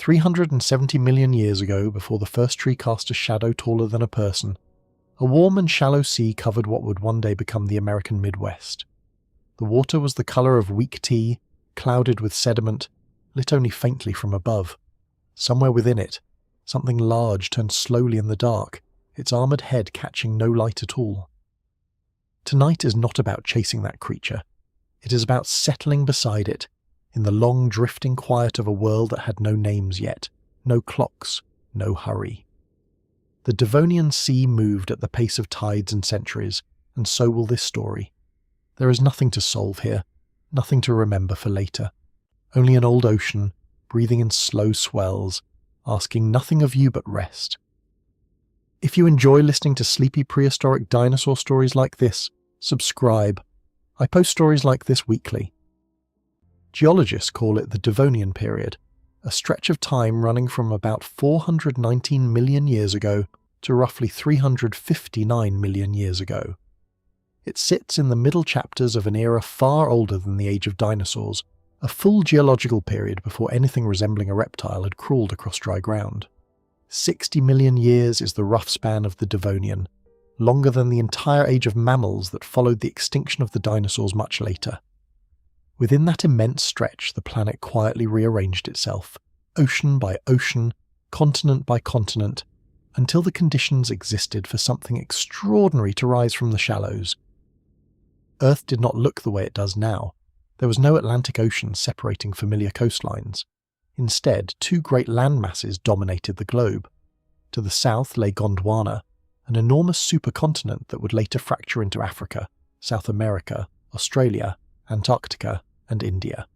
370 million years ago, before the first tree cast a shadow taller than a person, a warm and shallow sea covered what would one day become the American Midwest. The water was the colour of weak tea, clouded with sediment, lit only faintly from above. Somewhere within it, something large turned slowly in the dark, its armoured head catching no light at all. Tonight is not about chasing that creature. It is about settling beside it, in the long drifting quiet of a world that had no names yet, no clocks, no hurry. The Devonian Sea moved at the pace of tides and centuries, and so will this story. There is nothing to solve here, nothing to remember for later. Only an old ocean, breathing in slow swells, asking nothing of you but rest. If you enjoy listening to sleepy prehistoric dinosaur stories like this, subscribe. I post stories like this weekly. Geologists call it the Devonian Period, a stretch of time running from about 419 million years ago to roughly 359 million years ago. It sits in the middle chapters of an era far older than the age of dinosaurs, a full geological period before anything resembling a reptile had crawled across dry ground. 60 million years is the rough span of the Devonian, longer than the entire age of mammals that followed the extinction of the dinosaurs much later. Within that immense stretch, the planet quietly rearranged itself, ocean by ocean, continent by continent, until the conditions existed for something extraordinary to rise from the shallows. Earth did not look the way it does now. There was no Atlantic Ocean separating familiar coastlines. Instead, two great land masses dominated the globe. To the south lay Gondwana, an enormous supercontinent that would later fracture into Africa, South America, Australia, Antarctica, and India.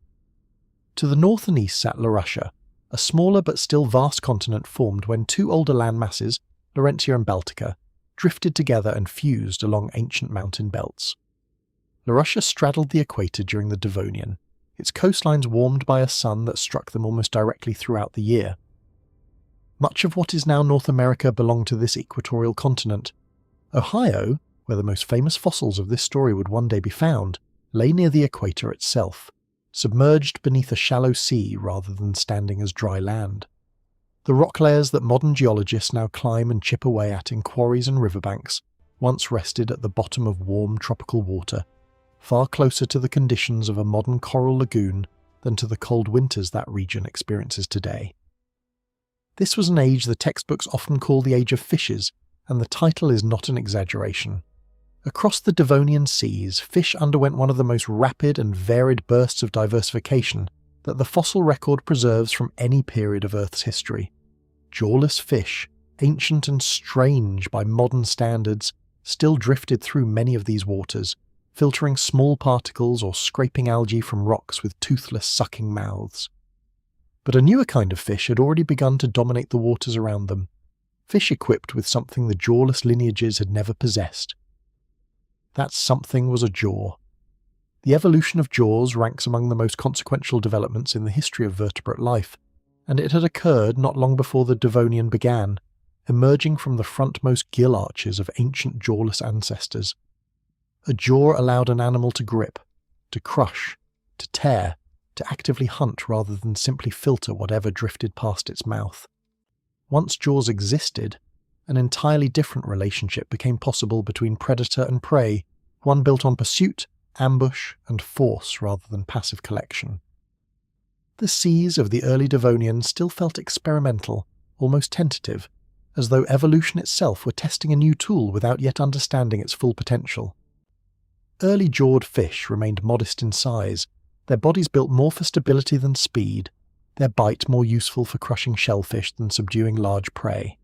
To the north and east sat Laurussia, a smaller but still vast continent formed when two older land masses, Laurentia and Baltica, drifted together and fused along ancient mountain belts. Laurussia straddled the equator during the Devonian, its coastlines warmed by a sun that struck them almost directly throughout the year. Much of what is now North America belonged to this equatorial continent. Ohio, where the most famous fossils of this story would one day be found, lay near the equator itself, submerged beneath a shallow sea rather than standing as dry land. The rock layers that modern geologists now climb and chip away at in quarries and riverbanks once rested at the bottom of warm tropical water, far closer to the conditions of a modern coral lagoon than to the cold winters that region experiences today. This was an age the textbooks often call the Age of Fishes, and the title is not an exaggeration. Across the Devonian seas, fish underwent one of the most rapid and varied bursts of diversification that the fossil record preserves from any period of Earth's history. Jawless fish, ancient and strange by modern standards, still drifted through many of these waters, filtering small particles or scraping algae from rocks with toothless sucking mouths. But a newer kind of fish had already begun to dominate the waters around them, fish equipped with something the jawless lineages had never possessed. That something was a jaw. The evolution of jaws ranks among the most consequential developments in the history of vertebrate life, and it had occurred not long before the Devonian began, emerging from the frontmost gill arches of ancient jawless ancestors. A jaw allowed an animal to grip, to crush, to tear, to actively hunt rather than simply filter whatever drifted past its mouth. Once jaws existed, an entirely different relationship became possible between predator and prey, one built on pursuit, ambush, and force rather than passive collection. The seas of the early Devonian still felt experimental, almost tentative, as though evolution itself were testing a new tool without yet understanding its full potential. Early jawed fish remained modest in size, their bodies built more for stability than speed, their bite more useful for crushing shellfish than subduing large prey.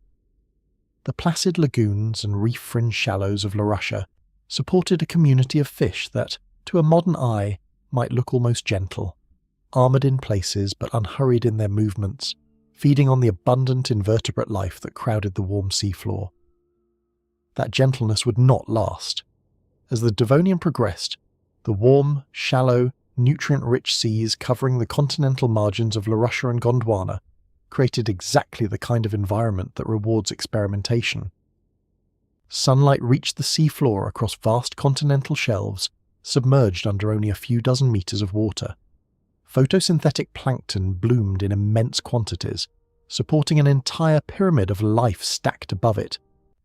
The placid lagoons and reef-fringed shallows of Laurussia supported a community of fish that, to a modern eye, might look almost gentle, armoured in places but unhurried in their movements, feeding on the abundant invertebrate life that crowded the warm seafloor. That gentleness would not last. As the Devonian progressed, the warm, shallow, nutrient-rich seas covering the continental margins of Laurussia and Gondwana created exactly the kind of environment that rewards experimentation. Sunlight reached the seafloor across vast continental shelves, submerged under only a few dozen meters of water. photosynthetic plankton bloomed in immense quantities, supporting an entire pyramid of life stacked above it,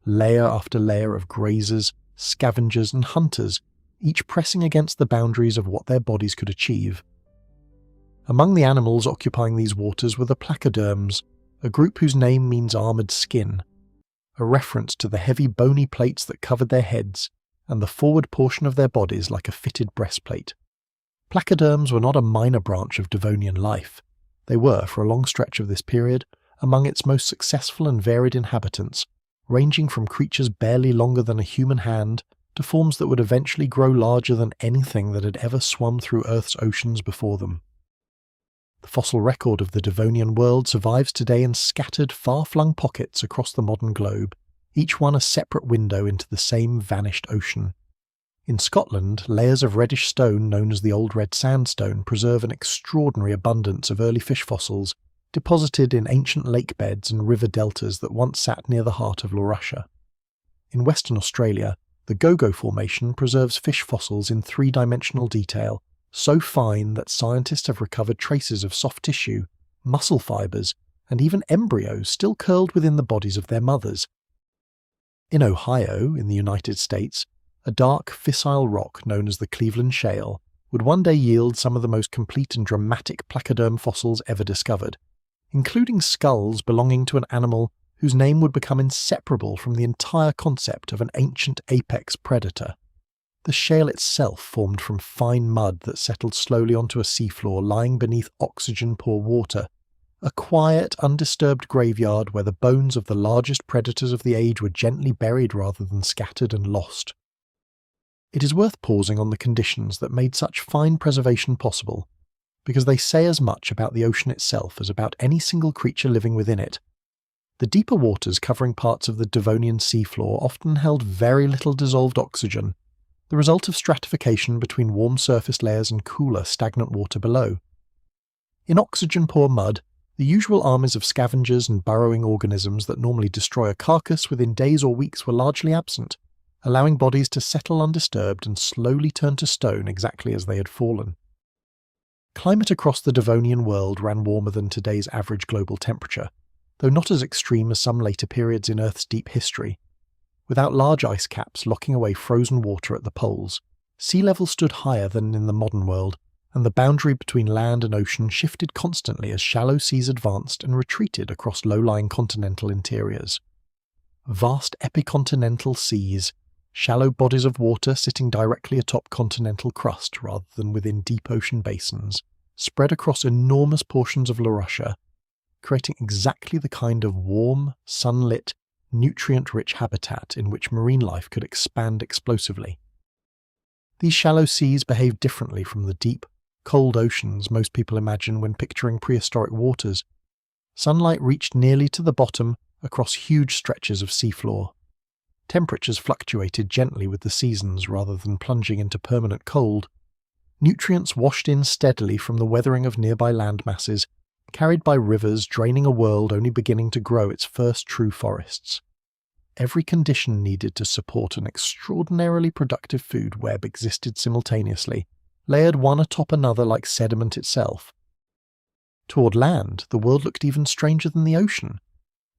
layer after layer of grazers, scavengers and hunters, each pressing against the boundaries of what their bodies could achieve. Among the animals occupying these waters were the placoderms, a group whose name means armoured skin, a reference to the heavy bony plates that covered their heads and the forward portion of their bodies like a fitted breastplate. Placoderms were not a minor branch of Devonian life. They were, for a long stretch of this period, among its most successful and varied inhabitants, ranging from creatures barely longer than a human hand to forms that would eventually grow larger than anything that had ever swum through Earth's oceans before them. The fossil record of the Devonian world survives today in scattered, far-flung pockets across the modern globe, each one a separate window into the same vanished ocean. In Scotland, layers of reddish stone known as the Old Red Sandstone preserve an extraordinary abundance of early fish fossils deposited in ancient lake beds and river deltas that once sat near the heart of Laurussia. In Western Australia, the Gogo Formation preserves fish fossils in three-dimensional detail, so fine that scientists have recovered traces of soft tissue, muscle fibres, and even embryos still curled within the bodies of their mothers. In Ohio, in the United States, a dark, fissile rock known as the Cleveland Shale would one day yield some of the most complete and dramatic placoderm fossils ever discovered, including skulls belonging to an animal whose name would become inseparable from the entire concept of an ancient apex predator. The shale itself formed from fine mud that settled slowly onto a seafloor lying beneath oxygen-poor water, a quiet, undisturbed graveyard where the bones of the largest predators of the age were gently buried rather than scattered and lost. It is worth pausing on the conditions that made such fine preservation possible, because they say as much about the ocean itself as about any single creature living within it. The deeper waters covering parts of the Devonian seafloor often held very little dissolved oxygen, the result of stratification between warm surface layers and cooler, stagnant water below. In oxygen-poor mud, the usual armies of scavengers and burrowing organisms that normally destroy a carcass within days or weeks were largely absent, allowing bodies to settle undisturbed and slowly turn to stone exactly as they had fallen. Climate across the Devonian world ran warmer than today's average global temperature, though not as extreme as some later periods in Earth's deep history. Without large ice caps locking away frozen water at the poles, sea level stood higher than in the modern world, and the boundary between land and ocean shifted constantly as shallow seas advanced and retreated across low-lying continental interiors. Vast epicontinental seas, shallow bodies of water sitting directly atop continental crust rather than within deep ocean basins, spread across enormous portions of Laurussia, creating exactly the kind of warm, sunlit, nutrient-rich habitat in which marine life could expand explosively. These shallow seas behave differently from the deep, cold oceans most people imagine when picturing prehistoric waters. Sunlight reached nearly to the bottom across huge stretches of seafloor. Temperatures fluctuated gently with the seasons rather than plunging into permanent cold. Nutrients washed in steadily from the weathering of nearby land masses, carried by rivers draining a world only beginning to grow its first true forests. Every condition needed to support an extraordinarily productive food web existed simultaneously, layered one atop another like sediment itself. Toward land, the world looked even stranger than the ocean.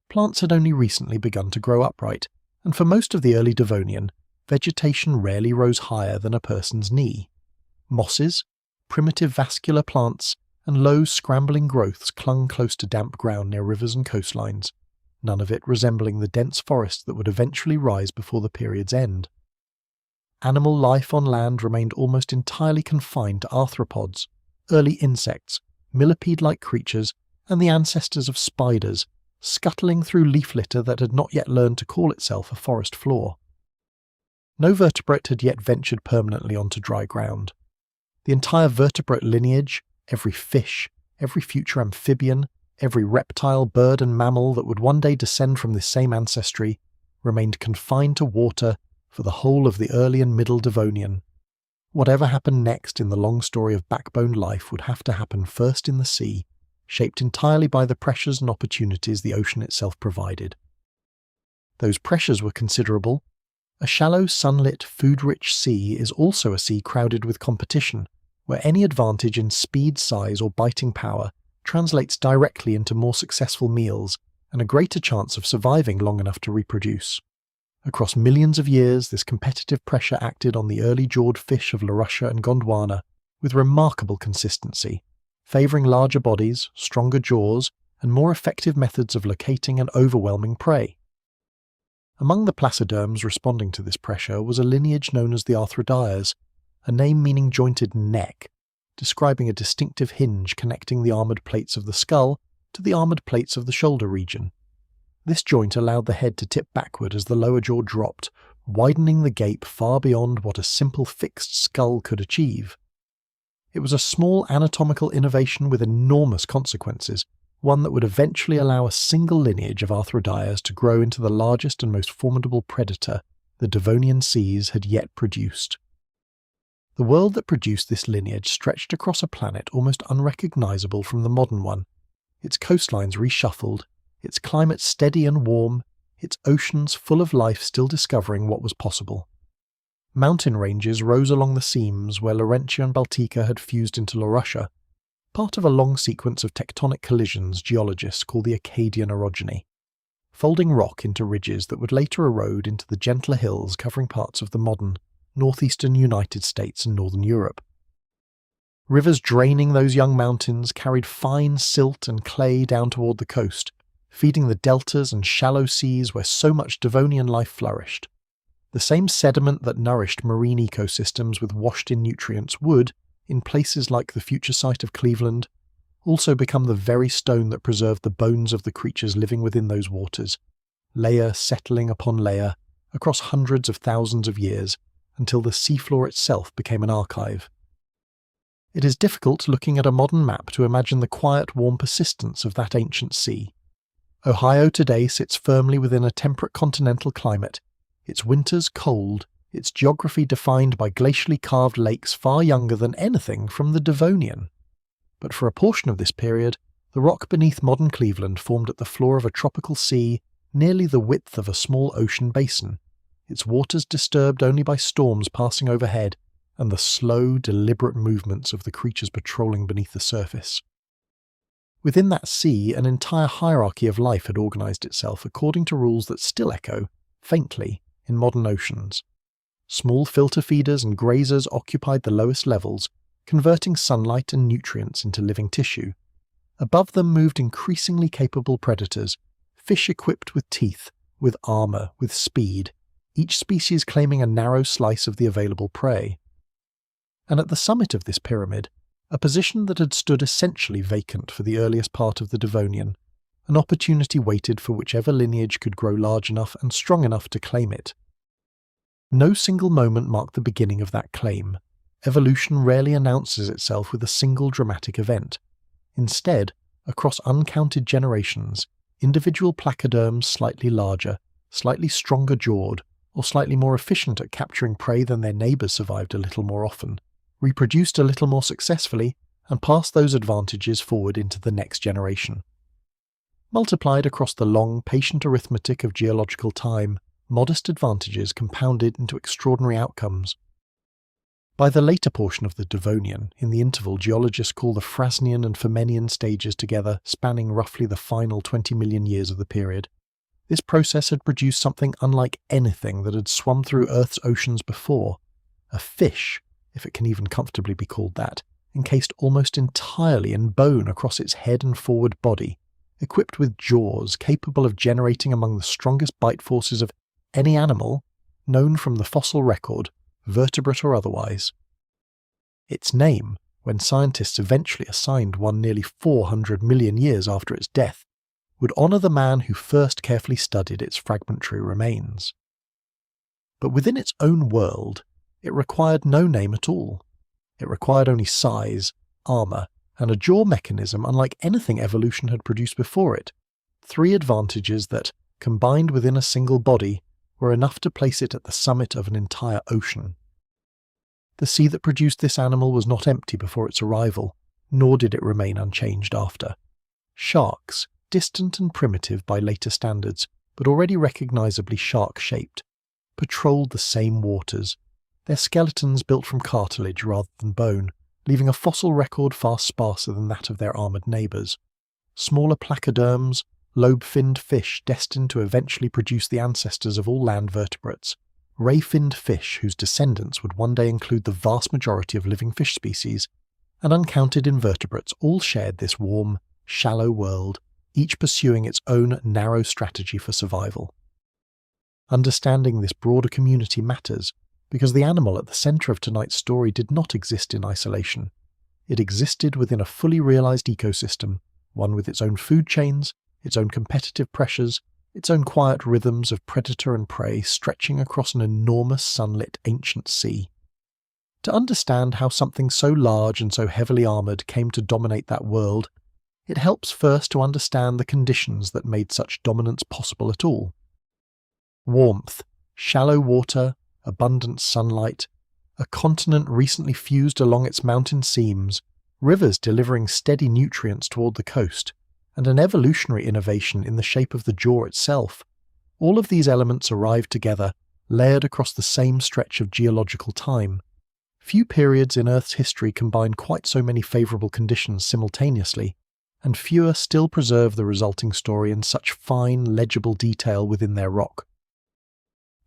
Plants had only recently begun to grow upright, and for most of the early Devonian, vegetation rarely rose higher than a person's knee. Mosses, primitive vascular plants, and low, scrambling growths clung close to damp ground near rivers and coastlines, none of it resembling the dense forest that would eventually rise before the period's end. Animal life on land remained almost entirely confined to arthropods, early insects, millipede-like creatures, and the ancestors of spiders, scuttling through leaf litter that had not yet learned to call itself a forest floor. No vertebrate had yet ventured permanently onto dry ground. The entire vertebrate lineage, every fish, every future amphibian, every reptile, bird and mammal that would one day descend from this same ancestry, remained confined to water for the whole of the early and middle Devonian. Whatever happened next in the long story of backboned life would have to happen first in the sea, shaped entirely by the pressures and opportunities the ocean itself provided. Those pressures were considerable. A shallow, sunlit, food-rich sea is also a sea crowded with competition, where any advantage in speed, size, or biting power translates directly into more successful meals and a greater chance of surviving long enough to reproduce. Across millions of years, this competitive pressure acted on the early jawed fish of Laurussia and Gondwana with remarkable consistency, favouring larger bodies, stronger jaws, and more effective methods of locating and overwhelming prey. Among the placoderms responding to this pressure was a lineage known as the arthrodires, a name meaning jointed neck, describing a distinctive hinge connecting the armoured plates of the skull to the armoured plates of the shoulder region. This joint allowed the head to tip backward as the lower jaw dropped, widening the gape far beyond what a simple fixed skull could achieve. It was a small anatomical innovation with enormous consequences, one that would eventually allow a single lineage of arthrodires to grow into the largest and most formidable predator the Devonian seas had yet produced. The world that produced this lineage stretched across a planet almost unrecognisable from the modern one, its coastlines reshuffled, its climate steady and warm, its oceans full of life still discovering what was possible. Mountain ranges rose along the seams where Laurentia and Baltica had fused into Laurussia, part of a long sequence of tectonic collisions geologists call the Acadian orogeny, folding rock into ridges that would later erode into the gentler hills covering parts of the modern northeastern United States and northern Europe. Rivers draining those young mountains carried fine silt and clay down toward the coast, feeding the deltas and shallow seas where so much Devonian life flourished. The same sediment that nourished marine ecosystems with washed-in nutrients would, in places like the future site of Cleveland, also become the very stone that preserved the bones of the creatures living within those waters, layer settling upon layer, across hundreds of thousands of years, until the seafloor itself became an archive. It is difficult looking at a modern map to imagine the quiet, warm persistence of that ancient sea. Ohio today sits firmly within a temperate continental climate, its winters cold, its geography defined by glacially carved lakes far younger than anything from the Devonian. But for a portion of this period, the rock beneath modern Cleveland formed at the floor of a tropical sea nearly the width of a small ocean basin, its waters disturbed only by storms passing overhead and the slow, deliberate movements of the creatures patrolling beneath the surface. Within that sea, an entire hierarchy of life had organised itself according to rules that still echo, faintly, in modern oceans. Small filter feeders and grazers occupied the lowest levels, converting sunlight and nutrients into living tissue. Above them moved increasingly capable predators, fish equipped with teeth, with armour, with speed, each species claiming a narrow slice of the available prey. And at the summit of this pyramid, a position that had stood essentially vacant for the earliest part of the Devonian, an opportunity waited for whichever lineage could grow large enough and strong enough to claim it. No single moment marked the beginning of that claim. Evolution rarely announces itself with a single dramatic event. Instead, across uncounted generations, individual placoderms slightly larger, slightly stronger jawed, or slightly more efficient at capturing prey than their neighbours survived a little more often, reproduced a little more successfully, and passed those advantages forward into the next generation. Multiplied across the long, patient arithmetic of geological time, modest advantages compounded into extraordinary outcomes. By the later portion of the Devonian, in the interval geologists call the Frasnian and Furmenian stages together, spanning roughly the final 20 million years of the period, this process had produced something unlike anything that had swum through Earth's oceans before. A fish, if it can even comfortably be called that, encased almost entirely in bone across its head and forward body, equipped with jaws capable of generating among the strongest bite forces of any animal known from the fossil record, vertebrate or otherwise. Its name, when scientists eventually assigned one nearly 400 million years after its death, would honour the man who first carefully studied its fragmentary remains. But within its own world, it required no name at all. It required only size, armour, and a jaw mechanism unlike anything evolution had produced before it, three advantages that, combined within a single body, were enough to place it at the summit of an entire ocean. The sea that produced this animal was not empty before its arrival, nor did it remain unchanged after. Sharks, distant and primitive by later standards, but already recognisably shark-shaped, patrolled the same waters, their skeletons built from cartilage rather than bone, leaving a fossil record far sparser than that of their armoured neighbours. Smaller placoderms, lobe-finned fish destined to eventually produce the ancestors of all land vertebrates, ray-finned fish whose descendants would one day include the vast majority of living fish species, and uncounted invertebrates all shared this warm, shallow world, each pursuing its own narrow strategy for survival. Understanding this broader community matters, because the animal at the centre of tonight's story did not exist in isolation. It existed within a fully realised ecosystem, one with its own food chains, its own competitive pressures, its own quiet rhythms of predator and prey stretching across an enormous sunlit ancient sea. To understand how something so large and so heavily armoured came to dominate that world, it helps first to understand the conditions that made such dominance possible at all. Warmth, shallow water, abundant sunlight, a continent recently fused along its mountain seams, rivers delivering steady nutrients toward the coast, and an evolutionary innovation in the shape of the jaw itself. All of these elements arrived together, layered across the same stretch of geological time. Few periods in Earth's history combine quite so many favourable conditions simultaneously, and fewer still preserve the resulting story in such fine, legible detail within their rock.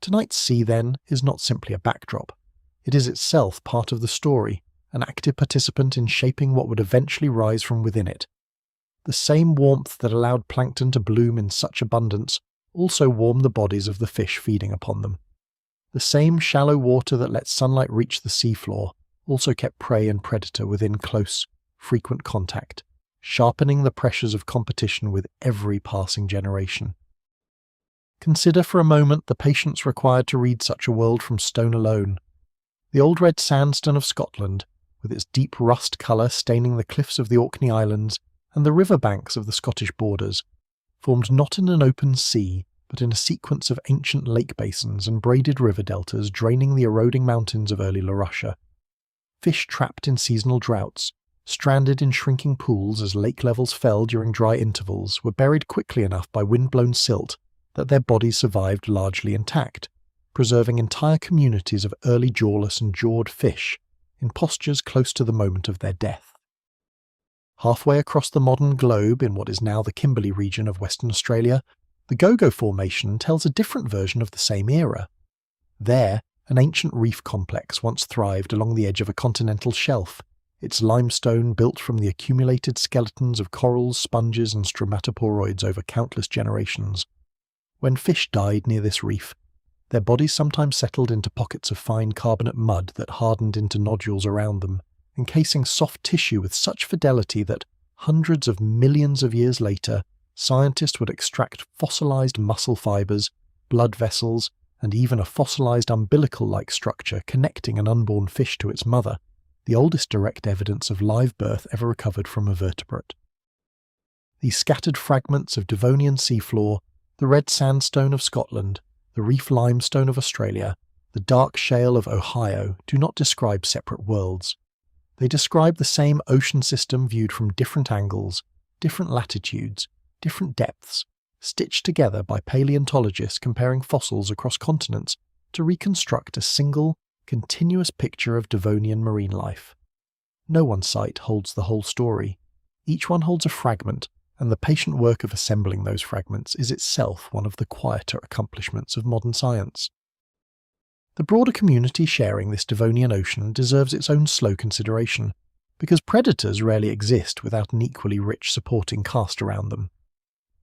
Tonight's sea, then, is not simply a backdrop. It is itself part of the story, an active participant in shaping what would eventually rise from within it. The same warmth that allowed plankton to bloom in such abundance also warmed the bodies of the fish feeding upon them. The same shallow water that let sunlight reach the seafloor also kept prey and predator within close, frequent contact, sharpening the pressures of competition with every passing generation. Consider for a moment the patience required to read such a world from stone alone. The old red sandstone of Scotland, with its deep rust colour staining the cliffs of the Orkney Islands and the river banks of the Scottish borders, formed not in an open sea, but in a sequence of ancient lake basins and braided river deltas draining the eroding mountains of early Laurussia. Fish trapped in seasonal droughts, stranded in shrinking pools as lake levels fell during dry intervals, were buried quickly enough by wind-blown silt that their bodies survived largely intact, preserving entire communities of early jawless and jawed fish in postures close to the moment of their death. Halfway across the modern globe, in what is now the Kimberley region of Western Australia, the Gogo Formation tells a different version of the same era. There, an ancient reef complex once thrived along the edge of a continental shelf, its limestone built from the accumulated skeletons of corals, sponges and stromatoporoids over countless generations. When fish died near this reef, their bodies sometimes settled into pockets of fine carbonate mud that hardened into nodules around them, encasing soft tissue with such fidelity that, hundreds of millions of years later, scientists would extract fossilized muscle fibers, blood vessels, and even a fossilized umbilical-like structure connecting an unborn fish to its mother, the oldest direct evidence of live birth ever recovered from a vertebrate. These scattered fragments of Devonian seafloor, the red sandstone of Scotland, the reef limestone of Australia, the dark shale of Ohio do not describe separate worlds. They describe the same ocean system viewed from different angles, different latitudes, different depths, stitched together by paleontologists comparing fossils across continents to reconstruct a single, continuous picture of Devonian marine life. No one site holds the whole story. Each one holds a fragment, and the patient work of assembling those fragments is itself one of the quieter accomplishments of modern science. The broader community sharing this Devonian ocean deserves its own slow consideration, because predators rarely exist without an equally rich supporting cast around them.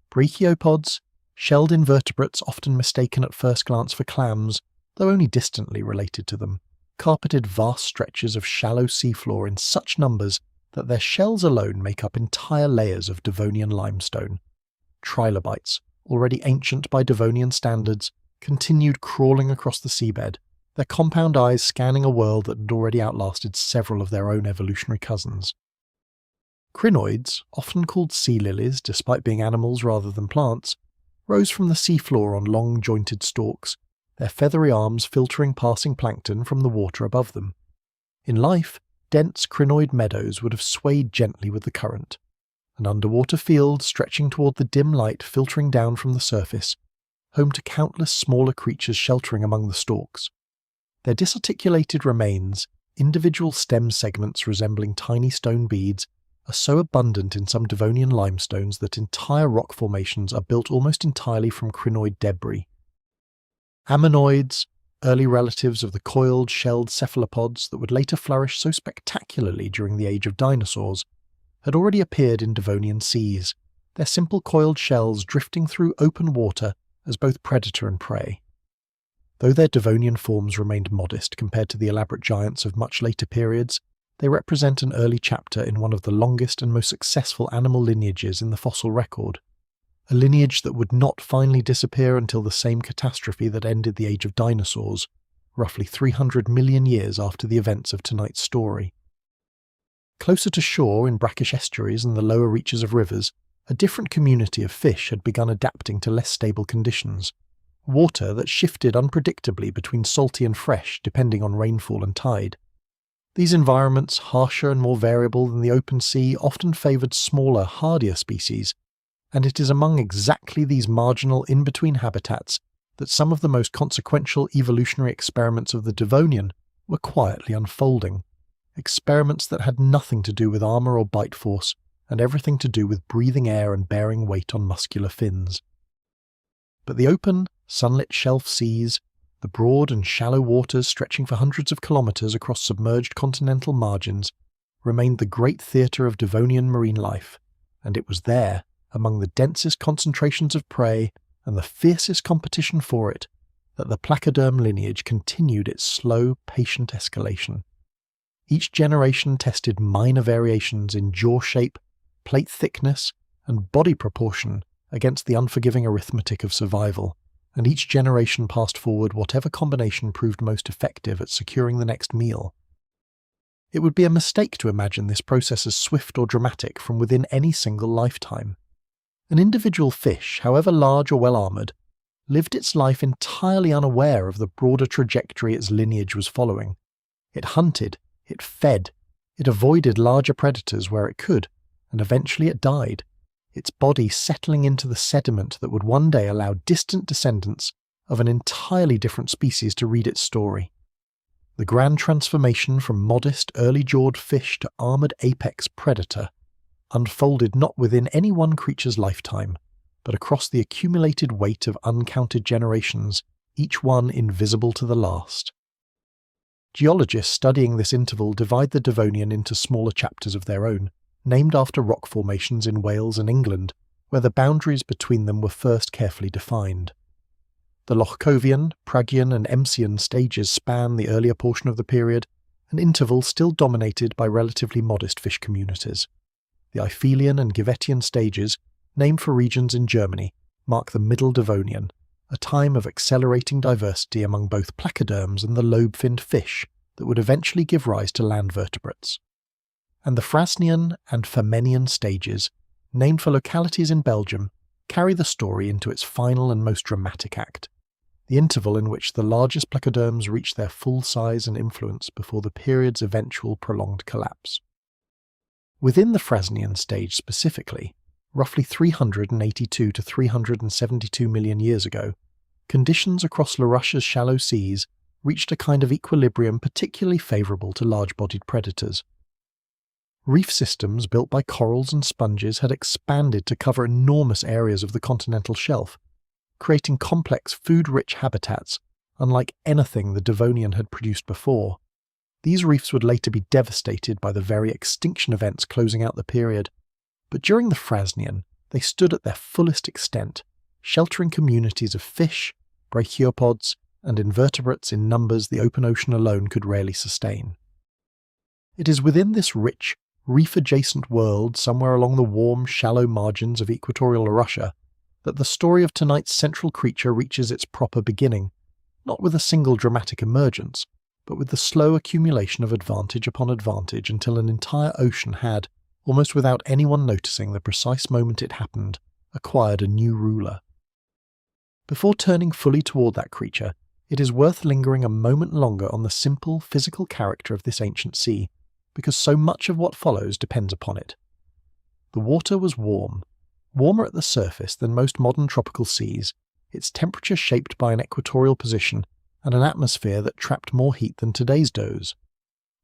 Brachiopods, shelled invertebrates often mistaken at first glance for clams, though only distantly related to them, carpeted vast stretches of shallow seafloor in such numbers that their shells alone make up entire layers of Devonian limestone. Trilobites, already ancient by Devonian standards, continued crawling across the seabed, their compound eyes scanning a world that had already outlasted several of their own evolutionary cousins. Crinoids, often called sea lilies despite being animals rather than plants, rose from the seafloor on long jointed stalks, their feathery arms filtering passing plankton from the water above them. In life, dense crinoid meadows would have swayed gently with the current, an underwater field stretching toward the dim light filtering down from the surface, home to countless smaller creatures sheltering among the stalks. Their disarticulated remains, individual stem segments resembling tiny stone beads are so abundant in some Devonian limestones that entire rock formations are built almost entirely from crinoid debris. Ammonoids, early relatives of the coiled, shelled cephalopods that would later flourish so spectacularly during the age of dinosaurs, had already appeared in Devonian seas, their simple coiled shells drifting through open water as both predator and prey. Though their Devonian forms remained modest compared to the elaborate giants of much later periods, they represent an early chapter in one of the longest and most successful animal lineages in the fossil record, a lineage that would not finally disappear until the same catastrophe that ended the age of dinosaurs, roughly 300 million years after the events of tonight's story. Closer to shore in brackish estuaries and the lower reaches of rivers, a different community of fish had begun adapting to less stable conditions, water that shifted unpredictably between salty and fresh depending on rainfall and tide. These environments, harsher and more variable than the open sea, often favoured smaller, hardier species, and it is among exactly these marginal in-between habitats that some of the most consequential evolutionary experiments of the Devonian were quietly unfolding. Experiments that had nothing to do with armour or bite force, and everything to do with breathing air and bearing weight on muscular fins. But the open, sunlit shelf seas, the broad and shallow waters stretching for hundreds of kilometres across submerged continental margins, remained the great theatre of Devonian marine life, and it was there, among the densest concentrations of prey and the fiercest competition for it, that the placoderm lineage continued its slow, patient escalation. Each generation tested minor variations in jaw shape, plate thickness, and body proportion against the unforgiving arithmetic of survival, and each generation passed forward whatever combination proved most effective at securing the next meal. It would be a mistake to imagine this process as swift or dramatic from within any single lifetime. An individual fish, however large or well-armoured, lived its life entirely unaware of the broader trajectory its lineage was following. It hunted, it fed, it avoided larger predators where it could, and eventually it died, its body settling into the sediment that would one day allow distant descendants of an entirely different species to read its story. The grand transformation from modest, early-jawed fish to armoured apex predator unfolded not within any one creature's lifetime, but across the accumulated weight of uncounted generations, each one invisible to the last. Geologists studying this interval divide the Devonian into smaller chapters of their own, named after rock formations in Wales and England, where the boundaries between them were first carefully defined. The Lochcovian, Pragian and Emsian stages span the earlier portion of the period, an interval still dominated by relatively modest fish communities. The Eifelian and Givetian stages, named for regions in Germany, mark the Middle Devonian, a time of accelerating diversity among both placoderms and the lobe-finned fish that would eventually give rise to land vertebrates. And the Frasnian and Fernenian stages, named for localities in Belgium, carry the story into its final and most dramatic act, the interval in which the largest placoderms reach their full size and influence before the period's eventual prolonged collapse. Within the Frasnian stage specifically, roughly 382 to 372 million years ago, conditions across Laurushia's shallow seas reached a kind of equilibrium particularly favourable to large-bodied predators. Reef systems built by corals and sponges had expanded to cover enormous areas of the continental shelf, creating complex food-rich habitats unlike anything the Devonian had produced before. These reefs would later be devastated by the very extinction events closing out the period, but during the Frasnian, they stood at their fullest extent, sheltering communities of fish, brachiopods, and invertebrates in numbers the open ocean alone could rarely sustain. It is within this rich, reef-adjacent world somewhere along the warm, shallow margins of equatorial Laurussia that the story of tonight's central creature reaches its proper beginning, not with a single dramatic emergence, but with the slow accumulation of advantage upon advantage until an entire ocean had, almost without anyone noticing the precise moment it happened, acquired a new ruler. Before turning fully toward that creature, it is worth lingering a moment longer on the simple physical character of this ancient sea, because so much of what follows depends upon it. The water was warm, warmer at the surface than most modern tropical seas, its temperature shaped by an equatorial position and an atmosphere that trapped more heat than today's does.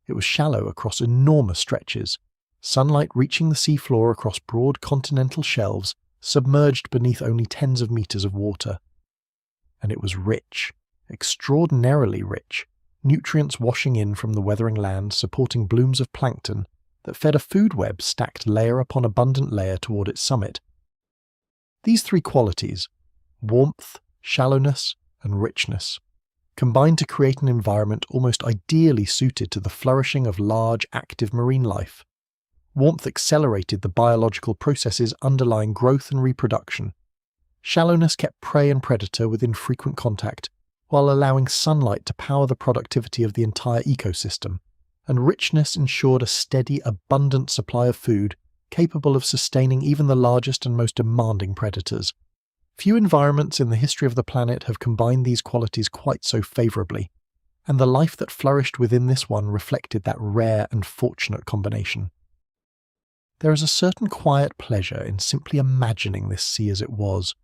It was shallow across enormous stretches, sunlight reaching the seafloor across broad continental shelves, submerged beneath only tens of meters of water. And it was rich, extraordinarily rich, nutrients washing in from the weathering land, supporting blooms of plankton that fed a food web stacked layer upon abundant layer toward its summit. These three qualities, warmth, shallowness, and richness, combined to create an environment almost ideally suited to the flourishing of large, active marine life. Warmth accelerated the biological processes underlying growth and reproduction. Shallowness kept prey and predator within frequent contact, while allowing sunlight to power the productivity of the entire ecosystem. And richness ensured a steady, abundant supply of food, capable of sustaining even the largest and most demanding predators. Few environments in the history of the planet have combined these qualities quite so favourably, and the life that flourished within this one reflected that rare and fortunate combination. There is a certain quiet pleasure in simply imagining this sea as it was,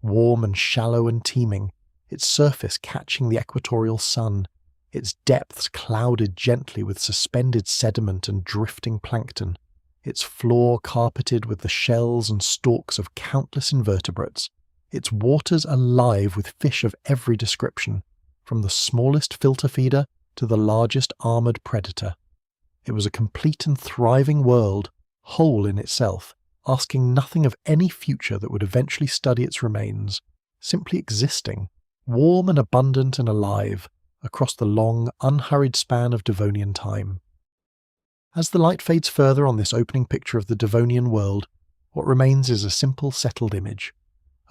warm and shallow and teeming, its surface catching the equatorial sun, its depths clouded gently with suspended sediment and drifting plankton, its floor carpeted with the shells and stalks of countless invertebrates, its waters alive with fish of every description, from the smallest filter feeder to the largest armoured predator. It was a complete and thriving world, whole in itself, asking nothing of any future that would eventually study its remains, simply existing, warm and abundant and alive, across the long, unhurried span of Devonian time. As the light fades further on this opening picture of the Devonian world, what remains is a simple, settled image.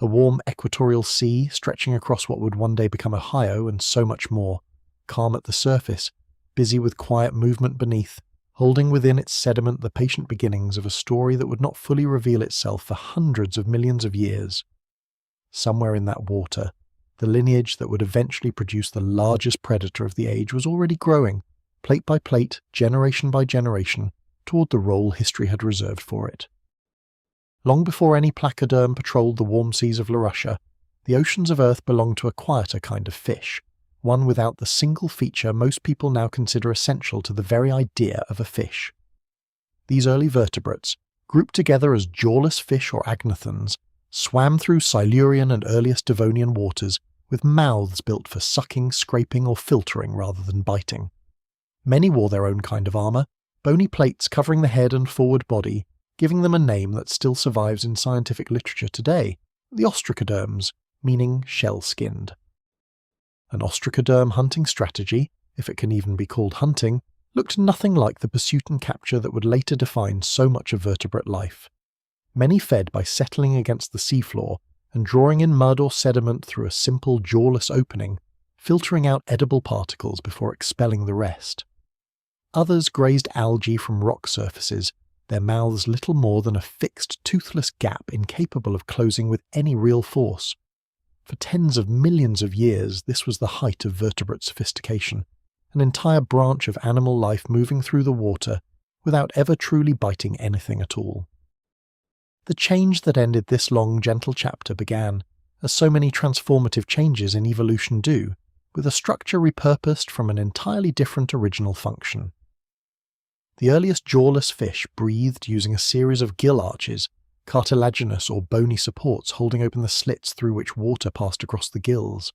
A warm equatorial sea stretching across what would one day become Ohio and so much more, calm at the surface, busy with quiet movement beneath, holding within its sediment the patient beginnings of a story that would not fully reveal itself for hundreds of millions of years. Somewhere in that water, the lineage that would eventually produce the largest predator of the age was already growing, plate by plate, generation by generation, toward the role history had reserved for it. Long before any placoderm patrolled the warm seas of Laurussia, the oceans of Earth belonged to a quieter kind of fish, one without the single feature most people now consider essential to the very idea of a fish. These early vertebrates, grouped together as jawless fish or agnathons, swam through Silurian and earliest Devonian waters with mouths built for sucking, scraping, or filtering rather than biting. Many wore their own kind of armour, bony plates covering the head and forward body, giving them a name that still survives in scientific literature today, the ostracoderms, meaning shell-skinned. An ostracoderm hunting strategy, if it can even be called hunting, looked nothing like the pursuit and capture that would later define so much of vertebrate life. Many fed by settling against the seafloor and drawing in mud or sediment through a simple jawless opening, filtering out edible particles before expelling the rest. Others grazed algae from rock surfaces, their mouths little more than a fixed toothless gap incapable of closing with any real force. For tens of millions of years this was the height of vertebrate sophistication, an entire branch of animal life moving through the water without ever truly biting anything at all. The change that ended this long, gentle chapter began, as so many transformative changes in evolution do, with a structure repurposed from an entirely different original function. The earliest jawless fish breathed using a series of gill arches, cartilaginous or bony supports holding open the slits through which water passed across the gills.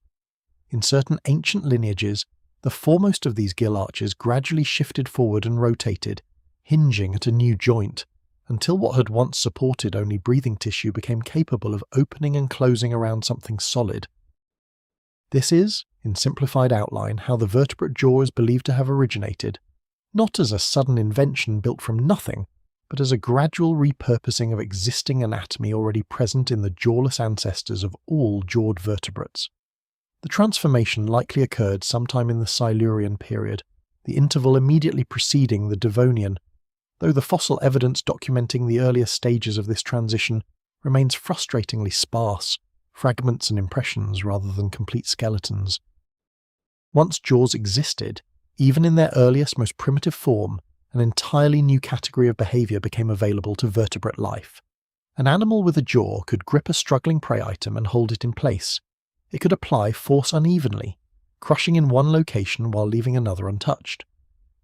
In certain ancient lineages, the foremost of these gill arches gradually shifted forward and rotated, hinging at a new joint, until what had once supported only breathing tissue became capable of opening and closing around something solid. This is, in simplified outline, how the vertebrate jaw is believed to have originated, not as a sudden invention built from nothing, but as a gradual repurposing of existing anatomy already present in the jawless ancestors of all jawed vertebrates. The transformation likely occurred sometime in the Silurian period, the interval immediately preceding the Devonian, though the fossil evidence documenting the earliest stages of this transition remains frustratingly sparse, fragments and impressions rather than complete skeletons. Once jaws existed, even in their earliest, most primitive form, an entirely new category of behaviour became available to vertebrate life. An animal with a jaw could grip a struggling prey item and hold it in place. It could apply force unevenly, crushing in one location while leaving another untouched.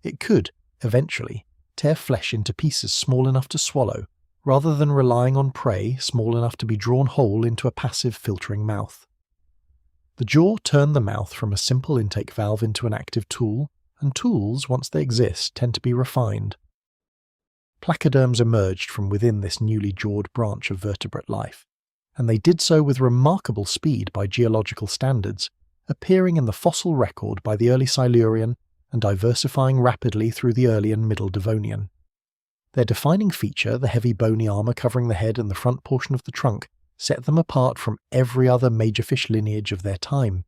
It could, eventually, tear flesh into pieces small enough to swallow, rather than relying on prey small enough to be drawn whole into a passive filtering mouth. The jaw turned the mouth from a simple intake valve into an active tool, and tools, once they exist, tend to be refined. Placoderms emerged from within this newly jawed branch of vertebrate life, and they did so with remarkable speed by geological standards, appearing in the fossil record by the early Silurian and diversifying rapidly through the early and middle Devonian. Their defining feature, the heavy bony armour covering the head and the front portion of the trunk, set them apart from every other major fish lineage of their time.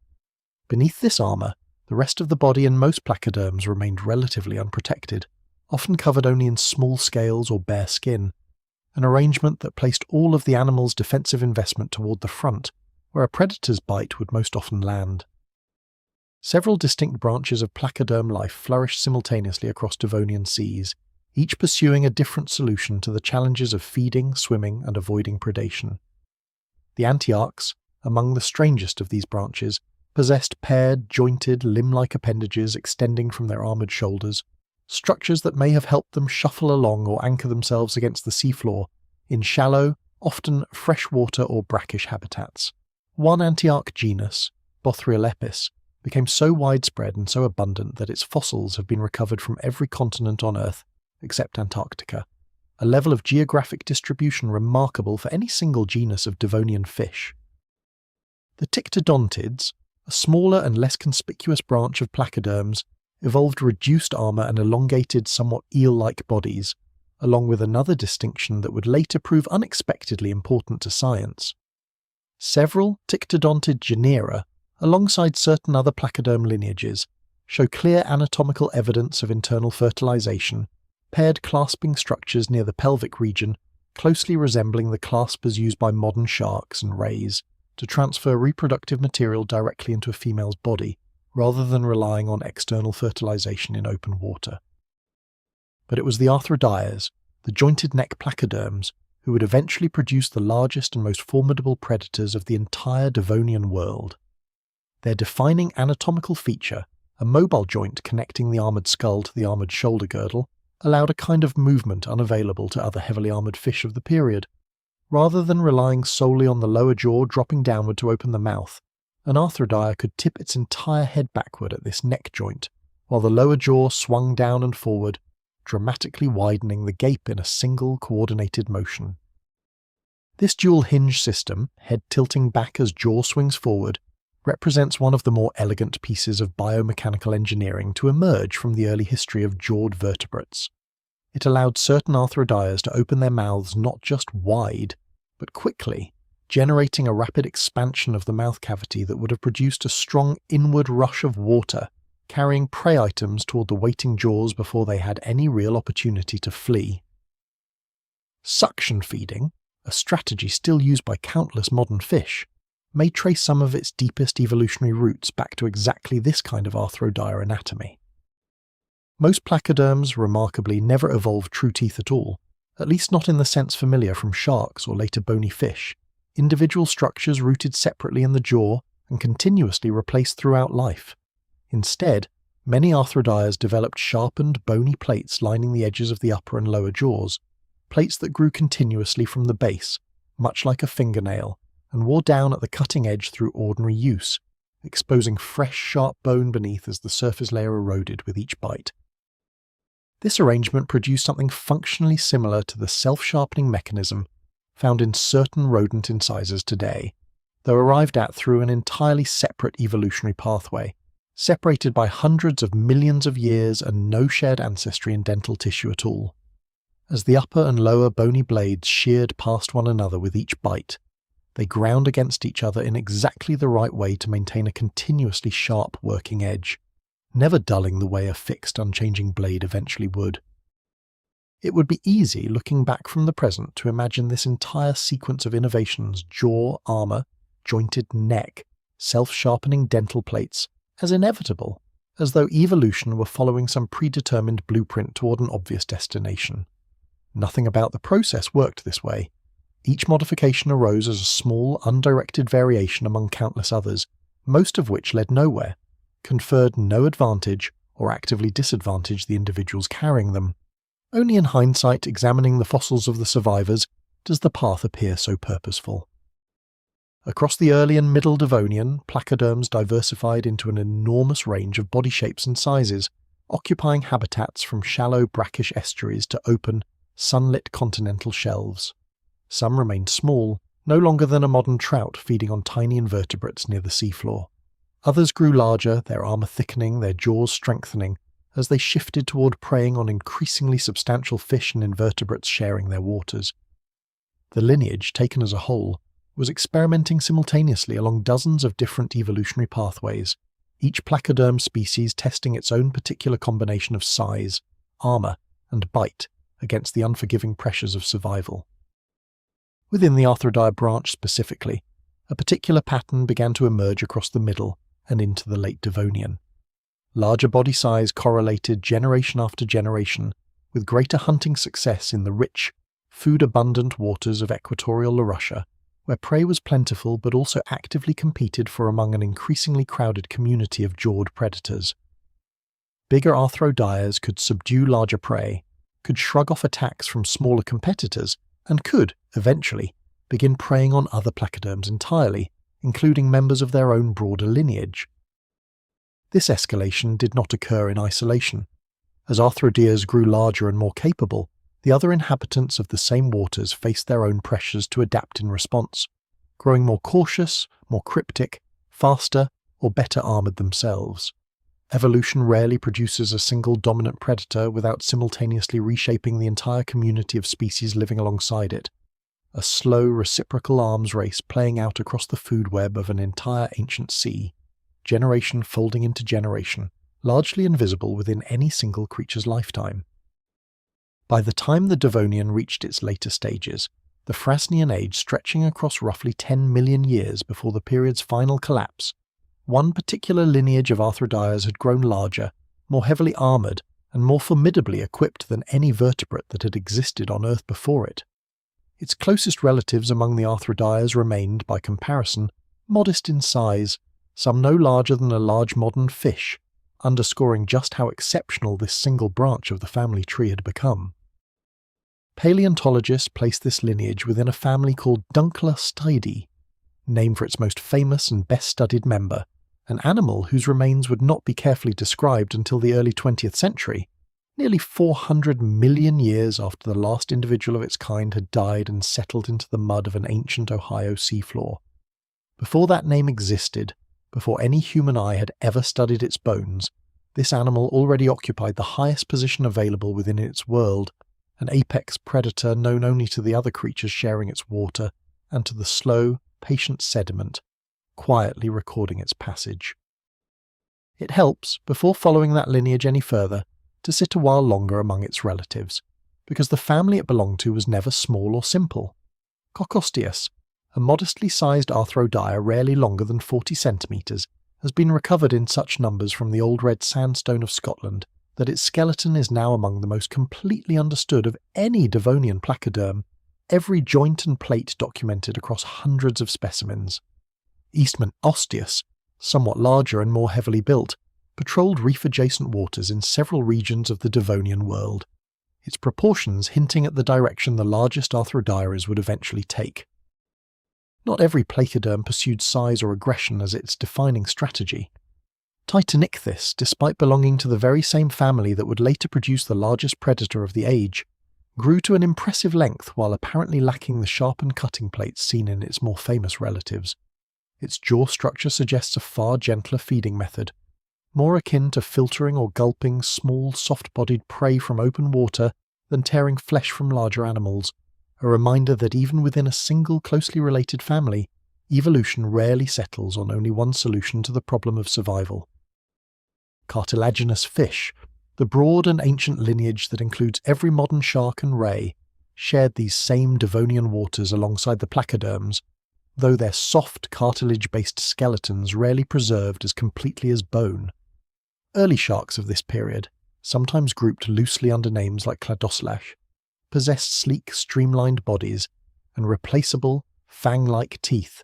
Beneath this armour, the rest of the body and most placoderms remained relatively unprotected, often covered only in small scales or bare skin, an arrangement that placed all of the animal's defensive investment toward the front, where a predator's bite would most often land. Several distinct branches of placoderm life flourished simultaneously across Devonian seas, each pursuing a different solution to the challenges of feeding, swimming, and avoiding predation. The antiarchs, among the strangest of these branches, possessed paired, jointed, limb-like appendages extending from their armoured shoulders, structures that may have helped them shuffle along or anchor themselves against the seafloor in shallow, often freshwater or brackish habitats. One antiarch genus, Bothrialepis, became so widespread and so abundant that its fossils have been recovered from every continent on Earth except Antarctica, a level of geographic distribution remarkable for any single genus of Devonian fish. The Tictodontids, a smaller and less conspicuous branch of placoderms, evolved reduced armour and elongated, somewhat eel-like bodies, along with another distinction that would later prove unexpectedly important to science. Several Tictodontid genera, alongside certain other placoderm lineages, show clear anatomical evidence of internal fertilization, paired clasping structures near the pelvic region, closely resembling the claspers used by modern sharks and rays to transfer reproductive material directly into a female's body, rather than relying on external fertilization in open water. But it was the arthrodires, the jointed neck placoderms, who would eventually produce the largest and most formidable predators of the entire Devonian world. Their defining anatomical feature, a mobile joint connecting the armoured skull to the armoured shoulder girdle, allowed a kind of movement unavailable to other heavily armoured fish of the period. Rather than relying solely on the lower jaw dropping downward to open the mouth, an arthrodire could tip its entire head backward at this neck joint, while the lower jaw swung down and forward, dramatically widening the gape in a single coordinated motion. This dual hinge system, head tilting back as jaw swings forward, represents one of the more elegant pieces of biomechanical engineering to emerge from the early history of jawed vertebrates. It allowed certain arthrodires to open their mouths not just wide, but quickly, generating a rapid expansion of the mouth cavity that would have produced a strong inward rush of water, carrying prey items toward the waiting jaws before they had any real opportunity to flee. Suction feeding, a strategy still used by countless modern fish, may trace some of its deepest evolutionary roots back to exactly this kind of arthrodire anatomy. Most placoderms, remarkably, never evolved true teeth at all, at least not in the sense familiar from sharks or later bony fish, individual structures rooted separately in the jaw and continuously replaced throughout life. Instead, many arthrodires developed sharpened, bony plates lining the edges of the upper and lower jaws, plates that grew continuously from the base, much like a fingernail, and wore down at the cutting edge through ordinary use, exposing fresh, sharp bone beneath as the surface layer eroded with each bite. This arrangement produced something functionally similar to the self-sharpening mechanism found in certain rodent incisors today, though arrived at through an entirely separate evolutionary pathway, separated by hundreds of millions of years and no shared ancestry in dental tissue at all. As the upper and lower bony blades sheared past one another with each bite, they ground against each other in exactly the right way to maintain a continuously sharp working edge, never dulling the way a fixed, unchanging blade eventually would. It would be easy, looking back from the present, to imagine this entire sequence of innovations, jaw, armour, jointed neck, self-sharpening dental plates, as inevitable, as though evolution were following some predetermined blueprint toward an obvious destination. Nothing about the process worked this way. Each modification arose as a small, undirected variation among countless others, most of which led nowhere, conferred no advantage, or actively disadvantage the individuals carrying them. Only in hindsight, examining the fossils of the survivors, does the path appear so purposeful. Across the early and middle Devonian, placoderms diversified into an enormous range of body shapes and sizes, occupying habitats from shallow brackish estuaries to open, sunlit continental shelves. Some remained small, no longer than a modern trout feeding on tiny invertebrates near the seafloor. Others grew larger, their armour thickening, their jaws strengthening, as they shifted toward preying on increasingly substantial fish and invertebrates sharing their waters. The lineage, taken as a whole, was experimenting simultaneously along dozens of different evolutionary pathways, each placoderm species testing its own particular combination of size, armour, and bite against the unforgiving pressures of survival. Within the Arthrodire branch specifically, a particular pattern began to emerge across the middle and into the late Devonian. Larger body size correlated generation after generation with greater hunting success in the rich, food-abundant waters of equatorial Laurussia, where prey was plentiful but also actively competed for among an increasingly crowded community of jawed predators. Bigger arthrodires could subdue larger prey, could shrug off attacks from smaller competitors, and could, eventually, begin preying on other placoderms entirely, including members of their own broader lineage. This escalation did not occur in isolation. As arthrodires grew larger and more capable, the other inhabitants of the same waters faced their own pressures to adapt in response, growing more cautious, more cryptic, faster, or better armoured themselves. Evolution rarely produces a single dominant predator without simultaneously reshaping the entire community of species living alongside it, a slow reciprocal arms race playing out across the food web of an entire ancient sea, generation folding into generation, largely invisible within any single creature's lifetime. By the time the Devonian reached its later stages, the Frasnian age stretching across roughly 10 million years before the period's final collapse, one particular lineage of arthrodires had grown larger, more heavily armoured, and more formidably equipped than any vertebrate that had existed on Earth before it. Its closest relatives among the arthrodires remained, by comparison, modest in size, some no larger than a large modern fish, underscoring just how exceptional this single branch of the family tree had become. Paleontologists place this lineage within a family called Dunkleosteus, named for its most famous and best-studied member, an animal whose remains would not be carefully described until the early 20th century, nearly 400 million years after the last individual of its kind had died and settled into the mud of an ancient Ohio seafloor. Before that name existed, before any human eye had ever studied its bones, this animal already occupied the highest position available within its world, an apex predator known only to the other creatures sharing its water and to the slow, patient sediment, quietly recording its passage. It helps, before following that lineage any further, to sit a while longer among its relatives, because the family it belonged to was never small or simple. Dunkleosteus, a modestly sized arthrodire rarely longer than 40 centimetres, has been recovered in such numbers from the old red sandstone of Scotland that its skeleton is now among the most completely understood of any Devonian placoderm, every joint and plate documented across hundreds of specimens. Eastman Osteus, somewhat larger and more heavily built, patrolled reef-adjacent waters in several regions of the Devonian world, its proportions hinting at the direction the largest arthrodires would eventually take. Not every placoderm pursued size or aggression as its defining strategy. Titanichthys, despite belonging to the very same family that would later produce the largest predator of the age, grew to an impressive length while apparently lacking the sharpened cutting plates seen in its more famous relatives. Its jaw structure suggests a far gentler feeding method, more akin to filtering or gulping small, soft-bodied prey from open water than tearing flesh from larger animals, a reminder that even within a single closely related family, evolution rarely settles on only one solution to the problem of survival. Cartilaginous fish, the broad and ancient lineage that includes every modern shark and ray, shared these same Devonian waters alongside the placoderms, though their soft cartilage-based skeletons rarely preserved as completely as bone. Early sharks of this period, sometimes grouped loosely under names like Cladoslash, possessed sleek, streamlined bodies and replaceable, fang-like teeth,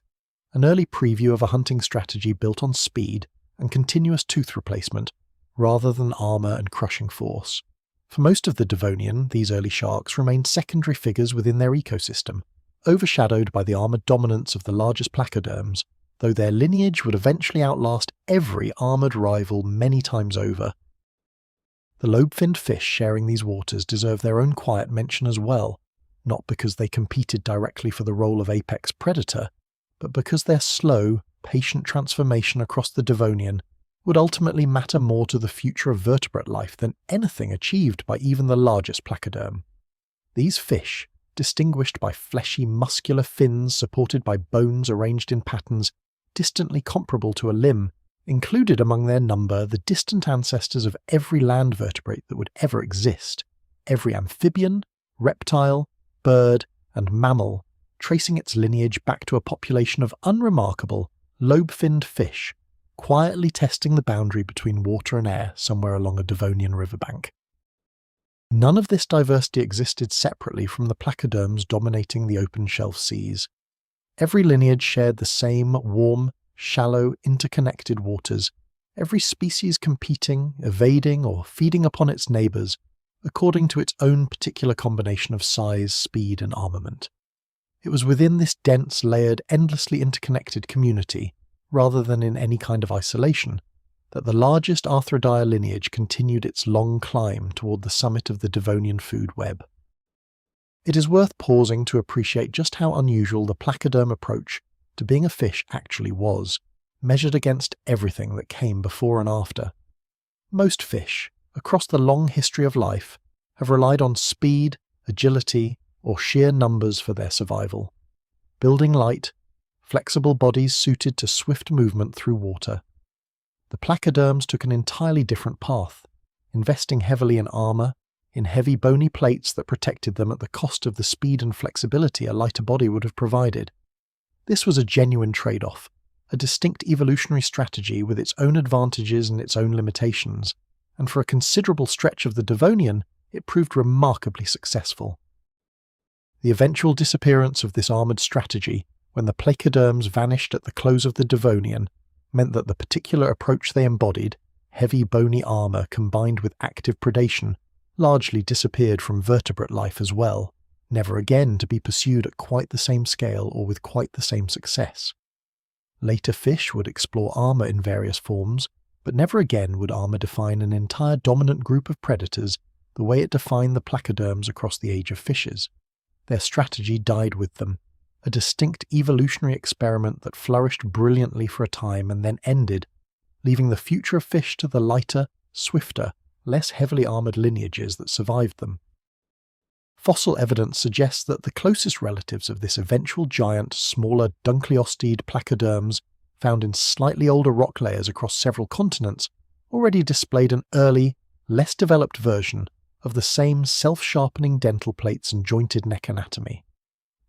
an early preview of a hunting strategy built on speed and continuous tooth replacement, rather than armour and crushing force. For most of the Devonian, these early sharks remained secondary figures within their ecosystem, overshadowed by the armoured dominance of the largest placoderms, though their lineage would eventually outlast every armoured rival many times over. The lobe-finned fish sharing these waters deserve their own quiet mention as well, not because they competed directly for the role of apex predator, but because their slow, patient transformation across the Devonian would ultimately matter more to the future of vertebrate life than anything achieved by even the largest placoderm. These fish, distinguished by fleshy, muscular fins supported by bones arranged in patterns distantly comparable to a limb, included among their number the distant ancestors of every land vertebrate that would ever exist, every amphibian, reptile, bird, and mammal, tracing its lineage back to a population of unremarkable, lobe-finned fish, quietly testing the boundary between water and air somewhere along a Devonian riverbank. None of this diversity existed separately from the placoderms dominating the open shelf seas. Every lineage shared the same warm, shallow, interconnected waters, every species competing, evading, or feeding upon its neighbours, according to its own particular combination of size, speed, and armament. It was within this dense, layered, endlessly interconnected community, rather than in any kind of isolation, that the largest Arthrodire lineage continued its long climb toward the summit of the Devonian food web. It is worth pausing to appreciate just how unusual the placoderm approach to being a fish actually was, measured against everything that came before and after. Most fish, across the long history of life, have relied on speed, agility, or sheer numbers for their survival. Building light, flexible bodies suited to swift movement through water. The placoderms took an entirely different path, investing heavily in armour, in heavy bony plates that protected them at the cost of the speed and flexibility a lighter body would have provided. This was a genuine trade-off, a distinct evolutionary strategy with its own advantages and its own limitations, and for a considerable stretch of the Devonian, it proved remarkably successful. The eventual disappearance of this armoured strategy, when the placoderms vanished at the close of the Devonian, meant that the particular approach they embodied, heavy bony armour combined with active predation, largely disappeared from vertebrate life as well, never again to be pursued at quite the same scale or with quite the same success. Later fish would explore armour in various forms, but never again would armour define an entire dominant group of predators the way it defined the placoderms across the age of fishes. Their strategy died with them, a distinct evolutionary experiment that flourished brilliantly for a time and then ended, leaving the future of fish to the lighter, swifter, less heavily armoured lineages that survived them. Fossil evidence suggests that the closest relatives of this eventual giant, smaller Dunkleosteid placoderms, found in slightly older rock layers across several continents, already displayed an early, less developed version of the same self-sharpening dental plates and jointed neck anatomy.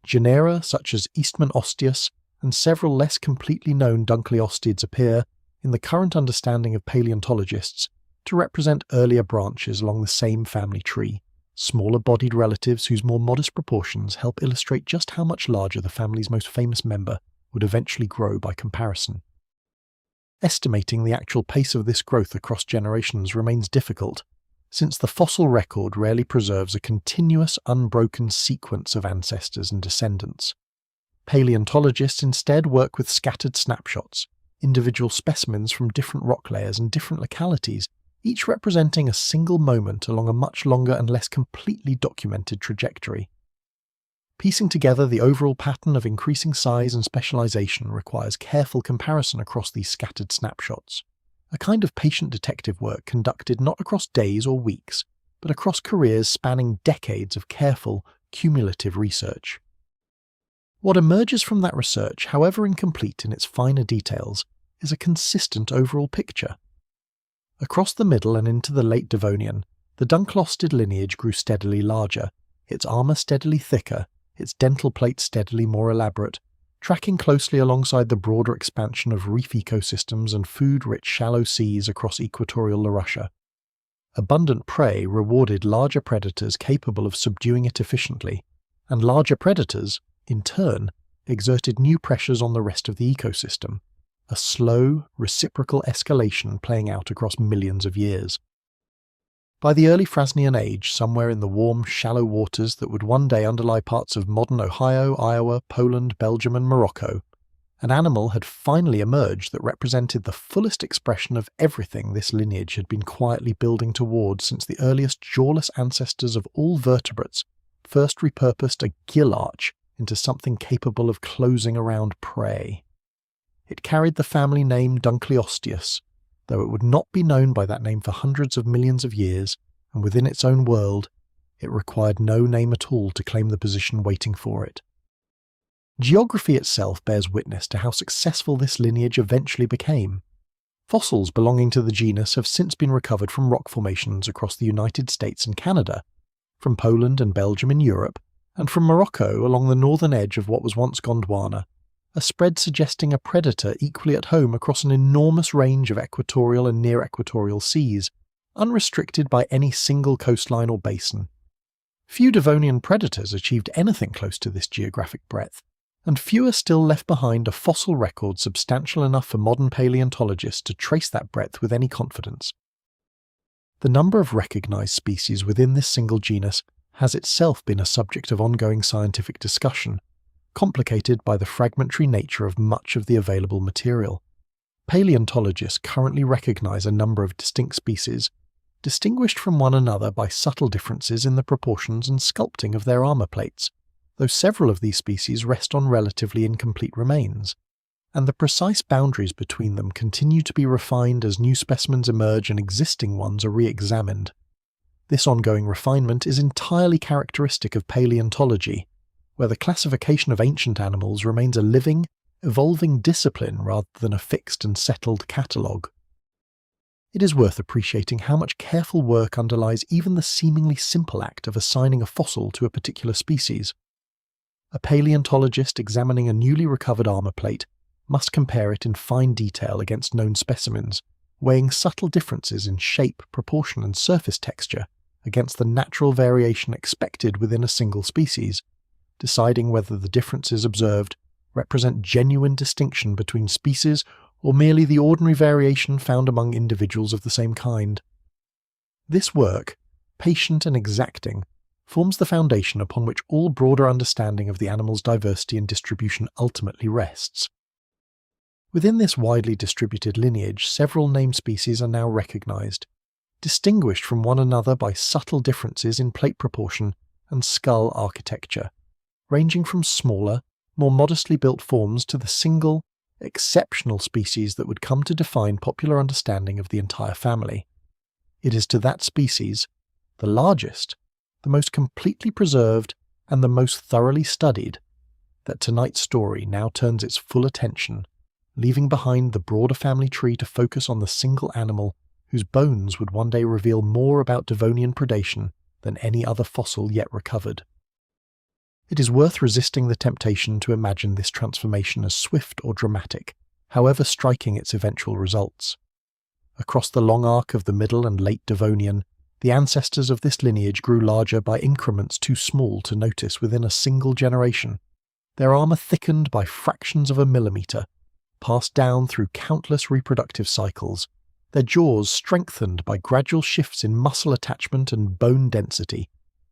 Genera such as Eastman-osteus and several less completely known Dunkleosteids appear, in the current understanding of paleontologists, to represent earlier branches along the same family tree, smaller-bodied relatives whose more modest proportions help illustrate just how much larger the family's most famous member would eventually grow by comparison. Estimating the actual pace of this growth across generations remains difficult, since the fossil record rarely preserves a continuous, unbroken sequence of ancestors and descendants. Paleontologists instead work with scattered snapshots, individual specimens from different rock layers and different localities, each representing a single moment along a much longer and less completely documented trajectory. Piecing together the overall pattern of increasing size and specialization requires careful comparison across these scattered snapshots, a kind of patient detective work conducted not across days or weeks, but across careers spanning decades of careful, cumulative research. What emerges from that research, however incomplete in its finer details, is a consistent overall picture. Across the Middle and into the late Devonian, the Dunkleosteid lineage grew steadily larger, its armour steadily thicker, its dental plate steadily more elaborate, tracking closely alongside the broader expansion of reef ecosystems and food-rich shallow seas across equatorial Laurussia. Abundant prey rewarded larger predators capable of subduing it efficiently, and larger predators, in turn, exerted new pressures on the rest of the ecosystem, a slow, reciprocal escalation playing out across millions of years. By the early Frasnian age, somewhere in the warm, shallow waters that would one day underlie parts of modern Ohio, Iowa, Poland, Belgium and Morocco, an animal had finally emerged that represented the fullest expression of everything this lineage had been quietly building toward since the earliest jawless ancestors of all vertebrates first repurposed a gill arch into something capable of closing around prey. It carried the family name Dunkleosteus, though it would not be known by that name for hundreds of millions of years, and within its own world, it required no name at all to claim the position waiting for it. Geography itself bears witness to how successful this lineage eventually became. Fossils belonging to the genus have since been recovered from rock formations across the United States and Canada, from Poland and Belgium in Europe, and from Morocco along the northern edge of what was once Gondwana, a spread suggesting a predator equally at home across an enormous range of equatorial and near-equatorial seas, unrestricted by any single coastline or basin. Few Devonian predators achieved anything close to this geographic breadth, and fewer still left behind a fossil record substantial enough for modern paleontologists to trace that breadth with any confidence. The number of recognized species within this single genus has itself been a subject of ongoing scientific discussion, complicated by the fragmentary nature of much of the available material. Paleontologists currently recognize a number of distinct species, distinguished from one another by subtle differences in the proportions and sculpting of their armor plates, though several of these species rest on relatively incomplete remains, and the precise boundaries between them continue to be refined as new specimens emerge and existing ones are re-examined. This ongoing refinement is entirely characteristic of paleontology, where the classification of ancient animals remains a living, evolving discipline rather than a fixed and settled catalogue. It is worth appreciating how much careful work underlies even the seemingly simple act of assigning a fossil to a particular species. A paleontologist examining a newly recovered armor plate must compare it in fine detail against known specimens, weighing subtle differences in shape, proportion and surface texture against the natural variation expected within a single species, deciding whether the differences observed represent genuine distinction between species or merely the ordinary variation found among individuals of the same kind. This work, patient and exacting, forms the foundation upon which all broader understanding of the animal's diversity and distribution ultimately rests. Within this widely distributed lineage, several named species are now recognized, distinguished from one another by subtle differences in plate proportion and skull architecture, ranging from smaller, more modestly built forms to the single, exceptional species that would come to define popular understanding of the entire family. It is to that species, the largest, the most completely preserved, and the most thoroughly studied, that tonight's story now turns its full attention, leaving behind the broader family tree to focus on the single animal whose bones would one day reveal more about Devonian predation than any other fossil yet recovered. It is worth resisting the temptation to imagine this transformation as swift or dramatic, however striking its eventual results. Across the long arc of the Middle and Late Devonian, the ancestors of this lineage grew larger by increments too small to notice within a single generation, their armour thickened by fractions of a millimetre, passed down through countless reproductive cycles, their jaws strengthened by gradual shifts in muscle attachment and bone density,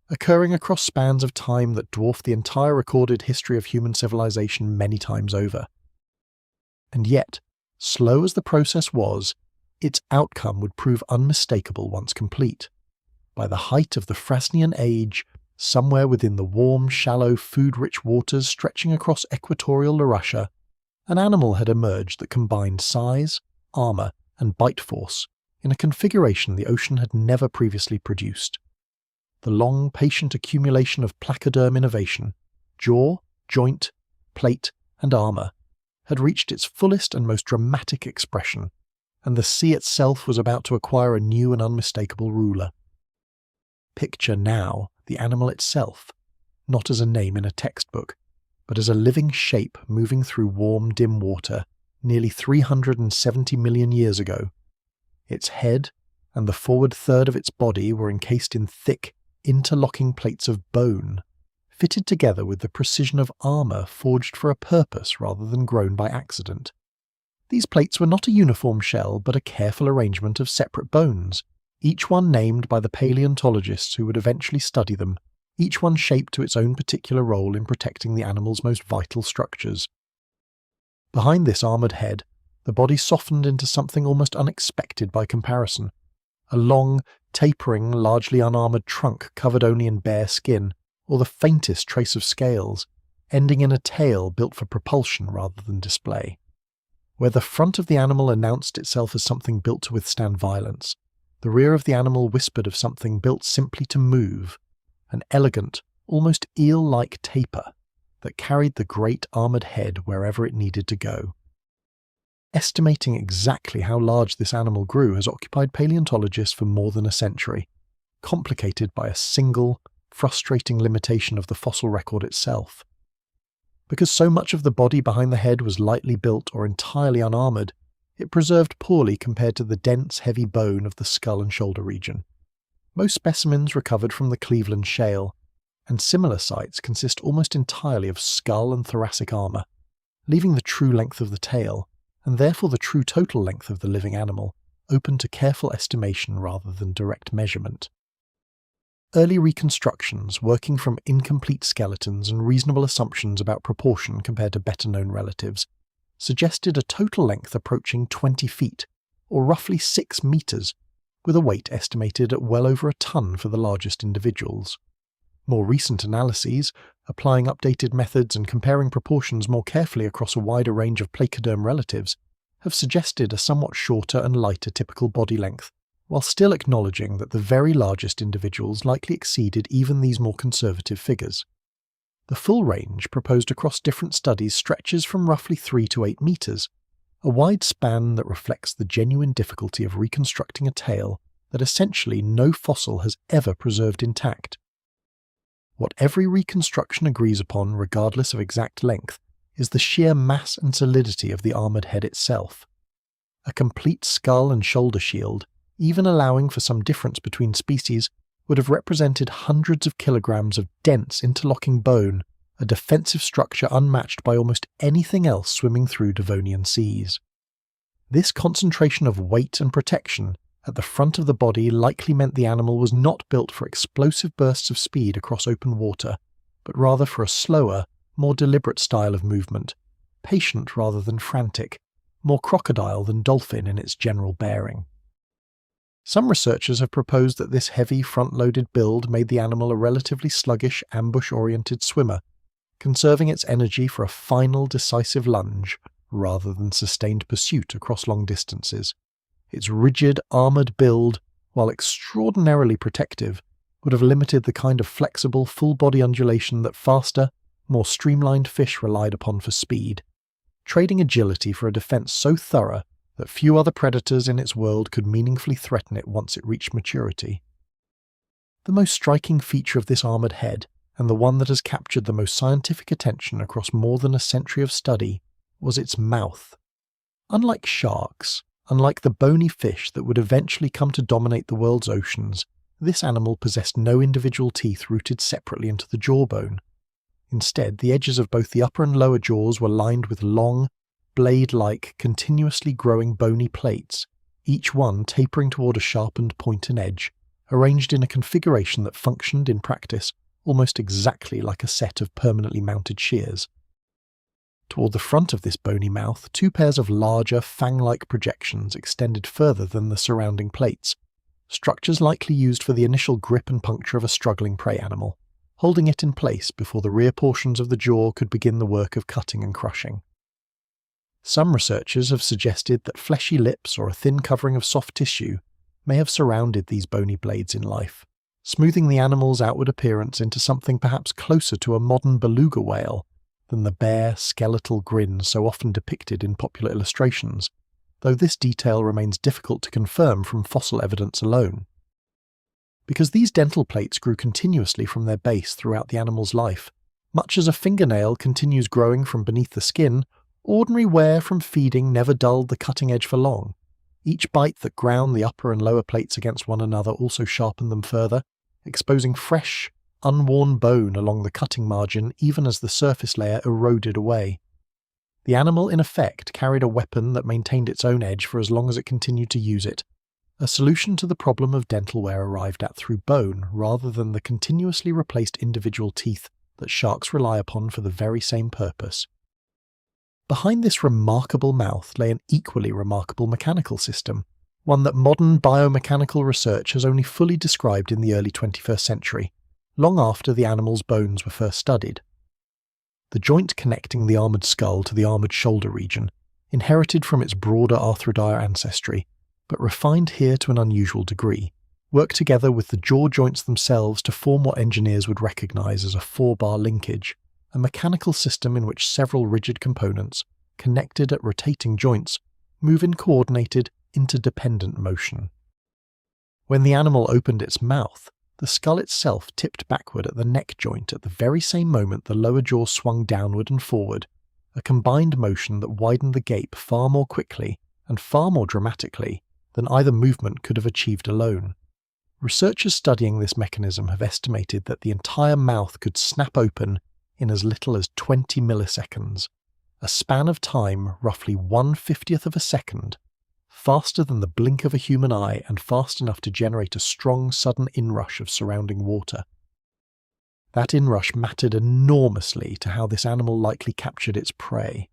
occurring across spans of time that dwarf the entire recorded history of human civilization many times over. And yet, slow as the process was, its outcome would prove unmistakable once complete. By the height of the Frasnian age, somewhere within the warm, shallow, food-rich waters stretching across equatorial Laurussia, an animal had emerged that combined size, armour, and bite force in a configuration the ocean had never previously produced. The long, patient accumulation of placoderm innovation, jaw, joint, plate, and armour, had reached its fullest and most dramatic expression, and the sea itself was about to acquire a new and unmistakable ruler. Picture now the animal itself, not as a name in a textbook, but as a living shape moving through warm, dim water nearly 370 million years ago. Its head and the forward third of its body were encased in thick, interlocking plates of bone, fitted together with the precision of armour forged for a purpose rather than grown by accident. These plates were not a uniform shell, but a careful arrangement of separate bones, each one named by the paleontologists who would eventually study them, each one shaped to its own particular role in protecting the animal's most vital structures. Behind this armoured head, the body softened into something almost unexpected by comparison. A long, tapering, largely unarmoured trunk covered only in bare skin, or the faintest trace of scales, ending in a tail built for propulsion rather than display. Where the front of the animal announced itself as something built to withstand violence, the rear of the animal whispered of something built simply to move, an elegant, almost eel-like taper that carried the great armoured head wherever it needed to go. Estimating exactly how large this animal grew has occupied paleontologists for more than a century, complicated by a single, frustrating limitation of the fossil record itself. Because so much of the body behind the head was lightly built or entirely unarmoured, it preserved poorly compared to the dense, heavy bone of the skull and shoulder region. Most specimens recovered from the Cleveland Shale, and similar sites consist almost entirely of skull and thoracic armour, leaving the true length of the tail, and therefore the true total length of the living animal, open to careful estimation rather than direct measurement. Early reconstructions, working from incomplete skeletons and reasonable assumptions about proportion compared to better-known relatives, suggested a total length approaching 20 feet, or roughly 6 meters, with a weight estimated at well over a ton for the largest individuals. More recent analyses, applying updated methods and comparing proportions more carefully across a wider range of placoderm relatives, have suggested a somewhat shorter and lighter typical body length, while still acknowledging that the very largest individuals likely exceeded even these more conservative figures. The full range proposed across different studies stretches from roughly 3 to 8 meters, a wide span that reflects the genuine difficulty of reconstructing a tail that essentially no fossil has ever preserved intact. What every reconstruction agrees upon, regardless of exact length, is the sheer mass and solidity of the armoured head itself. A complete skull and shoulder shield, even allowing for some difference between species, would have represented hundreds of kilograms of dense interlocking bone, a defensive structure unmatched by almost anything else swimming through Devonian seas. This concentration of weight and protection at the front of the body likely meant the animal was not built for explosive bursts of speed across open water, but rather for a slower, more deliberate style of movement, patient rather than frantic, more crocodile than dolphin in its general bearing. Some researchers have proposed that this heavy front-loaded build made the animal a relatively sluggish, ambush-oriented swimmer, conserving its energy for a final decisive lunge rather than sustained pursuit across long distances. Its rigid, armoured build, while extraordinarily protective, would have limited the kind of flexible, full-body undulation that faster, more streamlined fish relied upon for speed, trading agility for a defence so thorough that few other predators in its world could meaningfully threaten it once it reached maturity. The most striking feature of this armoured head, and the one that has captured the most scientific attention across more than a century of study, was its mouth. Unlike sharks, unlike the bony fish that would eventually come to dominate the world's oceans, this animal possessed no individual teeth rooted separately into the jawbone. Instead, the edges of both the upper and lower jaws were lined with long, blade-like, continuously growing bony plates, each one tapering toward a sharpened point and edge, arranged in a configuration that functioned in practice almost exactly like a set of permanently mounted shears. Toward the front of this bony mouth, 2 pairs of larger, fang-like projections extended further than the surrounding plates, structures likely used for the initial grip and puncture of a struggling prey animal, holding it in place before the rear portions of the jaw could begin the work of cutting and crushing. Some researchers have suggested that fleshy lips or a thin covering of soft tissue may have surrounded these bony blades in life, smoothing the animal's outward appearance into something perhaps closer to a modern beluga whale than the bare, skeletal grin so often depicted in popular illustrations, though this detail remains difficult to confirm from fossil evidence alone. Because these dental plates grew continuously from their base throughout the animal's life, much as a fingernail continues growing from beneath the skin, ordinary wear from feeding never dulled the cutting edge for long. Each bite that ground the upper and lower plates against one another also sharpened them further, exposing fresh, unworn bone along the cutting margin even as the surface layer eroded away. The animal, in effect, carried a weapon that maintained its own edge for as long as it continued to use it, a solution to the problem of dental wear arrived at through bone rather than the continuously replaced individual teeth that sharks rely upon for the very same purpose. Behind this remarkable mouth lay an equally remarkable mechanical system, one that modern biomechanical research has only fully described in the early 21st century, long after the animal's bones were first studied. The joint connecting the armoured skull to the armoured shoulder region, inherited from its broader arthrodire ancestry, but refined here to an unusual degree, work together with the jaw joints themselves to form what engineers would recognise as a four-bar linkage, a mechanical system in which several rigid components, connected at rotating joints, move in coordinated, interdependent motion. When the animal opened its mouth, the skull itself tipped backward at the neck joint at the very same moment the lower jaw swung downward and forward, a combined motion that widened the gape far more quickly and far more dramatically than either movement could have achieved alone. Researchers studying this mechanism have estimated that the entire mouth could snap open in as little as 20 milliseconds, a span of time roughly 1/50th of a second, faster than the blink of a human eye and fast enough to generate a strong sudden inrush of surrounding water. That inrush mattered enormously to how this animal likely captured its prey.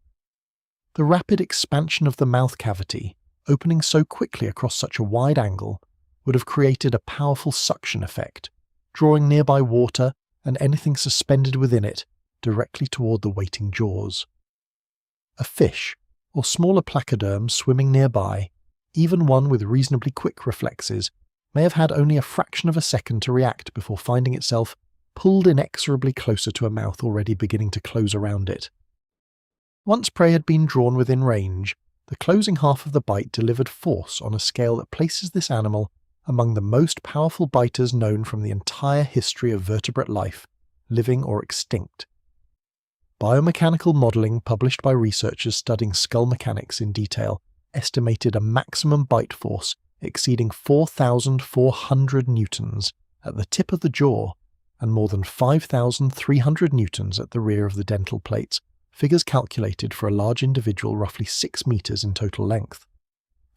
The rapid expansion of the mouth cavity, opening so quickly across such a wide angle, would have created a powerful suction effect, drawing nearby water and anything suspended within it directly toward the waiting jaws. A fish, or smaller placoderm swimming nearby, even one with reasonably quick reflexes, may have had only a fraction of a second to react before finding itself pulled inexorably closer to a mouth already beginning to close around it. Once prey had been drawn within range, the closing half of the bite delivered force on a scale that places this animal among the most powerful biters known from the entire history of vertebrate life, living or extinct. Biomechanical modelling published by researchers studying skull mechanics in detail estimated a maximum bite force exceeding 4,400 newtons at the tip of the jaw and more than 5,300 newtons at the rear of the dental plates, figures calculated for a large individual roughly 6 meters in total length.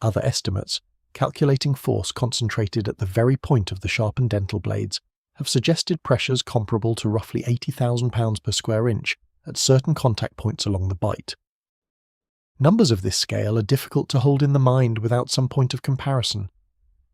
Other estimates, calculating force concentrated at the very point of the sharpened dental blades, have suggested pressures comparable to roughly 80,000 pounds per square inch at certain contact points along the bite. Numbers of this scale are difficult to hold in the mind without some point of comparison.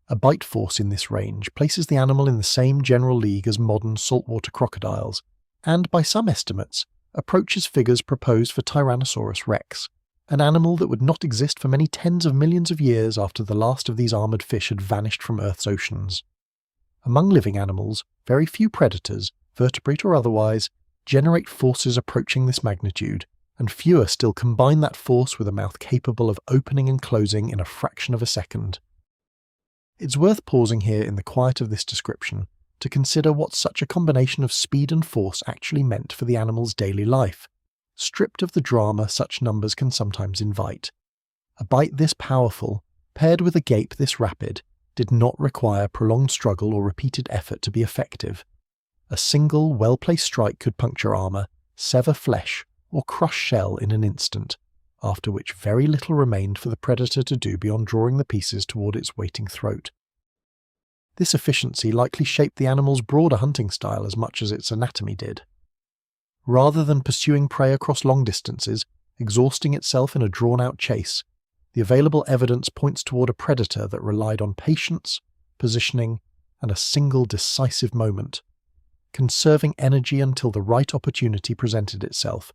A bite force in this range places the animal in the same general league as modern saltwater crocodiles, and, by some estimates, approaches figures proposed for Tyrannosaurus rex, an animal that would not exist for many tens of millions of years after the last of these armoured fish had vanished from Earth's oceans. Among living animals, very few predators, vertebrate or otherwise, generate forces approaching this magnitude, and fewer still combine that force with a mouth capable of opening and closing in a fraction of a second. It's worth pausing here in the quiet of this description to consider what such a combination of speed and force actually meant for the animal's daily life, stripped of the drama such numbers can sometimes invite. A bite this powerful, paired with a gape this rapid, did not require prolonged struggle or repeated effort to be effective. A single, well-placed strike could puncture armour, sever flesh, or crush shell in an instant, after which very little remained for the predator to do beyond drawing the pieces toward its waiting throat. This efficiency likely shaped the animal's broader hunting style as much as its anatomy did. Rather than pursuing prey across long distances, exhausting itself in a drawn-out chase, the available evidence points toward a predator that relied on patience, positioning, and a single decisive moment, conserving energy until the right opportunity presented itself,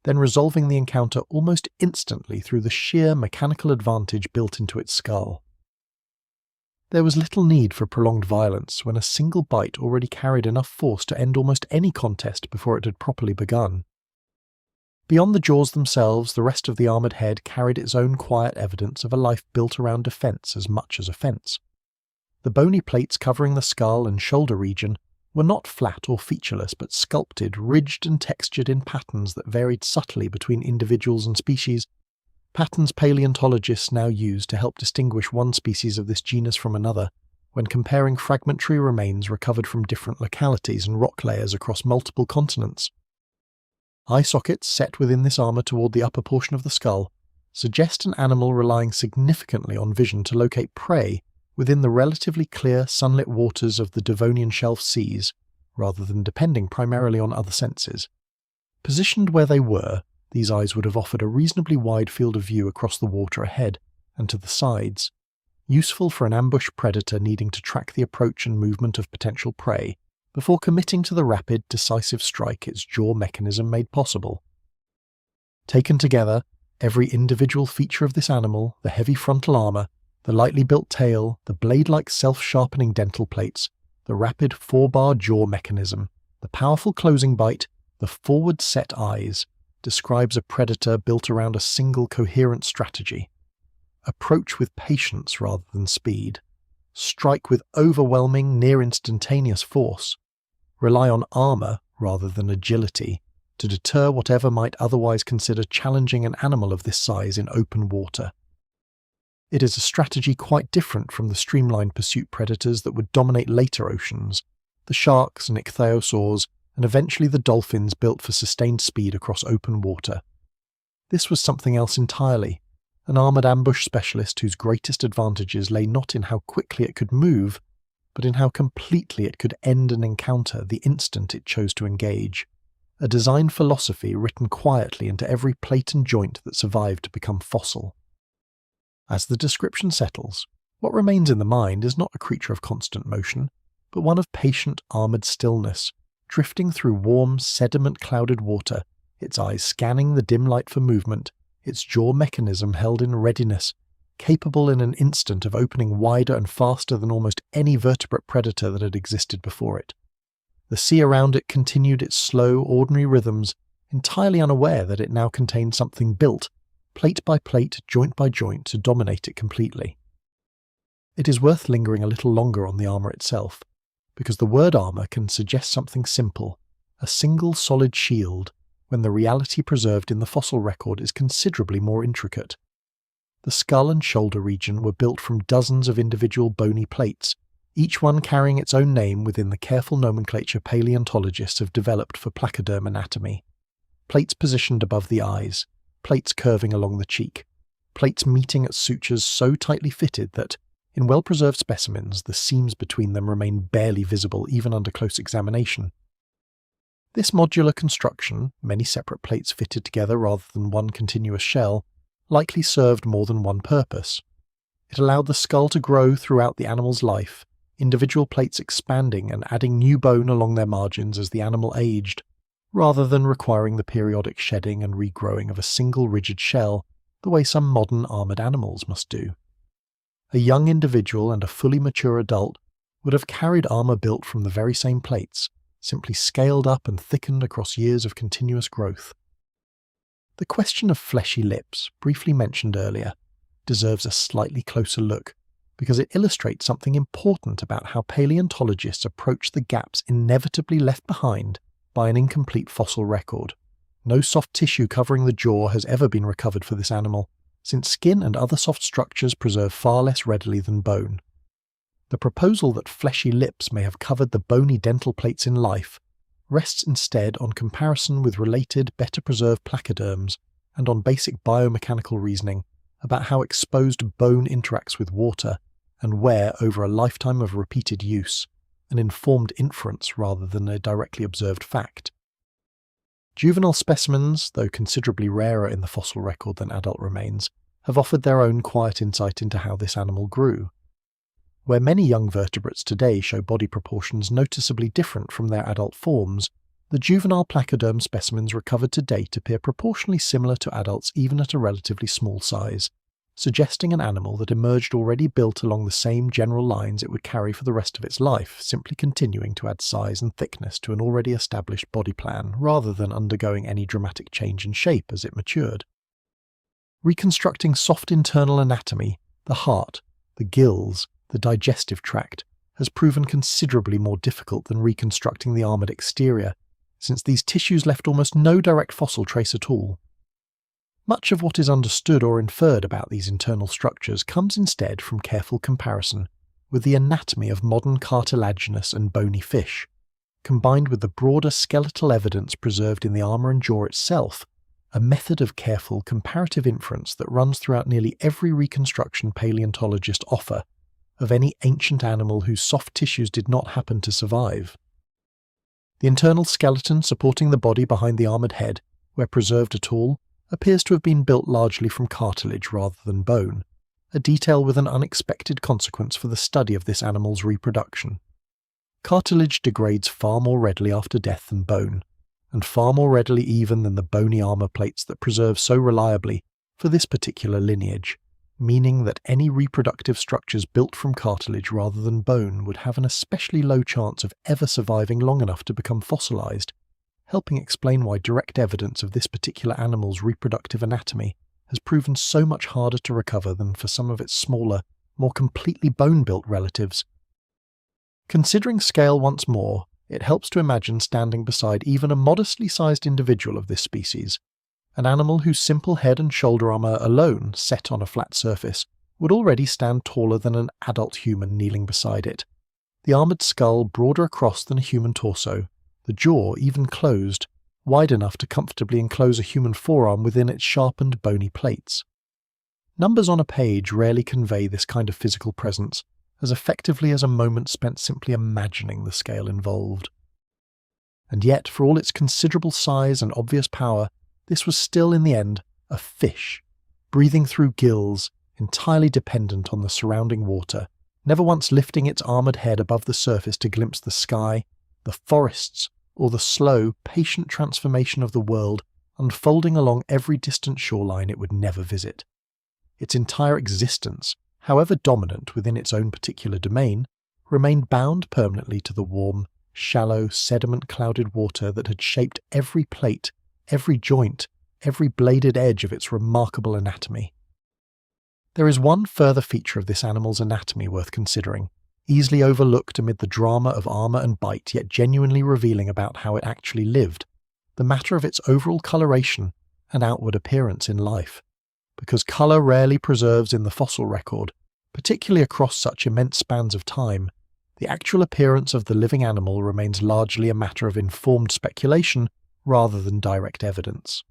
then resolving the encounter almost instantly through the sheer mechanical advantage built into its skull. There was little need for prolonged violence when a single bite already carried enough force to end almost any contest before it had properly begun. Beyond the jaws themselves, the rest of the armoured head carried its own quiet evidence of a life built around defence as much as offence. The bony plates covering the skull and shoulder region were not flat or featureless but sculpted, ridged and textured in patterns that varied subtly between individuals and species, patterns paleontologists now use to help distinguish one species of this genus from another when comparing fragmentary remains recovered from different localities and rock layers across multiple continents. Eye sockets set within this armour toward the upper portion of the skull suggest an animal relying significantly on vision to locate prey within the relatively clear sunlit waters of the Devonian shelf seas, rather than depending primarily on other senses. Positioned where they were, these eyes would have offered a reasonably wide field of view across the water ahead and to the sides, useful for an ambush predator needing to track the approach and movement of potential prey before committing to the rapid, decisive strike its jaw mechanism made possible. Taken together, every individual feature of this animal, the heavy frontal armour, the lightly built tail, the blade-like self-sharpening dental plates, the rapid four-bar jaw mechanism, the powerful closing bite, the forward-set eyes, describes a predator built around a single coherent strategy. Approach with patience rather than speed. Strike with overwhelming, near-instantaneous force. Rely on armour rather than agility to deter whatever might otherwise consider challenging an animal of this size in open water. It is a strategy quite different from the streamlined pursuit predators that would dominate later oceans, the sharks and ichthyosaurs, and eventually the dolphins built for sustained speed across open water. This was something else entirely, an armoured ambush specialist whose greatest advantages lay not in how quickly it could move, but in how completely it could end an encounter the instant it chose to engage. A design philosophy written quietly into every plate and joint that survived to become fossil. As the description settles, what remains in the mind is not a creature of constant motion, but one of patient armoured stillness, drifting through warm, sediment-clouded water, its eyes scanning the dim light for movement, its jaw mechanism held in readiness, capable in an instant of opening wider and faster than almost any vertebrate predator that had existed before it. The sea around it continued its slow, ordinary rhythms, entirely unaware that it now contained something built, plate by plate, joint by joint, to dominate it completely. It is worth lingering a little longer on the armour itself, because the word armour can suggest something simple, a single solid shield, when the reality preserved in the fossil record is considerably more intricate. The skull and shoulder region were built from dozens of individual bony plates, each one carrying its own name within the careful nomenclature paleontologists have developed for placoderm anatomy. Plates positioned above the eyes, plates curving along the cheek, plates meeting at sutures so tightly fitted that, in well-preserved specimens, the seams between them remain barely visible even under close examination. This modular construction, many separate plates fitted together rather than one continuous shell, likely served more than one purpose. It allowed the skull to grow throughout the animal's life, individual plates expanding and adding new bone along their margins as the animal aged, rather than requiring the periodic shedding and regrowing of a single rigid shell, the way some modern armoured animals must do. A young individual and a fully mature adult would have carried armour built from the very same plates, simply scaled up and thickened across years of continuous growth. The question of fleshy lips, briefly mentioned earlier, deserves a slightly closer look, because it illustrates something important about how paleontologists approach the gaps inevitably left behind by an incomplete fossil record. No soft tissue covering the jaw has ever been recovered for this animal, since skin and other soft structures preserve far less readily than bone. The proposal that fleshy lips may have covered the bony dental plates in life rests instead on comparison with related, better-preserved placoderms and on basic biomechanical reasoning about how exposed bone interacts with water and where, over a lifetime of repeated use, an informed inference rather than a directly observed fact. Juvenile specimens, though considerably rarer in the fossil record than adult remains, have offered their own quiet insight into how this animal grew. Where many young vertebrates today show body proportions noticeably different from their adult forms, the juvenile placoderm specimens recovered to date appear proportionally similar to adults even at a relatively small size, suggesting an animal that emerged already built along the same general lines it would carry for the rest of its life, simply continuing to add size and thickness to an already established body plan, rather than undergoing any dramatic change in shape as it matured. Reconstructing soft internal anatomy, the heart, the gills, the digestive tract, has proven considerably more difficult than reconstructing the armoured exterior, since these tissues left almost no direct fossil trace at all. Much of what is understood or inferred about these internal structures comes instead from careful comparison with the anatomy of modern cartilaginous and bony fish, combined with the broader skeletal evidence preserved in the armour and jaw itself, a method of careful comparative inference that runs throughout nearly every reconstruction paleontologists offer of any ancient animal whose soft tissues did not happen to survive. The internal skeleton supporting the body behind the armoured head, where preserved at all, appears to have been built largely from cartilage rather than bone, a detail with an unexpected consequence for the study of this animal's reproduction. Cartilage degrades far more readily after death than bone, and far more readily even than the bony armour plates that preserve so reliably for this particular lineage, meaning that any reproductive structures built from cartilage rather than bone would have an especially low chance of ever surviving long enough to become fossilised, helping explain why direct evidence of this particular animal's reproductive anatomy has proven so much harder to recover than for some of its smaller, more completely bone-built relatives. Considering scale once more, it helps to imagine standing beside even a modestly sized individual of this species, an animal whose simple head and shoulder armour alone, set on a flat surface, would already stand taller than an adult human kneeling beside it, the armoured skull broader across than a human torso, the jaw, even closed, wide enough to comfortably enclose a human forearm within its sharpened bony plates. Numbers on a page rarely convey this kind of physical presence as effectively as a moment spent simply imagining the scale involved. And yet, for all its considerable size and obvious power, this was still in the end a fish, breathing through gills, entirely dependent on the surrounding water, never once lifting its armoured head above the surface to glimpse the sky, the forests, or the slow, patient transformation of the world unfolding along every distant shoreline it would never visit. Its entire existence, however dominant within its own particular domain, remained bound permanently to the warm, shallow, sediment-clouded water that had shaped every plate, every joint, every bladed edge of its remarkable anatomy. There is one further feature of this animal's anatomy worth considering, easily overlooked amid the drama of armour and bite, yet genuinely revealing about how it actually lived, the matter of its overall coloration and outward appearance in life. Because colour rarely preserves in the fossil record, particularly across such immense spans of time, the actual appearance of the living animal remains largely a matter of informed speculation rather than direct evidence.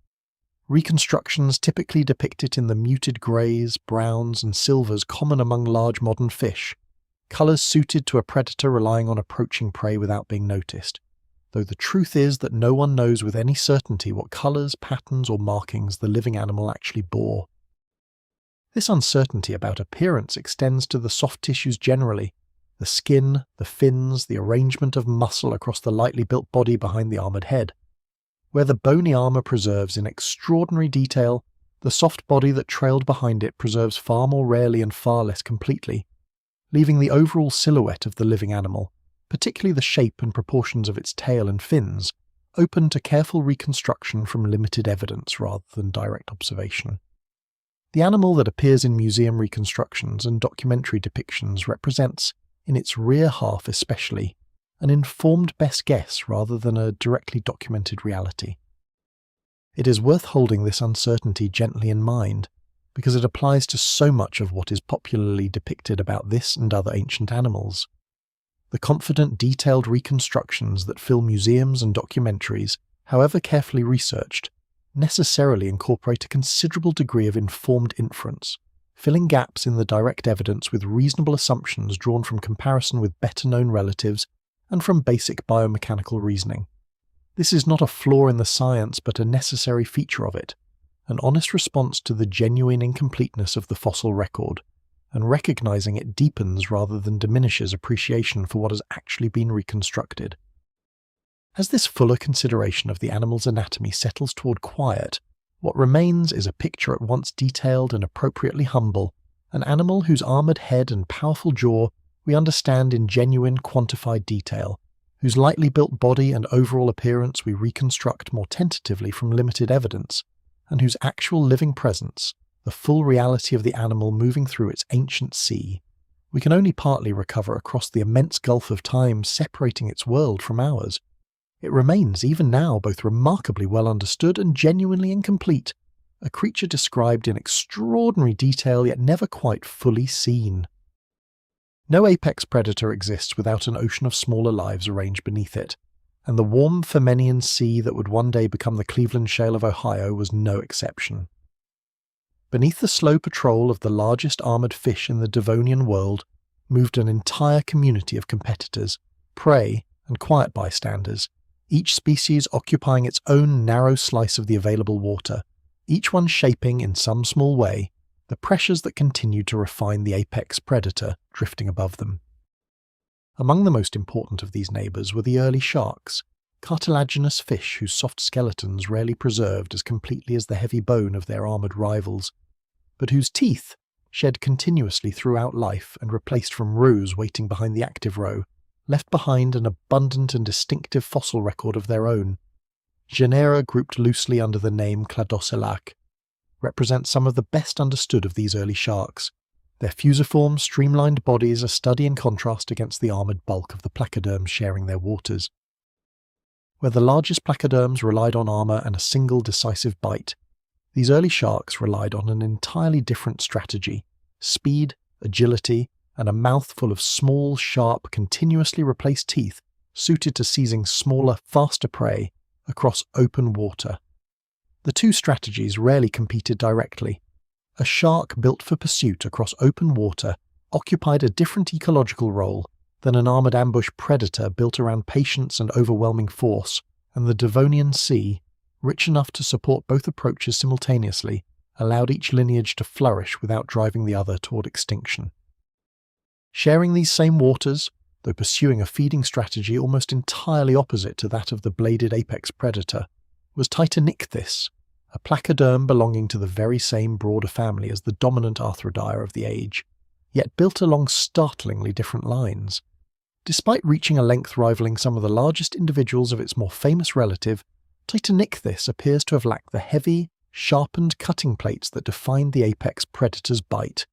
Reconstructions typically depict it in the muted greys, browns and silvers common among large modern fish, colours suited to a predator relying on approaching prey without being noticed, though the truth is that no one knows with any certainty what colours, patterns or markings the living animal actually bore. This uncertainty about appearance extends to the soft tissues generally, the skin, the fins, the arrangement of muscle across the lightly built body behind the armoured head. Where the bony armour preserves in extraordinary detail, the soft body that trailed behind it preserves far more rarely and far less completely, leaving the overall silhouette of the living animal, particularly the shape and proportions of its tail and fins, open to careful reconstruction from limited evidence rather than direct observation. The animal that appears in museum reconstructions and documentary depictions represents, in its rear half especially, an informed best guess rather than a directly documented reality. It is worth holding this uncertainty gently in mind, because it applies to so much of what is popularly depicted about this and other ancient animals. The confident, detailed reconstructions that fill museums and documentaries, however carefully researched, necessarily incorporate a considerable degree of informed inference, filling gaps in the direct evidence with reasonable assumptions drawn from comparison with better-known relatives and from basic biomechanical reasoning. This is not a flaw in the science but a necessary feature of it, an honest response to the genuine incompleteness of the fossil record, and recognizing it deepens rather than diminishes appreciation for what has actually been reconstructed. As this fuller consideration of the animal's anatomy settles toward quiet, what remains is a picture at once detailed and appropriately humble, an animal whose armoured head and powerful jaw we understand in genuine quantified detail, whose lightly built body and overall appearance we reconstruct more tentatively from limited evidence, and whose actual living presence, the full reality of the animal moving through its ancient sea, we can only partly recover across the immense gulf of time separating its world from ours. It remains, even now, both remarkably well understood and genuinely incomplete, a creature described in extraordinary detail yet never quite fully seen. No apex predator exists without an ocean of smaller lives arranged beneath it, and the warm Ferninian Sea that would one day become the Cleveland Shale of Ohio was no exception. Beneath the slow patrol of the largest armoured fish in the Devonian world moved an entire community of competitors, prey, and quiet bystanders, each species occupying its own narrow slice of the available water, each one shaping, in some small way, the pressures that continued to refine the apex predator drifting above them. Among the most important of these neighbours were the early sharks, cartilaginous fish whose soft skeletons rarely preserved as completely as the heavy bone of their armoured rivals, but whose teeth, shed continuously throughout life and replaced from rows waiting behind the active row, left behind an abundant and distinctive fossil record of their own. Genera grouped loosely under the name Cladocellae represent some of the best understood of these early sharks. Their fusiform, streamlined bodies a study in contrast against the armoured bulk of the placoderms sharing their waters. Where the largest placoderms relied on armour and a single decisive bite, these early sharks relied on an entirely different strategy: speed, agility, and a mouthful of small, sharp, continuously replaced teeth suited to seizing smaller, faster prey across open water. The two strategies rarely competed directly. A shark built for pursuit across open water occupied a different ecological role than an armoured ambush predator built around patience and overwhelming force, and the Devonian Sea, rich enough to support both approaches simultaneously, allowed each lineage to flourish without driving the other toward extinction. Sharing these same waters, though pursuing a feeding strategy almost entirely opposite to that of the bladed apex predator, was Titanichthys, a placoderm belonging to the very same broader family as the dominant arthrodire of the age, yet built along startlingly different lines. Despite reaching a length rivaling some of the largest individuals of its more famous relative, Titanichthys appears to have lacked the heavy, sharpened cutting plates that defined the apex predator's bite,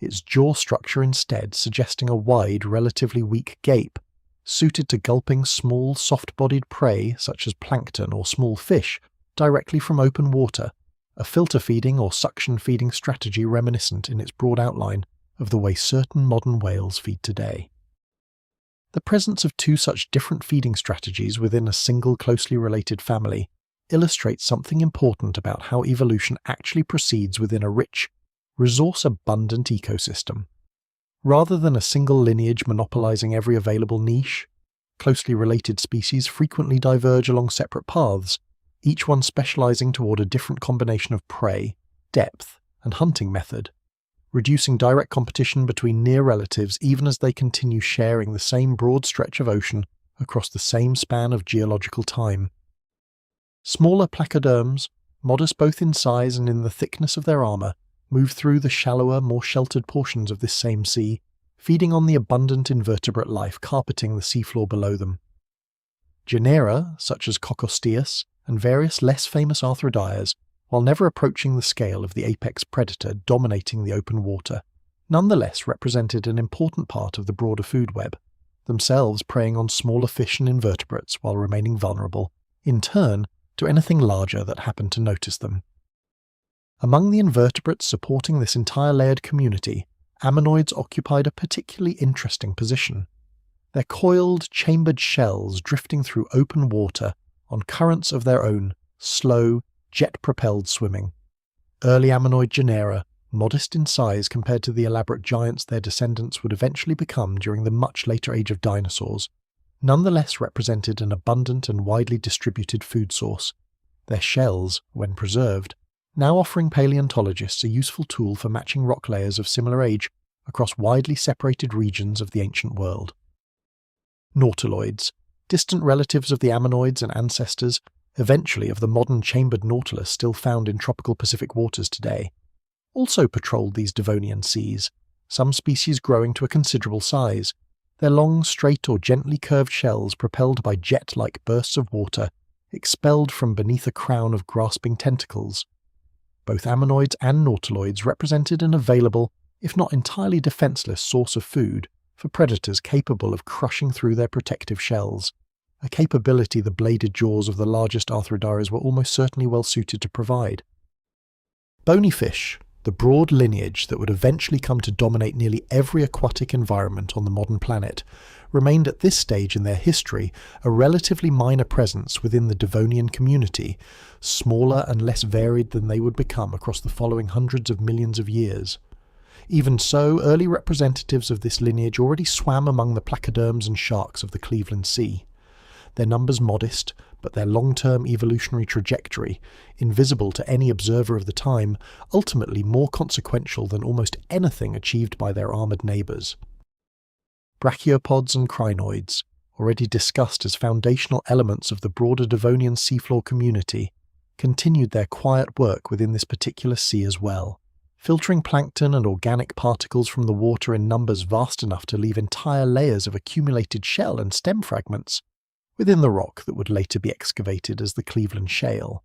its jaw structure instead suggesting a wide, relatively weak gape, suited to gulping small, soft-bodied prey such as plankton or small fish directly from open water, a filter-feeding or suction-feeding strategy reminiscent in its broad outline of the way certain modern whales feed today. The presence of two such different feeding strategies within a single closely related family illustrates something important about how evolution actually proceeds within a rich, resource-abundant ecosystem. Rather than a single lineage monopolizing every available niche, closely related species frequently diverge along separate paths, each one specializing toward a different combination of prey, depth, and hunting method, reducing direct competition between near relatives even as they continue sharing the same broad stretch of ocean across the same span of geological time. Smaller placoderms, modest both in size and in the thickness of their armour, move through the shallower, more sheltered portions of this same sea, feeding on the abundant invertebrate life carpeting the seafloor below them. Genera, such as Dunkleosteus, and various less famous arthrodires, while never approaching the scale of the apex predator dominating the open water, nonetheless represented an important part of the broader food web, themselves preying on smaller fish and invertebrates while remaining vulnerable, in turn, to anything larger that happened to notice them. Among the invertebrates supporting this entire layered community, ammonoids occupied a particularly interesting position. Their coiled, chambered shells drifting through open water on currents of their own, slow, jet-propelled swimming. Early ammonoid genera, modest in size compared to the elaborate giants their descendants would eventually become during the much later age of dinosaurs, nonetheless represented an abundant and widely distributed food source, their shells, when preserved, now offering paleontologists a useful tool for matching rock layers of similar age across widely separated regions of the ancient world. Nautiloids, distant relatives of the ammonoids and ancestors, eventually of the modern chambered nautilus still found in tropical Pacific waters today, also patrolled these Devonian seas, some species growing to a considerable size, their long, straight or gently curved shells propelled by jet-like bursts of water expelled from beneath a crown of grasping tentacles. Both ammonoids and nautiloids represented an available, if not entirely defenseless, source of food for predators capable of crushing through their protective shells, a capability the bladed jaws of the largest arthrodires were almost certainly well suited to provide. Bony fish, the broad lineage that would eventually come to dominate nearly every aquatic environment on the modern planet, remained at this stage in their history a relatively minor presence within the Devonian community, smaller and less varied than they would become across the following hundreds of millions of years. Even so, early representatives of this lineage already swam among the placoderms and sharks of the Cleveland Sea. Their numbers modest, but their long-term evolutionary trajectory, invisible to any observer of the time, ultimately more consequential than almost anything achieved by their armoured neighbours. Brachiopods and crinoids, already discussed as foundational elements of the broader Devonian seafloor community, continued their quiet work within this particular sea as well, filtering plankton and organic particles from the water in numbers vast enough to leave entire layers of accumulated shell and stem fragments within the rock that would later be excavated as the Cleveland Shale.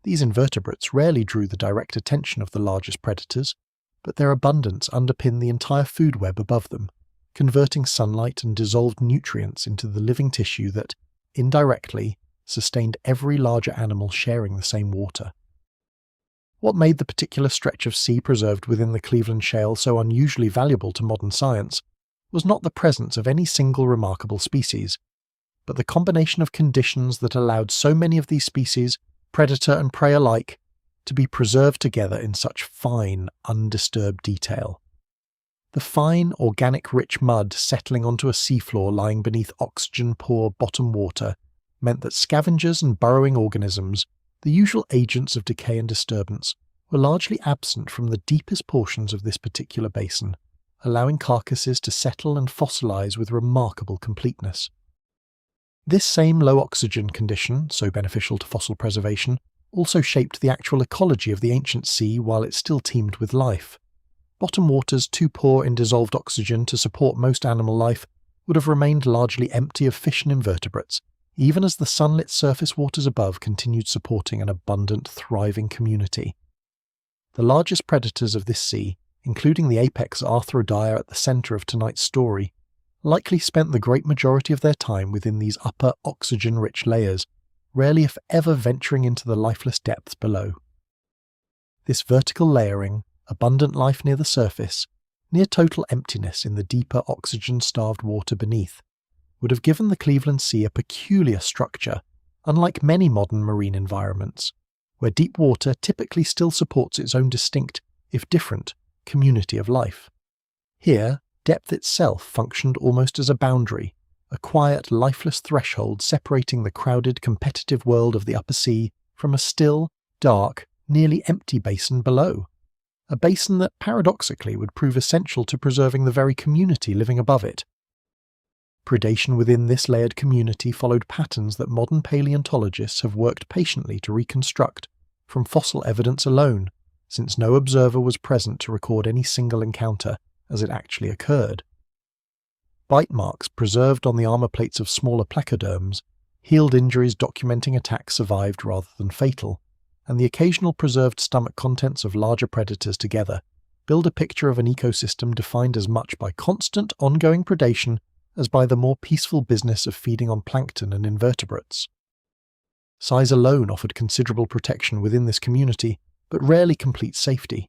These invertebrates rarely drew the direct attention of the largest predators, but their abundance underpinned the entire food web above them, converting sunlight and dissolved nutrients into the living tissue that, indirectly, sustained every larger animal sharing the same water. What made the particular stretch of sea preserved within the Cleveland Shale so unusually valuable to modern science was not the presence of any single remarkable species, but the combination of conditions that allowed so many of these species, predator and prey alike, to be preserved together in such fine, undisturbed detail. The fine, organic-rich mud settling onto a seafloor lying beneath oxygen-poor bottom water meant that scavengers and burrowing organisms, the usual agents of decay and disturbance, were largely absent from the deepest portions of this particular basin, allowing carcasses to settle and fossilize with remarkable completeness. This same low oxygen condition, so beneficial to fossil preservation, also shaped the actual ecology of the ancient sea while it still teemed with life. Bottom waters too poor in dissolved oxygen to support most animal life would have remained largely empty of fish and invertebrates, even as the sunlit surface waters above continued supporting an abundant, thriving community. The largest predators of this sea, including the apex arthrodire at the centre of tonight's story, likely spent the great majority of their time within these upper oxygen-rich layers, rarely if ever venturing into the lifeless depths below. This vertical layering, abundant life near the surface, near total emptiness in the deeper oxygen-starved water beneath, would have given the Cleveland Sea a peculiar structure, unlike many modern marine environments, where deep water typically still supports its own distinct, if different, community of life. Here, depth itself functioned almost as a boundary, a quiet, lifeless threshold separating the crowded, competitive world of the upper sea from a still, dark, nearly empty basin below. A basin that paradoxically would prove essential to preserving the very community living above it. Predation within this layered community followed patterns that modern paleontologists have worked patiently to reconstruct from fossil evidence alone, since no observer was present to record any single encounter as it actually occurred. Bite marks preserved on the armour plates of smaller placoderms, healed injuries documenting attacks survived rather than fatal, and the occasional preserved stomach contents of larger predators together build a picture of an ecosystem defined as much by constant, ongoing predation as by the more peaceful business of feeding on plankton and invertebrates. Size alone offered considerable protection within this community, but rarely complete safety.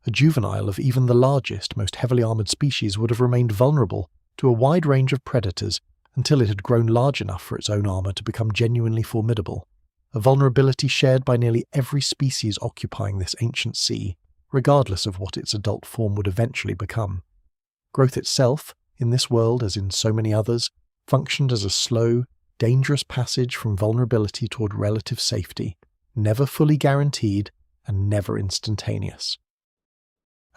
A juvenile of even the largest, most heavily armoured species would have remained vulnerable to a wide range of predators until it had grown large enough for its own armour to become genuinely formidable, a vulnerability shared by nearly every species occupying this ancient sea, regardless of what its adult form would eventually become. Growth itself, in this world as in so many others, functioned as a slow, dangerous passage from vulnerability toward relative safety, never fully guaranteed and never instantaneous.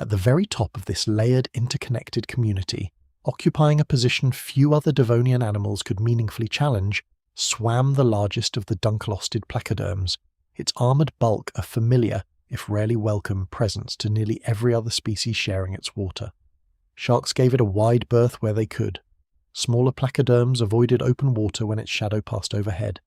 At the very top of this layered, interconnected community, occupying a position few other Devonian animals could meaningfully challenge, swam the largest of the Dunkleosteus placoderms, its armoured bulk a familiar, if rarely welcome, presence to nearly every other species sharing its water. Sharks gave it a wide berth where they could. Smaller placoderms avoided open water when its shadow passed overhead.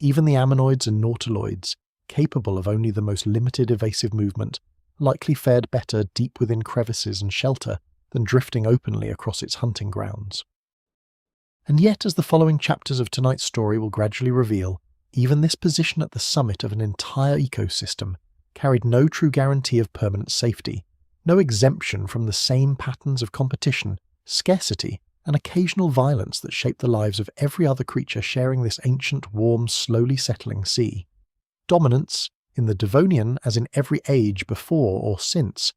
Even the ammonoids and nautiloids, capable of only the most limited evasive movement, likely fared better deep within crevices and shelter than drifting openly across its hunting grounds. And yet, as the following chapters of tonight's story will gradually reveal, even this position at the summit of an entire ecosystem carried no true guarantee of permanent safety, no exemption from the same patterns of competition, scarcity, and occasional violence that shaped the lives of every other creature sharing this ancient, warm, slowly settling sea. Dominance, in the Devonian as in every age before or since,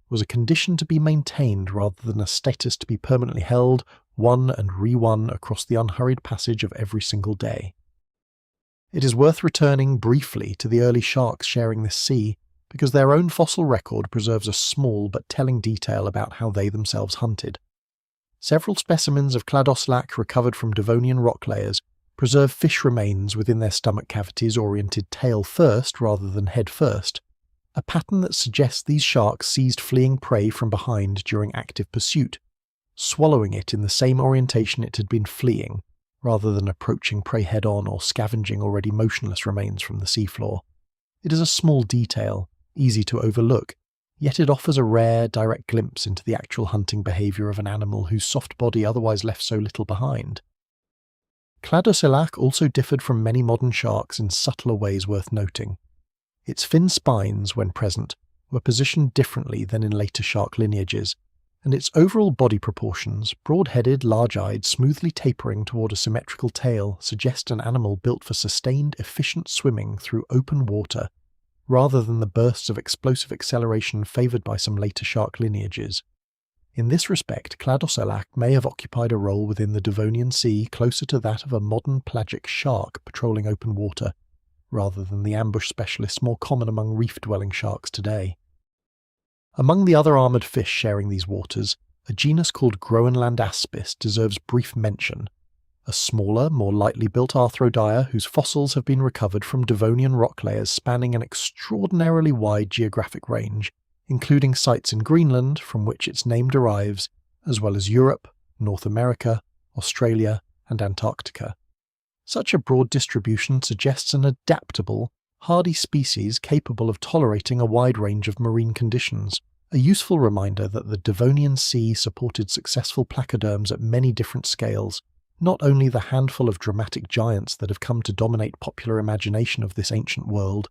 was a condition to be maintained rather than a status to be permanently held, won and re-won across the unhurried passage of every single day. It is worth returning briefly to the early sharks sharing this sea, because their own fossil record preserves a small but telling detail about how they themselves hunted. Several specimens of Cladocellac recovered from Devonian rock layers preserve fish remains within their stomach cavities oriented tail first rather than head first, a pattern that suggests these sharks seized fleeing prey from behind during active pursuit, swallowing it in the same orientation it had been fleeing, rather than approaching prey head-on or scavenging already motionless remains from the seafloor. It is a small detail, easy to overlook, yet it offers a rare, direct glimpse into the actual hunting behaviour of an animal whose soft body otherwise left so little behind. Cladocellac also differed from many modern sharks in subtler ways worth noting. Its fin spines, when present, were positioned differently than in later shark lineages, and its overall body proportions, broad-headed, large-eyed, smoothly tapering toward a symmetrical tail, suggest an animal built for sustained, efficient swimming through open water, rather than the bursts of explosive acceleration favoured by some later shark lineages. In this respect, Cladocellac may have occupied a role within the Devonian Sea closer to that of a modern pelagic shark patrolling open water, rather than the ambush specialists more common among reef-dwelling sharks today. Among the other armoured fish sharing these waters, a genus called Groenland aspis deserves brief mention, a smaller, more lightly built arthrodire whose fossils have been recovered from Devonian rock layers spanning an extraordinarily wide geographic range, including sites in Greenland, from which its name derives, as well as Europe, North America, Australia, and Antarctica. Such a broad distribution suggests an adaptable, hardy species capable of tolerating a wide range of marine conditions, a useful reminder that the Devonian Sea supported successful placoderms at many different scales, not only the handful of dramatic giants that have come to dominate popular imagination of this ancient world.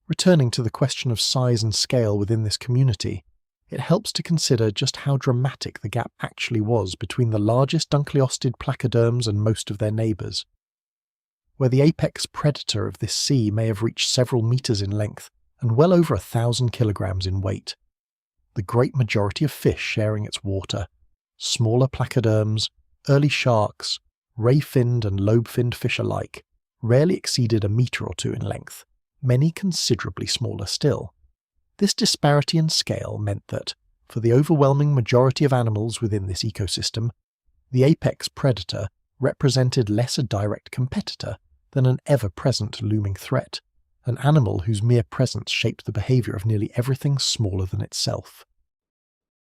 Returning to the question of size and scale within this community, it helps to consider just how dramatic the gap actually was between the largest Dunkleostid placoderms and most of their neighbours. Where the apex predator of this sea may have reached several metres in length and well over 1,000 kilograms in weight, the great majority of fish sharing its water, smaller placoderms, early sharks, ray-finned and lobe-finned fish alike, rarely exceeded a metre or two in length, many considerably smaller still. This disparity in scale meant that, for the overwhelming majority of animals within this ecosystem, the apex predator represented less a direct competitor than an ever-present looming threat, an animal whose mere presence shaped the behaviour of nearly everything smaller than itself.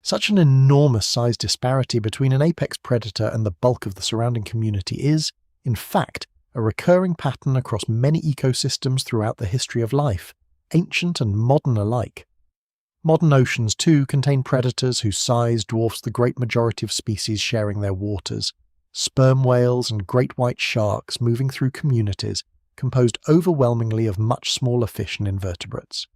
Such an enormous size disparity between an apex predator and the bulk of the surrounding community is, in fact, a recurring pattern across many ecosystems throughout the history of life, ancient and modern alike. Modern oceans, too, contain predators whose size dwarfs the great majority of species sharing their waters. Sperm whales and great white sharks moving through communities composed overwhelmingly of much smaller fish and invertebrates.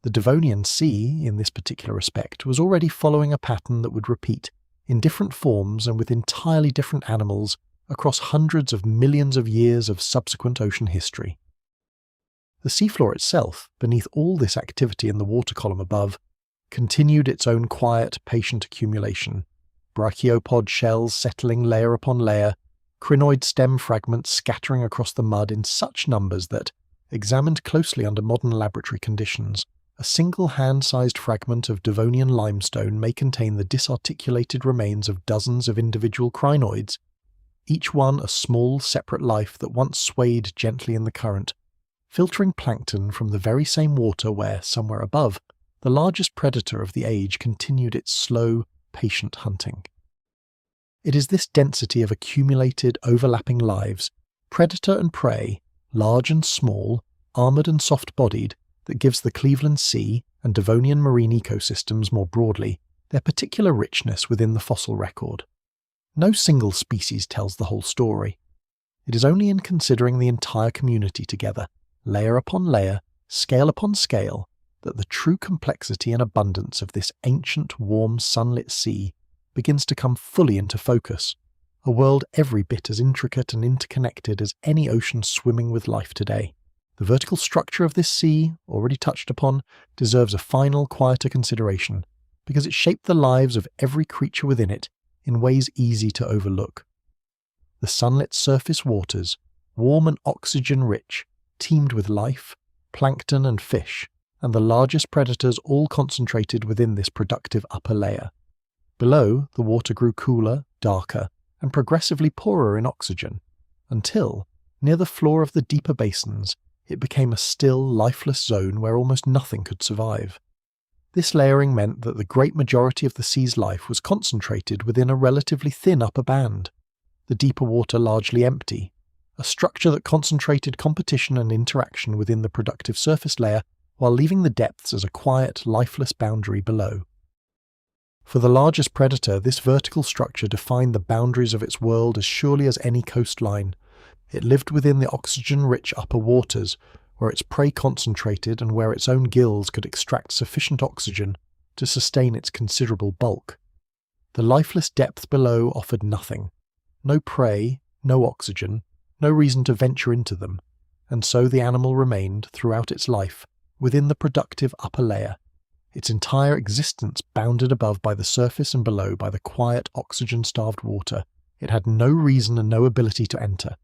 The Devonian Sea, in this particular respect, was already following a pattern that would repeat, in different forms and with entirely different animals, across hundreds of millions of years of subsequent ocean history. The seafloor itself, beneath all this activity in the water column above, continued its own quiet, patient accumulation, brachiopods shells settling layer upon layer, crinoid stem fragments scattering across the mud in such numbers that, examined closely under modern laboratory conditions, a single hand-sized fragment of Devonian limestone may contain the disarticulated remains of dozens of individual crinoids, each one a small, separate life that once swayed gently in the current, filtering plankton from the very same water where, somewhere above, the largest predator of the age continued its slow, patient hunting. It is this density of accumulated, overlapping lives, predator and prey, large and small, armoured and soft-bodied, that gives the Cleveland Sea and Devonian marine ecosystems more broadly their particular richness within the fossil record. No single species tells the whole story. It is only in considering the entire community together, layer upon layer, scale upon scale, that the true complexity and abundance of this ancient, warm, sunlit sea begins to come fully into focus, a world every bit as intricate and interconnected as any ocean swimming with life today. The vertical structure of this sea, already touched upon, deserves a final, quieter consideration, because it shaped the lives of every creature within it in ways easy to overlook. The sunlit surface waters, warm and oxygen-rich, teemed with life, plankton and fish, and the largest predators all concentrated within this productive upper layer. Below, the water grew cooler, darker, and progressively poorer in oxygen, until, near the floor of the deeper basins, it became a still, lifeless zone where almost nothing could survive. This layering meant that the great majority of the sea's life was concentrated within a relatively thin upper band, the deeper water largely empty, a structure that concentrated competition and interaction within the productive surface layer while leaving the depths as a quiet, lifeless boundary below. For the largest predator, this vertical structure defined the boundaries of its world as surely as any coastline. It lived within the oxygen-rich upper waters, where its prey concentrated and where its own gills could extract sufficient oxygen to sustain its considerable bulk. The lifeless depth below offered nothing. No prey, no oxygen, no reason to venture into them, and so the animal remained, throughout its life, within the productive upper layer, its entire existence bounded above by the surface and below by the quiet, oxygen-starved water it had no reason and no ability to enter.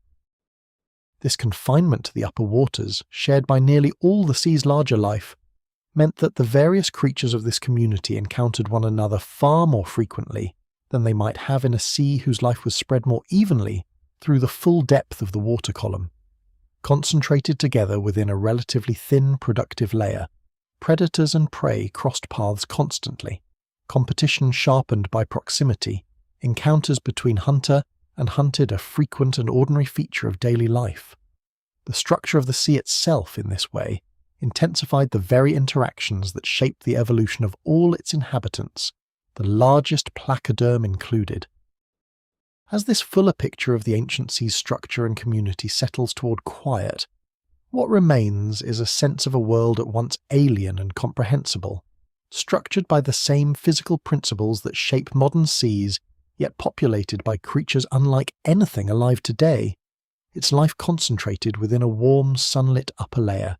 This confinement to the upper waters, shared by nearly all the sea's larger life, meant that the various creatures of this community encountered one another far more frequently than they might have in a sea whose life was spread more evenly through the full depth of the water column. Concentrated together within a relatively thin, productive layer, predators and prey crossed paths constantly, competition sharpened by proximity, encounters between hunter and hunted a frequent and ordinary feature of daily life. The structure of the sea itself, in this way, intensified the very interactions that shaped the evolution of all its inhabitants, the largest placoderm included. As this fuller picture of the ancient sea's structure and community settles toward quiet, what remains is a sense of a world at once alien and comprehensible, structured by the same physical principles that shape modern seas, yet populated by creatures unlike anything alive today, its life concentrated within a warm, sunlit upper layer,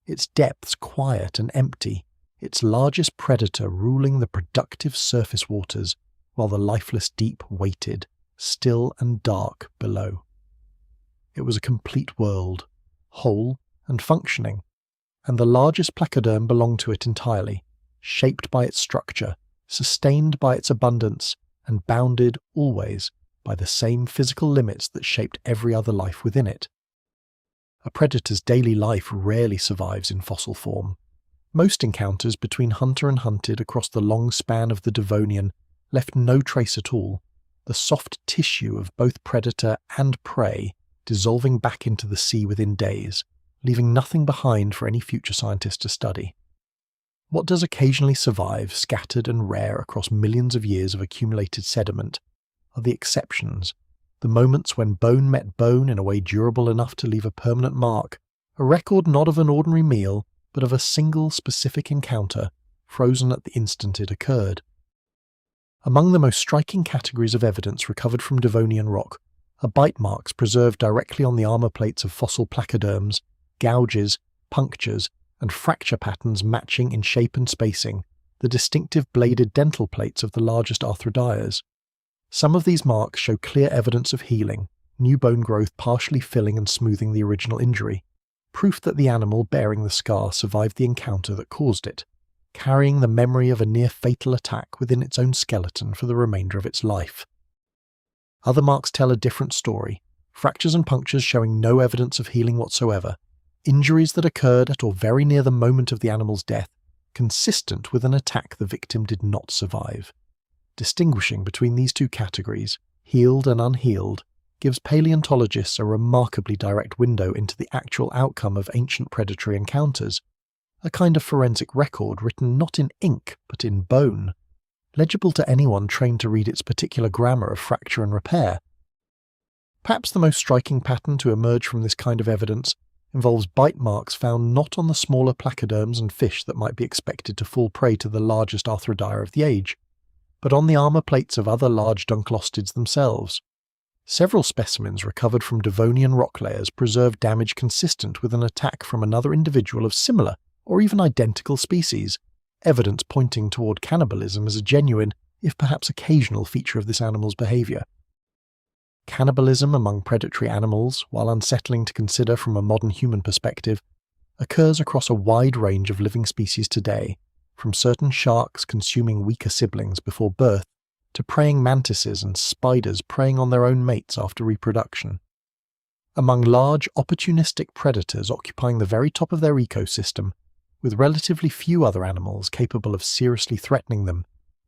its depths quiet and empty, its largest predator ruling the productive surface waters, while the lifeless deep waited, still and dark, below. It was a complete world, whole and functioning, and the largest placoderm belonged to it entirely, shaped by its structure, sustained by its abundance, and bounded, always, by the same physical limits that shaped every other life within it. A predator's daily life rarely survives in fossil form. Most encounters between hunter and hunted across the long span of the Devonian left no trace at all, the soft tissue of both predator and prey dissolving back into the sea within days, leaving nothing behind for any future scientist to study. What does occasionally survive, scattered and rare across millions of years of accumulated sediment, are the exceptions, the moments when bone met bone in a way durable enough to leave a permanent mark, a record not of an ordinary meal, but of a single specific encounter, frozen at the instant it occurred. Among the most striking categories of evidence recovered from Devonian rock are bite marks preserved directly on the armor plates of fossil placoderms, gouges, punctures, and fracture patterns matching in shape and spacing the distinctive bladed dental plates of the largest arthrodires. Some of these marks show clear evidence of healing, new bone growth partially filling and smoothing the original injury, proof that the animal bearing the scar survived the encounter that caused it, carrying the memory of a near-fatal attack within its own skeleton for the remainder of its life. Other marks tell a different story, fractures and punctures showing no evidence of healing whatsoever, injuries that occurred at or very near the moment of the animal's death, consistent with an attack the victim did not survive. Distinguishing between these two categories, healed and unhealed, gives paleontologists a remarkably direct window into the actual outcome of ancient predatory encounters, a kind of forensic record written not in ink but in bone, legible to anyone trained to read its particular grammar of fracture and repair. Perhaps the most striking pattern to emerge from this kind of evidence involves bite marks found not on the smaller placoderms and fish that might be expected to fall prey to the largest arthrodire of the age, but on the armour plates of other large Dunkleosteus themselves. Several specimens recovered from Devonian rock layers preserve damage consistent with an attack from another individual of similar or even identical species, evidence pointing toward cannibalism as a genuine, if perhaps occasional, feature of this animal's behaviour. Cannibalism among predatory animals, while unsettling to consider from a modern human perspective, occurs across a wide range of living species today, from certain sharks consuming weaker siblings before birth to praying mantises and spiders preying on their own mates after reproduction. Among large, opportunistic predators occupying the very top of their ecosystem, with relatively few other animals capable of seriously threatening them,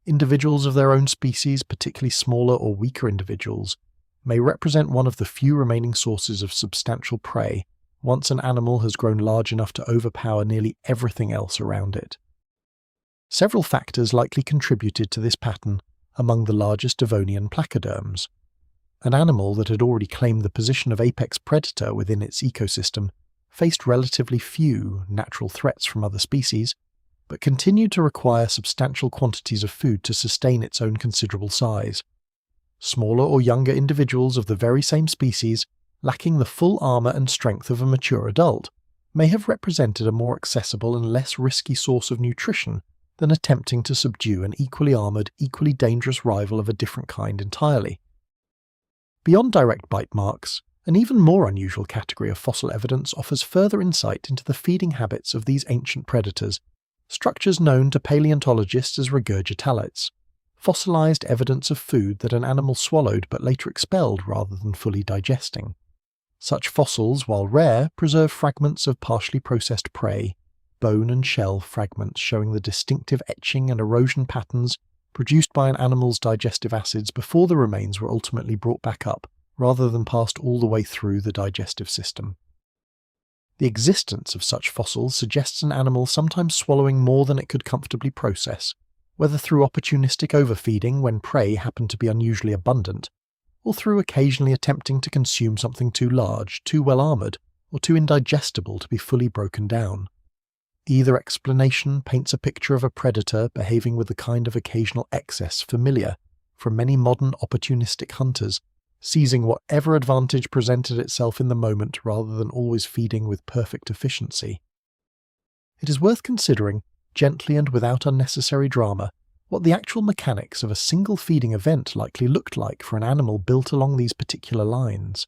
individuals of their own species, particularly smaller or weaker individuals, may represent one of the few remaining sources of substantial prey once an animal has grown large enough to overpower nearly everything else around it. Several factors likely contributed to this pattern among the largest Devonian placoderms. An animal that had already claimed the position of apex predator within its ecosystem faced relatively few natural threats from other species, but continued to require substantial quantities of food to sustain its own considerable size. Smaller or younger individuals of the very same species, lacking the full armour and strength of a mature adult, may have represented a more accessible and less risky source of nutrition than attempting to subdue an equally armoured, equally dangerous rival of a different kind entirely. Beyond direct bite marks, an even more unusual category of fossil evidence offers further insight into the feeding habits of these ancient predators, structures known to paleontologists as regurgitalates, fossilised evidence of food that an animal swallowed but later expelled rather than fully digesting. Such fossils, while rare, preserve fragments of partially processed prey, bone and shell fragments showing the distinctive etching and erosion patterns produced by an animal's digestive acids before the remains were ultimately brought back up, rather than passed all the way through the digestive system. The existence of such fossils suggests an animal sometimes swallowing more than it could comfortably process, whether through opportunistic overfeeding when prey happened to be unusually abundant, or through occasionally attempting to consume something too large, too well armoured, or too indigestible to be fully broken down. Either explanation paints a picture of a predator behaving with the kind of occasional excess familiar from many modern opportunistic hunters, seizing whatever advantage presented itself in the moment rather than always feeding with perfect efficiency. It is worth considering, gently and without unnecessary drama, what the actual mechanics of a single feeding event likely looked like for an animal built along these particular lines.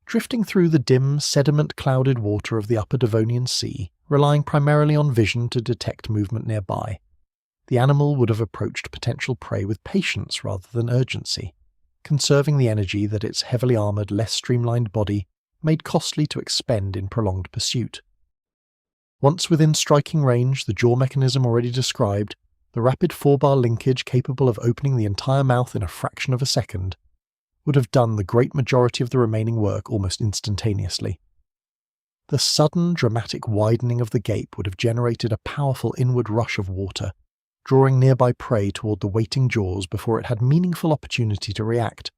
Drifting through the dim, sediment-clouded water of the upper Devonian Sea, relying primarily on vision to detect movement nearby, the animal would have approached potential prey with patience rather than urgency, conserving the energy that its heavily armoured, less streamlined body made costly to expend in prolonged pursuit. Once within striking range, the jaw mechanism already described, the rapid four-bar linkage capable of opening the entire mouth in a fraction of a second, would have done the great majority of the remaining work almost instantaneously. The sudden, dramatic widening of the gape would have generated a powerful inward rush of water, drawing nearby prey toward the waiting jaws before it had meaningful opportunity to react,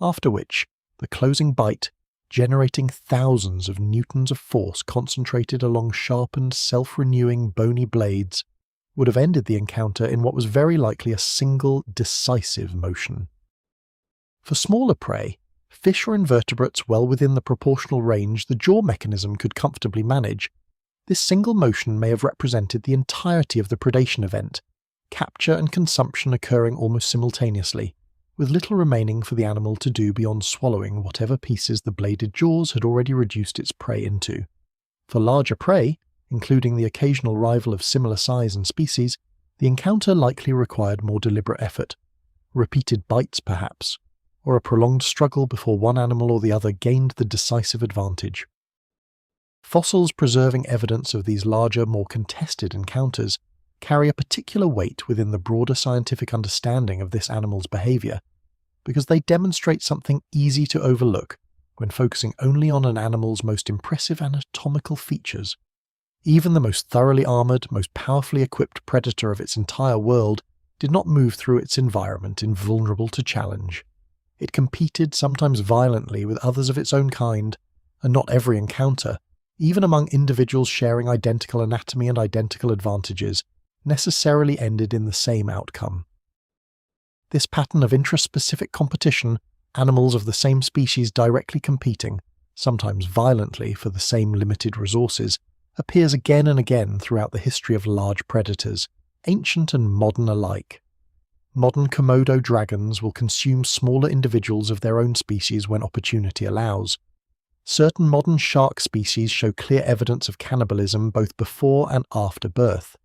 after which, the closing bite, generating thousands of newtons of force concentrated along sharpened, self-renewing, bony blades, would have ended the encounter in what was very likely a single, decisive motion. For smaller prey, fish or invertebrates well within the proportional range the jaw mechanism could comfortably manage, this single motion may have represented the entirety of the predation event, capture and consumption occurring almost simultaneously, with little remaining for the animal to do beyond swallowing whatever pieces the bladed jaws had already reduced its prey into. For larger prey, including the occasional rival of similar size and species, the encounter likely required more deliberate effort, repeated bites perhaps, or a prolonged struggle before one animal or the other gained the decisive advantage. Fossils preserving evidence of these larger, more contested encounters carry a particular weight within the broader scientific understanding of this animal's behaviour, because they demonstrate something easy to overlook when focusing only on an animal's most impressive anatomical features. Even the most thoroughly armoured, most powerfully equipped predator of its entire world did not move through its environment invulnerable to challenge. It competed, sometimes violently, with others of its own kind, and not every encounter, even among individuals sharing identical anatomy and identical advantages, necessarily ended in the same outcome. This pattern of intraspecific competition, animals of the same species directly competing, sometimes violently for the same limited resources, appears again and again throughout the history of large predators, ancient and modern alike. Modern Komodo dragons will consume smaller individuals of their own species when opportunity allows. Certain modern shark species show clear evidence of cannibalism both before and after birth.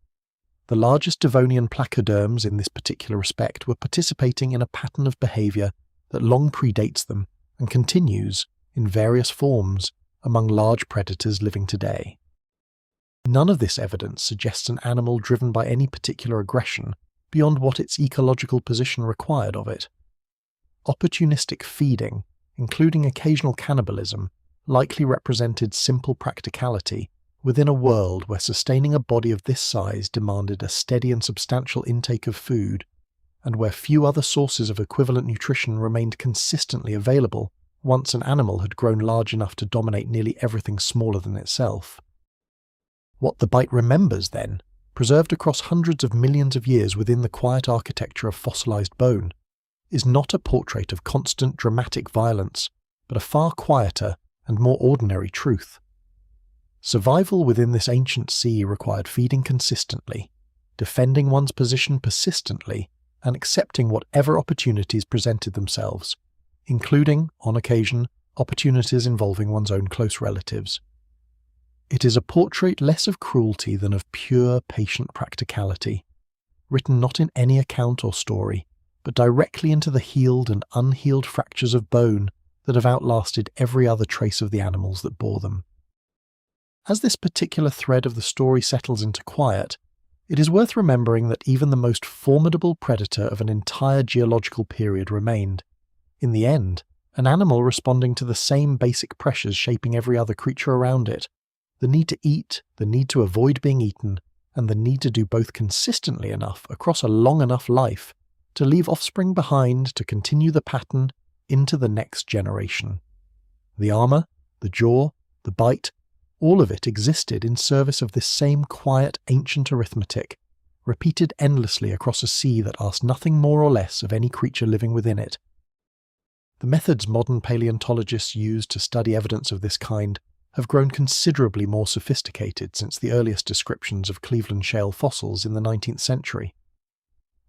The largest Devonian placoderms in this particular respect were participating in a pattern of behaviour that long predates them and continues, in various forms, among large predators living today. None of this evidence suggests an animal driven by any particular aggression beyond what its ecological position required of it. Opportunistic feeding, including occasional cannibalism, likely represented simple practicality within a world where sustaining a body of this size demanded a steady and substantial intake of food, and where few other sources of equivalent nutrition remained consistently available once an animal had grown large enough to dominate nearly everything smaller than itself. What the bite remembers, then, preserved across hundreds of millions of years within the quiet architecture of fossilized bone, is not a portrait of constant dramatic violence, but a far quieter and more ordinary truth. Survival within this ancient sea required feeding consistently, defending one's position persistently, and accepting whatever opportunities presented themselves, including, on occasion, opportunities involving one's own close relatives. It is a portrait less of cruelty than of pure, patient practicality, written not in any account or story, but directly into the healed and unhealed fractures of bone that have outlasted every other trace of the animals that bore them. As this particular thread of the story settles into quiet, it is worth remembering that even the most formidable predator of an entire geological period remained, in the end, an animal responding to the same basic pressures shaping every other creature around it: the need to eat, the need to avoid being eaten, and the need to do both consistently enough across a long enough life to leave offspring behind to continue the pattern into the next generation. The armour, the jaw, the bite, all of it existed in service of this same quiet ancient arithmetic, repeated endlessly across a sea that asked nothing more or less of any creature living within it. The methods modern paleontologists use to study evidence of this kind have grown considerably more sophisticated since the earliest descriptions of Cleveland Shale fossils in the 19th century.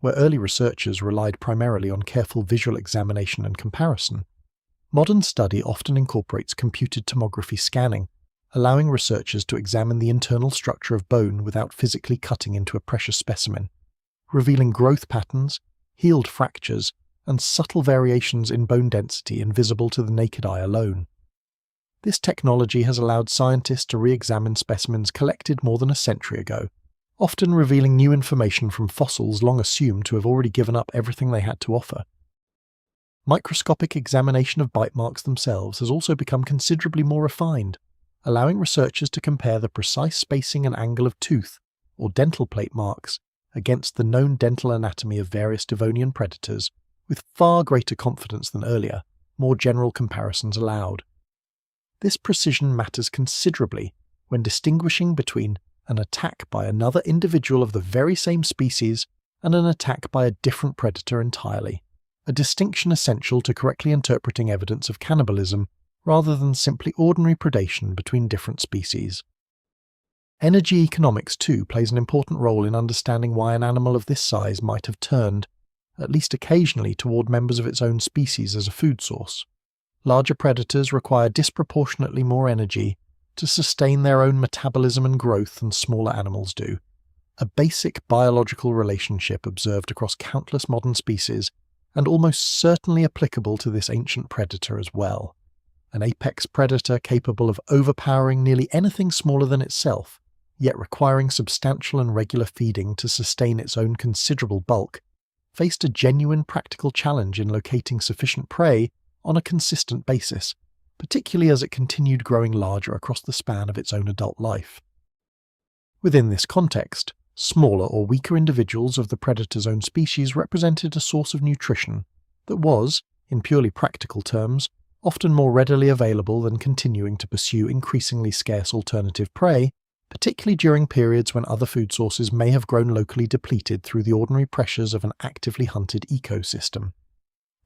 Where early researchers relied primarily on careful visual examination and comparison, modern study often incorporates computed tomography scanning, allowing researchers to examine the internal structure of bone without physically cutting into a precious specimen, revealing growth patterns, healed fractures, and subtle variations in bone density invisible to the naked eye alone. This technology has allowed scientists to re-examine specimens collected more than a century ago, often revealing new information from fossils long assumed to have already given up everything they had to offer. Microscopic examination of bite marks themselves has also become considerably more refined, allowing researchers to compare the precise spacing and angle of tooth, or dental plate marks, against the known dental anatomy of various Devonian predators with far greater confidence than earlier, more general comparisons allowed. This precision matters considerably when distinguishing between an attack by another individual of the very same species and an attack by a different predator entirely, a distinction essential to correctly interpreting evidence of cannibalism rather than simply ordinary predation between different species. Energy economics, too, plays an important role in understanding why an animal of this size might have turned, at least occasionally, toward members of its own species as a food source. Larger predators require disproportionately more energy to sustain their own metabolism and growth than smaller animals do, a basic biological relationship observed across countless modern species and almost certainly applicable to this ancient predator as well. An apex predator capable of overpowering nearly anything smaller than itself, yet requiring substantial and regular feeding to sustain its own considerable bulk, faced a genuine practical challenge in locating sufficient prey on a consistent basis, particularly as it continued growing larger across the span of its own adult life. Within this context, smaller or weaker individuals of the predator's own species represented a source of nutrition that was, in purely practical terms, often more readily available than continuing to pursue increasingly scarce alternative prey, particularly during periods when other food sources may have grown locally depleted through the ordinary pressures of an actively hunted ecosystem.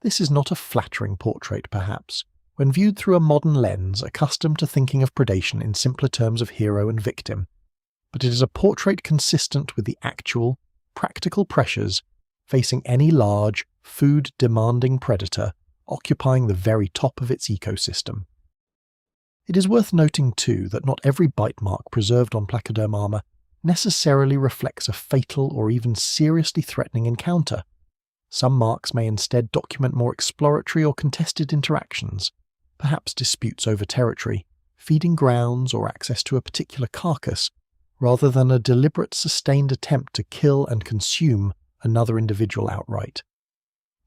This is not a flattering portrait, perhaps, when viewed through a modern lens accustomed to thinking of predation in simpler terms of hero and victim, but it is a portrait consistent with the actual, practical pressures facing any large, food-demanding predator occupying the very top of its ecosystem. It is worth noting too that not every bite mark preserved on placoderm armour necessarily reflects a fatal or even seriously threatening encounter. Some marks may instead document more exploratory or contested interactions, perhaps disputes over territory, feeding grounds or access to a particular carcass, rather than a deliberate sustained attempt to kill and consume another individual outright.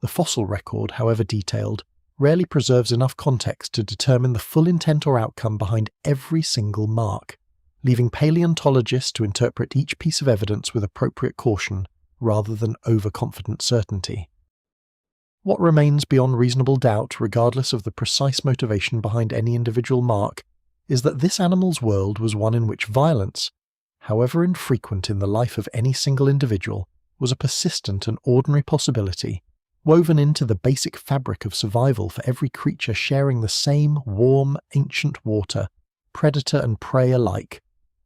The fossil record, however detailed, rarely preserves enough context to determine the full intent or outcome behind every single mark, leaving paleontologists to interpret each piece of evidence with appropriate caution rather than overconfident certainty. What remains beyond reasonable doubt, regardless of the precise motivation behind any individual mark, is that this animal's world was one in which violence, however infrequent in the life of any single individual, was a persistent and ordinary possibility, woven into the basic fabric of survival for every creature sharing the same warm, ancient water, predator and prey alike,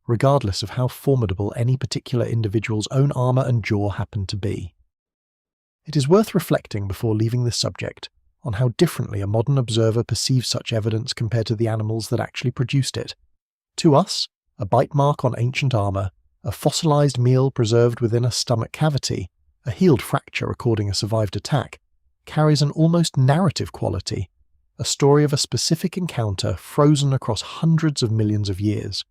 regardless of how formidable any particular individual's own armour and jaw happened to be. It is worth reflecting before leaving this subject on how differently a modern observer perceives such evidence compared to the animals that actually produced it. To us, a bite mark on ancient armour, a fossilised meal preserved within a stomach cavity, a healed fracture recording a survived attack, carries an almost narrative quality, a story of a specific encounter frozen across hundreds of millions of years.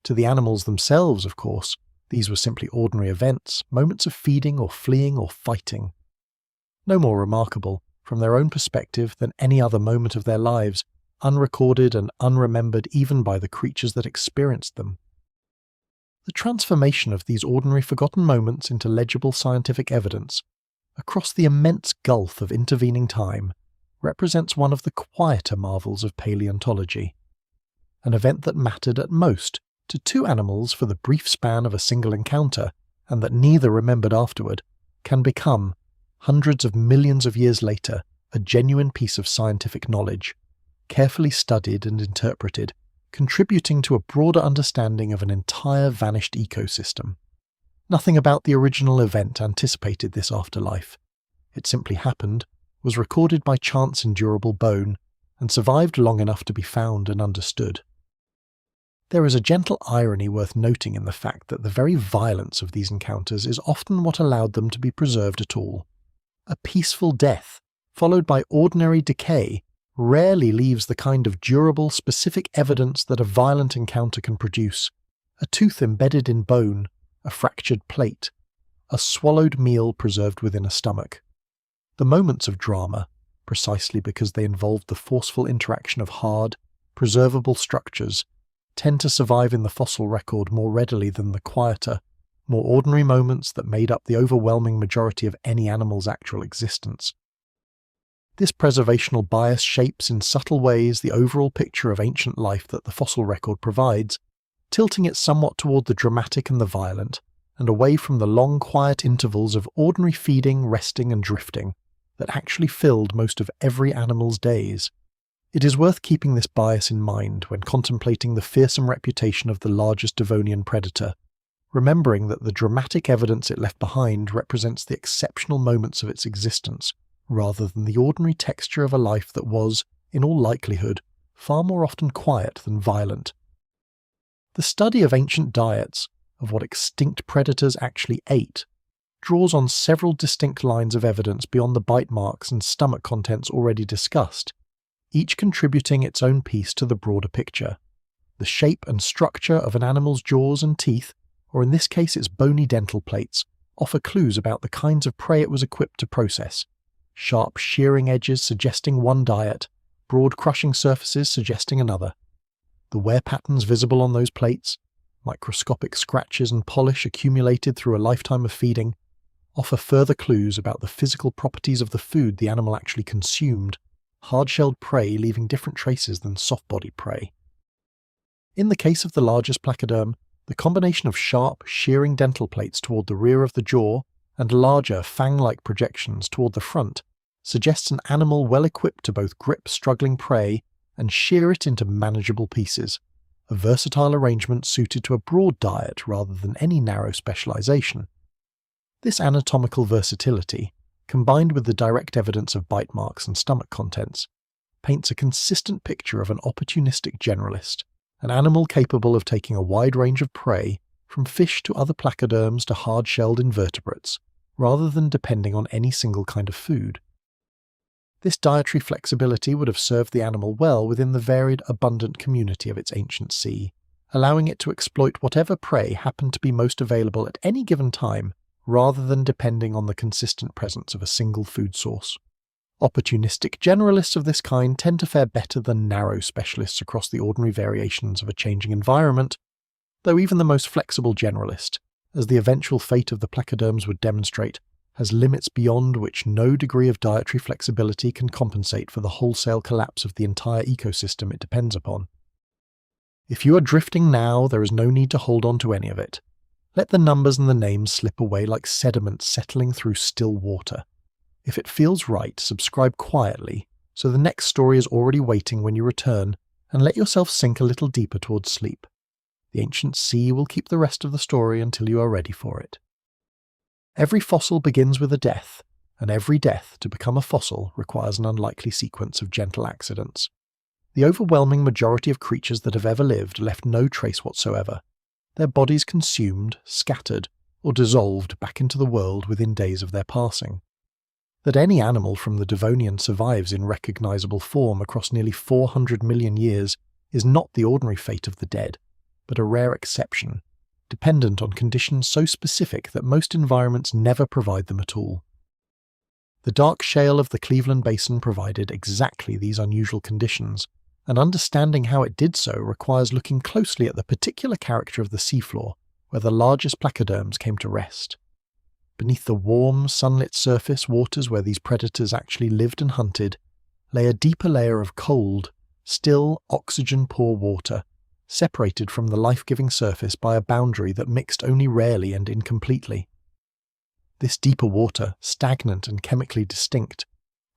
To the animals themselves, of course, these were simply ordinary events, moments of feeding or fleeing or fighting. No more remarkable, from their own perspective, than any other moment of their lives, unrecorded and unremembered even by the creatures that experienced them. The transformation of these ordinary forgotten moments into legible scientific evidence, across the immense gulf of intervening time, represents one of the quieter marvels of paleontology. An event that mattered at most to two animals for the brief span of a single encounter, and that neither remembered afterward, can become, hundreds of millions of years later, a genuine piece of scientific knowledge, carefully studied and interpreted, contributing to a broader understanding of an entire vanished ecosystem. Nothing about the original event anticipated this afterlife. It simply happened, was recorded by chance in durable bone, and survived long enough to be found and understood. There is a gentle irony worth noting in the fact that the very violence of these encounters is often what allowed them to be preserved at all. A peaceful death, followed by ordinary decay, rarely leaves the kind of durable, specific evidence that a violent encounter can produce. A tooth embedded in bone, a fractured plate, a swallowed meal preserved within a stomach. The moments of drama, precisely because they involved the forceful interaction of hard, preservable structures, tend to survive in the fossil record more readily than the quieter, more ordinary moments that made up the overwhelming majority of any animal's actual existence. This preservational bias shapes in subtle ways the overall picture of ancient life that the fossil record provides, tilting it somewhat toward the dramatic and the violent, and away from the long quiet intervals of ordinary feeding, resting and drifting that actually filled most of every animal's days. It is worth keeping this bias in mind when contemplating the fearsome reputation of the largest Devonian predator, remembering that the dramatic evidence it left behind represents the exceptional moments of its existence, rather than the ordinary texture of a life that was, in all likelihood, far more often quiet than violent. The study of ancient diets, of what extinct predators actually ate, draws on several distinct lines of evidence beyond the bite marks and stomach contents already discussed, each contributing its own piece to the broader picture. The shape and structure of an animal's jaws and teeth, or in this case its bony dental plates, offer clues about the kinds of prey it was equipped to process. Sharp shearing edges suggesting one diet, broad crushing surfaces suggesting another. The wear patterns visible on those plates, microscopic scratches and polish accumulated through a lifetime of feeding, offer further clues about the physical properties of the food the animal actually consumed, hard-shelled prey leaving different traces than soft-bodied prey. In the case of the largest placoderm, the combination of sharp, shearing dental plates toward the rear of the jaw and larger, fang-like projections toward the front suggests an animal well equipped to both grip struggling prey and shear it into manageable pieces, a versatile arrangement suited to a broad diet rather than any narrow specialization. This anatomical versatility, combined with the direct evidence of bite marks and stomach contents, paints a consistent picture of an opportunistic generalist, an animal capable of taking a wide range of prey, from fish to other placoderms to hard-shelled invertebrates, rather than depending on any single kind of food. This dietary flexibility would have served the animal well within the varied, abundant community of its ancient sea, allowing it to exploit whatever prey happened to be most available at any given time, rather than depending on the consistent presence of a single food source. Opportunistic generalists of this kind tend to fare better than narrow specialists across the ordinary variations of a changing environment, though even the most flexible generalist, as the eventual fate of the placoderms would demonstrate, has limits beyond which no degree of dietary flexibility can compensate for the wholesale collapse of the entire ecosystem it depends upon. If you are drifting now, there is no need to hold on to any of it. Let the numbers and the names slip away like sediment settling through still water. If it feels right, subscribe quietly, so the next story is already waiting when you return, and let yourself sink a little deeper towards sleep. The ancient sea will keep the rest of the story until you are ready for it. Every fossil begins with a death, and every death to become a fossil requires an unlikely sequence of gentle accidents. The overwhelming majority of creatures that have ever lived left no trace whatsoever, their bodies consumed, scattered, or dissolved back into the world within days of their passing. That any animal from the Devonian survives in recognizable form across nearly 400 million years is not the ordinary fate of the dead, but a rare exception, dependent on conditions so specific that most environments never provide them at all. The dark shale of the Cleveland Basin provided exactly these unusual conditions, and understanding how it did so requires looking closely at the particular character of the seafloor where the largest placoderms came to rest. Beneath the warm, sunlit surface waters where these predators actually lived and hunted, lay a deeper layer of cold, still, oxygen-poor water, separated from the life-giving surface by a boundary that mixed only rarely and incompletely. This deeper water, stagnant and chemically distinct,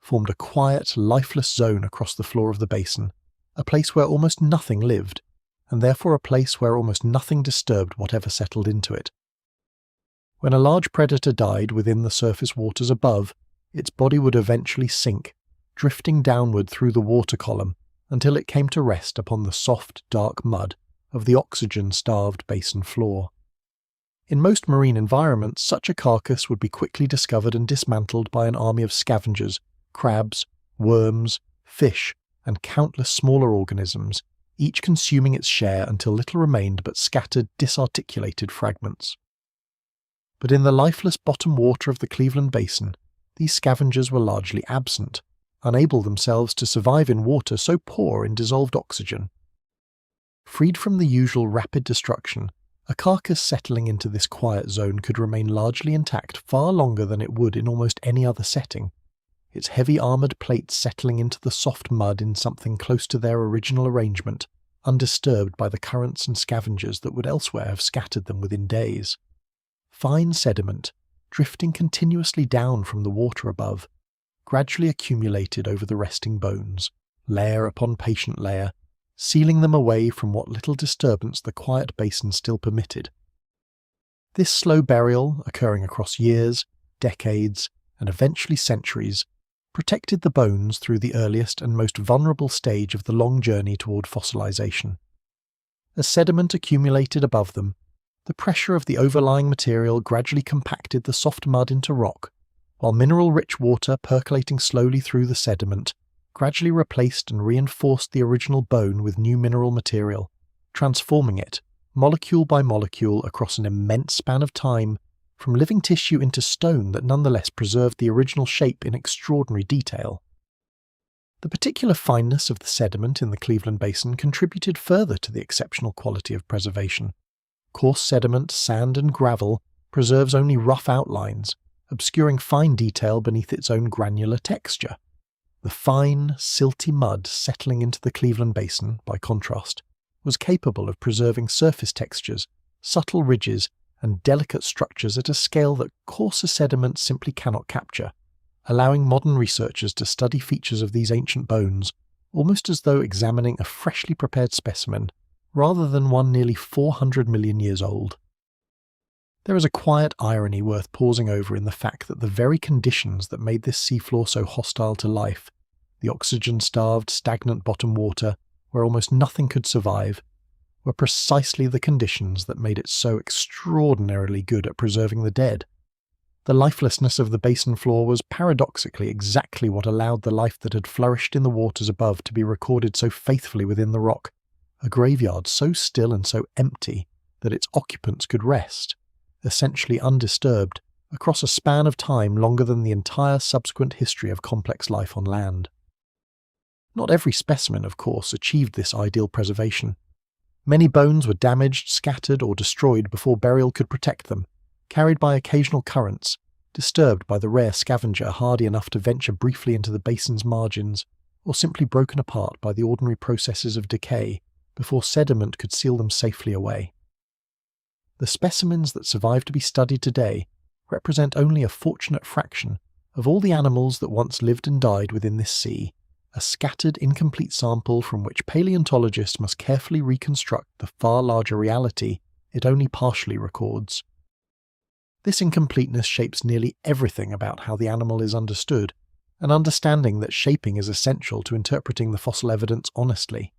formed a quiet, lifeless zone across the floor of the basin, a place where almost nothing lived, and therefore a place where almost nothing disturbed whatever settled into it. When a large predator died within the surface waters above, its body would eventually sink, drifting downward through the water column, until it came to rest upon the soft, dark mud of the oxygen-starved basin floor. In most marine environments, such a carcass would be quickly discovered and dismantled by an army of scavengers, crabs, worms, fish, and countless smaller organisms, each consuming its share until little remained but scattered, disarticulated fragments. But in the lifeless bottom water of the Cleveland Basin, these scavengers were largely absent, unable themselves to survive in water so poor in dissolved oxygen. Freed from the usual rapid destruction, a carcass settling into this quiet zone could remain largely intact far longer than it would in almost any other setting, its heavy armoured plates settling into the soft mud in something close to their original arrangement, undisturbed by the currents and scavengers that would elsewhere have scattered them within days. Fine sediment, drifting continuously down from the water above, gradually accumulated over the resting bones, layer upon patient layer, sealing them away from what little disturbance the quiet basin still permitted. This slow burial, occurring across years, decades, and eventually centuries, protected the bones through the earliest and most vulnerable stage of the long journey toward fossilization. As sediment accumulated above them, the pressure of the overlying material gradually compacted the soft mud into rock, while mineral-rich water percolating slowly through the sediment gradually replaced and reinforced the original bone with new mineral material, transforming it, molecule by molecule across an immense span of time, from living tissue into stone that nonetheless preserved the original shape in extraordinary detail. The particular fineness of the sediment in the Cleveland Basin contributed further to the exceptional quality of preservation. Coarse sediment, sand and gravel preserves only rough outlines, obscuring fine detail beneath its own granular texture. The fine, silty mud settling into the Cleveland Basin, by contrast, was capable of preserving surface textures, subtle ridges, and delicate structures at a scale that coarser sediments simply cannot capture, allowing modern researchers to study features of these ancient bones almost as though examining a freshly prepared specimen rather than one nearly 400 million years old. There is a quiet irony worth pausing over in the fact that the very conditions that made this seafloor so hostile to life, the oxygen-starved, stagnant bottom water where almost nothing could survive, were precisely the conditions that made it so extraordinarily good at preserving the dead. The lifelessness of the basin floor was paradoxically exactly what allowed the life that had flourished in the waters above to be recorded so faithfully within the rock, a graveyard so still and so empty that its occupants could rest, essentially undisturbed, across a span of time longer than the entire subsequent history of complex life on land. Not every specimen, of course, achieved this ideal preservation. Many bones were damaged, scattered, or destroyed before burial could protect them, carried by occasional currents, disturbed by the rare scavenger hardy enough to venture briefly into the basin's margins, or simply broken apart by the ordinary processes of decay before sediment could seal them safely away. The specimens that survive to be studied today represent only a fortunate fraction of all the animals that once lived and died within this sea, a scattered, incomplete sample from which paleontologists must carefully reconstruct the far larger reality it only partially records. This incompleteness shapes nearly everything about how the animal is understood, an understanding that shaping is essential to interpreting the fossil evidence honestly.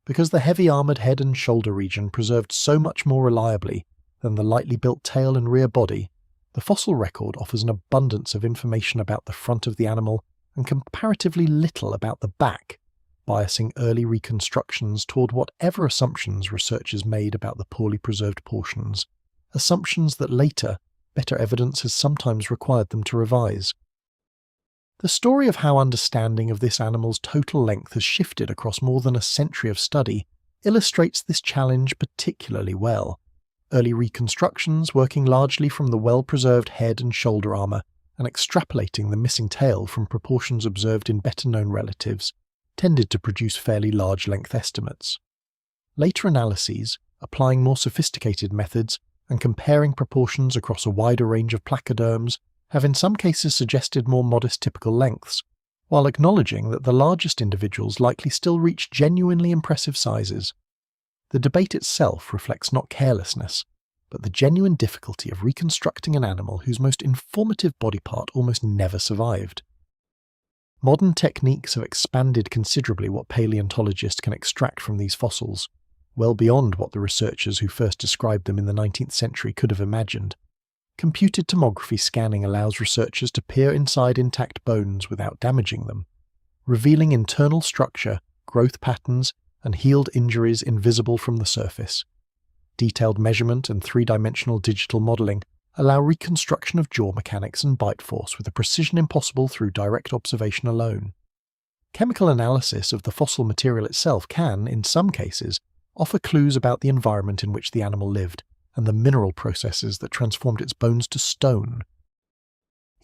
Because the heavy armoured head and shoulder region preserved so much more reliably than the lightly built tail and rear body, the fossil record offers an abundance of information about the front of the animal and comparatively little about the back, biasing early reconstructions toward whatever assumptions researchers made about the poorly preserved portions, assumptions that later, better evidence has sometimes required them to revise. The story of how understanding of this animal's total length has shifted across more than a century of study illustrates this challenge particularly well. Early reconstructions, working largely from the well-preserved head and shoulder armour and extrapolating the missing tail from proportions observed in better-known relatives, tended to produce fairly large length estimates. Later analyses, applying more sophisticated methods and comparing proportions across a wider range of placoderms, have in some cases suggested more modest typical lengths, while acknowledging that the largest individuals likely still reach genuinely impressive sizes. The debate itself reflects not carelessness, but the genuine difficulty of reconstructing an animal whose most informative body part almost never survived. Modern techniques have expanded considerably what paleontologists can extract from these fossils, well beyond what the researchers who first described them in the 19th century could have imagined. Computed tomography scanning allows researchers to peer inside intact bones without damaging them, revealing internal structure, growth patterns, and healed injuries invisible from the surface. Detailed measurement and three-dimensional digital modelling allow reconstruction of jaw mechanics and bite force with a precision impossible through direct observation alone. Chemical analysis of the fossil material itself can, in some cases, offer clues about the environment in which the animal lived, and the mineral processes that transformed its bones to stone.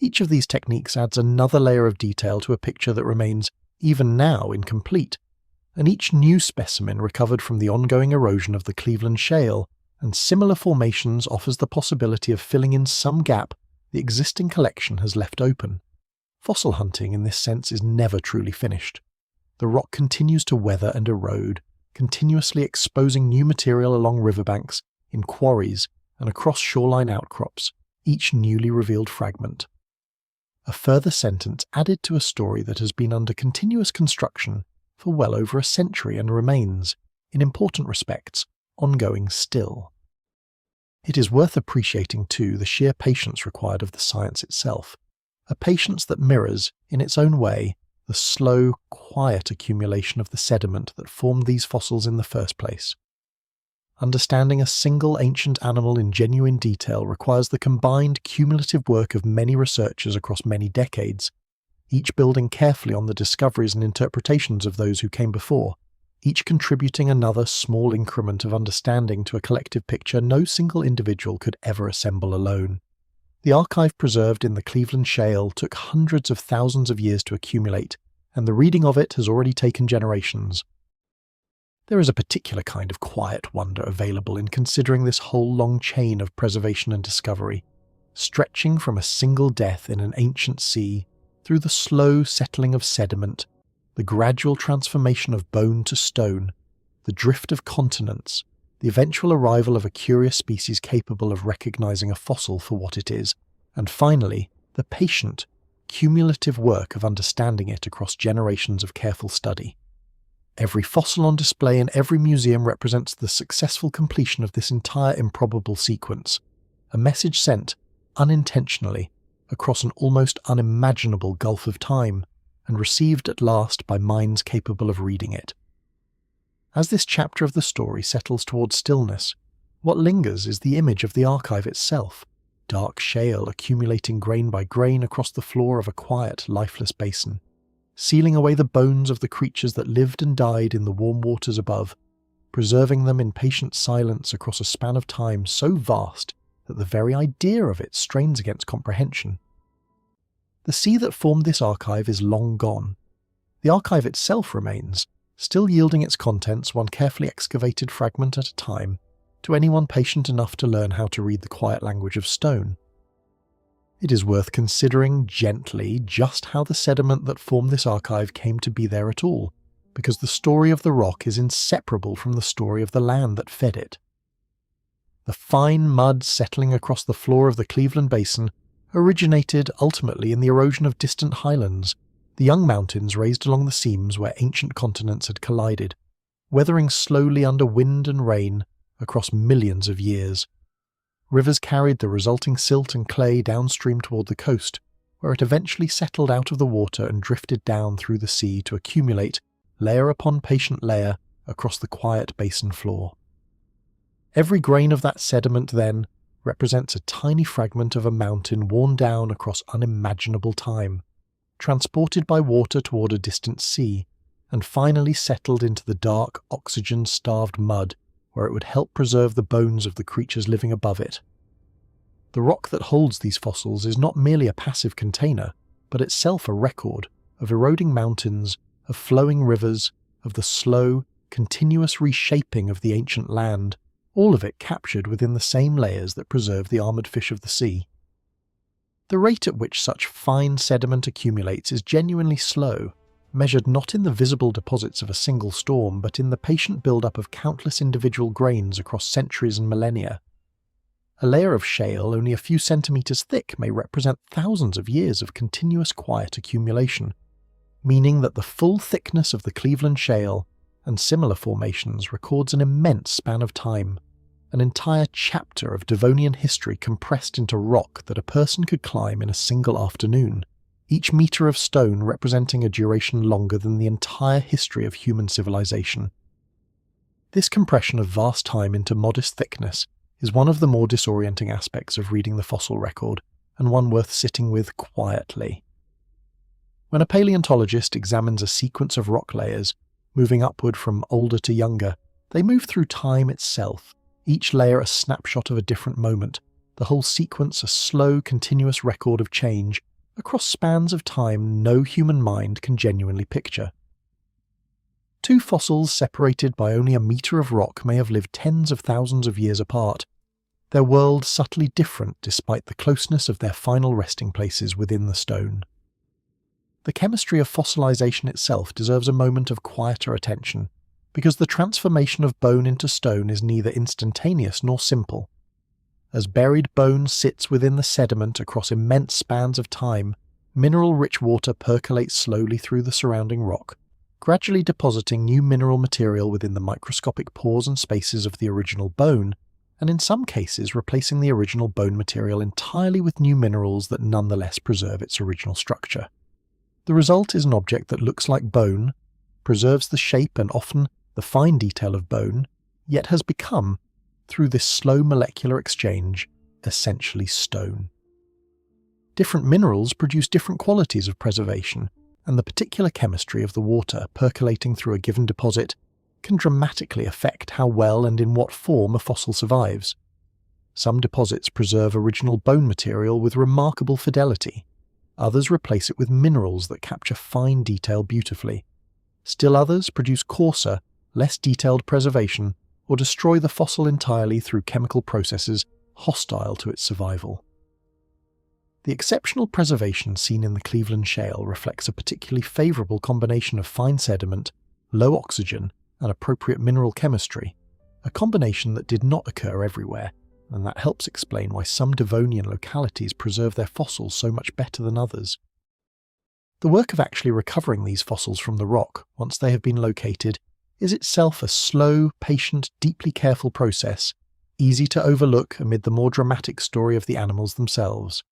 Each of these techniques adds another layer of detail to a picture that remains, even now, incomplete, and each new specimen recovered from the ongoing erosion of the Cleveland Shale and similar formations offers the possibility of filling in some gap the existing collection has left open. Fossil hunting in this sense is never truly finished. The rock continues to weather and erode, continuously exposing new material along riverbanks, in quarries, and across shoreline outcrops, each newly revealed fragment. A further sentence added to a story that has been under continuous construction for well over a century and remains, in important respects, ongoing still. It is worth appreciating too the sheer patience required of the science itself, a patience that mirrors, in its own way, the slow, quiet accumulation of the sediment that formed these fossils in the first place. Understanding a single ancient animal in genuine detail requires the combined cumulative work of many researchers across many decades, each building carefully on the discoveries and interpretations of those who came before, each contributing another small increment of understanding to a collective picture no single individual could ever assemble alone. The archive preserved in the Cleveland Shale took hundreds of thousands of years to accumulate, and the reading of it has already taken generations. There is a particular kind of quiet wonder available in considering this whole long chain of preservation and discovery, stretching from a single death in an ancient sea through the slow settling of sediment, the gradual transformation of bone to stone, the drift of continents, the eventual arrival of a curious species capable of recognizing a fossil for what it is, and finally, the patient, cumulative work of understanding it across generations of careful study. Every fossil on display in every museum represents the successful completion of this entire improbable sequence, a message sent, unintentionally, across an almost unimaginable gulf of time, and received at last by minds capable of reading it. As this chapter of the story settles towards stillness, what lingers is the image of the archive itself, dark shale accumulating grain by grain across the floor of a quiet, lifeless basin, sealing away the bones of the creatures that lived and died in the warm waters above, preserving them in patient silence across a span of time so vast that the very idea of it strains against comprehension. The sea that formed this archive is long gone. The archive itself remains, still yielding its contents one carefully excavated fragment at a time, to anyone patient enough to learn how to read the quiet language of stone. It is worth considering gently just how the sediment that formed this archive came to be there at all, because the story of the rock is inseparable from the story of the land that fed it. The fine mud settling across the floor of the Cleveland Basin originated ultimately in the erosion of distant highlands, the young mountains raised along the seams where ancient continents had collided, weathering slowly under wind and rain across millions of years. Rivers carried the resulting silt and clay downstream toward the coast, where it eventually settled out of the water and drifted down through the sea to accumulate, layer upon patient layer, across the quiet basin floor. Every grain of that sediment, then, represents a tiny fragment of a mountain worn down across unimaginable time, transported by water toward a distant sea, and finally settled into the dark, oxygen-starved mud where it would help preserve the bones of the creatures living above it. The rock that holds these fossils is not merely a passive container, but itself a record of eroding mountains, of flowing rivers, of the slow, continuous reshaping of the ancient land, all of it captured within the same layers that preserve the armoured fish of the sea. The rate at which such fine sediment accumulates is genuinely slow, measured not in the visible deposits of a single storm, but in the patient build-up of countless individual grains across centuries and millennia. A layer of shale only a few centimetres thick may represent thousands of years of continuous quiet accumulation, meaning that the full thickness of the Cleveland Shale and similar formations records an immense span of time, an entire chapter of Devonian history compressed into rock that a person could climb in a single afternoon, each metre of stone representing a duration longer than the entire history of human civilization. This compression of vast time into modest thickness is one of the more disorienting aspects of reading the fossil record, and one worth sitting with quietly. When a paleontologist examines a sequence of rock layers, moving upward from older to younger, they move through time itself, each layer a snapshot of a different moment, the whole sequence a slow, continuous record of change, across spans of time no human mind can genuinely picture. Two fossils separated by only a metre of rock may have lived tens of thousands of years apart, their worlds subtly different despite the closeness of their final resting places within the stone. The chemistry of fossilization itself deserves a moment of quieter attention, because the transformation of bone into stone is neither instantaneous nor simple. As buried bone sits within the sediment across immense spans of time, mineral-rich water percolates slowly through the surrounding rock, gradually depositing new mineral material within the microscopic pores and spaces of the original bone, and in some cases replacing the original bone material entirely with new minerals that nonetheless preserve its original structure. The result is an object that looks like bone, preserves the shape and often the fine detail of bone, yet has become, through this slow molecular exchange, essentially stone. Different minerals produce different qualities of preservation, and the particular chemistry of the water percolating through a given deposit can dramatically affect how well and in what form a fossil survives. Some deposits preserve original bone material with remarkable fidelity. Others replace it with minerals that capture fine detail beautifully. Still others produce coarser, less detailed preservation or destroy the fossil entirely through chemical processes hostile to its survival. The exceptional preservation seen in the Cleveland Shale reflects a particularly favourable combination of fine sediment, low oxygen, and appropriate mineral chemistry, a combination that did not occur everywhere, and that helps explain why some Devonian localities preserve their fossils so much better than others. The work of actually recovering these fossils from the rock, once they have been located, is itself a slow, patient, deeply careful process, easy to overlook amid the more dramatic story of the animals themselves.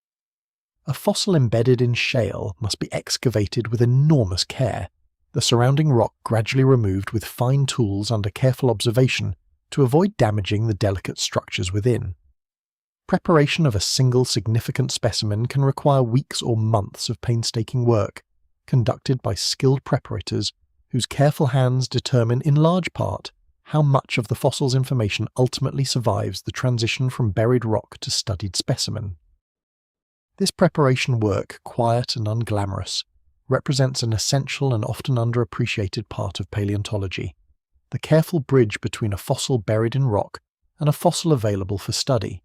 A fossil embedded in shale must be excavated with enormous care, the surrounding rock gradually removed with fine tools under careful observation to avoid damaging the delicate structures within. Preparation of a single significant specimen can require weeks or months of painstaking work, conducted by skilled preparators whose careful hands determine in large part how much of the fossil's information ultimately survives the transition from buried rock to studied specimen. This preparation work, quiet and unglamorous, represents an essential and often underappreciated part of paleontology, the careful bridge between a fossil buried in rock and a fossil available for study.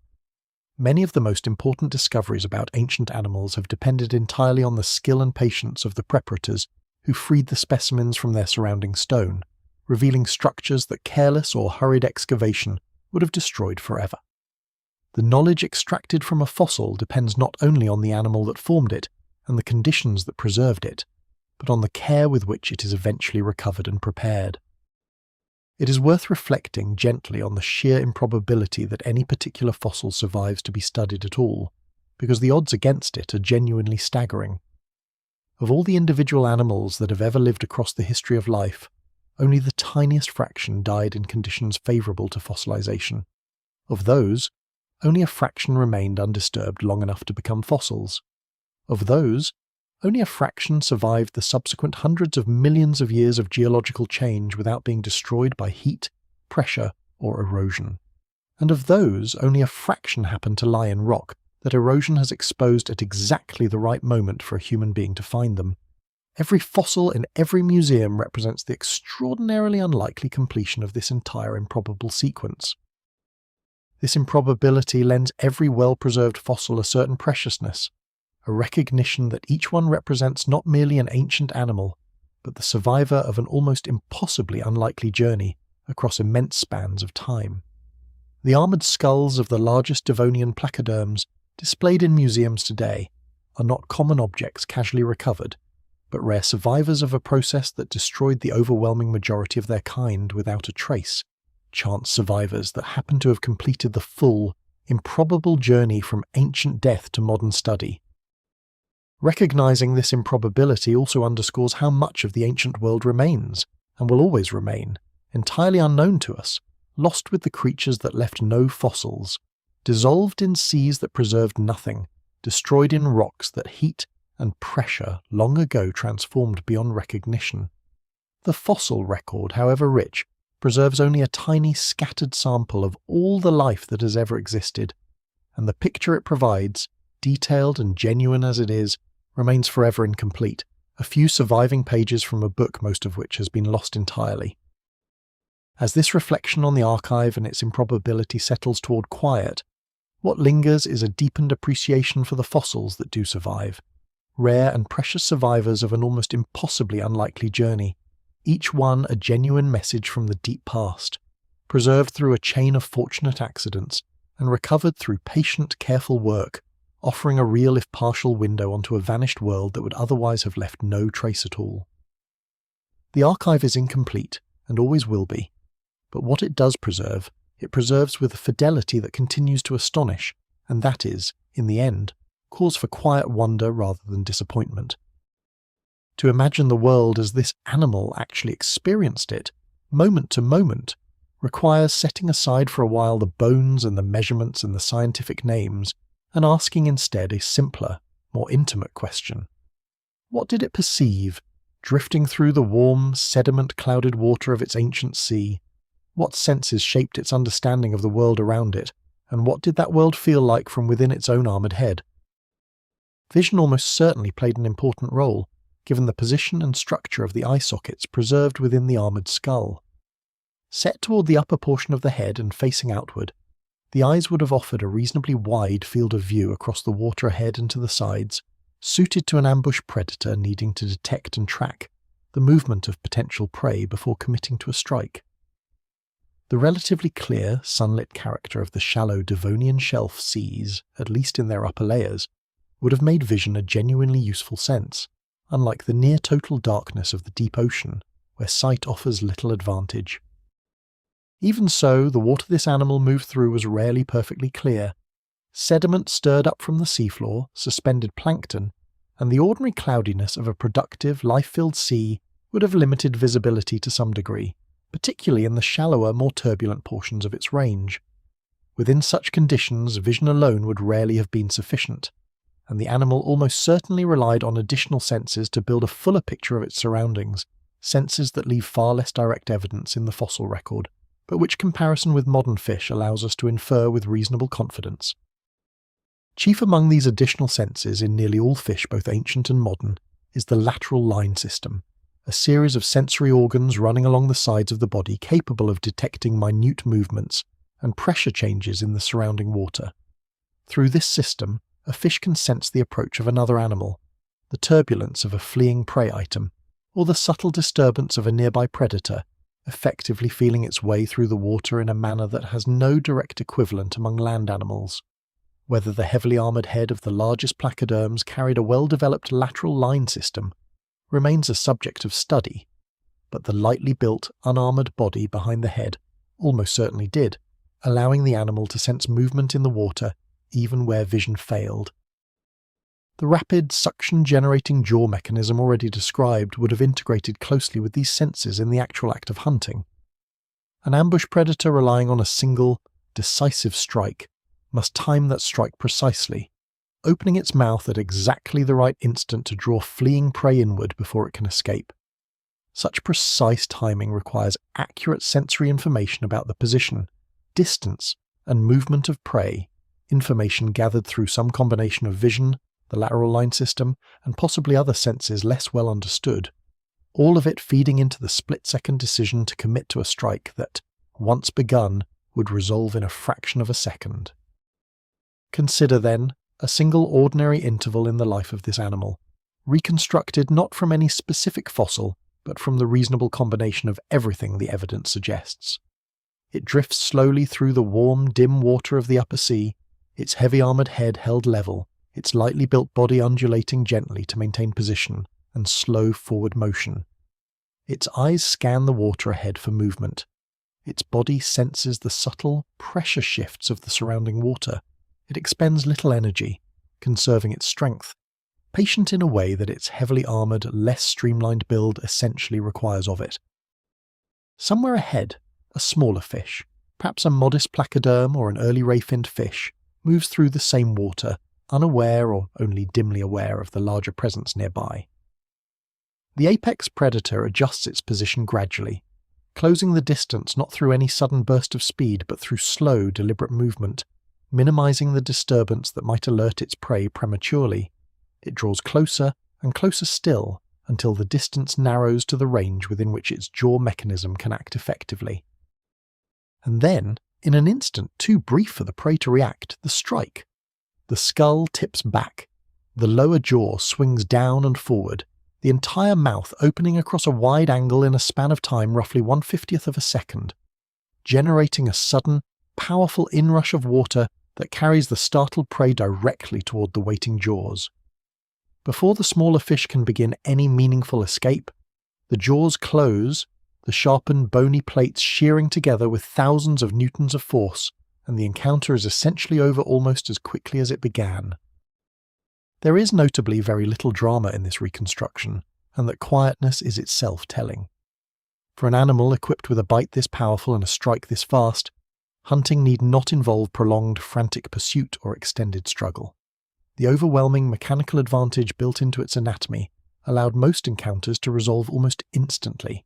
Many of the most important discoveries about ancient animals have depended entirely on the skill and patience of the preparators who freed the specimens from their surrounding stone, revealing structures that careless or hurried excavation would have destroyed forever. The knowledge extracted from a fossil depends not only on the animal that formed it and the conditions that preserved it, but on the care with which it is eventually recovered and prepared. It is worth reflecting gently on the sheer improbability that any particular fossil survives to be studied at all, because the odds against it are genuinely staggering. Of all the individual animals that have ever lived across the history of life, only the tiniest fraction died in conditions favourable to fossilization. Of those, only a fraction remained undisturbed long enough to become fossils. Of those, only a fraction survived the subsequent hundreds of millions of years of geological change without being destroyed by heat, pressure, or erosion. And of those, only a fraction happened to lie in rock that erosion has exposed at exactly the right moment for a human being to find them. Every fossil in every museum represents the extraordinarily unlikely completion of this entire improbable sequence. This improbability lends every well-preserved fossil a certain preciousness, a recognition that each one represents not merely an ancient animal, but the survivor of an almost impossibly unlikely journey across immense spans of time. The armoured skulls of the largest Devonian placoderms, displayed in museums today, are not common objects casually recovered, but rare survivors of a process that destroyed the overwhelming majority of their kind without a trace, chance survivors that happen to have completed the full, improbable journey from ancient death to modern study. Recognizing this improbability also underscores how much of the ancient world remains, and will always remain, entirely unknown to us, lost with the creatures that left no fossils, dissolved in seas that preserved nothing, destroyed in rocks that heat and pressure long ago transformed beyond recognition. The fossil record, however rich, preserves only a tiny scattered sample of all the life that has ever existed, and the picture it provides, detailed and genuine as it is, remains forever incomplete, a few surviving pages from a book most of which has been lost entirely. As this reflection on the archive and its improbability settles toward quiet, what lingers is a deepened appreciation for the fossils that do survive, rare and precious survivors of an almost impossibly unlikely journey, each one a genuine message from the deep past, preserved through a chain of fortunate accidents and recovered through patient, careful work, offering a real if partial window onto a vanished world that would otherwise have left no trace at all. The archive is incomplete, and always will be, but what it does preserve, it preserves with a fidelity that continues to astonish, and that is, in the end, cause for quiet wonder rather than disappointment. To imagine the world as this animal actually experienced it, moment to moment, requires setting aside for a while the bones and the measurements and the scientific names, and asking instead a simpler, more intimate question. What did it perceive, drifting through the warm, sediment-clouded water of its ancient sea? What senses shaped its understanding of the world around it, and what did that world feel like from within its own armoured head? Vision almost certainly played an important role, given the position and structure of the eye sockets preserved within the armoured skull. Set toward the upper portion of the head and facing outward, the eyes would have offered a reasonably wide field of view across the water ahead and to the sides, suited to an ambush predator needing to detect and track the movement of potential prey before committing to a strike. The relatively clear, sunlit character of the shallow Devonian shelf seas, at least in their upper layers, would have made vision a genuinely useful sense, unlike the near-total darkness of the deep ocean, where sight offers little advantage. Even so, the water this animal moved through was rarely perfectly clear. Sediment stirred up from the seafloor, suspended plankton, and the ordinary cloudiness of a productive, life-filled sea would have limited visibility to some degree, particularly in the shallower, more turbulent portions of its range. Within such conditions, vision alone would rarely have been sufficient, and the animal almost certainly relied on additional senses to build a fuller picture of its surroundings, senses that leave far less direct evidence in the fossil record, but which comparison with modern fish allows us to infer with reasonable confidence. Chief among these additional senses in nearly all fish, both ancient and modern, is the lateral line system, a series of sensory organs running along the sides of the body capable of detecting minute movements and pressure changes in the surrounding water. Through this system, a fish can sense the approach of another animal, the turbulence of a fleeing prey item, or the subtle disturbance of a nearby predator, effectively feeling its way through the water in a manner that has no direct equivalent among land animals. Whether the heavily armoured head of the largest placoderms carried a well-developed lateral line system remains a subject of study, but the lightly built, unarmoured body behind the head almost certainly did, allowing the animal to sense movement in the water even where vision failed. The rapid, suction-generating jaw mechanism already described would have integrated closely with these senses in the actual act of hunting. An ambush predator relying on a single, decisive strike must time that strike precisely, opening its mouth at exactly the right instant to draw fleeing prey inward before it can escape. Such precise timing requires accurate sensory information about the position, distance, and movement of prey, information gathered through some combination of vision, the lateral line system, and possibly other senses less well understood, all of it feeding into the split-second decision to commit to a strike that, once begun, would resolve in a fraction of a second. Consider, then, a single ordinary interval in the life of this animal, reconstructed not from any specific fossil, but from the reasonable combination of everything the evidence suggests. It drifts slowly through the warm, dim water of the upper sea, its heavy armoured head held level, its lightly built body undulating gently to maintain position and slow forward motion. Its eyes scan the water ahead for movement. Its body senses the subtle pressure shifts of the surrounding water. It expends little energy, conserving its strength, patient in a way that its heavily armoured, less streamlined build essentially requires of it. Somewhere ahead, a smaller fish, perhaps a modest placoderm or an early ray-finned fish, moves through the same water, unaware or only dimly aware of the larger presence nearby. The apex predator adjusts its position gradually, closing the distance not through any sudden burst of speed but through slow, deliberate movement, minimizing the disturbance that might alert its prey prematurely. It draws closer and closer still until the distance narrows to the range within which its jaw mechanism can act effectively. And then, in an instant too brief for the prey to react, the strike. The skull tips back, the lower jaw swings down and forward, the entire mouth opening across a wide angle in a span of time roughly 1/50th of a second, generating a sudden, powerful inrush of water that carries the startled prey directly toward the waiting jaws. Before the smaller fish can begin any meaningful escape, the jaws close, the sharpened bony plates shearing together with thousands of newtons of force, and the encounter is essentially over almost as quickly as it began. There is notably very little drama in this reconstruction, and that quietness is itself telling. For an animal equipped with a bite this powerful and a strike this fast, hunting need not involve prolonged, frantic pursuit or extended struggle. The overwhelming mechanical advantage built into its anatomy allowed most encounters to resolve almost instantly,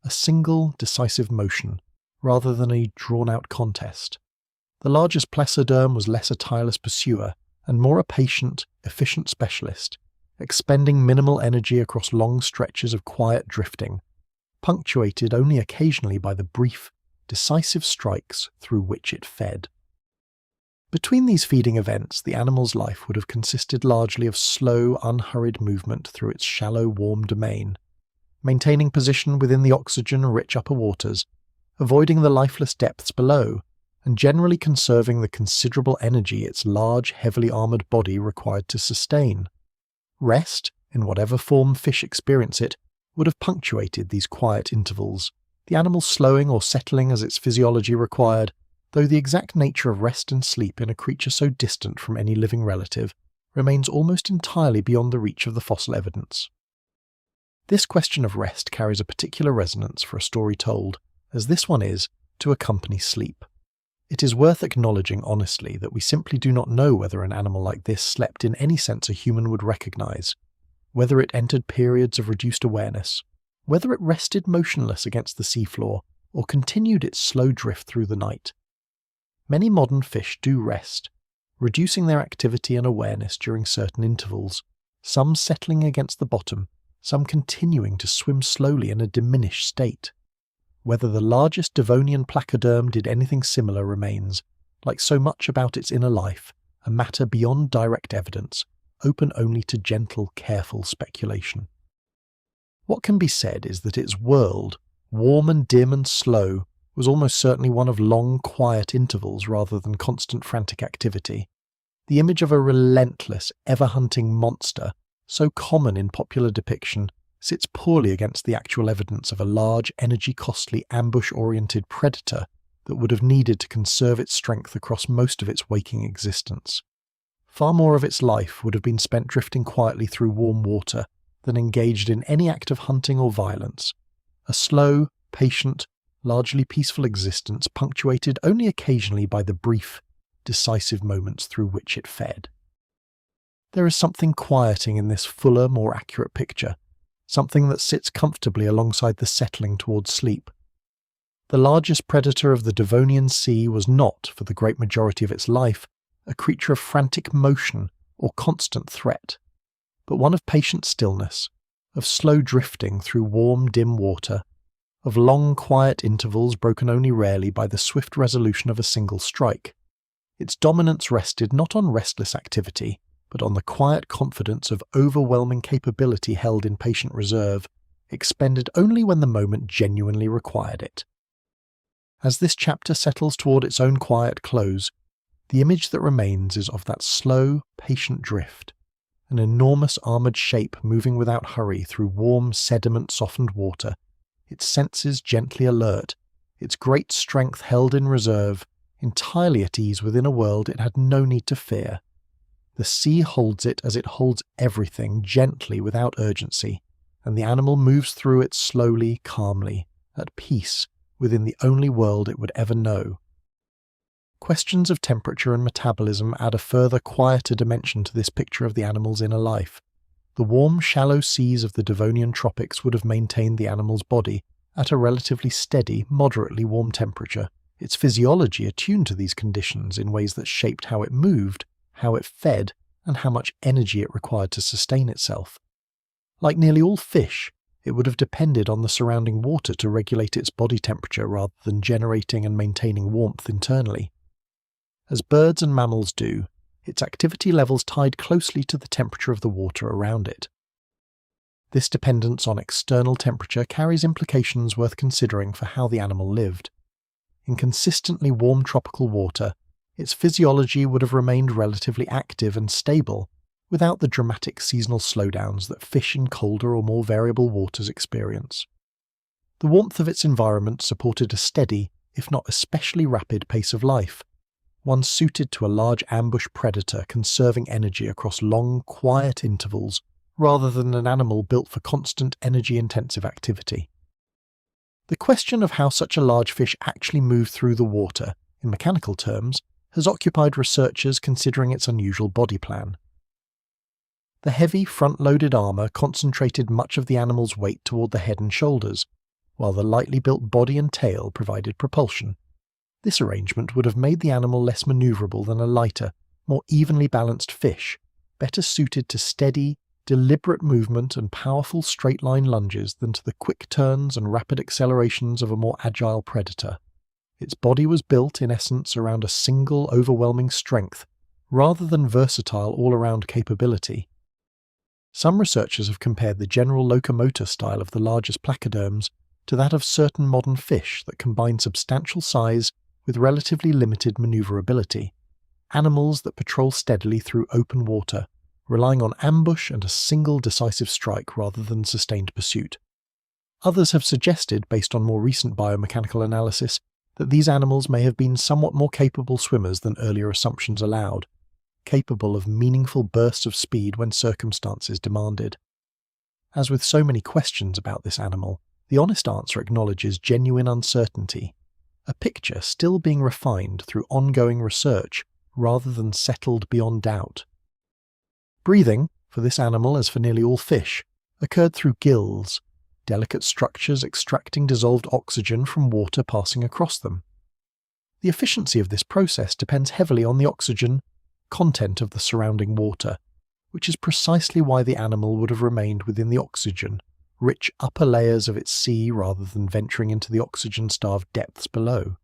a single, decisive motion, rather than a drawn-out contest. The largest placoderm was less a tireless pursuer, and more a patient, efficient specialist, expending minimal energy across long stretches of quiet drifting, punctuated only occasionally by the brief, decisive strikes through which it fed. Between these feeding events, the animal's life would have consisted largely of slow, unhurried movement through its shallow, warm domain, maintaining position within the oxygen-rich upper waters, avoiding the lifeless depths below, and generally conserving the considerable energy its large, heavily armoured body required to sustain. Rest, in whatever form fish experience it, would have punctuated these quiet intervals, the animal slowing or settling as its physiology required, though the exact nature of rest and sleep in a creature so distant from any living relative remains almost entirely beyond the reach of the fossil evidence. This question of rest carries a particular resonance for a story told, as this one is, to accompany sleep. It is worth acknowledging honestly that we simply do not know whether an animal like this slept in any sense a human would recognize, whether it entered periods of reduced awareness, whether it rested motionless against the seafloor, or continued its slow drift through the night. Many modern fish do rest, reducing their activity and awareness during certain intervals, some settling against the bottom, some continuing to swim slowly in a diminished state. Whether the largest Devonian placoderm did anything similar remains, like so much about its inner life, a matter beyond direct evidence, open only to gentle, careful speculation. What can be said is that its world, warm and dim and slow, was almost certainly one of long, quiet intervals rather than constant frantic activity. The image of a relentless, ever-hunting monster, so common in popular depiction, sits poorly against the actual evidence of a large, energy-costly, ambush-oriented predator that would have needed to conserve its strength across most of its waking existence. Far more of its life would have been spent drifting quietly through warm water than engaged in any act of hunting or violence, a slow, patient, largely peaceful existence punctuated only occasionally by the brief, decisive moments through which it fed. There is something quieting in this fuller, more accurate picture, something that sits comfortably alongside the settling towards sleep. The largest predator of the Devonian Sea was not, for the great majority of its life, a creature of frantic motion or constant threat, but one of patient stillness, of slow drifting through warm, dim water, of long, quiet intervals broken only rarely by the swift resolution of a single strike. Its dominance rested not on restless activity, but on the quiet confidence of overwhelming capability held in patient reserve, expended only when the moment genuinely required it. As this chapter settles toward its own quiet close, the image that remains is of that slow, patient drift, an enormous armoured shape moving without hurry through warm, sediment-softened water, its senses gently alert, its great strength held in reserve, entirely at ease within a world it had no need to fear. The sea holds it as it holds everything, gently, without urgency, and the animal moves through it slowly, calmly, at peace, within the only world it would ever know. Questions of temperature and metabolism add a further, quieter dimension to this picture of the animal's inner life. The warm, shallow seas of the Devonian tropics would have maintained the animal's body at a relatively steady, moderately warm temperature, its physiology attuned to these conditions in ways that shaped how it moved, how it fed, and how much energy it required to sustain itself. Like nearly all fish, it would have depended on the surrounding water to regulate its body temperature rather than generating and maintaining warmth internally. As birds and mammals do, its activity levels tied closely to the temperature of the water around it. This dependence on external temperature carries implications worth considering for how the animal lived. In consistently warm tropical water, its physiology would have remained relatively active and stable, without the dramatic seasonal slowdowns that fish in colder or more variable waters experience. The warmth of its environment supported a steady, if not especially rapid, pace of life, one suited to a large ambush predator conserving energy across long, quiet intervals, rather than an animal built for constant, energy-intensive activity. The question of how such a large fish actually moved through the water, in mechanical terms, has occupied researchers considering its unusual body plan. The heavy, front-loaded armour concentrated much of the animal's weight toward the head and shoulders, while the lightly built body and tail provided propulsion. This arrangement would have made the animal less manoeuvrable than a lighter, more evenly balanced fish, better suited to steady, deliberate movement and powerful straight-line lunges than to the quick turns and rapid accelerations of a more agile predator. Its body was built, in essence, around a single overwhelming strength, rather than versatile all-around capability. Some researchers have compared the general locomotor style of the largest placoderms to that of certain modern fish that combine substantial size with relatively limited maneuverability, animals that patrol steadily through open water, relying on ambush and a single decisive strike rather than sustained pursuit. Others have suggested, based on more recent biomechanical analysis, that these animals may have been somewhat more capable swimmers than earlier assumptions allowed, capable of meaningful bursts of speed when circumstances demanded. As with so many questions about this animal, the honest answer acknowledges genuine uncertainty, a picture still being refined through ongoing research rather than settled beyond doubt. Breathing, for this animal as for nearly all fish, occurred through gills, delicate structures extracting dissolved oxygen from water passing across them. The efficiency of this process depends heavily on the oxygen content of the surrounding water, which is precisely why the animal would have remained within the oxygen-rich upper layers of its sea rather than venturing into the oxygen-starved depths below.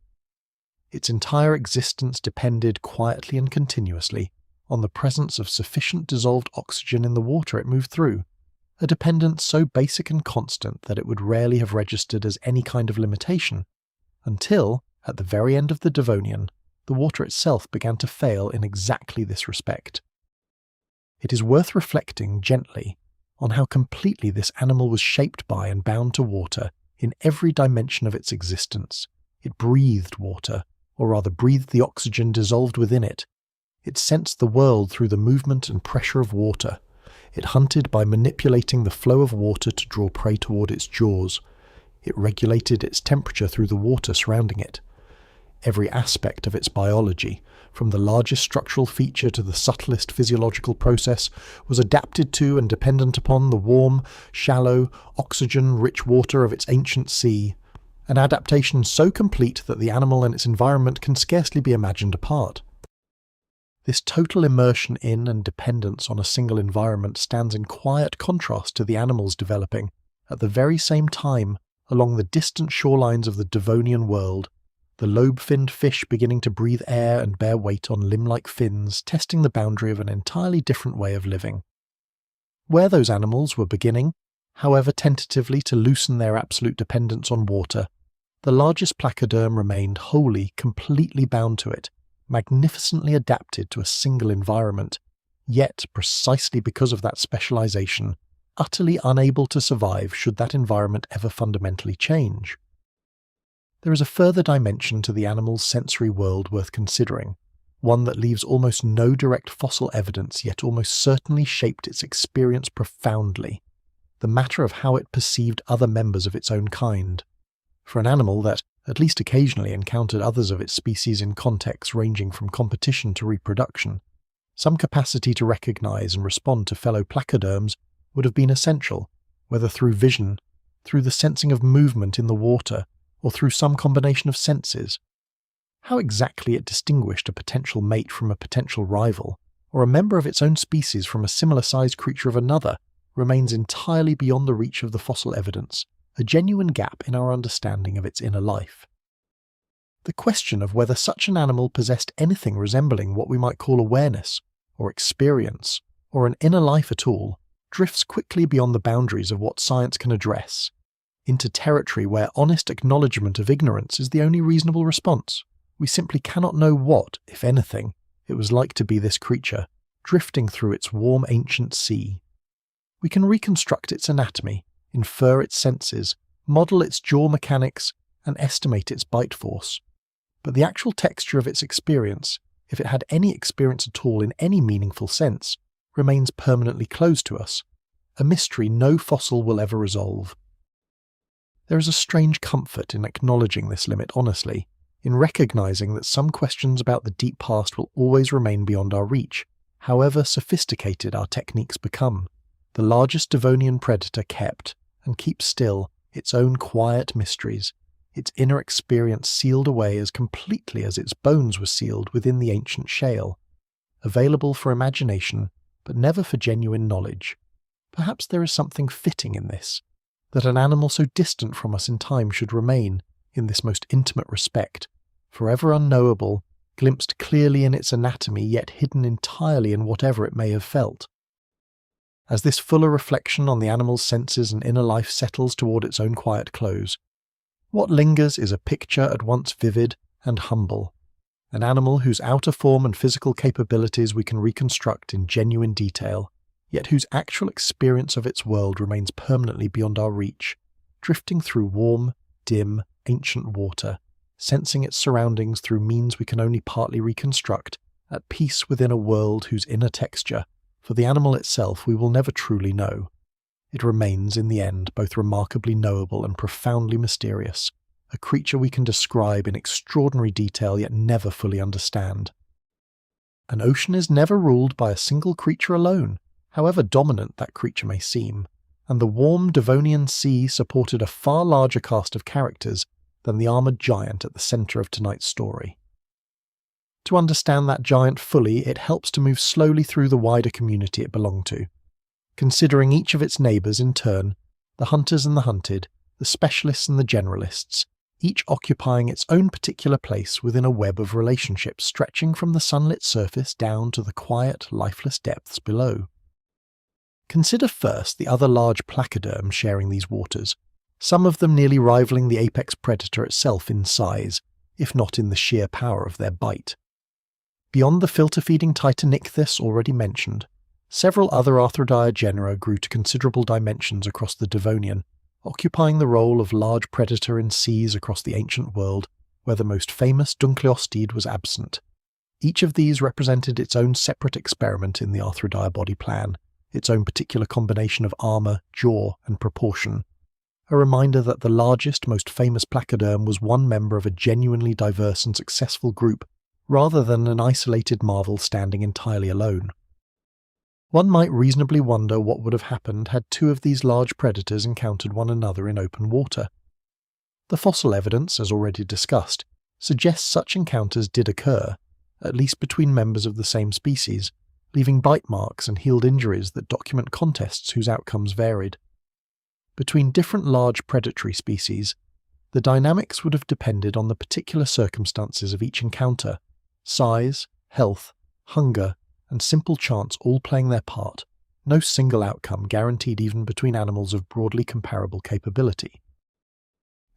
Its entire existence depended quietly and continuously on the presence of sufficient dissolved oxygen in the water it moved through, a dependence so basic and constant that it would rarely have registered as any kind of limitation, until, at the very end of the Devonian, the water itself began to fail in exactly this respect. It is worth reflecting gently on how completely this animal was shaped by and bound to water in every dimension of its existence. It breathed water, or rather breathed the oxygen dissolved within it. It sensed the world through the movement and pressure of water. It hunted by manipulating the flow of water to draw prey toward its jaws. It regulated its temperature through the water surrounding it. Every aspect of its biology, from the largest structural feature to the subtlest physiological process, was adapted to and dependent upon the warm, shallow, oxygen-rich water of its ancient sea, an adaptation so complete that the animal and its environment can scarcely be imagined apart. This total immersion in and dependence on a single environment stands in quiet contrast to the animals developing, at the very same time, along the distant shorelines of the Devonian world, the lobe-finned fish beginning to breathe air and bear weight on limb-like fins, testing the boundary of an entirely different way of living. Where those animals were beginning, however tentatively, to loosen their absolute dependence on water, the largest placoderm remained wholly, completely bound to it, magnificently adapted to a single environment, yet, precisely because of that specialization, utterly unable to survive should that environment ever fundamentally change. There is a further dimension to the animal's sensory world worth considering, one that leaves almost no direct fossil evidence yet almost certainly shaped its experience profoundly, the matter of how it perceived other members of its own kind. For an animal that, at least occasionally, encountered others of its species in contexts ranging from competition to reproduction, some capacity to recognize and respond to fellow placoderms would have been essential, whether through vision, through the sensing of movement in the water, or through some combination of senses. How exactly it distinguished a potential mate from a potential rival, or a member of its own species from a similar-sized creature of another, remains entirely beyond the reach of the fossil evidence, a genuine gap in our understanding of its inner life. The question of whether such an animal possessed anything resembling what we might call awareness, or experience, or an inner life at all, drifts quickly beyond the boundaries of what science can address, into territory where honest acknowledgement of ignorance is the only reasonable response. We simply cannot know what, if anything, it was like to be this creature, drifting through its warm ancient sea. We can reconstruct its anatomy, infer its senses, model its jaw mechanics, and estimate its bite force. But the actual texture of its experience, if it had any experience at all in any meaningful sense, remains permanently closed to us, a mystery no fossil will ever resolve. There is a strange comfort in acknowledging this limit honestly, in recognizing that some questions about the deep past will always remain beyond our reach, however sophisticated our techniques become. The largest Devonian predator kept, and keeps still, its own quiet mysteries, its inner experience sealed away as completely as its bones were sealed within the ancient Shale. available for imagination, but never for genuine knowledge. Perhaps there is something fitting in this, that an animal so distant from us in time should remain, in this most intimate respect, forever unknowable, glimpsed clearly in its anatomy yet hidden entirely in whatever it may have felt. As this fuller reflection on the animal's senses and inner life settles toward its own quiet close, what lingers is a picture at once vivid and humble, an animal whose outer form and physical capabilities we can reconstruct in genuine detail, yet whose actual experience of its world remains permanently beyond our reach, drifting through warm, dim, ancient water, sensing its surroundings through means we can only partly reconstruct, at peace within a world whose inner texture, for the animal itself, we will never truly know. It remains, in the end, both remarkably knowable and profoundly mysterious, a creature we can describe in extraordinary detail yet never fully understand. An ocean is never ruled by a single creature alone, however dominant that creature may seem, and the warm Devonian sea supported a far larger cast of characters than the armoured giant at the centre of tonight's story. To understand that giant fully, it helps to move slowly through the wider community it belonged to, considering each of its neighbours in turn, the hunters and the hunted, the specialists and the generalists, each occupying its own particular place within a web of relationships stretching from the sunlit surface down to the quiet, lifeless depths below. Consider first the other large placoderms sharing these waters, some of them nearly rivaling the apex predator itself in size, if not in the sheer power of their bite. Beyond the filter-feeding Titanichthys already mentioned, several other arthrodire genera grew to considerable dimensions across the Devonian, occupying the role of large predator in seas across the ancient world where the most famous Dunkleosteus was absent. Each of these represented its own separate experiment in the arthrodire body plan, its own particular combination of armour, jaw, and proportion. A reminder that the largest, most famous placoderm was one member of a genuinely diverse and successful group, rather than an isolated marvel standing entirely alone. One might reasonably wonder what would have happened had two of these large predators encountered one another in open water. The fossil evidence, as already discussed, suggests such encounters did occur, at least between members of the same species, leaving bite marks and healed injuries that document contests whose outcomes varied. Between different large predatory species, the dynamics would have depended on the particular circumstances of each encounter, size, health, hunger, and simple chance all playing their part, no single outcome guaranteed even between animals of broadly comparable capability.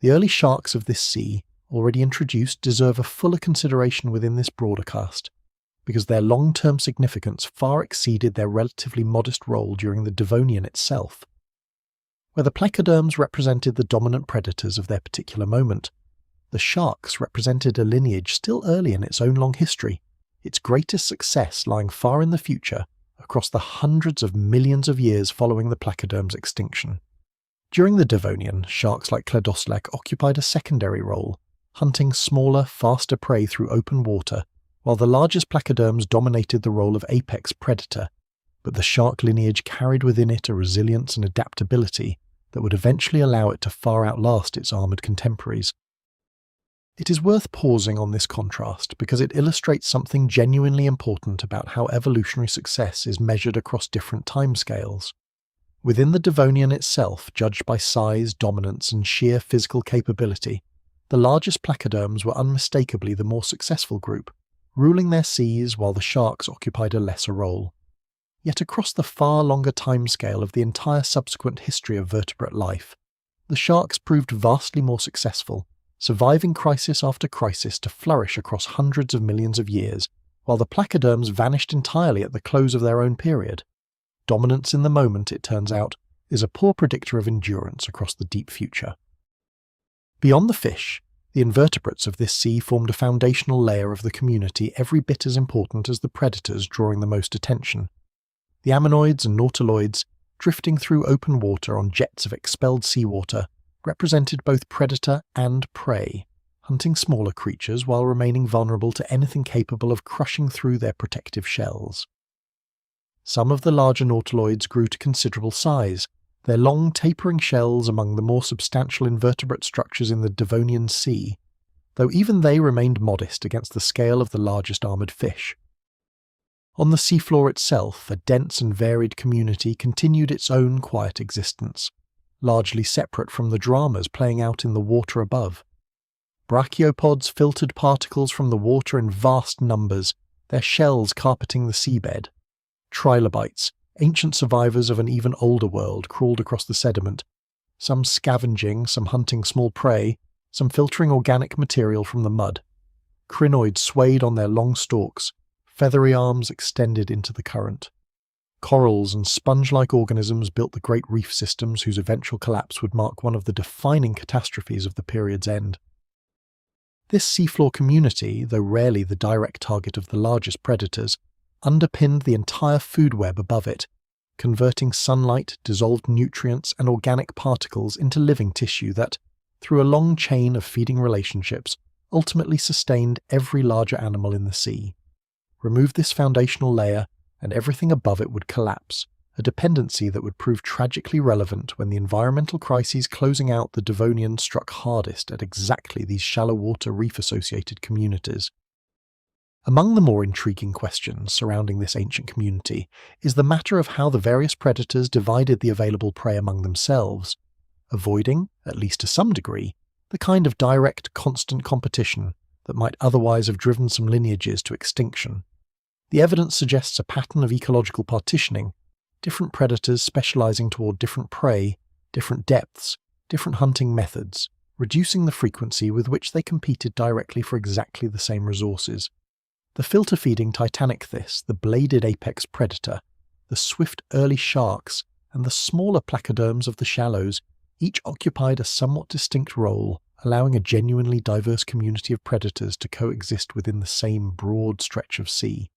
The early sharks of this sea, already introduced, deserve a fuller consideration within this broader cast, because their long-term significance far exceeded their relatively modest role during the Devonian itself. Where the placoderms represented the dominant predators of their particular moment, the sharks represented a lineage still early in its own long history, its greatest success lying far in the future across the hundreds of millions of years following the placoderm's extinction. During the Devonian, sharks like Cladoslak occupied a secondary role, hunting smaller, faster prey through open water, while the largest placoderms dominated the role of apex predator, but the shark lineage carried within it a resilience and adaptability that would eventually allow it to far outlast its armoured contemporaries. It is worth pausing on this contrast because it illustrates something genuinely important about how evolutionary success is measured across different timescales. Within the Devonian itself, judged by size, dominance, and sheer physical capability, the largest placoderms were unmistakably the more successful group, ruling their seas while the sharks occupied a lesser role. Yet across the far longer timescale of the entire subsequent history of vertebrate life, the sharks proved vastly more successful, surviving crisis after crisis to flourish across hundreds of millions of years, while the placoderms vanished entirely at the close of their own period. Dominance in the moment, it turns out, is a poor predictor of endurance across the deep future. Beyond the fish, the invertebrates of this sea formed a foundational layer of the community every bit as important as the predators drawing the most attention. The ammonoids and nautiloids, drifting through open water on jets of expelled seawater, represented both predator and prey, hunting smaller creatures while remaining vulnerable to anything capable of crushing through their protective shells. Some of the larger nautiloids grew to considerable size, their long tapering shells among the more substantial invertebrate structures in the Devonian Sea, though even they remained modest against the scale of the largest armoured fish. On the seafloor itself, a dense and varied community continued its own quiet existence, largely separate from the dramas playing out in the water above. Brachiopods filtered particles from the water in vast numbers, their shells carpeting the seabed. Trilobites, ancient survivors of an even older world, crawled across the sediment, some scavenging, some hunting small prey, some filtering organic material from the mud. Crinoids swayed on their long stalks, feathery arms extended into the current. Corals and sponge-like organisms built the great reef systems whose eventual collapse would mark one of the defining catastrophes of the period's end. This seafloor community, though rarely the direct target of the largest predators, underpinned the entire food web above it, converting sunlight, dissolved nutrients, and organic particles into living tissue that, through a long chain of feeding relationships, ultimately sustained every larger animal in the sea. Remove this foundational layer, and everything above it would collapse, a dependency that would prove tragically relevant when the environmental crises closing out the Devonian struck hardest at exactly these shallow-water reef-associated communities. Among the more intriguing questions surrounding this ancient community is the matter of how the various predators divided the available prey among themselves, avoiding, at least to some degree, the kind of direct, constant competition that might otherwise have driven some lineages to extinction. The evidence suggests a pattern of ecological partitioning, different predators specializing toward different prey, different depths, different hunting methods, reducing the frequency with which they competed directly for exactly the same resources. The filter-feeding Titanicthys, the bladed apex predator, the swift early sharks, and the smaller placoderms of the shallows each occupied a somewhat distinct role, allowing a genuinely diverse community of predators to coexist within the same broad stretch of sea.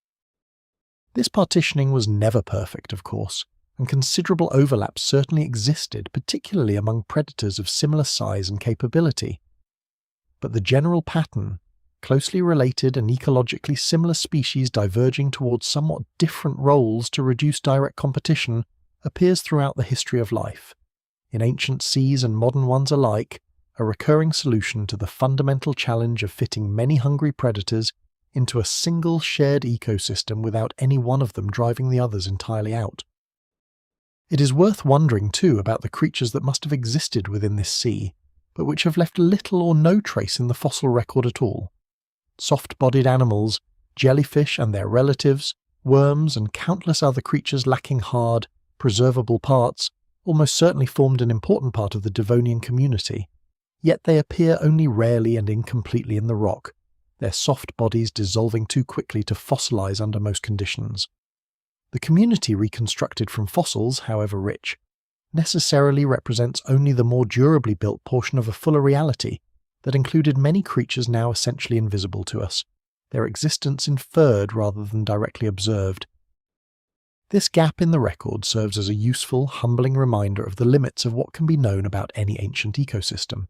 This partitioning was never perfect, of course, and considerable overlap certainly existed, particularly among predators of similar size and capability. But the general pattern, closely related and ecologically similar species diverging towards somewhat different roles to reduce direct competition, appears throughout the history of life. In ancient seas and modern ones alike, a recurring solution to the fundamental challenge of fitting many hungry predators into a single shared ecosystem without any one of them driving the others entirely out. It is worth wondering too about the creatures that must have existed within this sea, but which have left little or no trace in the fossil record at all. Soft-bodied animals, jellyfish and their relatives, worms and countless other creatures lacking hard, preservable parts, almost certainly formed an important part of the Devonian community, yet they appear only rarely and incompletely in the rock, their soft bodies dissolving too quickly to fossilize under most conditions. The community reconstructed from fossils, however rich, necessarily represents only the more durably built portion of a fuller reality that included many creatures now essentially invisible to us, their existence inferred rather than directly observed. This gap in the record serves as a useful, humbling reminder of the limits of what can be known about any ancient ecosystem.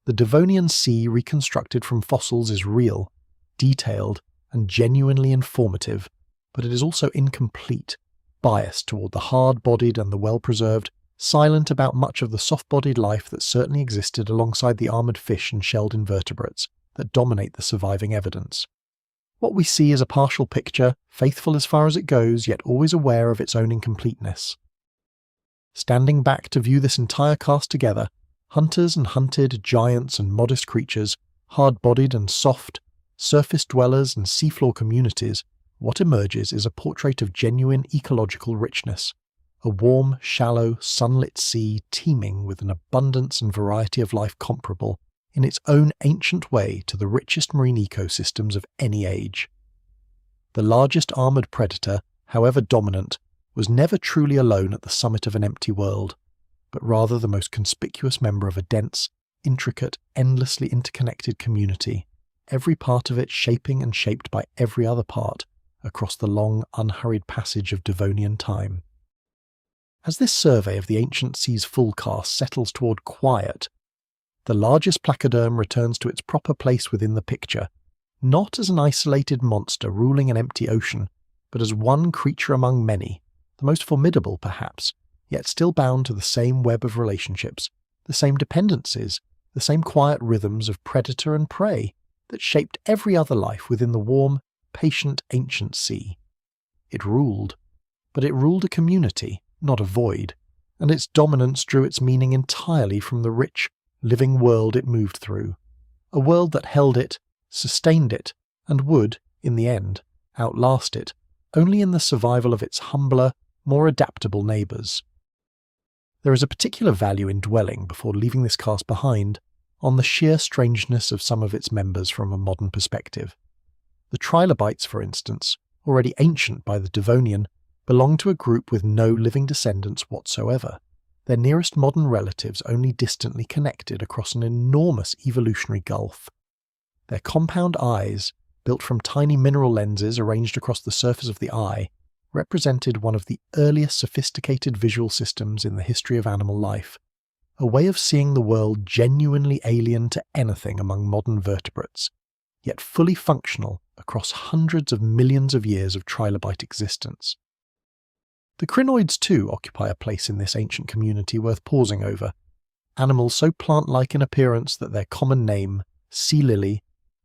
The Devonian Sea reconstructed from fossils is real, detailed, and genuinely informative, but it is also incomplete, biased toward the hard-bodied and the well-preserved, silent about much of the soft-bodied life that certainly existed alongside the armored fish and shelled invertebrates that dominate the surviving evidence. What we see is a partial picture, faithful as far as it goes, yet always aware of its own incompleteness. Standing back to view this entire cast together, hunters and hunted, giants and modest creatures, hard-bodied and soft, surface dwellers and seafloor communities, what emerges is a portrait of genuine ecological richness, a warm, shallow, sunlit sea teeming with an abundance and variety of life comparable, in its own ancient way, to the richest marine ecosystems of any age. The largest armoured predator, however dominant, was never truly alone at the summit of an empty world, but rather the most conspicuous member of a dense, intricate, endlessly interconnected community, every part of it shaping and shaped by every other part across the long, unhurried passage of Devonian time. As this survey of the ancient sea's full cast settles toward quiet, the largest placoderm returns to its proper place within the picture, not as an isolated monster ruling an empty ocean, but as one creature among many, the most formidable perhaps, yet still bound to the same web of relationships, the same dependencies, the same quiet rhythms of predator and prey that shaped every other life within the warm, patient ancient sea. it ruled. But it ruled a community, not a void, and its dominance drew its meaning entirely from the rich, living world it moved through. A world that held it, sustained it, and would, in the end, outlast it, only in the survival of its humbler, more adaptable neighbours. There is a particular value in dwelling, before leaving this cast behind, on the sheer strangeness of some of its members from a modern perspective. The trilobites, for instance, already ancient by the Devonian, belong to a group with no living descendants whatsoever, their nearest modern relatives only distantly connected across an enormous evolutionary gulf. Their compound eyes, built from tiny mineral lenses arranged across the surface of the eye, represented one of the earliest sophisticated visual systems in the history of animal life, a way of seeing the world genuinely alien to anything among modern vertebrates, yet fully functional across hundreds of millions of years of trilobite existence. The crinoids too occupy a place in this ancient community worth pausing over, animals so plant-like in appearance that their common name, sea lily,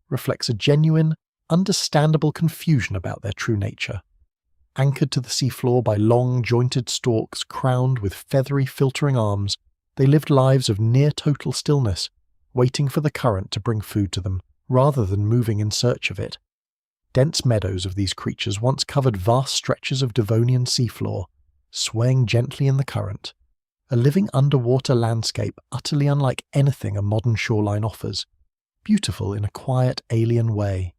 reflects a genuine, understandable confusion about their true nature. Anchored to the seafloor by long, jointed stalks crowned with feathery, filtering arms, they lived lives of near-total stillness, waiting for the current to bring food to them, rather than moving in search of it. Dense meadows of these creatures once covered vast stretches of Devonian seafloor, swaying gently in the current, a living underwater landscape utterly unlike anything a modern shoreline offers, beautiful in a quiet, alien way.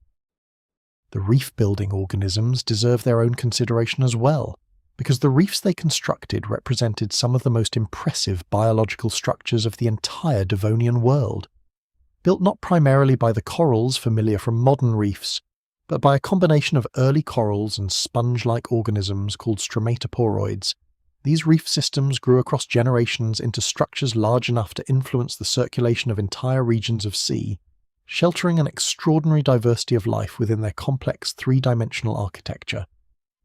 The reef-building organisms deserve their own consideration as well, because the reefs they constructed represented some of the most impressive biological structures of the entire Devonian world. Built not primarily by the corals familiar from modern reefs, but by a combination of early corals and sponge-like organisms called stromatoporoids, these reef systems grew across generations into structures large enough to influence the circulation of entire regions of sea, sheltering an extraordinary diversity of life within their complex three-dimensional architecture.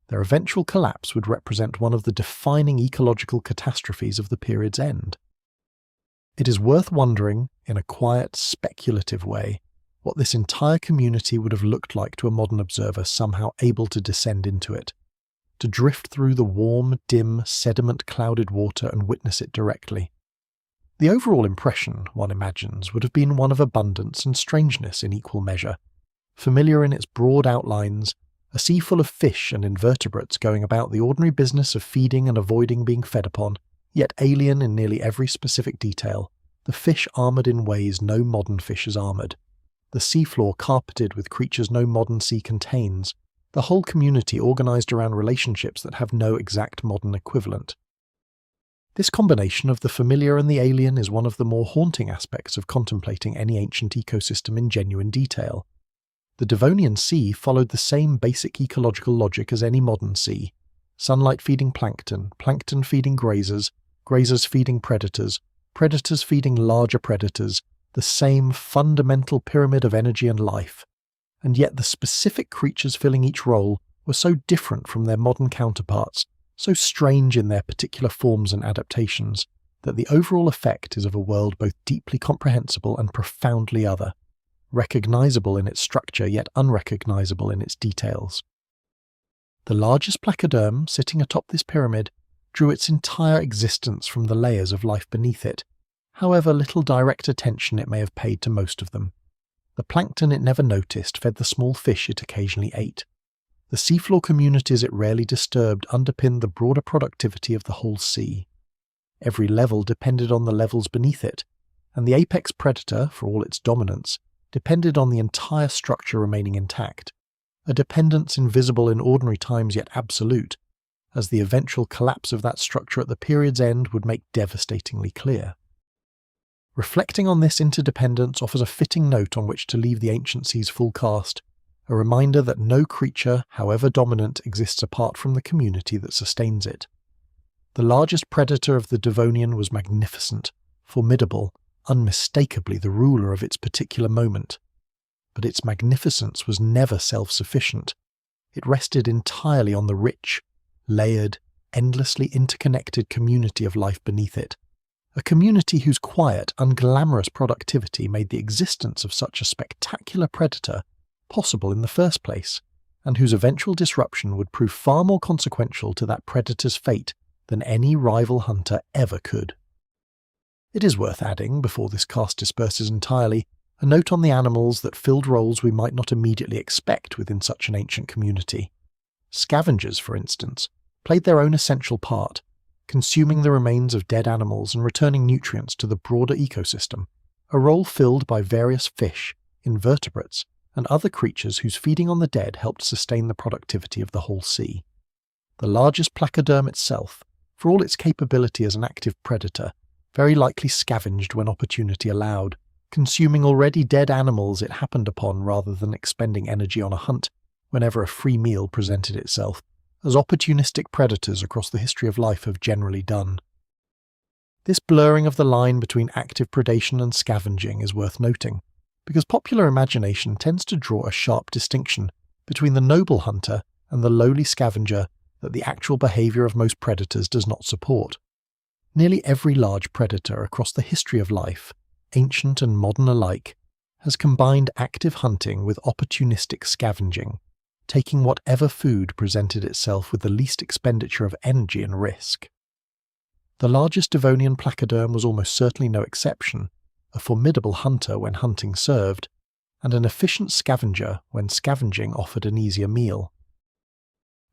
Their eventual collapse would represent one of the defining ecological catastrophes of the period's end. It is worth wondering, in a quiet, speculative way, what this entire community would have looked like to a modern observer somehow able to descend into it, to drift through the warm, dim, sediment-clouded water and witness it directly. The overall impression, one imagines, would have been one of abundance and strangeness in equal measure, familiar in its broad outlines, a sea full of fish and invertebrates going about the ordinary business of feeding and avoiding being fed upon, yet alien in nearly every specific detail, the fish armoured in ways no modern fish is armoured, the seafloor carpeted with creatures no modern sea contains, the whole community organised around relationships that have no exact modern equivalent. This combination of the familiar and the alien is one of the more haunting aspects of contemplating any ancient ecosystem in genuine detail. The Devonian Sea followed the same basic ecological logic as any modern sea: sunlight feeding plankton, plankton feeding grazers, grazers feeding predators, predators feeding larger predators, the same fundamental pyramid of energy and life. And yet the specific creatures filling each role were so different from their modern counterparts, so strange in their particular forms and adaptations, that the overall effect is of a world both deeply comprehensible and profoundly other, recognizable in its structure yet unrecognizable in its details. The largest placoderm, sitting atop this pyramid, drew its entire existence from the layers of life beneath it, however little direct attention it may have paid to most of them. The plankton it never noticed fed the small fish it occasionally ate. The seafloor communities it rarely disturbed underpinned the broader productivity of the whole sea. Every level depended on the levels beneath it, and the apex predator, for all its dominance, depended on the entire structure remaining intact, a dependence invisible in ordinary times yet absolute, as the eventual collapse of that structure at the period's end would make devastatingly clear. Reflecting on this interdependence offers a fitting note on which to leave the ancient sea's full cast, a reminder that no creature, however dominant, exists apart from the community that sustains it. The largest predator of the Devonian was magnificent, formidable, unmistakably the ruler of its particular moment. But its magnificence was never self-sufficient. It rested entirely on the rich, layered, endlessly interconnected community of life beneath it, a community whose quiet, unglamorous productivity made the existence of such a spectacular predator possible in the first place, and whose eventual disruption would prove far more consequential to that predator's fate than any rival hunter ever could. It is worth adding, before this cast disperses entirely, a note on the animals that filled roles we might not immediately expect within such an ancient community. Scavengers, for instance, played their own essential part, consuming the remains of dead animals and returning nutrients to the broader ecosystem, a role filled by various fish, invertebrates, and other creatures whose feeding on the dead helped sustain the productivity of the whole sea. The largest placoderm itself, for all its capability as an active predator, very likely scavenged when opportunity allowed, consuming already dead animals it happened upon rather than expending energy on a hunt whenever a free meal presented itself, as opportunistic predators across the history of life have generally done. This blurring of the line between active predation and scavenging is worth noting, because popular imagination tends to draw a sharp distinction between the noble hunter and the lowly scavenger that the actual behaviour of most predators does not support. Nearly every large predator across the history of life, ancient and modern alike, has combined active hunting with opportunistic scavenging, taking whatever food presented itself with the least expenditure of energy and risk. The largest Devonian placoderm was almost certainly no exception, a formidable hunter when hunting served, and an efficient scavenger when scavenging offered an easier meal.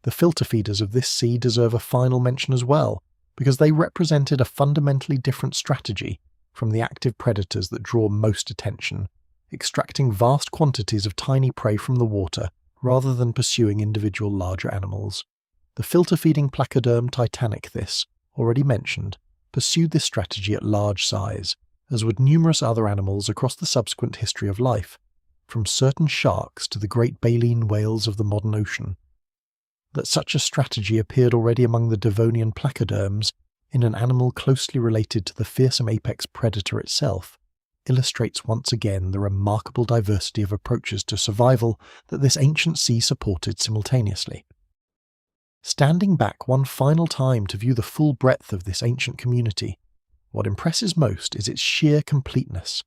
The filter feeders of this sea deserve a final mention as well, because they represented a fundamentally different strategy from the active predators that draw most attention, extracting vast quantities of tiny prey from the water rather than pursuing individual larger animals. The filter-feeding placoderm Titanicus, already mentioned, pursued this strategy at large size, as would numerous other animals across the subsequent history of life, from certain sharks to the great baleen whales of the modern ocean. That such a strategy appeared already among the Devonian placoderms in an animal closely related to the fearsome apex predator itself illustrates once again the remarkable diversity of approaches to survival that this ancient sea supported simultaneously. Standing back one final time to view the full breadth of this ancient community, what impresses most is its sheer completeness,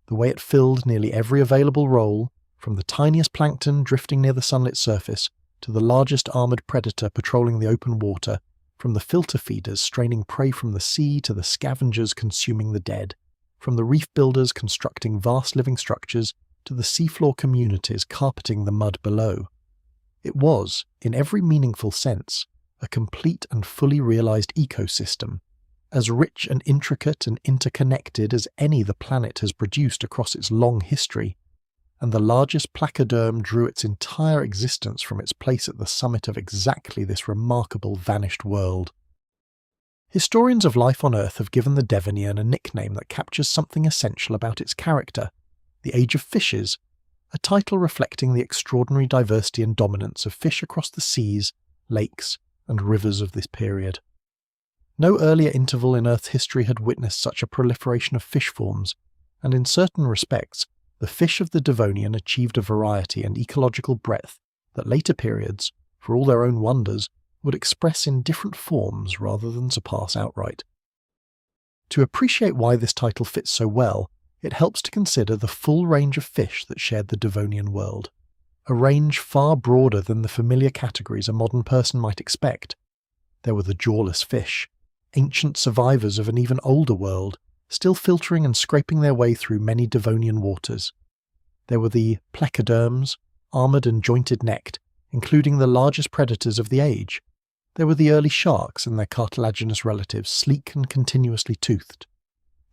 the way it filled nearly every available role, from the tiniest plankton drifting near the sunlit surface to the largest armoured predator patrolling the open water, from the filter feeders straining prey from the sea to the scavengers consuming the dead, from the reef builders constructing vast living structures to the seafloor communities carpeting the mud below. It was, in every meaningful sense, a complete and fully realised ecosystem, as rich and intricate and interconnected as any the planet has produced across its long history, and the largest placoderm drew its entire existence from its place at the summit of exactly this remarkable vanished world. Historians of life on Earth have given the Devonian a nickname that captures something essential about its character, the Age of Fishes, a title reflecting the extraordinary diversity and dominance of fish across the seas, lakes, and rivers of this period. No earlier interval in Earth's history had witnessed such a proliferation of fish forms, and in certain respects, the fish of the Devonian achieved a variety and ecological breadth that later periods, for all their own wonders, would express in different forms rather than surpass outright. To appreciate why this title fits so well, it helps to consider the full range of fish that shared the Devonian world, a range far broader than the familiar categories a modern person might expect. There were the jawless fish, ancient survivors of an even older world, still filtering and scraping their way through many Devonian waters. There were the placoderms, armoured and jointed-necked, including the largest predators of the age. There were the early sharks and their cartilaginous relatives, sleek and continuously toothed.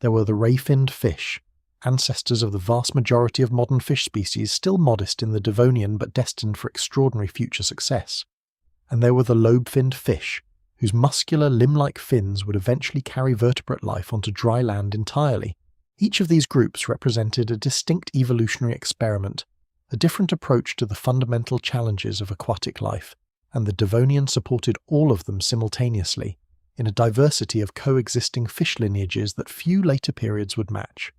There were the ray-finned fish, ancestors of the vast majority of modern fish species still modest in the Devonian but destined for extraordinary future success. And there were the lobe-finned fish, whose muscular limb-like fins would eventually carry vertebrate life onto dry land entirely. Each of these groups represented a distinct evolutionary experiment, a different approach to the fundamental challenges of aquatic life, and the Devonian supported all of them simultaneously, in a diversity of coexisting fish lineages that few later periods would match.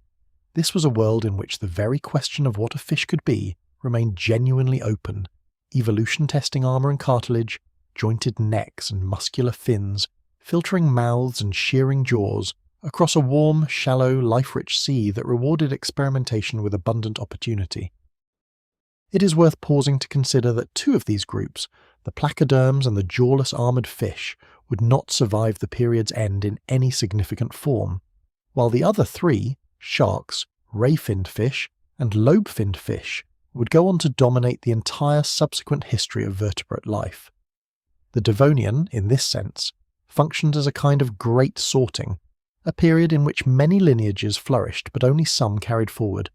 This was a world in which the very question of what a fish could be remained genuinely open, evolution testing armour and cartilage, jointed necks and muscular fins, filtering mouths and shearing jaws, across a warm, shallow, life-rich sea that rewarded experimentation with abundant opportunity. It is worth pausing to consider that two of these groups, the placoderms and the jawless armoured fish, would not survive the period's end in any significant form, while the other three, sharks, ray-finned fish, and lobe-finned fish, would go on to dominate the entire subsequent history of vertebrate life. The Devonian, in this sense, functioned as a kind of great sorting, a period in which many lineages flourished but only some carried forward,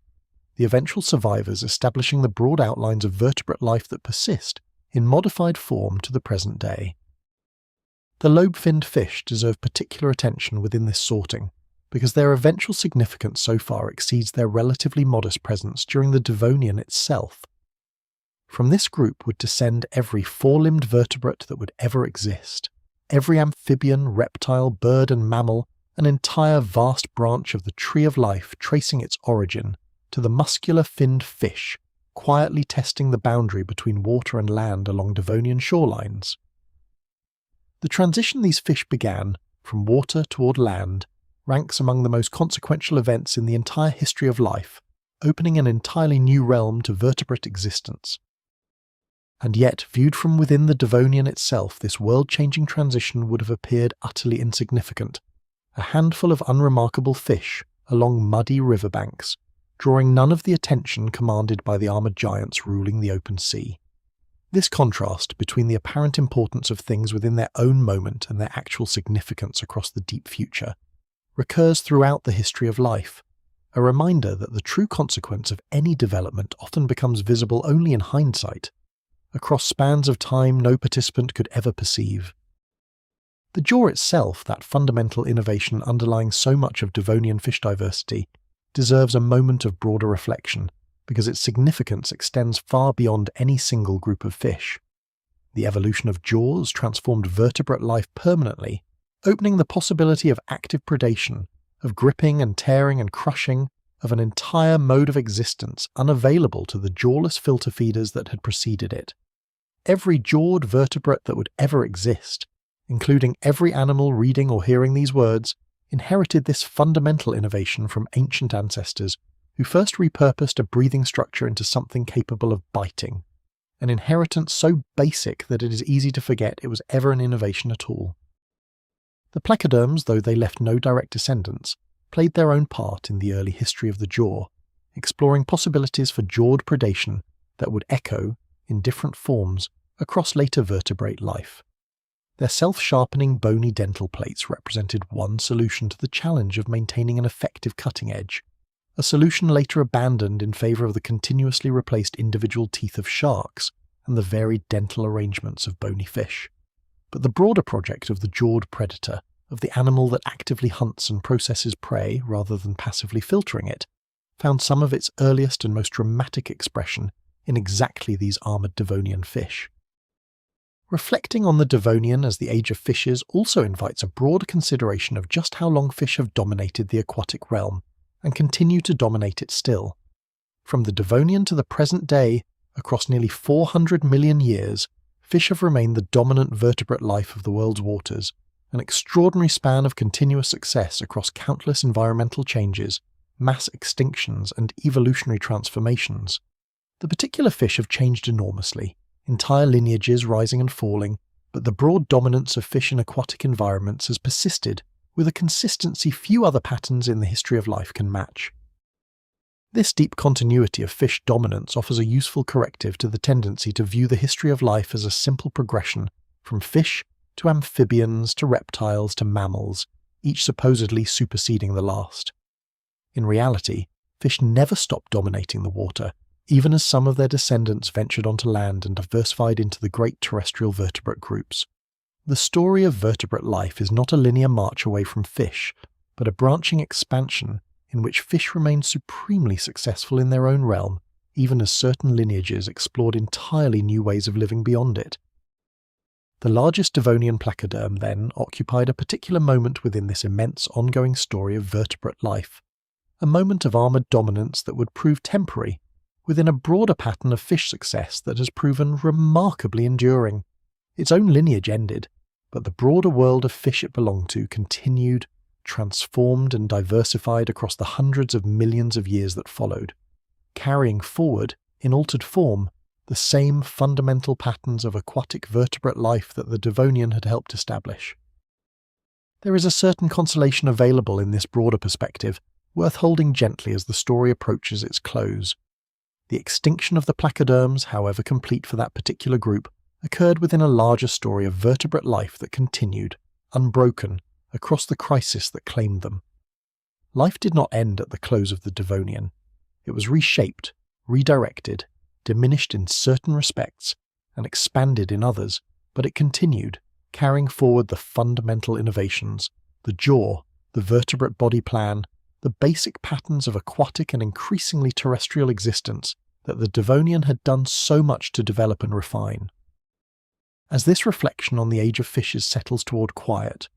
the eventual survivors establishing the broad outlines of vertebrate life that persist in modified form to the present day. The lobe-finned fish deserve particular attention within this sorting, because their eventual significance so far exceeds their relatively modest presence during the Devonian itself. From this group would descend every four-limbed vertebrate that would ever exist, every amphibian, reptile, bird and mammal, an entire vast branch of the tree of life tracing its origin to the muscular finned fish, quietly testing the boundary between water and land along Devonian shorelines. The transition these fish began, from water toward land, ranks among the most consequential events in the entire history of life, opening an entirely new realm to vertebrate existence. And yet, viewed from within the Devonian itself, this world-changing transition would have appeared utterly insignificant, a handful of unremarkable fish along muddy riverbanks, drawing none of the attention commanded by the armoured giants ruling the open sea. This contrast between the apparent importance of things within their own moment and their actual significance across the deep future recurs throughout the history of life, a reminder that the true consequence of any development often becomes visible only in hindsight, across spans of time no participant could ever perceive. The jaw itself, that fundamental innovation underlying so much of Devonian fish diversity, deserves a moment of broader reflection, because its significance extends far beyond any single group of fish. The evolution of jaws transformed vertebrate life permanently, opening the possibility of active predation, of gripping and tearing and crushing, of an entire mode of existence unavailable to the jawless filter feeders that had preceded it. Every jawed vertebrate that would ever exist, including every animal reading or hearing these words, inherited this fundamental innovation from ancient ancestors who first repurposed a breathing structure into something capable of biting, an inheritance so basic that it is easy to forget it was ever an innovation at all. The placoderms, though they left no direct descendants, played their own part in the early history of the jaw, exploring possibilities for jawed predation that would echo, in different forms, across later vertebrate life. Their self-sharpening bony dental plates represented one solution to the challenge of maintaining an effective cutting edge, a solution later abandoned in favour of the continuously replaced individual teeth of sharks and the varied dental arrangements of bony fish. But the broader project of the jawed predator, of the animal that actively hunts and processes prey rather than passively filtering it, found some of its earliest and most dramatic expression in exactly these armoured Devonian fish. Reflecting on the Devonian as the age of fishes also invites a broader consideration of just how long fish have dominated the aquatic realm, and continue to dominate it still. From the Devonian to the present day, across nearly 400 million years, fish have remained the dominant vertebrate life of the world's waters, an extraordinary span of continuous success across countless environmental changes, mass extinctions, and evolutionary transformations. The particular fish have changed enormously, entire lineages rising and falling, but the broad dominance of fish in aquatic environments has persisted with a consistency few other patterns in the history of life can match. This deep continuity of fish dominance offers a useful corrective to the tendency to view the history of life as a simple progression from fish to amphibians to reptiles to mammals, each supposedly superseding the last. In reality, fish never stopped dominating the water, even as some of their descendants ventured onto land and diversified into the great terrestrial vertebrate groups. The story of vertebrate life is not a linear march away from fish, but a branching expansion in which fish remained supremely successful in their own realm, even as certain lineages explored entirely new ways of living beyond it. The largest Devonian placoderm, then, occupied a particular moment within this immense ongoing story of vertebrate life, a moment of armoured dominance that would prove temporary, within a broader pattern of fish success that has proven remarkably enduring. Its own lineage ended, but the broader world of fish it belonged to continued, transformed and diversified across the hundreds of millions of years that followed, carrying forward, in altered form, the same fundamental patterns of aquatic vertebrate life that the Devonian had helped establish. There is a certain consolation available in this broader perspective, worth holding gently as the story approaches its close. The extinction of the placoderms, however complete for that particular group, occurred within a larger story of vertebrate life that continued, unbroken, across the crisis that claimed them. Life did not end at the close of the Devonian. It was reshaped, redirected, diminished in certain respects, and expanded in others, but it continued, carrying forward the fundamental innovations, the jaw, the vertebrate body plan, the basic patterns of aquatic and increasingly terrestrial existence that the Devonian had done so much to develop and refine. As this reflection on the age of fishes settles toward quiet,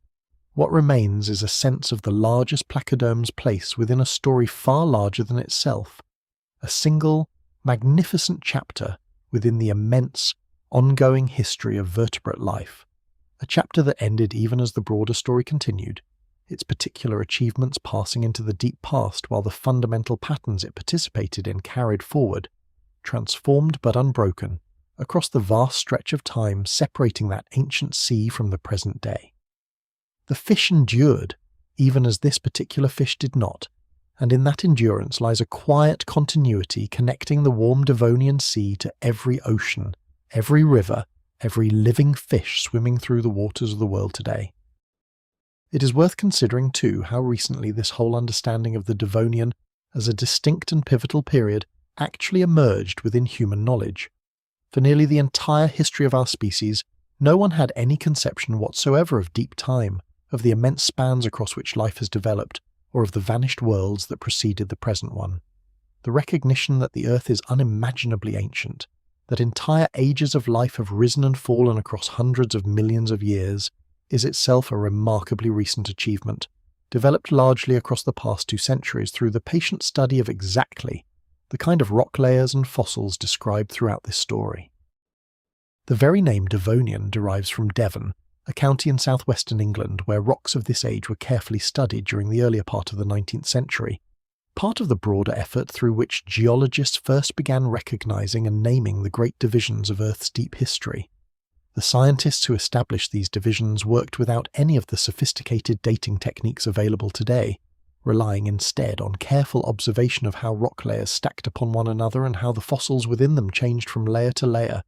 what remains is a sense of the largest placoderm's place within a story far larger than itself, a single, magnificent chapter within the immense, ongoing history of vertebrate life, a chapter that ended even as the broader story continued, its particular achievements passing into the deep past while the fundamental patterns it participated in carried forward, transformed but unbroken, across the vast stretch of time separating that ancient sea from the present day. The fish endured, even as this particular fish did not, and in that endurance lies a quiet continuity connecting the warm Devonian Sea to every ocean, every river, every living fish swimming through the waters of the world today. It is worth considering, too, how recently this whole understanding of the Devonian as a distinct and pivotal period actually emerged within human knowledge. For nearly the entire history of our species, no one had any conception whatsoever of deep time, of the immense spans across which life has developed, or of the vanished worlds that preceded the present one. The recognition that the Earth is unimaginably ancient, that entire ages of life have risen and fallen across hundreds of millions of years, is itself a remarkably recent achievement, developed largely across the past 2 centuries through the patient study of exactly the kind of rock layers and fossils described throughout this story. The very name Devonian derives from Devon, a county in southwestern England where rocks of this age were carefully studied during the earlier part of the 19th century, part of the broader effort through which geologists first began recognizing and naming the great divisions of Earth's deep history. The scientists who established these divisions worked without any of the sophisticated dating techniques available today, relying instead on careful observation of how rock layers stacked upon one another and how the fossils within them changed from layer to layer,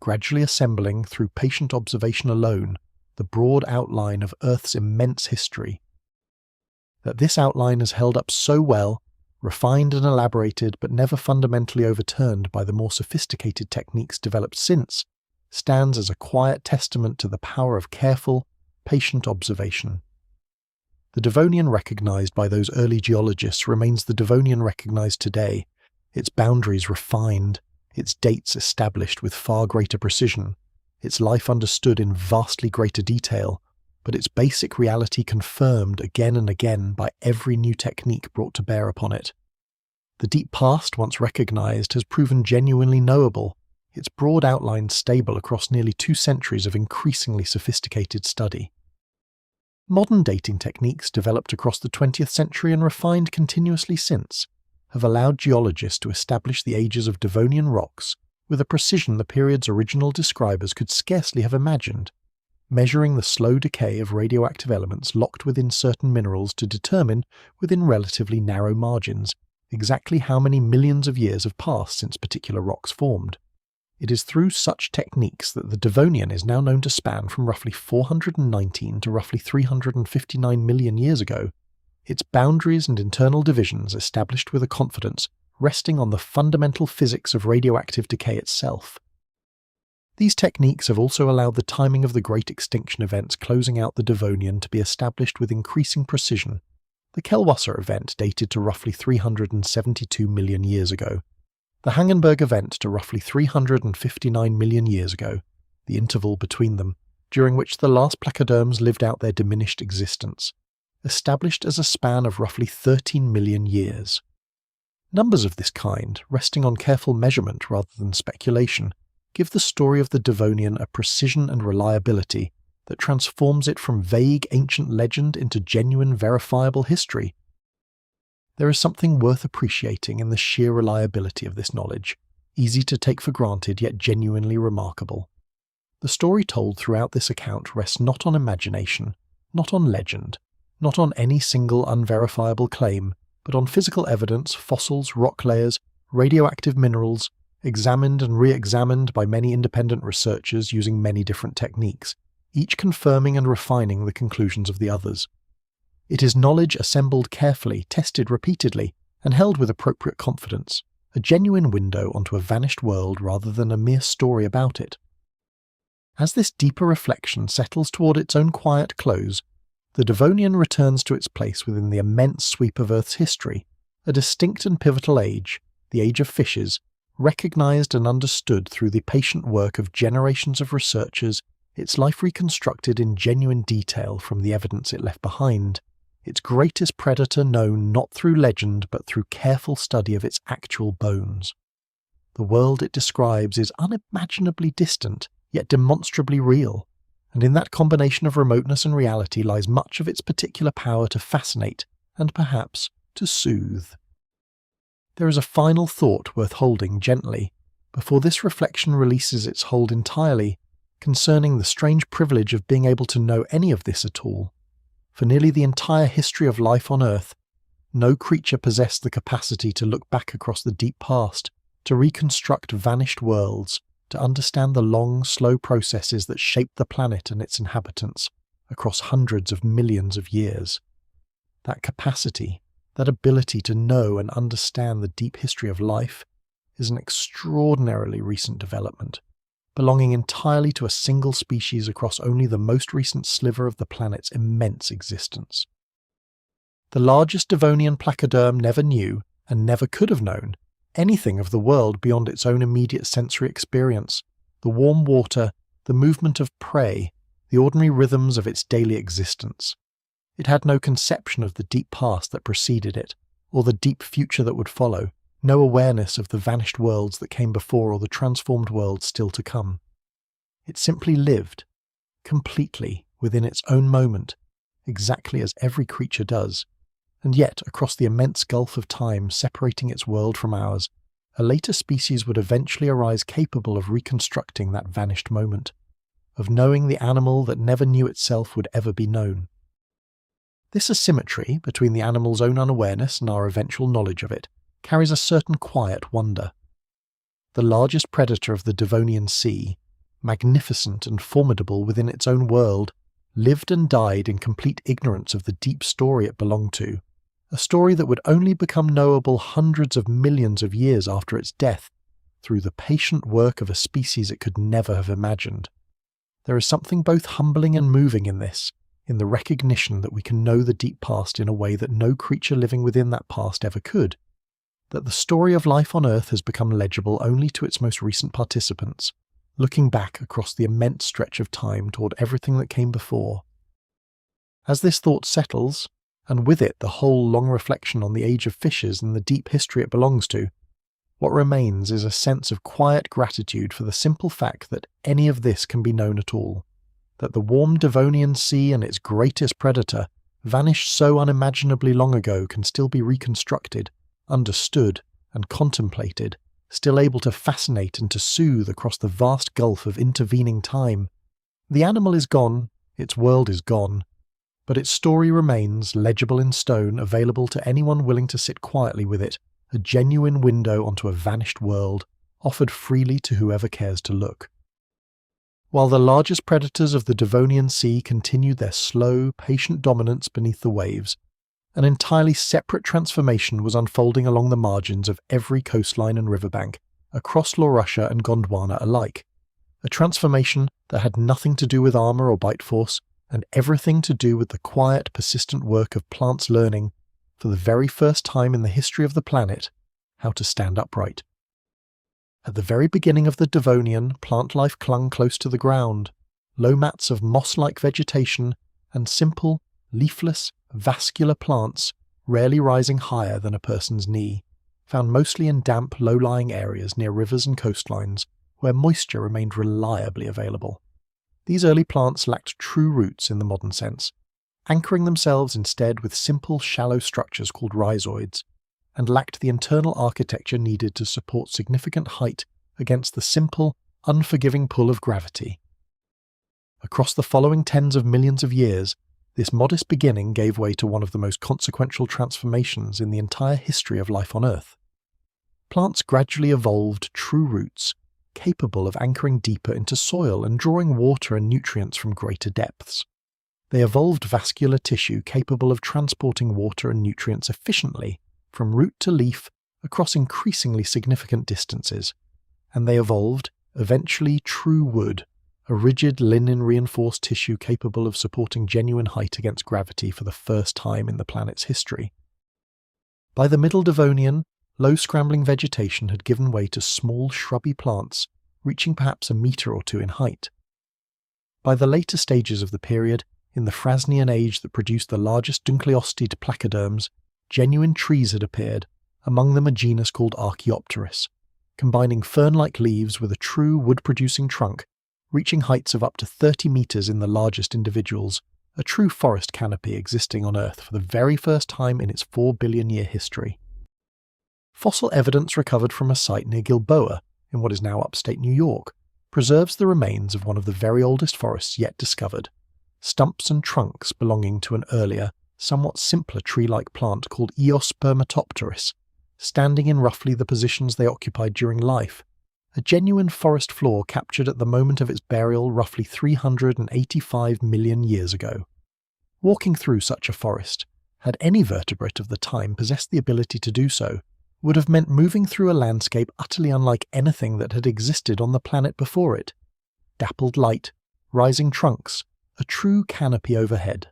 gradually assembling through patient observation alone the broad outline of Earth's immense history. That this outline is held up so well, refined and elaborated but never fundamentally overturned by the more sophisticated techniques developed since, stands as a quiet testament to the power of careful, patient observation. The Devonian recognized by those early geologists remains the Devonian recognized today, its boundaries refined, its dates established with far greater precision, its life understood in vastly greater detail, but its basic reality confirmed again and again by every new technique brought to bear upon it. The deep past, once recognized, has proven genuinely knowable, its broad outlines stable across nearly 2 centuries of increasingly sophisticated study. Modern dating techniques developed across the 20th century and refined continuously since have allowed geologists to establish the ages of Devonian rocks with a precision the period's original describers could scarcely have imagined, measuring the slow decay of radioactive elements locked within certain minerals to determine, within relatively narrow margins, exactly how many millions of years have passed since particular rocks formed. It is through such techniques that the Devonian is now known to span from roughly 419 to roughly 359 million years ago, its boundaries and internal divisions established with a confidence resting on the fundamental physics of radioactive decay itself. These techniques have also allowed the timing of the great extinction events closing out the Devonian to be established with increasing precision. The Kelwasser event dated to roughly 372 million years ago, the Hangenberg event to roughly 359 million years ago, the interval between them, during which the last placoderms lived out their diminished existence, established as a span of roughly 13 million years. Numbers of this kind, resting on careful measurement rather than speculation, give the story of the Devonian a precision and reliability that transforms it from vague ancient legend into genuine verifiable history. There is something worth appreciating in the sheer reliability of this knowledge, easy to take for granted yet genuinely remarkable. The story told throughout this account rests not on imagination, not on legend, not on any single unverifiable claim, but on physical evidence, fossils, rock layers, radioactive minerals, examined and re-examined by many independent researchers using many different techniques, each confirming and refining the conclusions of the others. It is knowledge assembled carefully, tested repeatedly, and held with appropriate confidence, a genuine window onto a vanished world rather than a mere story about it. As this deeper reflection settles toward its own quiet close, the Devonian returns to its place within the immense sweep of Earth's history, a distinct and pivotal age, the age of fishes, recognized and understood through the patient work of generations of researchers, its life reconstructed in genuine detail from the evidence it left behind, its greatest predator known not through legend but through careful study of its actual bones. The world it describes is unimaginably distant, yet demonstrably real, and in that combination of remoteness and reality lies much of its particular power to fascinate and perhaps to soothe. There is a final thought worth holding gently, before this reflection releases its hold entirely, concerning the strange privilege of being able to know any of this at all. For nearly the entire history of life on Earth, no creature possessed the capacity to look back across the deep past, to reconstruct vanished worlds, to understand the long, slow processes that shaped the planet and its inhabitants across hundreds of millions of years. That capacity, that ability to know and understand the deep history of life, is an extraordinarily recent development, belonging entirely to a single species across only the most recent sliver of the planet's immense existence. The largest Devonian placoderm never knew, and never could have known, anything of the world beyond its own immediate sensory experience, the warm water, the movement of prey, the ordinary rhythms of its daily existence. It had no conception of the deep past that preceded it, or the deep future that would follow, no awareness of the vanished worlds that came before or the transformed worlds still to come. It simply lived, completely, within its own moment, exactly as every creature does, and yet across the immense gulf of time separating its world from ours, a later species would eventually arise capable of reconstructing that vanished moment, of knowing the animal that never knew itself would ever be known. This asymmetry between the animal's own unawareness and our eventual knowledge of it carries a certain quiet wonder. The largest predator of the Devonian Sea, magnificent and formidable within its own world, lived and died in complete ignorance of the deep story it belonged to, a story that would only become knowable hundreds of millions of years after its death, through the patient work of a species it could never have imagined. There is something both humbling and moving in this, in the recognition that we can know the deep past in a way that no creature living within that past ever could, that the story of life on Earth has become legible only to its most recent participants, looking back across the immense stretch of time toward everything that came before. As this thought settles, and with it the whole long reflection on the age of fishes and the deep history it belongs to, what remains is a sense of quiet gratitude for the simple fact that any of this can be known at all, that the warm Devonian Sea and its greatest predator, vanished so unimaginably long ago, can still be reconstructed, understood, and contemplated, still able to fascinate and to soothe across the vast gulf of intervening time. The animal is gone, its world is gone, but its story remains, legible in stone, available to anyone willing to sit quietly with it, a genuine window onto a vanished world, offered freely to whoever cares to look. While the largest predators of the Devonian Sea continued their slow, patient dominance beneath the waves, an entirely separate transformation was unfolding along the margins of every coastline and riverbank, across Laurussia and Gondwana alike, a transformation that had nothing to do with armour or bite force, and everything to do with the quiet, persistent work of plants learning, for the very first time in the history of the planet, how to stand upright. At the very beginning of the Devonian, plant life clung close to the ground, low mats of moss-like vegetation, and simple, leafless, vascular plants, rarely rising higher than a person's knee, found mostly in damp, low-lying areas near rivers and coastlines, where moisture remained reliably available. These early plants lacked true roots in the modern sense, anchoring themselves instead with simple, shallow structures called rhizoids, and lacked the internal architecture needed to support significant height against the simple, unforgiving pull of gravity. Across the following tens of millions of years, this modest beginning gave way to one of the most consequential transformations in the entire history of life on Earth. Plants gradually evolved true roots, capable of anchoring deeper into soil and drawing water and nutrients from greater depths. They evolved vascular tissue capable of transporting water and nutrients efficiently from root to leaf across increasingly significant distances, and they evolved, eventually, true wood, a rigid linen-reinforced tissue capable of supporting genuine height against gravity for the first time in the planet's history. By the Middle Devonian, low scrambling vegetation had given way to small shrubby plants reaching perhaps a metre or two in height. By the later stages of the period, in the Frasnian age that produced the largest Dunkleosteus placoderms, genuine trees had appeared, among them a genus called Archaeopteris, combining fern-like leaves with a true wood-producing trunk, reaching heights of up to 30 metres in the largest individuals, a true forest canopy existing on Earth for the very first time in its 4 billion-year history. Fossil evidence recovered from a site near Gilboa, in what is now upstate New York, preserves the remains of one of the very oldest forests yet discovered, stumps and trunks belonging to an earlier, somewhat simpler tree-like plant called Eospermatopteris, standing in roughly the positions they occupied during life, a genuine forest floor captured at the moment of its burial roughly 385 million years ago. Walking through such a forest, had any vertebrate of the time possessed the ability to do so, would have meant moving through a landscape utterly unlike anything that had existed on the planet before it. Dappled light, rising trunks, a true canopy overhead.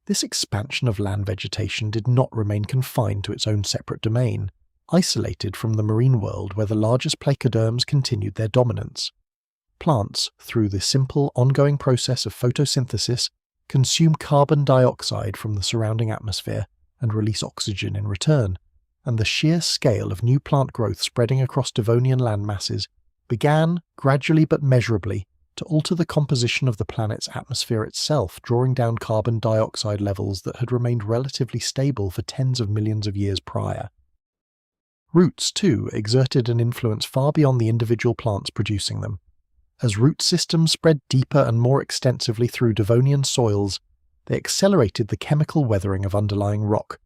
This expansion of land vegetation did not remain confined to its own separate domain, isolated from the marine world where the largest placoderms continued their dominance. Plants, through the simple, ongoing process of photosynthesis, consume carbon dioxide from the surrounding atmosphere and release oxygen in return, and the sheer scale of new plant growth spreading across Devonian landmasses began, gradually but measurably, to alter the composition of the planet's atmosphere itself, drawing down carbon dioxide levels that had remained relatively stable for tens of millions of years prior. Roots, too, exerted an influence far beyond the individual plants producing them. As root systems spread deeper and more extensively through Devonian soils, they accelerated the chemical weathering of underlying rock,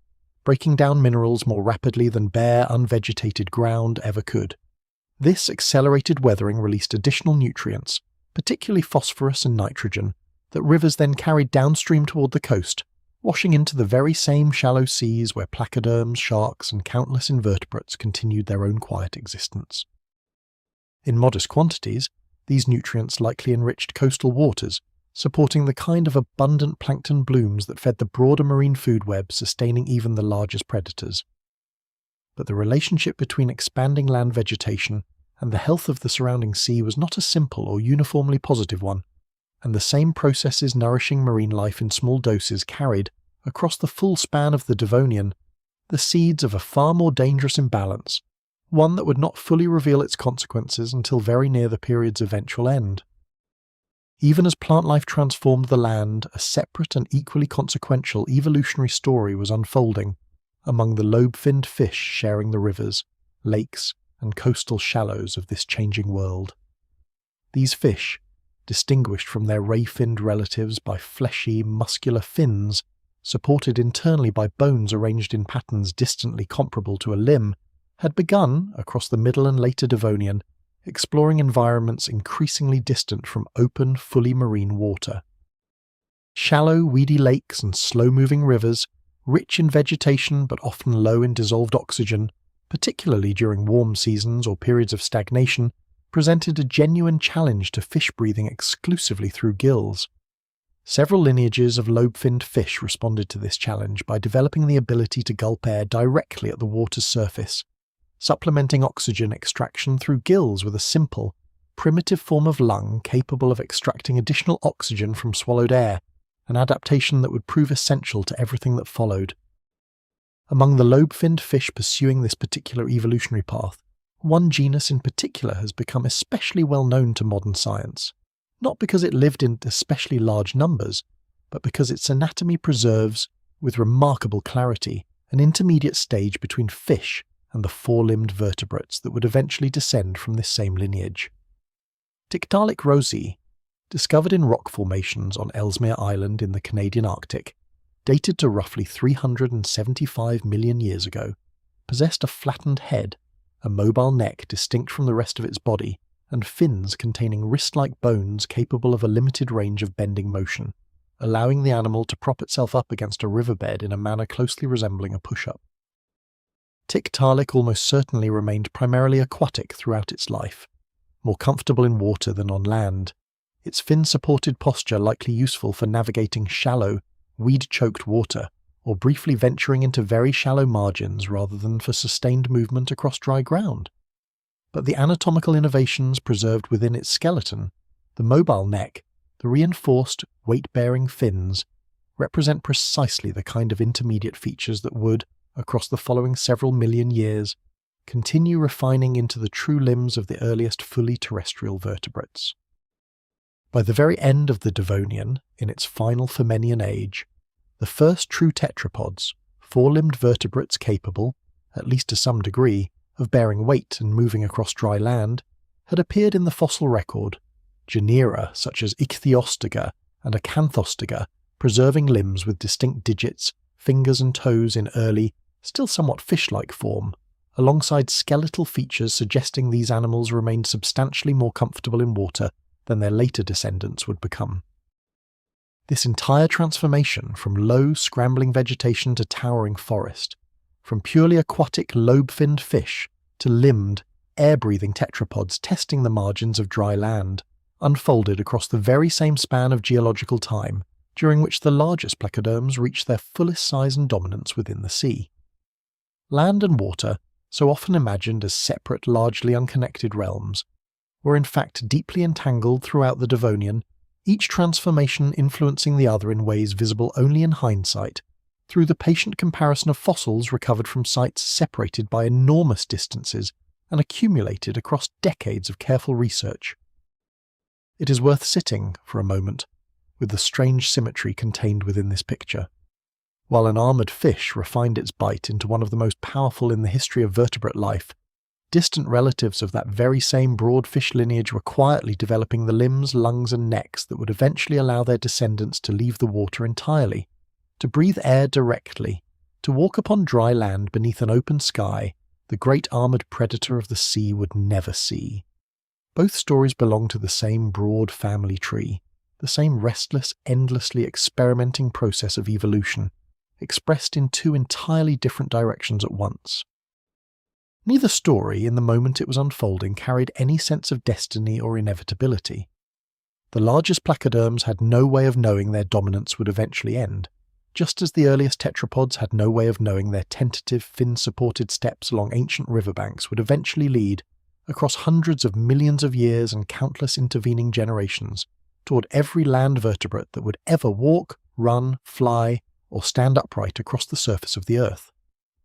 breaking down minerals more rapidly than bare, unvegetated ground ever could. This accelerated weathering released additional nutrients, particularly phosphorus and nitrogen, that rivers then carried downstream toward the coast, washing into the very same shallow seas where placoderms, sharks, and countless invertebrates continued their own quiet existence. In modest quantities, these nutrients likely enriched coastal waters, supporting the kind of abundant plankton blooms that fed the broader marine food web, sustaining even the largest predators. But the relationship between expanding land vegetation and the health of the surrounding sea was not a simple or uniformly positive one, and the same processes nourishing marine life in small doses carried, across the full span of the Devonian, the seeds of a far more dangerous imbalance, one that would not fully reveal its consequences until very near the period's eventual end. Even as plant life transformed the land, a separate and equally consequential evolutionary story was unfolding among the lobe-finned fish sharing the rivers, lakes, and coastal shallows of this changing world. These fish, distinguished from their ray-finned relatives by fleshy, muscular fins, supported internally by bones arranged in patterns distantly comparable to a limb, had begun, across the Middle and later Devonian, exploring environments increasingly distant from open, fully marine water. Shallow, weedy lakes and slow-moving rivers, rich in vegetation but often low in dissolved oxygen, particularly during warm seasons or periods of stagnation, presented a genuine challenge to fish breathing exclusively through gills. Several lineages of lobe-finned fish responded to this challenge by developing the ability to gulp air directly at the water's surface, supplementing oxygen extraction through gills with a simple, primitive form of lung capable of extracting additional oxygen from swallowed air, an adaptation that would prove essential to everything that followed. Among the lobe-finned fish pursuing this particular evolutionary path, one genus in particular has become especially well known to modern science, not because it lived in especially large numbers, but because its anatomy preserves, with remarkable clarity, an intermediate stage between fish and the four-limbed vertebrates that would eventually descend from this same lineage. Tiktaalik rosei, discovered in rock formations on Ellesmere Island in the Canadian Arctic, dated to roughly 375 million years ago, possessed a flattened head, a mobile neck distinct from the rest of its body, and fins containing wrist-like bones capable of a limited range of bending motion, allowing the animal to prop itself up against a riverbed in a manner closely resembling a push-up. Tiktaalik almost certainly remained primarily aquatic throughout its life, more comfortable in water than on land, its fin-supported posture likely useful for navigating shallow, weed-choked water, or briefly venturing into very shallow margins rather than for sustained movement across dry ground. But the anatomical innovations preserved within its skeleton, the mobile neck, the reinforced, weight-bearing fins, represent precisely the kind of intermediate features that would, across the following several million years, continue refining into the true limbs of the earliest fully terrestrial vertebrates. By the very end of the Devonian, in its final Furmenian age, the first true tetrapods, four-limbed vertebrates capable, at least to some degree, of bearing weight and moving across dry land, had appeared in the fossil record, genera such as Ichthyostiga and Acanthostiga preserving limbs with distinct digits, fingers and toes in early, still somewhat fish-like form, alongside skeletal features suggesting these animals remained substantially more comfortable in water than their later descendants would become. This entire transformation from low, scrambling vegetation to towering forest, from purely aquatic, lobe-finned fish to limbed, air-breathing tetrapods testing the margins of dry land, unfolded across the very same span of geological time, during which the largest placoderms reached their fullest size and dominance within the sea. Land and water, so often imagined as separate, largely unconnected realms, were in fact deeply entangled throughout the Devonian, each transformation influencing the other in ways visible only in hindsight, through the patient comparison of fossils recovered from sites separated by enormous distances and accumulated across decades of careful research. It is worth sitting, for a moment, with the strange symmetry contained within this picture. While an armoured fish refined its bite into one of the most powerful in the history of vertebrate life, distant relatives of that very same broad fish lineage were quietly developing the limbs, lungs and necks that would eventually allow their descendants to leave the water entirely, to breathe air directly, to walk upon dry land beneath an open sky the great armoured predator of the sea would never see. Both stories belong to the same broad family tree, the same restless, endlessly experimenting process of evolution, expressed in two entirely different directions at once. Neither story, in the moment it was unfolding, carried any sense of destiny or inevitability. The largest placoderms had no way of knowing their dominance would eventually end, just as the earliest tetrapods had no way of knowing their tentative fin-supported steps along ancient riverbanks would eventually lead, across hundreds of millions of years and countless intervening generations, toward every land vertebrate that would ever walk, run, fly, or stand upright across the surface of the earth.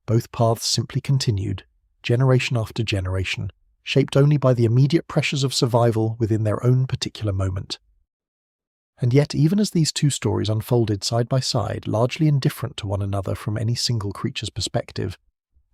Both paths simply continued, generation after generation, shaped only by the immediate pressures of survival within their own particular moment. And yet, even as these two stories unfolded side by side, largely indifferent to one another from any single creature's perspective,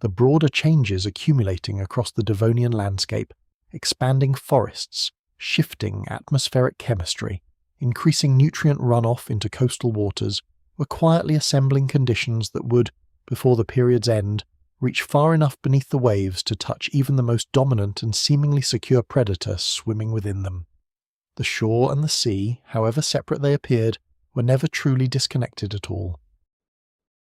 the broader changes accumulating across the Devonian landscape, expanding forests, shifting atmospheric chemistry, increasing nutrient runoff into coastal waters, were quietly assembling conditions that would, before the period's end, reach far enough beneath the waves to touch even the most dominant and seemingly secure predator swimming within them. The shore and the sea, however separate they appeared, were never truly disconnected at all.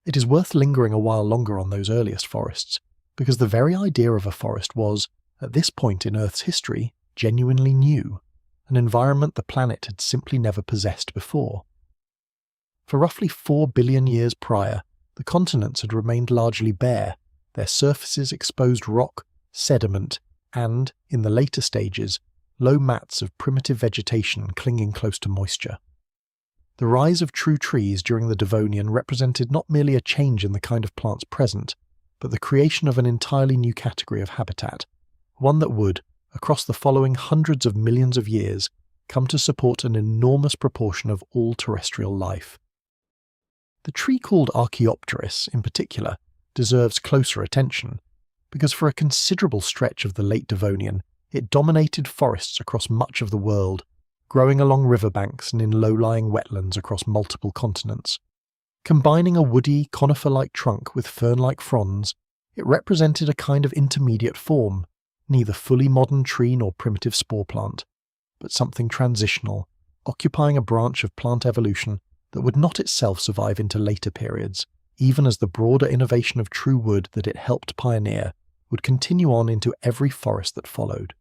It is worth lingering a while longer on those earliest forests, because the very idea of a forest was, at this point in Earth's history, genuinely new, an environment the planet had simply never possessed before. For roughly 4 billion years prior, the continents had remained largely bare, their surfaces exposed rock, sediment, and, in the later stages, low mats of primitive vegetation clinging close to moisture. The rise of true trees during the Devonian represented not merely a change in the kind of plants present, but the creation of an entirely new category of habitat, one that would, across the following hundreds of millions of years, come to support an enormous proportion of all terrestrial life. The tree called Archaeopteris, in particular, deserves closer attention, because for a considerable stretch of the late Devonian, it dominated forests across much of the world, growing along riverbanks and in low-lying wetlands across multiple continents. Combining a woody, conifer-like trunk with fern-like fronds, it represented a kind of intermediate form, neither fully modern tree nor primitive spore plant, but something transitional, occupying a branch of plant evolution that would not itself survive into later periods, even as the broader innovation of true wood that it helped pioneer would continue on into every forest that followed.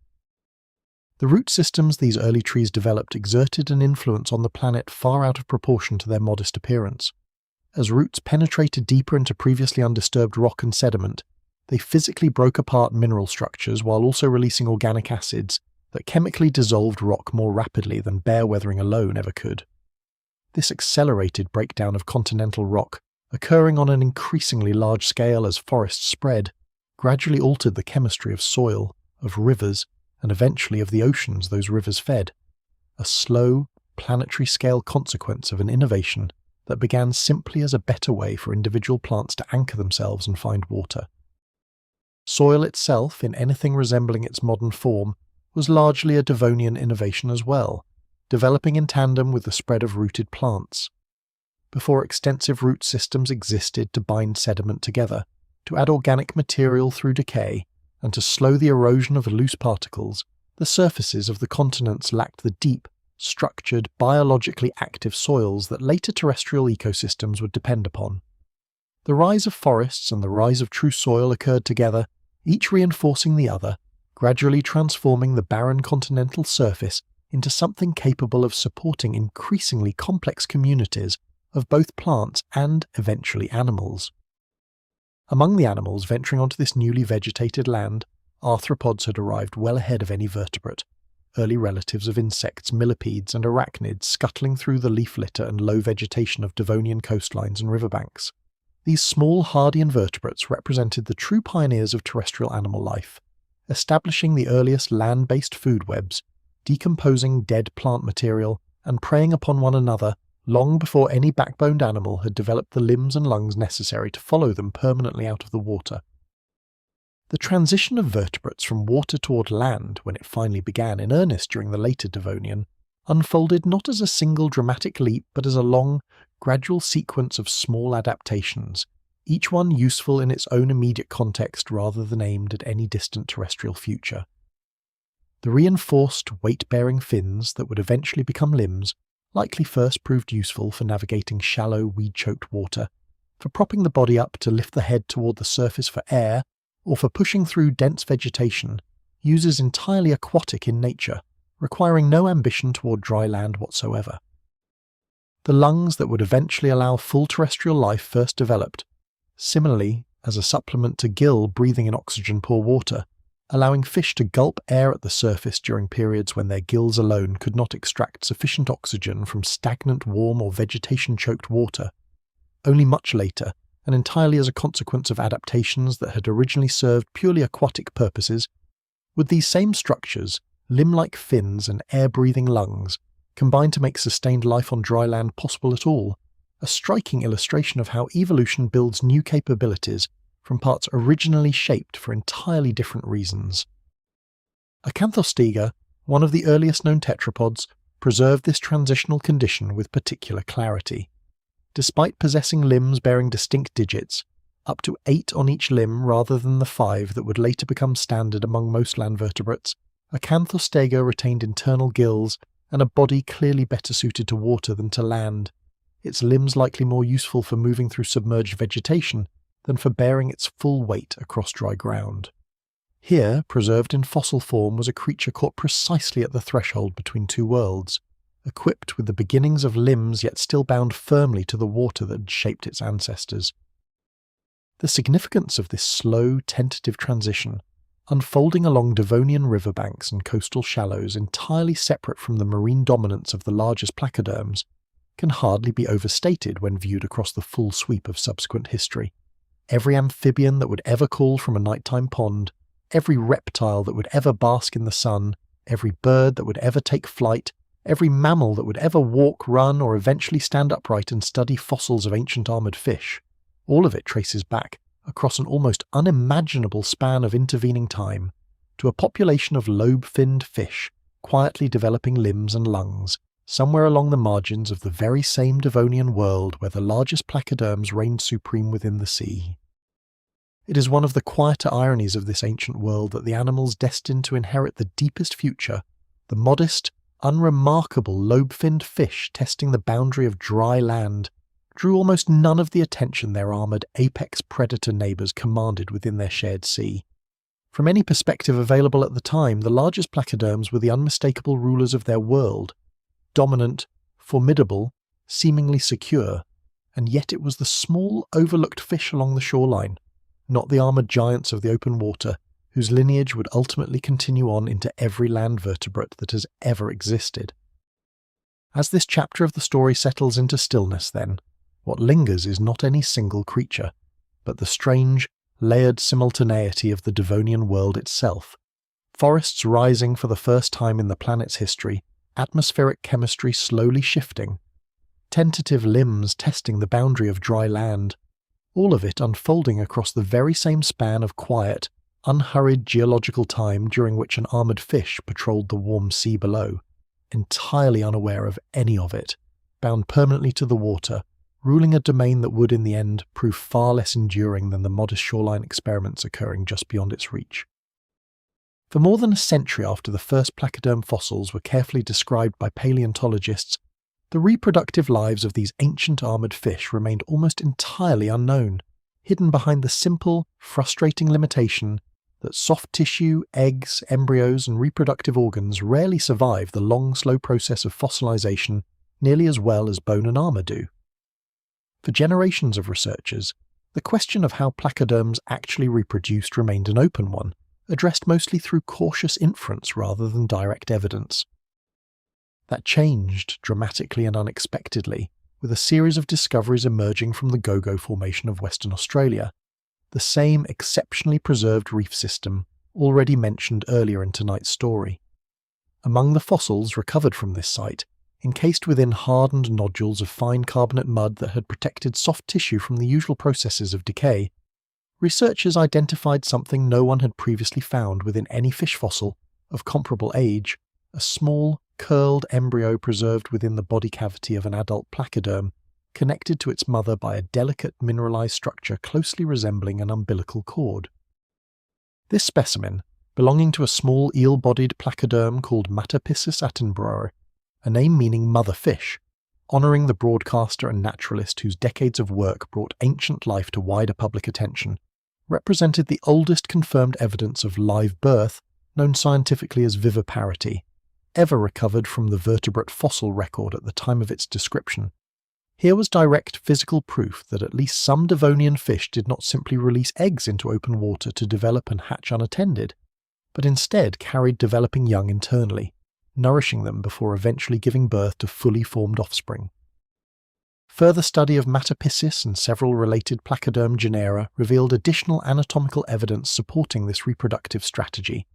The root systems these early trees developed exerted an influence on the planet far out of proportion to their modest appearance. As roots penetrated deeper into previously undisturbed rock and sediment, they physically broke apart mineral structures while also releasing organic acids that chemically dissolved rock more rapidly than bare weathering alone ever could. This accelerated breakdown of continental rock, occurring on an increasingly large scale as forests spread, gradually altered the chemistry of soil, of rivers, and eventually of the oceans those rivers fed, a slow, planetary-scale consequence of an innovation that began simply as a better way for individual plants to anchor themselves and find water. Soil itself, in anything resembling its modern form, was largely a Devonian innovation as well, developing in tandem with the spread of rooted plants. Before extensive root systems existed to bind sediment together, to add organic material through decay, and to slow the erosion of loose particles, the surfaces of the continents lacked the deep, structured, biologically active soils that later terrestrial ecosystems would depend upon. The rise of forests and the rise of true soil occurred together, each reinforcing the other, gradually transforming the barren continental surface into something capable of supporting increasingly complex communities of both plants and, eventually, animals. Among the animals venturing onto this newly vegetated land, arthropods had arrived well ahead of any vertebrate, early relatives of insects, millipedes, and arachnids scuttling through the leaf litter and low vegetation of Devonian coastlines and riverbanks. These small, hardy invertebrates represented the true pioneers of terrestrial animal life, establishing the earliest land-based food webs, decomposing dead plant material, and preying upon one another long before any backboned animal had developed the limbs and lungs necessary to follow them permanently out of the water. The transition of vertebrates from water toward land, when it finally began in earnest during the later Devonian, unfolded not as a single dramatic leap but as a long, gradual sequence of small adaptations, each one useful in its own immediate context rather than aimed at any distant terrestrial future. The reinforced, weight-bearing fins that would eventually become limbs likely first proved useful for navigating shallow, weed-choked water, for propping the body up to lift the head toward the surface for air, or for pushing through dense vegetation, uses entirely aquatic in nature, requiring no ambition toward dry land whatsoever. The lungs that would eventually allow full terrestrial life first developed, similarly as a supplement to gill breathing in oxygen-poor water, allowing fish to gulp air at the surface during periods when their gills alone could not extract sufficient oxygen from stagnant, warm or vegetation-choked water. Only much later, and entirely as a consequence of adaptations that had originally served purely aquatic purposes, would these same structures, limb-like fins and air-breathing lungs, combine to make sustained life on dry land possible at all, a striking illustration of how evolution builds new capabilities from parts originally shaped for entirely different reasons. Acanthostega, one of the earliest known tetrapods, preserved this transitional condition with particular clarity. Despite possessing limbs bearing distinct digits, up to 8 on each limb rather than the 5 that would later become standard among most land vertebrates, Acanthostega retained internal gills and a body clearly better suited to water than to land, its limbs likely more useful for moving through submerged vegetation than for bearing its full weight across dry ground. Here, preserved in fossil form, was a creature caught precisely at the threshold between two worlds, equipped with the beginnings of limbs yet still bound firmly to the water that had shaped its ancestors. The significance of this slow, tentative transition, unfolding along Devonian riverbanks and coastal shallows entirely separate from the marine dominance of the largest placoderms, can hardly be overstated when viewed across the full sweep of subsequent history. Every amphibian that would ever call from a nighttime pond, every reptile that would ever bask in the sun, every bird that would ever take flight, every mammal that would ever walk, run, or eventually stand upright and study fossils of ancient armoured fish, all of it traces back, across an almost unimaginable span of intervening time, to a population of lobe-finned fish quietly developing limbs and lungs somewhere along the margins of the very same Devonian world where the largest placoderms reigned supreme within the sea. It is one of the quieter ironies of this ancient world that the animals destined to inherit the deepest future, the modest, unremarkable lobe-finned fish testing the boundary of dry land, drew almost none of the attention their armoured apex predator neighbours commanded within their shared sea. From any perspective available at the time, the largest placoderms were the unmistakable rulers of their world, dominant, formidable, seemingly secure, and yet it was the small, overlooked fish along the shoreline, not the armoured giants of the open water, whose lineage would ultimately continue on into every land vertebrate that has ever existed. As this chapter of the story settles into stillness, then, what lingers is not any single creature, but the strange, layered simultaneity of the Devonian world itself. Forests rising for the first time in the planet's history, atmospheric chemistry slowly shifting, tentative limbs testing the boundary of dry land, all of it unfolding across the very same span of quiet, unhurried geological time during which an armoured fish patrolled the warm sea below, entirely unaware of any of it, bound permanently to the water, ruling a domain that would in the end prove far less enduring than the modest shoreline experiments occurring just beyond its reach. For more than a century after the first placoderm fossils were carefully described by paleontologists, the reproductive lives of these ancient armoured fish remained almost entirely unknown, hidden behind the simple, frustrating limitation that soft tissue, eggs, embryos and reproductive organs rarely survive the long, slow process of fossilization nearly as well as bone and armour do. For generations of researchers, the question of how placoderms actually reproduced remained an open one, addressed mostly through cautious inference rather than direct evidence. That changed dramatically and unexpectedly, with a series of discoveries emerging from the Gogo Formation of Western Australia, the same exceptionally preserved reef system already mentioned earlier in tonight's story. Among the fossils recovered from this site, encased within hardened nodules of fine carbonate mud that had protected soft tissue from the usual processes of decay, researchers identified something no one had previously found within any fish fossil of comparable age: a small, curled embryo preserved within the body cavity of an adult placoderm, connected to its mother by a delicate mineralized structure closely resembling an umbilical cord. This specimen, belonging to a small eel-bodied placoderm called Matapissus attenborough, a name meaning mother fish, honouring the broadcaster and naturalist whose decades of work brought ancient life to wider public attention, represented the oldest confirmed evidence of live birth, known scientifically as viviparity, ever recovered from the vertebrate fossil record at the time of its description. Here was direct physical proof that at least some Devonian fish did not simply release eggs into open water to develop and hatch unattended, but instead carried developing young internally, nourishing them before eventually giving birth to fully formed offspring. Further study of Matapissus and several related placoderm genera revealed additional anatomical evidence supporting this reproductive strategy.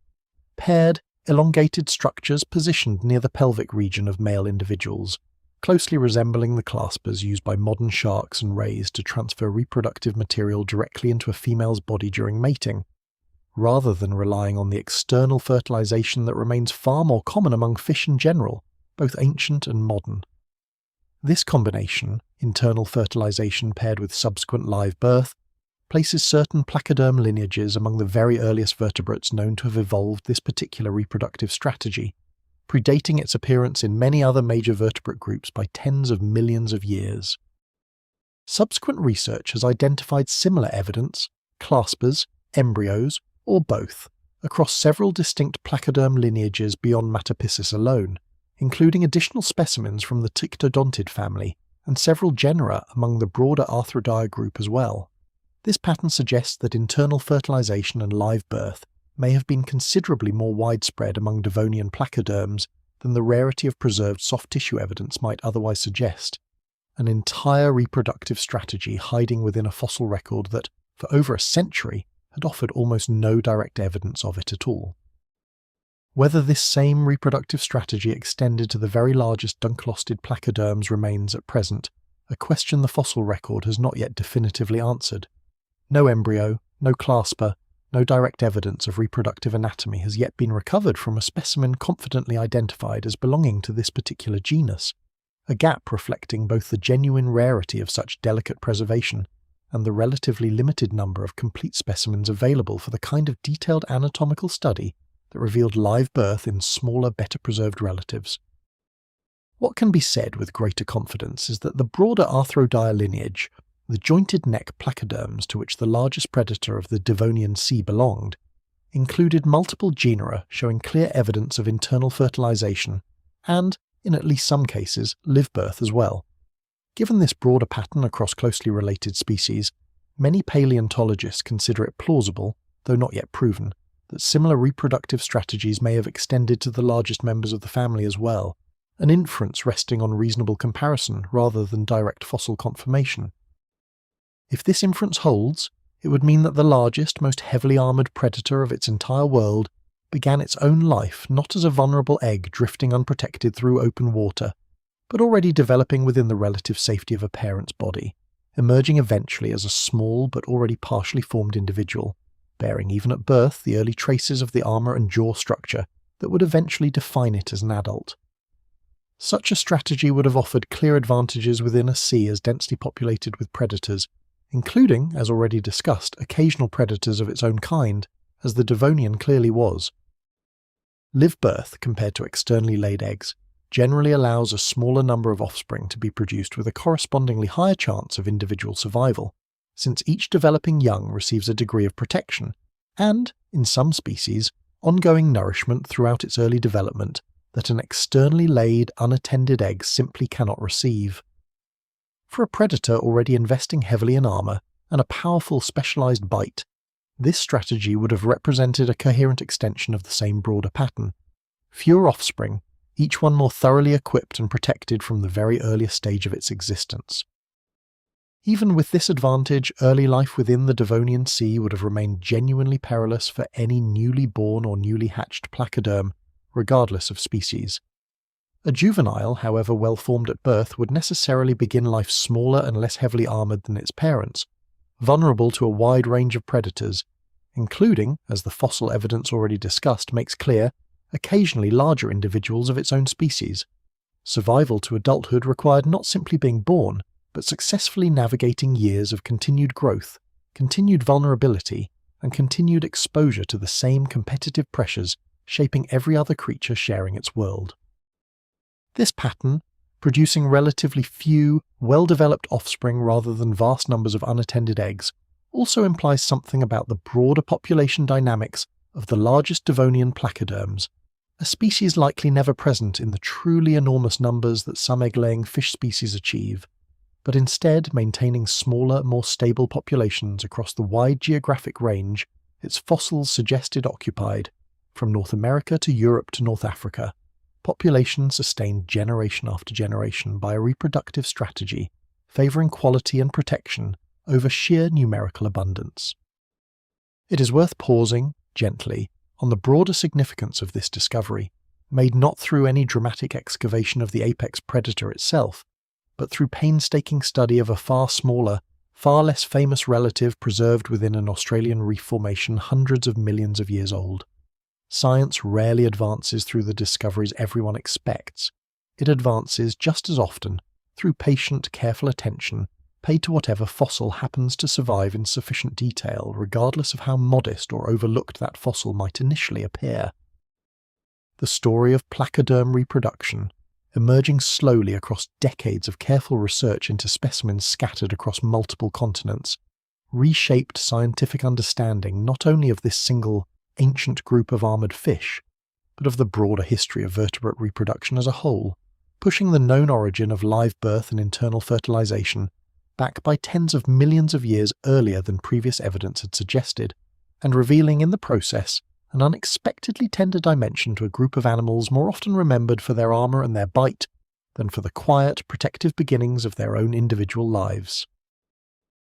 Paired, elongated structures positioned near the pelvic region of male individuals, closely resembling the claspers used by modern sharks and rays to transfer reproductive material directly into a female's body during mating, rather than relying on the external fertilization that remains far more common among fish in general, both ancient and modern. This combination, internal fertilization paired with subsequent live birth, places certain placoderm lineages among the very earliest vertebrates known to have evolved this particular reproductive strategy, predating its appearance in many other major vertebrate groups by tens of millions of years. Subsequent research has identified similar evidence, claspers, embryos, or both, across several distinct placoderm lineages beyond Matapissus alone, including additional specimens from the Tictodontid family and several genera among the broader Arthrodire group as well. This pattern suggests that internal fertilization and live birth may have been considerably more widespread among Devonian placoderms than the rarity of preserved soft tissue evidence might otherwise suggest, an entire reproductive strategy hiding within a fossil record that, for over a century, had offered almost no direct evidence of it at all. Whether this same reproductive strategy extended to the very largest Dunkleosteus placoderms remains at present a question the fossil record has not yet definitively answered. No embryo, no clasper, no direct evidence of reproductive anatomy has yet been recovered from a specimen confidently identified as belonging to this particular genus, a gap reflecting both the genuine rarity of such delicate preservation and the relatively limited number of complete specimens available for the kind of detailed anatomical study that revealed live birth in smaller, better-preserved relatives. What can be said with greater confidence is that the broader Arthrodire lineage, the jointed neck placoderms to which the largest predator of the Devonian Sea belonged, included multiple genera showing clear evidence of internal fertilization and, in at least some cases, live birth as well. Given this broader pattern across closely related species, many paleontologists consider it plausible, though not yet proven, that similar reproductive strategies may have extended to the largest members of the family as well, an inference resting on reasonable comparison rather than direct fossil confirmation. If this inference holds, it would mean that the largest, most heavily armoured predator of its entire world began its own life not as a vulnerable egg drifting unprotected through open water, but already developing within the relative safety of a parent's body, emerging eventually as a small but already partially formed individual, bearing even at birth the early traces of the armour and jaw structure that would eventually define it as an adult. Such a strategy would have offered clear advantages within a sea as densely populated with predators, including, as already discussed, occasional predators of its own kind, as the Devonian clearly was. Live birth, compared to externally laid eggs, generally allows a smaller number of offspring to be produced with a correspondingly higher chance of individual survival, since each developing young receives a degree of protection, and, in some species, ongoing nourishment throughout its early development that an externally laid, unattended egg simply cannot receive. For a predator already investing heavily in armour and a powerful specialised bite, this strategy would have represented a coherent extension of the same broader pattern. Fewer offspring, each one more thoroughly equipped and protected from the very earliest stage of its existence. Even with this advantage, early life within the Devonian Sea would have remained genuinely perilous for any newly born or newly hatched placoderm, regardless of species. A juvenile, however well formed at birth, would necessarily begin life smaller and less heavily armoured than its parents, vulnerable to a wide range of predators, including, as the fossil evidence already discussed makes clear, occasionally larger individuals of its own species. Survival to adulthood required not simply being born, but successfully navigating years of continued growth, continued vulnerability, and continued exposure to the same competitive pressures shaping every other creature sharing its world. This pattern, producing relatively few, well-developed offspring rather than vast numbers of unattended eggs, also implies something about the broader population dynamics of the largest Devonian placoderms, a species likely never present in the truly enormous numbers that some egg-laying fish species achieve, but instead maintaining smaller, more stable populations across the wide geographic range its fossils suggested occupied, from North America to Europe to North Africa, population sustained generation after generation by a reproductive strategy favouring quality and protection over sheer numerical abundance. It is worth pausing, gently, on the broader significance of this discovery, made not through any dramatic excavation of the apex predator itself, but through painstaking study of a far smaller, far less famous relative preserved within an Australian reef formation hundreds of millions of years old. Science rarely advances through the discoveries everyone expects. It advances just as often through patient, careful attention paid to whatever fossil happens to survive in sufficient detail, regardless of how modest or overlooked that fossil might initially appear. The story of placoderm reproduction, emerging slowly across decades of careful research into specimens scattered across multiple continents, reshaped scientific understanding not only of this single ancient group of armoured fish, but of the broader history of vertebrate reproduction as a whole, pushing the known origin of live birth and internal fertilization back by tens of millions of years earlier than previous evidence had suggested, and revealing in the process an unexpectedly tender dimension to a group of animals more often remembered for their armour and their bite than for the quiet, protective beginnings of their own individual lives.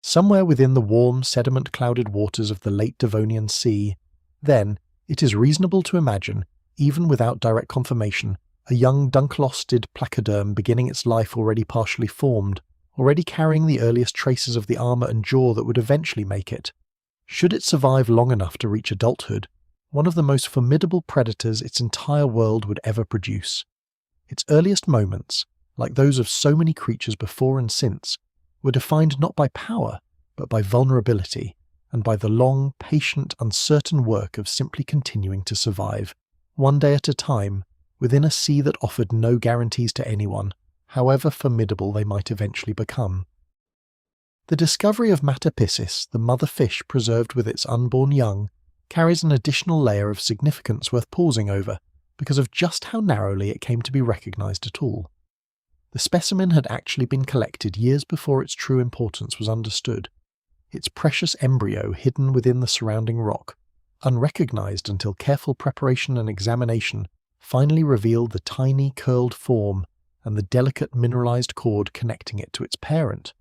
Somewhere within the warm, sediment-clouded waters of the late Devonian Sea, then, it is reasonable to imagine, even without direct confirmation, a young Dunkleosteus placoderm beginning its life already partially formed, already carrying the earliest traces of the armour and jaw that would eventually make it, should it survive long enough to reach adulthood, one of the most formidable predators its entire world would ever produce. Its earliest moments, like those of so many creatures before and since, were defined not by power, but by vulnerability, and by the long, patient, uncertain work of simply continuing to survive, one day at a time, within a sea that offered no guarantees to anyone, however formidable they might eventually become. The discovery of Matapiscis, the mother fish preserved with its unborn young, carries an additional layer of significance worth pausing over, because of just how narrowly it came to be recognised at all. The specimen had actually been collected years before its true importance was understood, its precious embryo hidden within the surrounding rock, unrecognised until careful preparation and examination finally revealed the tiny curled form and the delicate mineralised cord connecting it to its parent.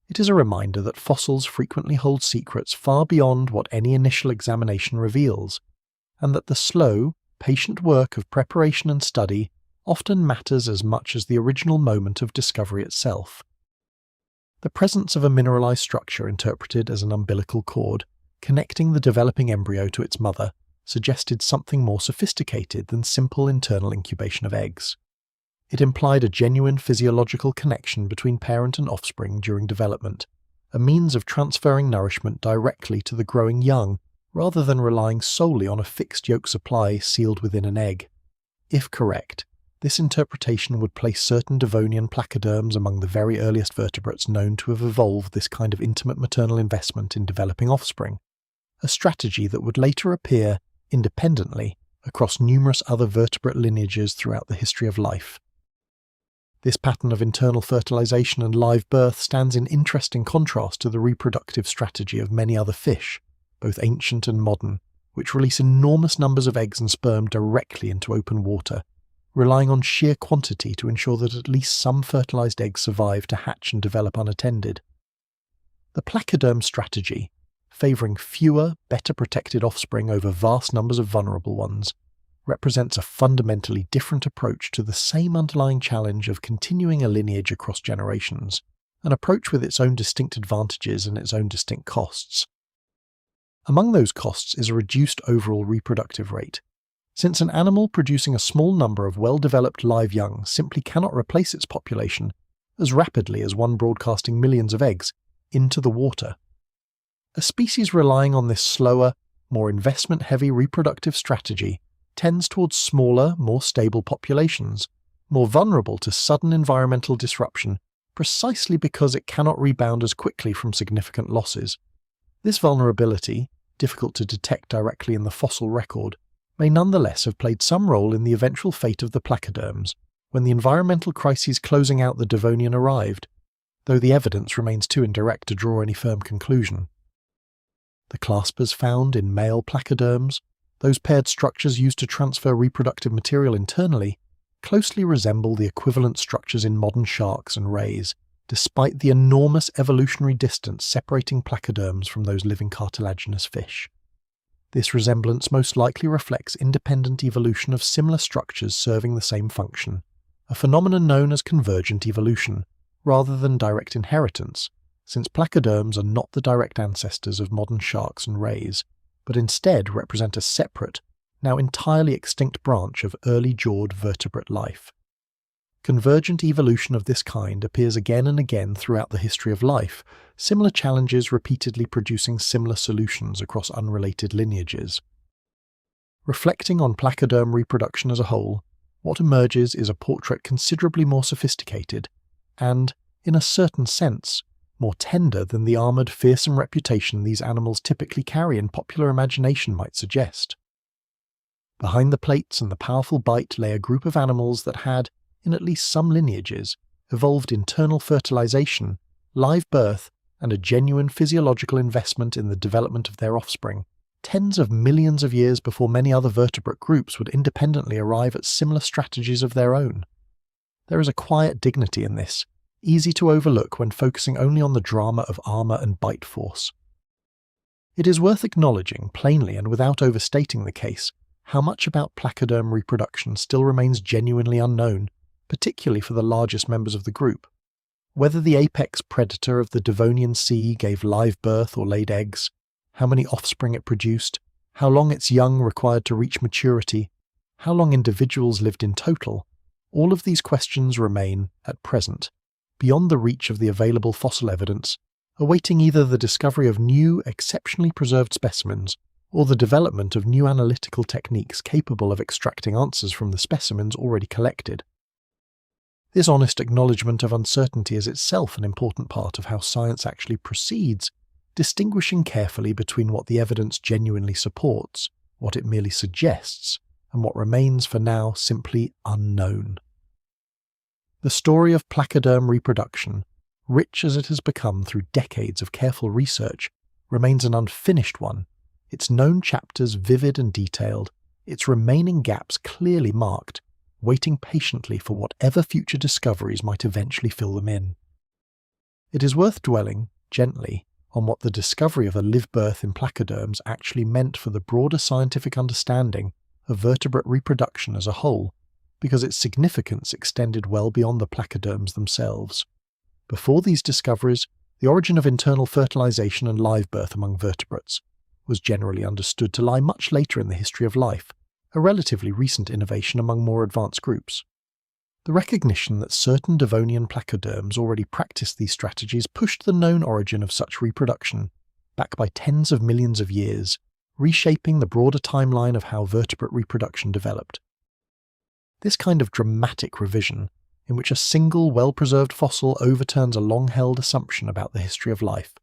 It is a reminder that fossils frequently hold secrets far beyond what any initial examination reveals, and that the slow, patient work of preparation and study often matters as much as the original moment of discovery itself. The presence of a mineralised structure interpreted as an umbilical cord, connecting the developing embryo to its mother, suggested something more sophisticated than simple internal incubation of eggs. It implied a genuine physiological connection between parent and offspring during development, a means of transferring nourishment directly to the growing young, rather than relying solely on a fixed yolk supply sealed within an egg. If correct, this interpretation would place certain Devonian placoderms among the very earliest vertebrates known to have evolved this kind of intimate maternal investment in developing offspring, a strategy that would later appear, independently, across numerous other vertebrate lineages throughout the history of life. This pattern of internal fertilization and live birth stands in interesting contrast to the reproductive strategy of many other fish, both ancient and modern, which release enormous numbers of eggs and sperm directly into open water, relying on sheer quantity to ensure that at least some fertilized eggs survive to hatch and develop unattended. The placoderm strategy, favouring fewer, better protected offspring over vast numbers of vulnerable ones, represents a fundamentally different approach to the same underlying challenge of continuing a lineage across generations, an approach with its own distinct advantages and its own distinct costs. Among those costs is a reduced overall reproductive rate, since an animal producing a small number of well-developed live young simply cannot replace its population as rapidly as one broadcasting millions of eggs into the water. A species relying on this slower, more investment-heavy reproductive strategy tends towards smaller, more stable populations, more vulnerable to sudden environmental disruption precisely because it cannot rebound as quickly from significant losses. This vulnerability, difficult to detect directly in the fossil record, may nonetheless have played some role in the eventual fate of the placoderms when the environmental crises closing out the Devonian arrived, though the evidence remains too indirect to draw any firm conclusion. The claspers found in male placoderms, those paired structures used to transfer reproductive material internally, closely resemble the equivalent structures in modern sharks and rays, despite the enormous evolutionary distance separating placoderms from those living cartilaginous fish. This resemblance most likely reflects independent evolution of similar structures serving the same function, a phenomenon known as convergent evolution, rather than direct inheritance, since placoderms are not the direct ancestors of modern sharks and rays, but instead represent a separate, now entirely extinct branch of early-jawed vertebrate life. Convergent evolution of this kind appears again and again throughout the history of life, similar challenges repeatedly producing similar solutions across unrelated lineages. Reflecting on placoderm reproduction as a whole, what emerges is a portrait considerably more sophisticated, and, in a certain sense, more tender than the armoured, fearsome reputation these animals typically carry in popular imagination might suggest. Behind the plates and the powerful bite lay a group of animals that had, in at least some lineages, evolved internal fertilization, live birth, and a genuine physiological investment in the development of their offspring, tens of millions of years before many other vertebrate groups would independently arrive at similar strategies of their own. There is a quiet dignity in this, easy to overlook when focusing only on the drama of armour and bite force. It is worth acknowledging, plainly and without overstating the case, how much about placoderm reproduction still remains genuinely unknown, particularly for the largest members of the group. Whether the apex predator of the Devonian Sea gave live birth or laid eggs, how many offspring it produced, how long its young required to reach maturity, how long individuals lived in total, all of these questions remain, at present, beyond the reach of the available fossil evidence, awaiting either the discovery of new, exceptionally preserved specimens or the development of new analytical techniques capable of extracting answers from the specimens already collected. This honest acknowledgement of uncertainty is itself an important part of how science actually proceeds, distinguishing carefully between what the evidence genuinely supports, what it merely suggests, and what remains for now simply unknown. The story of placoderm reproduction, rich as it has become through decades of careful research, remains an unfinished one, its known chapters vivid and detailed, its remaining gaps clearly marked, waiting patiently for whatever future discoveries might eventually fill them in. It is worth dwelling, gently, on what the discovery of a live birth in placoderms actually meant for the broader scientific understanding of vertebrate reproduction as a whole, because its significance extended well beyond the placoderms themselves. Before these discoveries, the origin of internal fertilization and live birth among vertebrates was generally understood to lie much later in the history of life, a relatively recent innovation among more advanced groups. The recognition that certain Devonian placoderms already practiced these strategies pushed the known origin of such reproduction back by tens of millions of years, reshaping the broader timeline of how vertebrate reproduction developed. This kind of dramatic revision, in which a single well-preserved fossil overturns a long-held assumption about the history of life,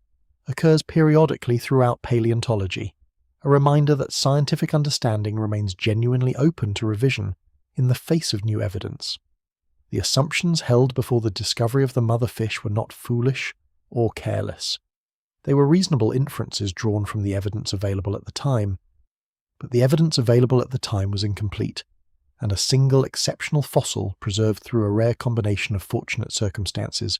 occurs periodically throughout paleontology, a reminder that scientific understanding remains genuinely open to revision in the face of new evidence. The assumptions held before the discovery of the mother fish were not foolish or careless. They were reasonable inferences drawn from the evidence available at the time, but the evidence available at the time was incomplete, and a single exceptional fossil preserved through a rare combination of fortunate circumstances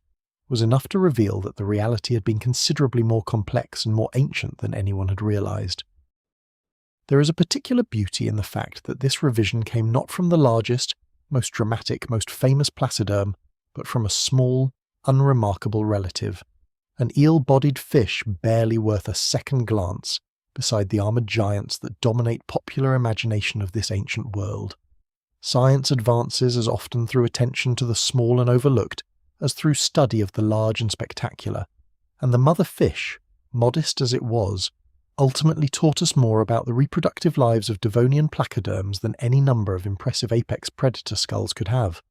was enough to reveal that the reality had been considerably more complex and more ancient than anyone had realized. There is a particular beauty in the fact that this revision came not from the largest, most dramatic, most famous placoderm, but from a small, unremarkable relative, an eel-bodied fish barely worth a second glance beside the armored giants that dominate popular imagination of this ancient world. Science advances as often through attention to the small and overlooked as through study of the large and spectacular, and the mother fish, modest as it was, ultimately taught us more about the reproductive lives of Devonian placoderms than any number of impressive apex predator skulls could have.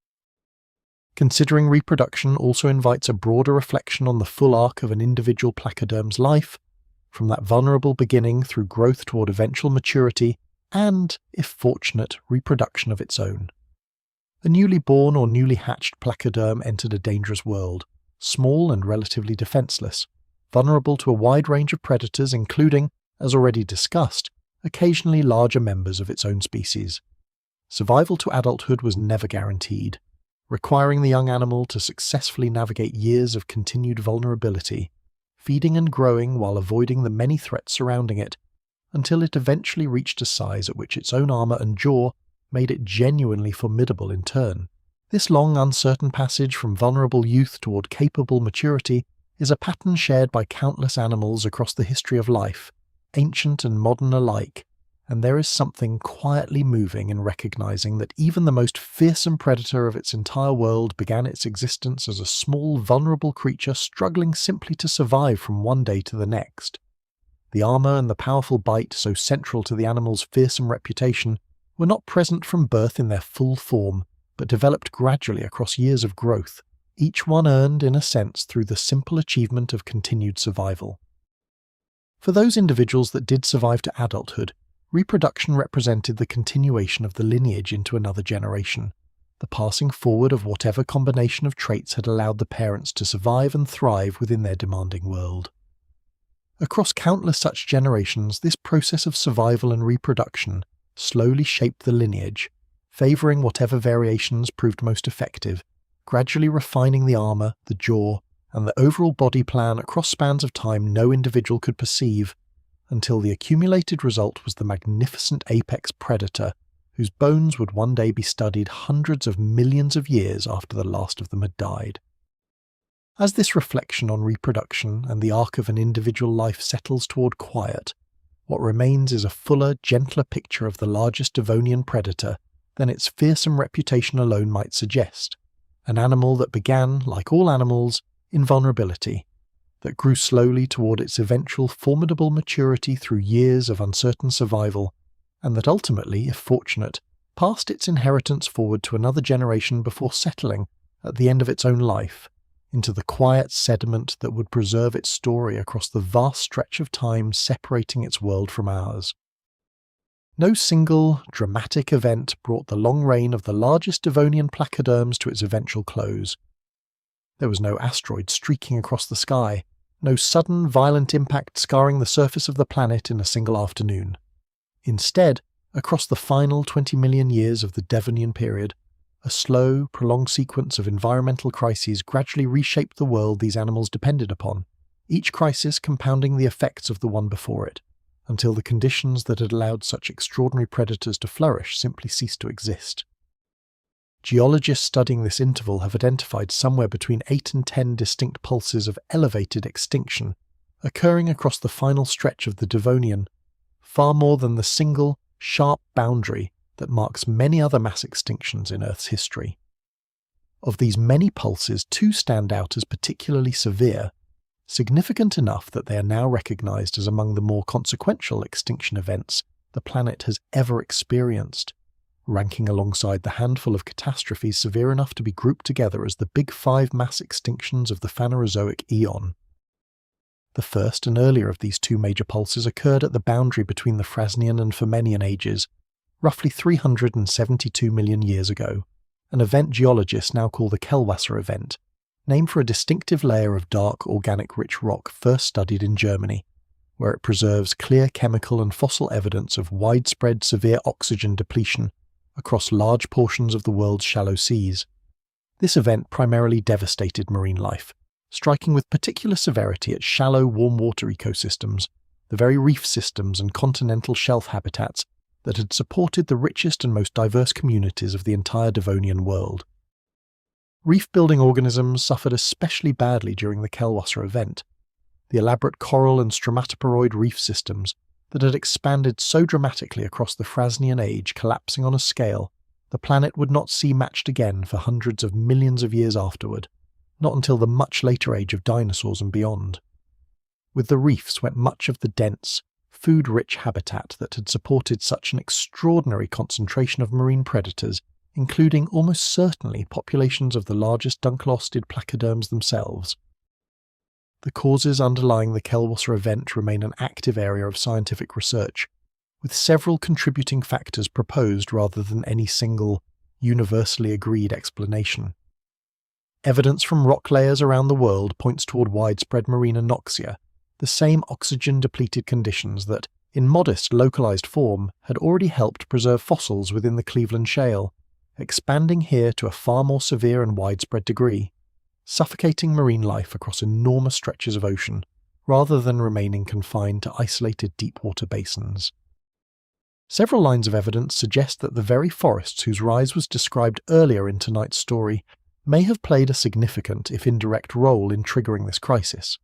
Considering reproduction also invites a broader reflection on the full arc of an individual placoderm's life, from that vulnerable beginning through growth toward eventual maturity, and, if fortunate, reproduction of its own. A newly born or newly hatched placoderm entered a dangerous world, small and relatively defenseless, vulnerable to a wide range of predators including, as already discussed, occasionally larger members of its own species. Survival to adulthood was never guaranteed, requiring the young animal to successfully navigate years of continued vulnerability, feeding and growing while avoiding the many threats surrounding it, until it eventually reached a size at which its own armor and jaw made it genuinely formidable in turn. This long, uncertain passage from vulnerable youth toward capable maturity is a pattern shared by countless animals across the history of life, ancient and modern alike, and there is something quietly moving in recognizing that even the most fearsome predator of its entire world began its existence as a small, vulnerable creature struggling simply to survive from one day to the next. The armor and the powerful bite so central to the animal's fearsome reputation were not present from birth in their full form, but developed gradually across years of growth, each one earned, in a sense, through the simple achievement of continued survival. For those individuals that did survive to adulthood, reproduction represented the continuation of the lineage into another generation, the passing forward of whatever combination of traits had allowed the parents to survive and thrive within their demanding world. Across countless such generations, this process of survival and reproduction slowly shaped the lineage, favouring whatever variations proved most effective, gradually refining the armour, the jaw, and the overall body plan across spans of time no individual could perceive, until the accumulated result was the magnificent apex predator, whose bones would one day be studied hundreds of millions of years after the last of them had died. As this reflection on reproduction and the arc of an individual life settles toward quiet, what remains is a fuller, gentler picture of the largest Devonian predator than its fearsome reputation alone might suggest. An animal that began, like all animals, in vulnerability, that grew slowly toward its eventual formidable maturity through years of uncertain survival, and that ultimately, if fortunate, passed its inheritance forward to another generation before settling, at the end of its own life, into the quiet sediment that would preserve its story across the vast stretch of time separating its world from ours. No single, dramatic event brought the long reign of the largest Devonian placoderms to its eventual close. There was no asteroid streaking across the sky, no sudden, violent impact scarring the surface of the planet in a single afternoon. Instead, across the final 20 million years of the Devonian Period, a slow, prolonged sequence of environmental crises gradually reshaped the world these animals depended upon, each crisis compounding the effects of the one before it, until the conditions that had allowed such extraordinary predators to flourish simply ceased to exist. Geologists studying this interval have identified somewhere between 8 and 10 distinct pulses of elevated extinction occurring across the final stretch of the Devonian, far more than the single, sharp boundary that marks many other mass extinctions in Earth's history. Of these many pulses, 2 stand out as particularly severe, significant enough that they are now recognized as among the more consequential extinction events the planet has ever experienced, ranking alongside the handful of catastrophes severe enough to be grouped together as the Big 5 mass extinctions of the Phanerozoic eon. The first and earlier of these 2 major pulses occurred at the boundary between the Frasnian and Furmenian ages, roughly 372 million years ago, an event geologists now call the Kellwasser event, named for a distinctive layer of dark, organic-rich rock first studied in Germany, where it preserves clear chemical and fossil evidence of widespread severe oxygen depletion across large portions of the world's shallow seas. This event primarily devastated marine life, striking with particular severity at shallow warm water ecosystems, the very reef systems and continental shelf habitats that had supported the richest and most diverse communities of the entire Devonian world. Reef-building organisms suffered especially badly during the Kellwasser event. The elaborate coral and stromatoporoid reef systems that had expanded so dramatically across the Frasnian age collapsing on a scale the planet would not see matched again for hundreds of millions of years afterward, not until the much later age of dinosaurs and beyond. With the reefs went much of the dense, food-rich habitat that had supported such an extraordinary concentration of marine predators, including almost certainly populations of the largest Dunkleosteus placoderms themselves. The causes underlying the Kellwasser event remain an active area of scientific research, with several contributing factors proposed rather than any single, universally agreed explanation. Evidence from rock layers around the world points toward widespread marine anoxia, the same oxygen-depleted conditions that, in modest localized form, had already helped preserve fossils within the Cleveland Shale, expanding here to a far more severe and widespread degree, suffocating marine life across enormous stretches of ocean, rather than remaining confined to isolated deep-water basins. Several lines of evidence suggest that the very forests whose rise was described earlier in tonight's story may have played a significant, if indirect, role in triggering this crisis.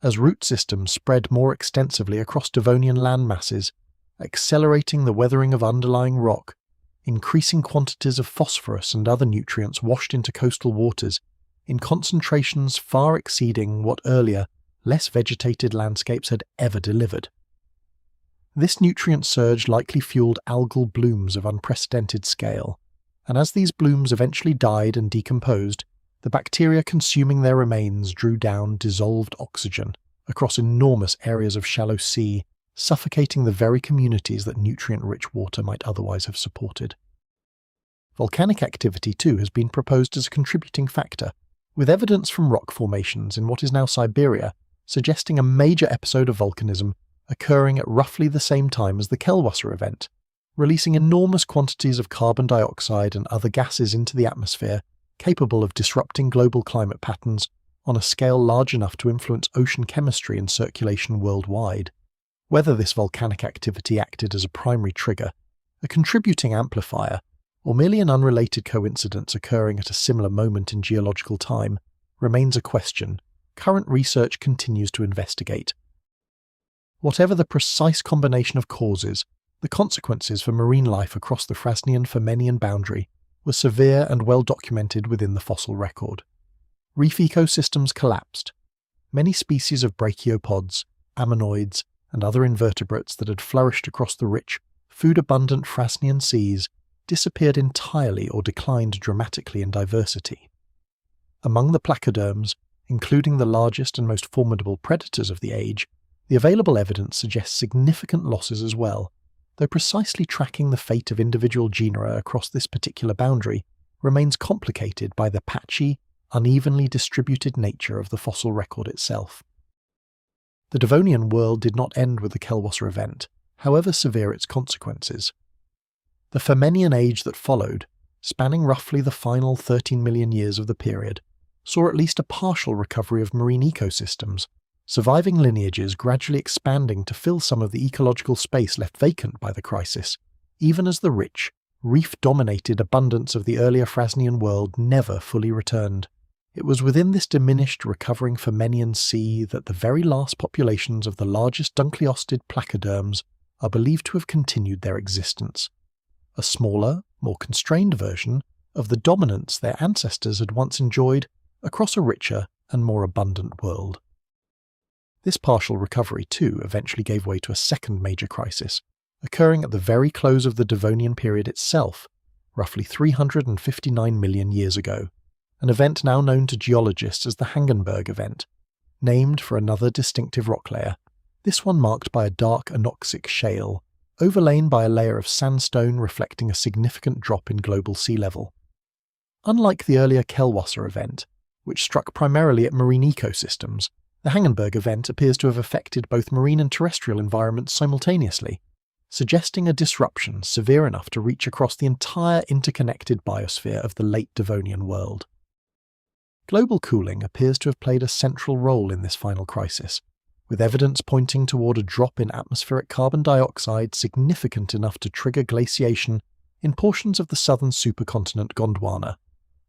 As root systems spread more extensively across Devonian land masses, accelerating the weathering of underlying rock, increasing quantities of phosphorus and other nutrients washed into coastal waters in concentrations far exceeding what earlier, less vegetated landscapes had ever delivered. This nutrient surge likely fueled algal blooms of unprecedented scale, and as these blooms eventually died and decomposed, the bacteria consuming their remains drew down dissolved oxygen across enormous areas of shallow sea, suffocating the very communities that nutrient-rich water might otherwise have supported. Volcanic activity, too, has been proposed as a contributing factor, with evidence from rock formations in what is now Siberia suggesting a major episode of volcanism occurring at roughly the same time as the Kellwasser event, releasing enormous quantities of carbon dioxide and other gases into the atmosphere capable of disrupting global climate patterns on a scale large enough to influence ocean chemistry and circulation worldwide. Whether this volcanic activity acted as a primary trigger, a contributing amplifier, or merely an unrelated coincidence occurring at a similar moment in geological time, remains a question current research continues to investigate. Whatever the precise combination of causes, the consequences for marine life across the Frasnian-Furmenian boundary were severe and well documented within the fossil record. Reef ecosystems collapsed. Many species of brachiopods, ammonoids, and other invertebrates that had flourished across the rich, food-abundant Frasnian seas disappeared entirely or declined dramatically in diversity. Among the placoderms, including the largest and most formidable predators of the age, the available evidence suggests significant losses as well, though precisely tracking the fate of individual genera across this particular boundary remains complicated by the patchy, unevenly distributed nature of the fossil record itself. The Devonian world did not end with the Kellwasser event, however severe its consequences. The Furmenian age that followed, spanning roughly the final 13 million years of the period, saw at least a partial recovery of marine ecosystems, surviving lineages gradually expanding to fill some of the ecological space left vacant by the crisis, even as the rich, reef-dominated abundance of the earlier Frasnian world never fully returned. It was within this diminished, recovering Furmenian sea that the very last populations of the largest Dunkleostid placoderms are believed to have continued their existence. A smaller, more constrained version of the dominance their ancestors had once enjoyed across a richer and more abundant world. This partial recovery, too, eventually gave way to a second major crisis, occurring at the very close of the Devonian period itself, roughly 359 million years ago, an event now known to geologists as the Hangenberg event, named for another distinctive rock layer, this one marked by a dark anoxic shale, overlain by a layer of sandstone reflecting a significant drop in global sea level. Unlike the earlier Kellwasser event, which struck primarily at marine ecosystems, the Hangenberg event appears to have affected both marine and terrestrial environments simultaneously, suggesting a disruption severe enough to reach across the entire interconnected biosphere of the late Devonian world. Global cooling appears to have played a central role in this final crisis, with evidence pointing toward a drop in atmospheric carbon dioxide significant enough to trigger glaciation in portions of the southern supercontinent Gondwana,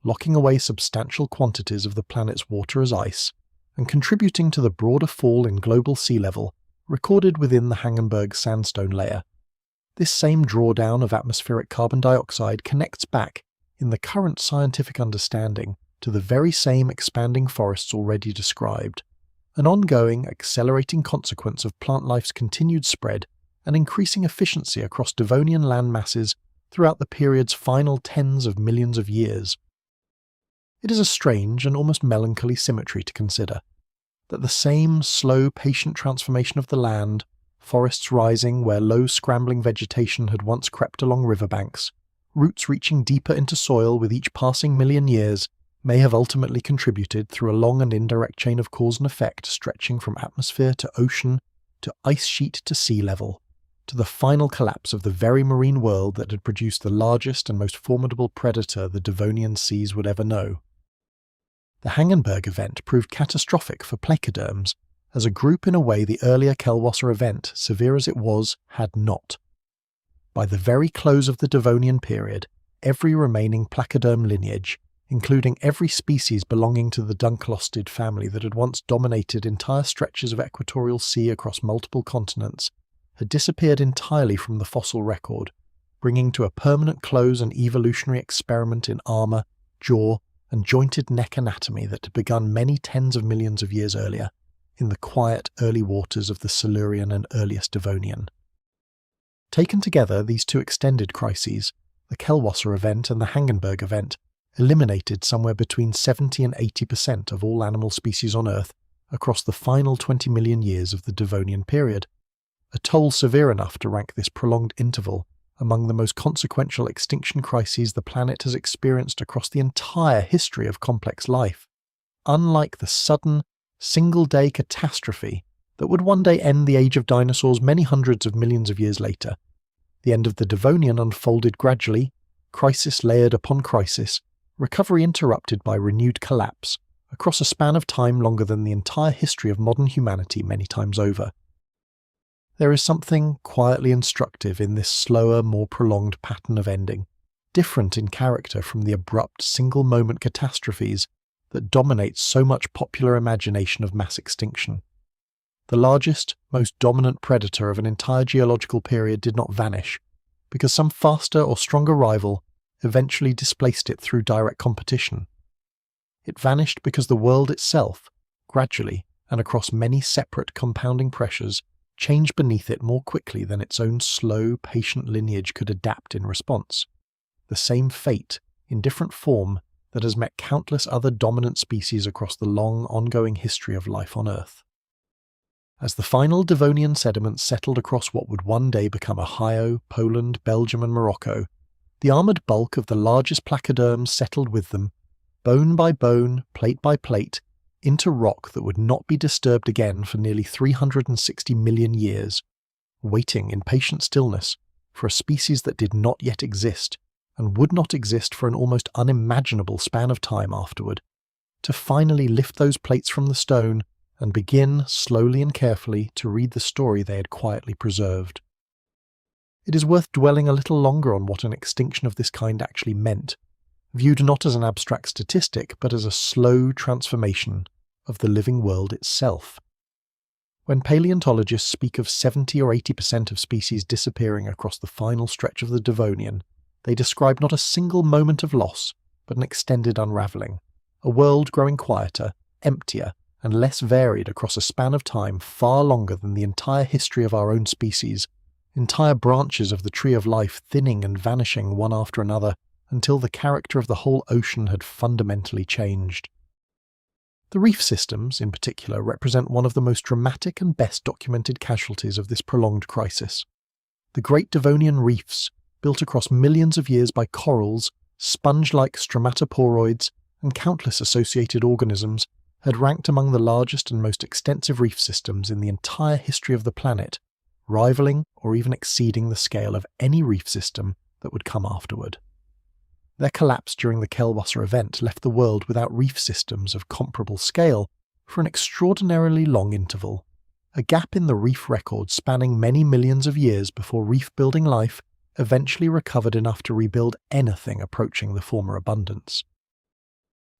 locking away substantial quantities of the planet's water as ice, and contributing to the broader fall in global sea level recorded within the Hangenberg sandstone layer. This same drawdown of atmospheric carbon dioxide connects back, in the current scientific understanding, to the very same expanding forests already described, an ongoing, accelerating consequence of plant life's continued spread and increasing efficiency across Devonian land masses throughout the period's final tens of millions of years. It is a strange and almost melancholy symmetry to consider, that the same slow, patient transformation of the land, forests rising where low, scrambling vegetation had once crept along riverbanks, roots reaching deeper into soil with each passing million years, may have ultimately contributed through a long and indirect chain of cause and effect stretching from atmosphere to ocean, to ice sheet to sea level, to the final collapse of the very marine world that had produced the largest and most formidable predator the Devonian seas would ever know. The Hangenberg event proved catastrophic for placoderms as a group in a way the earlier Kellwasser event, severe as it was, had not. By the very close of the Devonian period, every remaining placoderm lineage, including every species belonging to the Dunkleostid family that had once dominated entire stretches of equatorial sea across multiple continents, had disappeared entirely from the fossil record, bringing to a permanent close an evolutionary experiment in armour, jaw, and jointed neck anatomy that had begun many tens of millions of years earlier, in the quiet early waters of the Silurian and earliest Devonian. Taken together, these two extended crises, the Kellwasser event and the Hangenberg event, eliminated somewhere between 70 and 80% of all animal species on Earth across the final 20 million years of the Devonian period, a toll severe enough to rank this prolonged interval among the most consequential extinction crises the planet has experienced across the entire history of complex life, unlike the sudden, single-day catastrophe that would one day end the age of dinosaurs many hundreds of millions of years later. The end of the Devonian unfolded gradually, crisis layered upon crisis, recovery interrupted by renewed collapse, across a span of time longer than the entire history of modern humanity many times over. There is something quietly instructive in this slower, more prolonged pattern of ending, different in character from the abrupt single-moment catastrophes that dominates so much popular imagination of mass extinction. The largest, most dominant predator of an entire geological period did not vanish, because some faster or stronger rival eventually displaced it through direct competition. It vanished because the world itself, gradually and across many separate compounding pressures, changed beneath it more quickly than its own slow, patient lineage could adapt in response. The same fate, in different form, that has met countless other dominant species across the long, ongoing history of life on Earth. As the final Devonian sediments settled across what would one day become Ohio, Poland, Belgium and Morocco, the armoured bulk of the largest placoderms settled with them, bone by bone, plate by plate, into rock that would not be disturbed again for nearly 360 million years, waiting in patient stillness for a species that did not yet exist, and would not exist for an almost unimaginable span of time afterward, to finally lift those plates from the stone and begin, slowly and carefully, to read the story they had quietly preserved. It is worth dwelling a little longer on what an extinction of this kind actually meant, viewed not as an abstract statistic, but as a slow transformation of the living world itself. When paleontologists speak of 70 or 80% of species disappearing across the final stretch of the Devonian, they describe not a single moment of loss, but an extended unravelling, a world growing quieter, emptier, and less varied across a span of time far longer than the entire history of our own species, entire branches of the tree of life thinning and vanishing one after another until the character of the whole ocean had fundamentally changed. The reef systems, in particular, represent one of the most dramatic and best documented casualties of this prolonged crisis. The Great Devonian Reefs, built across millions of years by corals, sponge-like stromatoporoids, and countless associated organisms, had ranked among the largest and most extensive reef systems in the entire history of the planet, rivaling or even exceeding the scale of any reef system that would come afterward. Their collapse during the Kelwasser event left the world without reef systems of comparable scale for an extraordinarily long interval, a gap in the reef record spanning many millions of years before reef-building life eventually recovered enough to rebuild anything approaching the former abundance.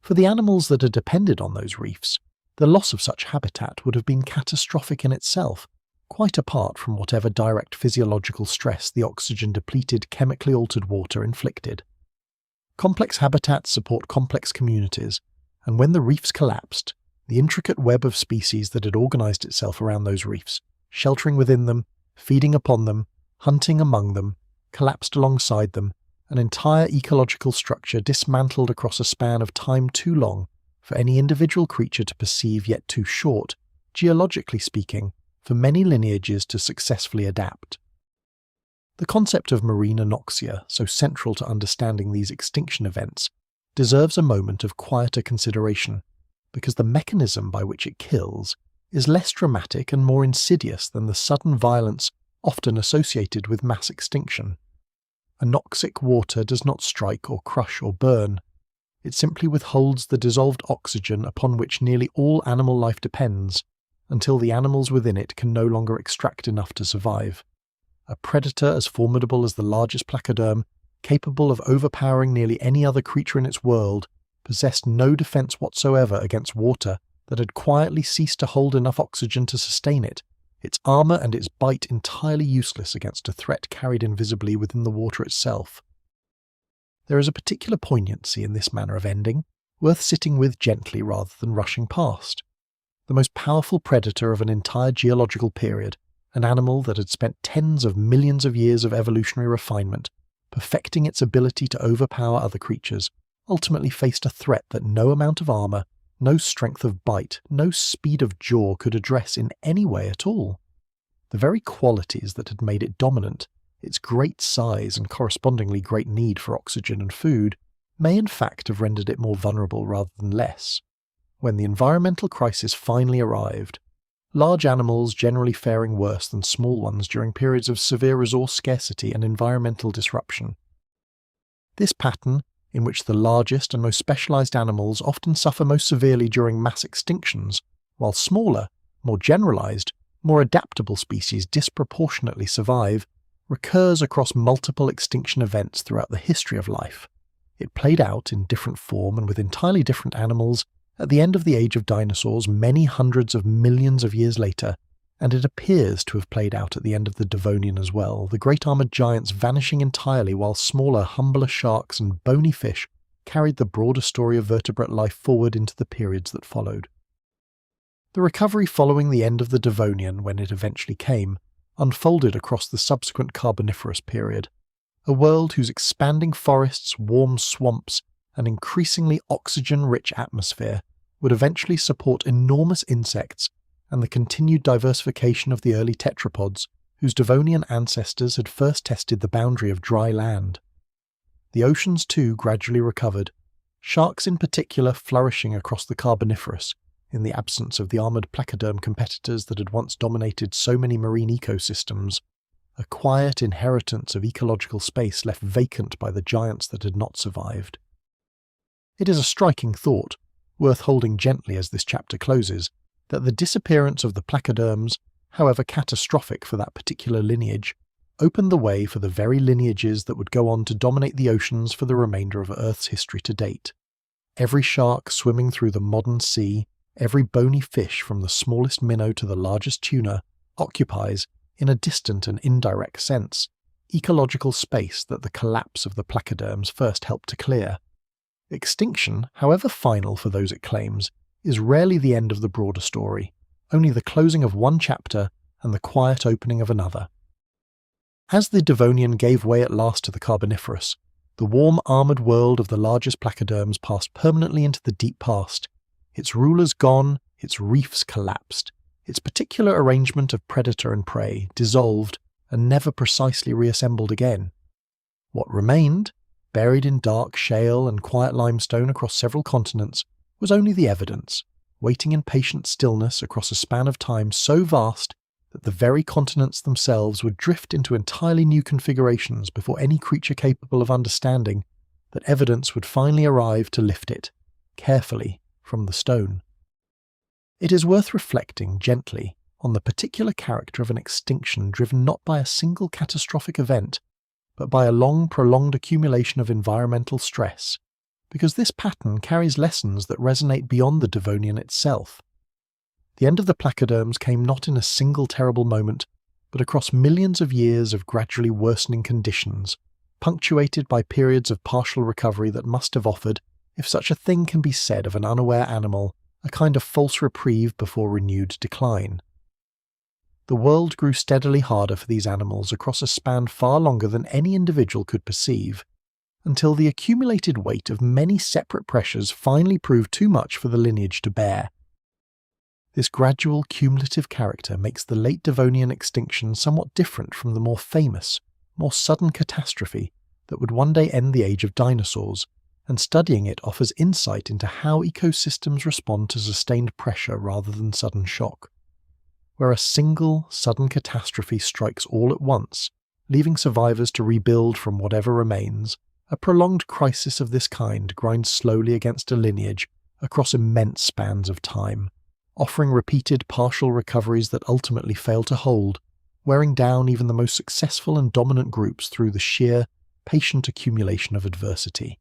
For the animals that had depended on those reefs, the loss of such habitat would have been catastrophic in itself, quite apart from whatever direct physiological stress the oxygen-depleted, chemically altered water inflicted. Complex habitats support complex communities, and when the reefs collapsed, the intricate web of species that had organised itself around those reefs, sheltering within them, feeding upon them, hunting among them, collapsed alongside them, an entire ecological structure dismantled across a span of time too long for any individual creature to perceive, yet too short, geologically speaking, for many lineages to successfully adapt. The concept of marine anoxia, so central to understanding these extinction events, deserves a moment of quieter consideration, because the mechanism by which it kills is less dramatic and more insidious than the sudden violence often associated with mass extinction. Anoxic water does not strike or crush or burn. It simply withholds the dissolved oxygen upon which nearly all animal life depends, until the animals within it can no longer extract enough to survive. A predator as formidable as the largest placoderm, capable of overpowering nearly any other creature in its world, possessed no defence whatsoever against water that had quietly ceased to hold enough oxygen to sustain it, its armour and its bite entirely useless against a threat carried invisibly within the water itself. There is a particular poignancy in this manner of ending, worth sitting with gently rather than rushing past. The most powerful predator of an entire geological period, an animal that had spent tens of millions of years of evolutionary refinement, perfecting its ability to overpower other creatures, ultimately faced a threat that no amount of armour, no strength of bite, no speed of jaw could address in any way at all. The very qualities that had made it dominant, its great size and correspondingly great need for oxygen and food, may in fact have rendered it more vulnerable rather than less. When the environmental crisis finally arrived, large animals generally faring worse than small ones during periods of severe resource scarcity and environmental disruption. This pattern, in which the largest and most specialised animals often suffer most severely during mass extinctions, while smaller, more generalised, more adaptable species disproportionately survive, recurs across multiple extinction events throughout the history of life. It played out in different form and with entirely different animals At the end of the age of dinosaurs, many hundreds of millions of years later, and it appears to have played out at the end of the Devonian as well, the great armoured giants vanishing entirely while smaller, humbler sharks and bony fish carried the broader story of vertebrate life forward into the periods that followed. The recovery following the end of the Devonian, when it eventually came, unfolded across the subsequent Carboniferous period, a world whose expanding forests, warm swamps, and increasingly oxygen-rich atmosphere would eventually support enormous insects and the continued diversification of the early tetrapods whose Devonian ancestors had first tested the boundary of dry land. The oceans too gradually recovered, sharks in particular flourishing across the Carboniferous, in the absence of the armoured placoderm competitors that had once dominated so many marine ecosystems, a quiet inheritance of ecological space left vacant by the giants that had not survived. It is a striking thought, worth holding gently as this chapter closes, that the disappearance of the placoderms, however catastrophic for that particular lineage, opened the way for the very lineages that would go on to dominate the oceans for the remainder of Earth's history to date. Every shark swimming through the modern sea, every bony fish from the smallest minnow to the largest tuna, occupies, in a distant and indirect sense, ecological space that the collapse of the placoderms first helped to clear. Extinction, however final for those it claims, is rarely the end of the broader story, only the closing of one chapter and the quiet opening of another. As the Devonian gave way at last to the Carboniferous, the warm armoured world of the largest placoderms passed permanently into the deep past, its rulers gone, its reefs collapsed, its particular arrangement of predator and prey dissolved and never precisely reassembled again. What remained, buried in dark shale and quiet limestone across several continents, was only the evidence, waiting in patient stillness across a span of time so vast that the very continents themselves would drift into entirely new configurations before any creature capable of understanding that evidence would finally arrive to lift it, carefully, from the stone. It is worth reflecting gently on the particular character of an extinction driven not by a single catastrophic event, but by a long, prolonged accumulation of environmental stress, because this pattern carries lessons that resonate beyond the Devonian itself. The end of the placoderms came not in a single terrible moment, but across millions of years of gradually worsening conditions, punctuated by periods of partial recovery that must have offered, if such a thing can be said of an unaware animal, a kind of false reprieve before renewed decline. The world grew steadily harder for these animals across a span far longer than any individual could perceive, until the accumulated weight of many separate pressures finally proved too much for the lineage to bear. This gradual cumulative character makes the late Devonian extinction somewhat different from the more famous, more sudden catastrophe that would one day end the age of dinosaurs, and studying it offers insight into how ecosystems respond to sustained pressure rather than sudden shock. Where a single, sudden catastrophe strikes all at once, leaving survivors to rebuild from whatever remains, a prolonged crisis of this kind grinds slowly against a lineage across immense spans of time, offering repeated partial recoveries that ultimately fail to hold, wearing down even the most successful and dominant groups through the sheer, patient accumulation of adversity.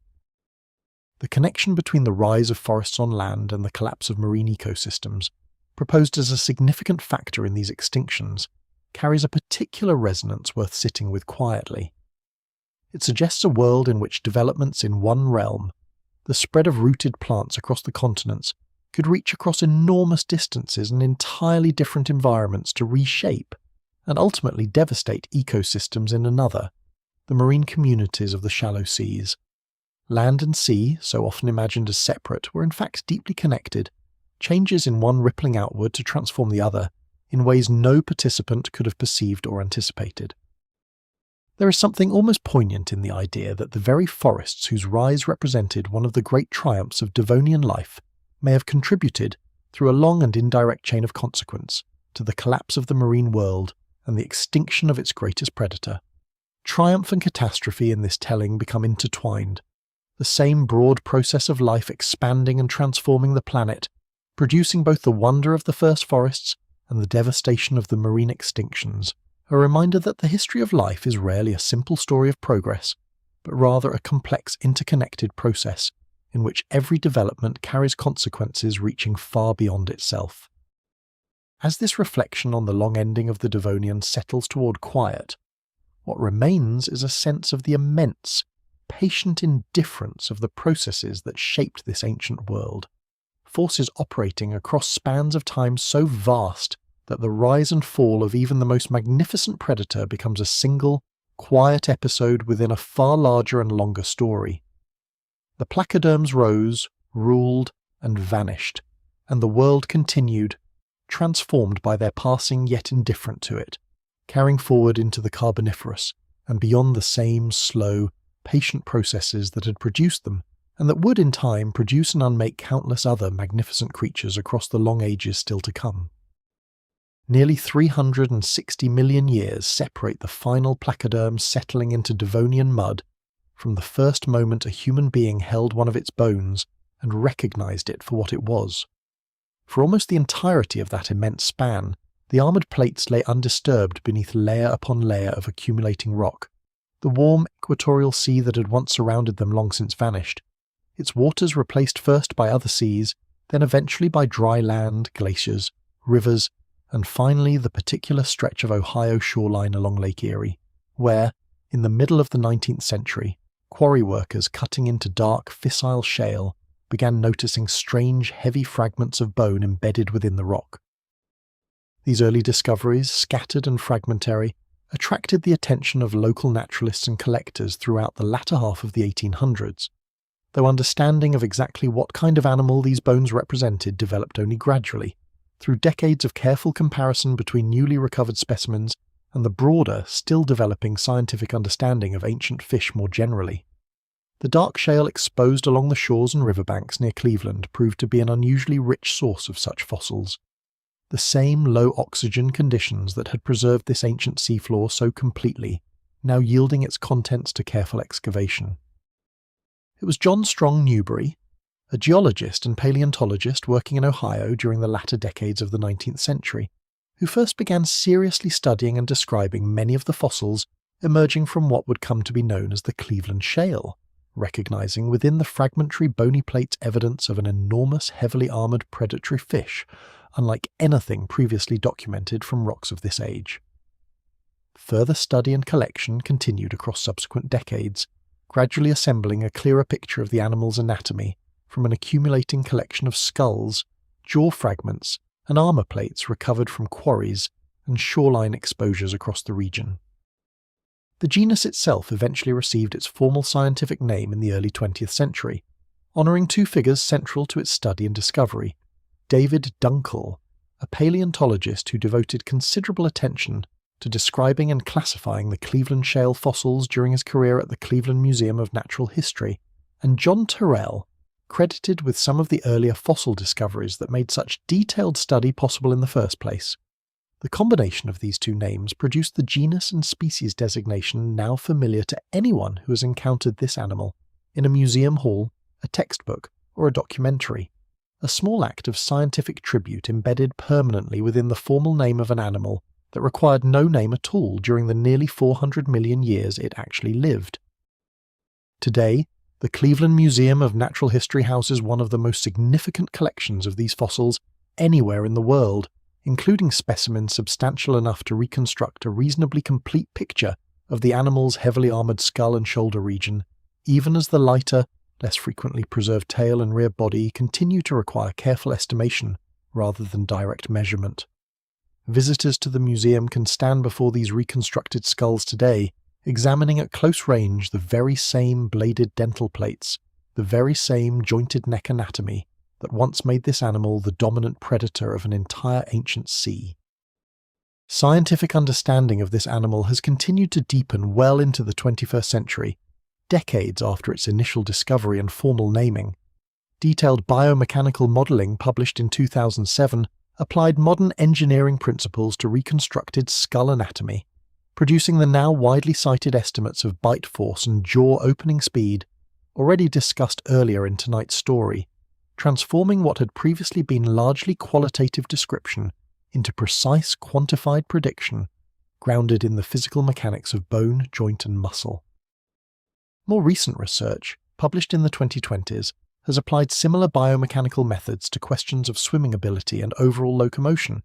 The connection between the rise of forests on land and the collapse of marine ecosystems, proposed as a significant factor in these extinctions, carries a particular resonance worth sitting with quietly. It suggests a world in which developments in one realm, the spread of rooted plants across the continents, could reach across enormous distances and entirely different environments to reshape and ultimately devastate ecosystems in another, the marine communities of the shallow seas. Land and sea, so often imagined as separate, were in fact deeply connected, changes in one rippling outward to transform the other, in ways no participant could have perceived or anticipated. There is something almost poignant in the idea that the very forests whose rise represented one of the great triumphs of Devonian life may have contributed, through a long and indirect chain of consequence, to the collapse of the marine world and the extinction of its greatest predator. Triumph and catastrophe in this telling become intertwined, the same broad process of life expanding and transforming the planet, producing both the wonder of the first forests and the devastation of the marine extinctions, a reminder that the history of life is rarely a simple story of progress, but rather a complex interconnected process, in which every development carries consequences reaching far beyond itself. As this reflection on the long ending of the Devonian settles toward quiet, what remains is a sense of the immense, patient indifference of the processes that shaped this ancient world, forces operating across spans of time so vast that the rise and fall of even the most magnificent predator becomes a single, quiet episode within a far larger and longer story. The placoderms rose, ruled, and vanished, and the world continued, transformed by their passing yet indifferent to it, carrying forward into the Carboniferous and beyond the same slow, patient processes that had produced them, and that would in time produce and unmake countless other magnificent creatures across the long ages still to come. Nearly 360 million years separate the final placoderm settling into Devonian mud from the first moment a human being held one of its bones and recognized it for what it was. For almost the entirety of that immense span, the armoured plates lay undisturbed beneath layer upon layer of accumulating rock. The warm equatorial sea that had once surrounded them long since vanished, its waters replaced first by other seas, then eventually by dry land, glaciers, rivers, and finally the particular stretch of Ohio shoreline along Lake Erie, where, in the middle of the 19th century, quarry workers cutting into dark, fissile shale began noticing strange, heavy fragments of bone embedded within the rock. These early discoveries, scattered and fragmentary, attracted the attention of local naturalists and collectors throughout the latter half of the 1800s, though understanding of exactly what kind of animal these bones represented developed only gradually, through decades of careful comparison between newly recovered specimens and the broader, still developing scientific understanding of ancient fish more generally. The dark shale exposed along the shores and riverbanks near Cleveland proved to be an unusually rich source of such fossils. The same low-oxygen conditions that had preserved this ancient seafloor so completely, now yielding its contents to careful excavation. It was John Strong Newberry, a geologist and paleontologist working in Ohio during the latter decades of the 19th century, who first began seriously studying and describing many of the fossils emerging from what would come to be known as the Cleveland Shale, recognizing within the fragmentary bony plates evidence of an enormous heavily armoured predatory fish, unlike anything previously documented from rocks of this age. Further study and collection continued across subsequent decades, gradually assembling a clearer picture of the animal's anatomy from an accumulating collection of skulls, jaw fragments, and armour plates recovered from quarries and shoreline exposures across the region. The genus itself eventually received its formal scientific name in the early 20th century, honouring two figures central to its study and discovery: David Dunkle, a paleontologist who devoted considerable attention to describing and classifying the Cleveland Shale fossils during his career at the Cleveland Museum of Natural History, and John Terrell, credited with some of the earlier fossil discoveries that made such detailed study possible in the first place. The combination of these two names produced the genus and species designation now familiar to anyone who has encountered this animal in a museum hall, a textbook, or a documentary, a small act of scientific tribute embedded permanently within the formal name of an animal that required no name at all during the nearly 400 million years it actually lived. Today, the Cleveland Museum of Natural History houses one of the most significant collections of these fossils anywhere in the world, including specimens substantial enough to reconstruct a reasonably complete picture of the animal's heavily armoured skull and shoulder region, even as the lighter, less frequently preserved tail and rear body continue to require careful estimation rather than direct measurement. Visitors to the museum can stand before these reconstructed skulls today, examining at close range the very same bladed dental plates, the very same jointed neck anatomy that once made this animal the dominant predator of an entire ancient sea. Scientific understanding of this animal has continued to deepen well into the 21st century, decades after its initial discovery and formal naming. Detailed biomechanical modelling published in 2007 applied modern engineering principles to reconstructed skull anatomy, producing the now widely cited estimates of bite force and jaw opening speed, already discussed earlier in tonight's story, transforming what had previously been largely qualitative description into precise quantified prediction, grounded in the physical mechanics of bone, joint and muscle. More recent research, published in the 2020s, has applied similar biomechanical methods to questions of swimming ability and overall locomotion,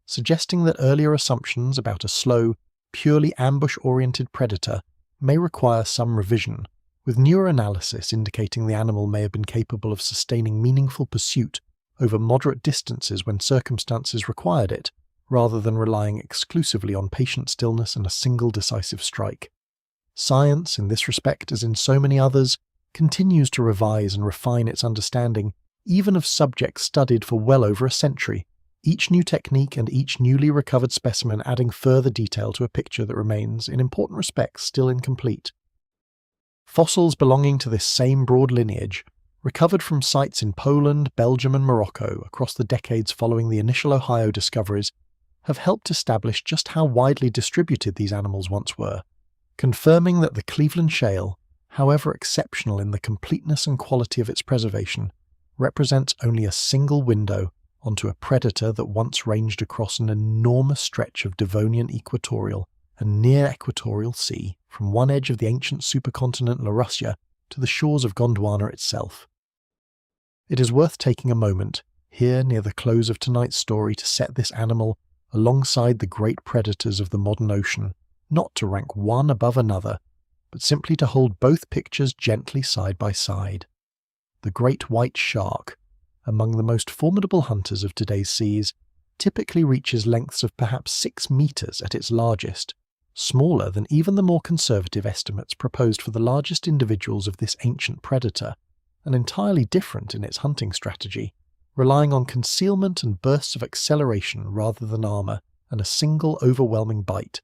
suggesting that earlier assumptions about a slow, purely ambush-oriented predator may require some revision, with newer analysis indicating the animal may have been capable of sustaining meaningful pursuit over moderate distances when circumstances required it, rather than relying exclusively on patient stillness and a single decisive strike. Science, in this respect as in so many others, continues to revise and refine its understanding, even of subjects studied for well over a century, each new technique and each newly recovered specimen adding further detail to a picture that remains, in important respects, still incomplete. Fossils belonging to this same broad lineage, recovered from sites in Poland, Belgium and Morocco across the decades following the initial Ohio discoveries, have helped establish just how widely distributed these animals once were, confirming that the Cleveland Shale, however exceptional in the completeness and quality of its preservation, represents only a single window onto a predator that once ranged across an enormous stretch of Devonian equatorial and near-equatorial sea from one edge of the ancient supercontinent Laurussia to the shores of Gondwana itself. It is worth taking a moment, here near the close of tonight's story, to set this animal alongside the great predators of the modern ocean, not to rank one above another, but simply to hold both pictures gently side by side. The great white shark, among the most formidable hunters of today's seas, typically reaches lengths of perhaps 6 meters at its largest, smaller than even the more conservative estimates proposed for the largest individuals of this ancient predator, and entirely different in its hunting strategy, relying on concealment and bursts of acceleration rather than armor, and a single overwhelming bite.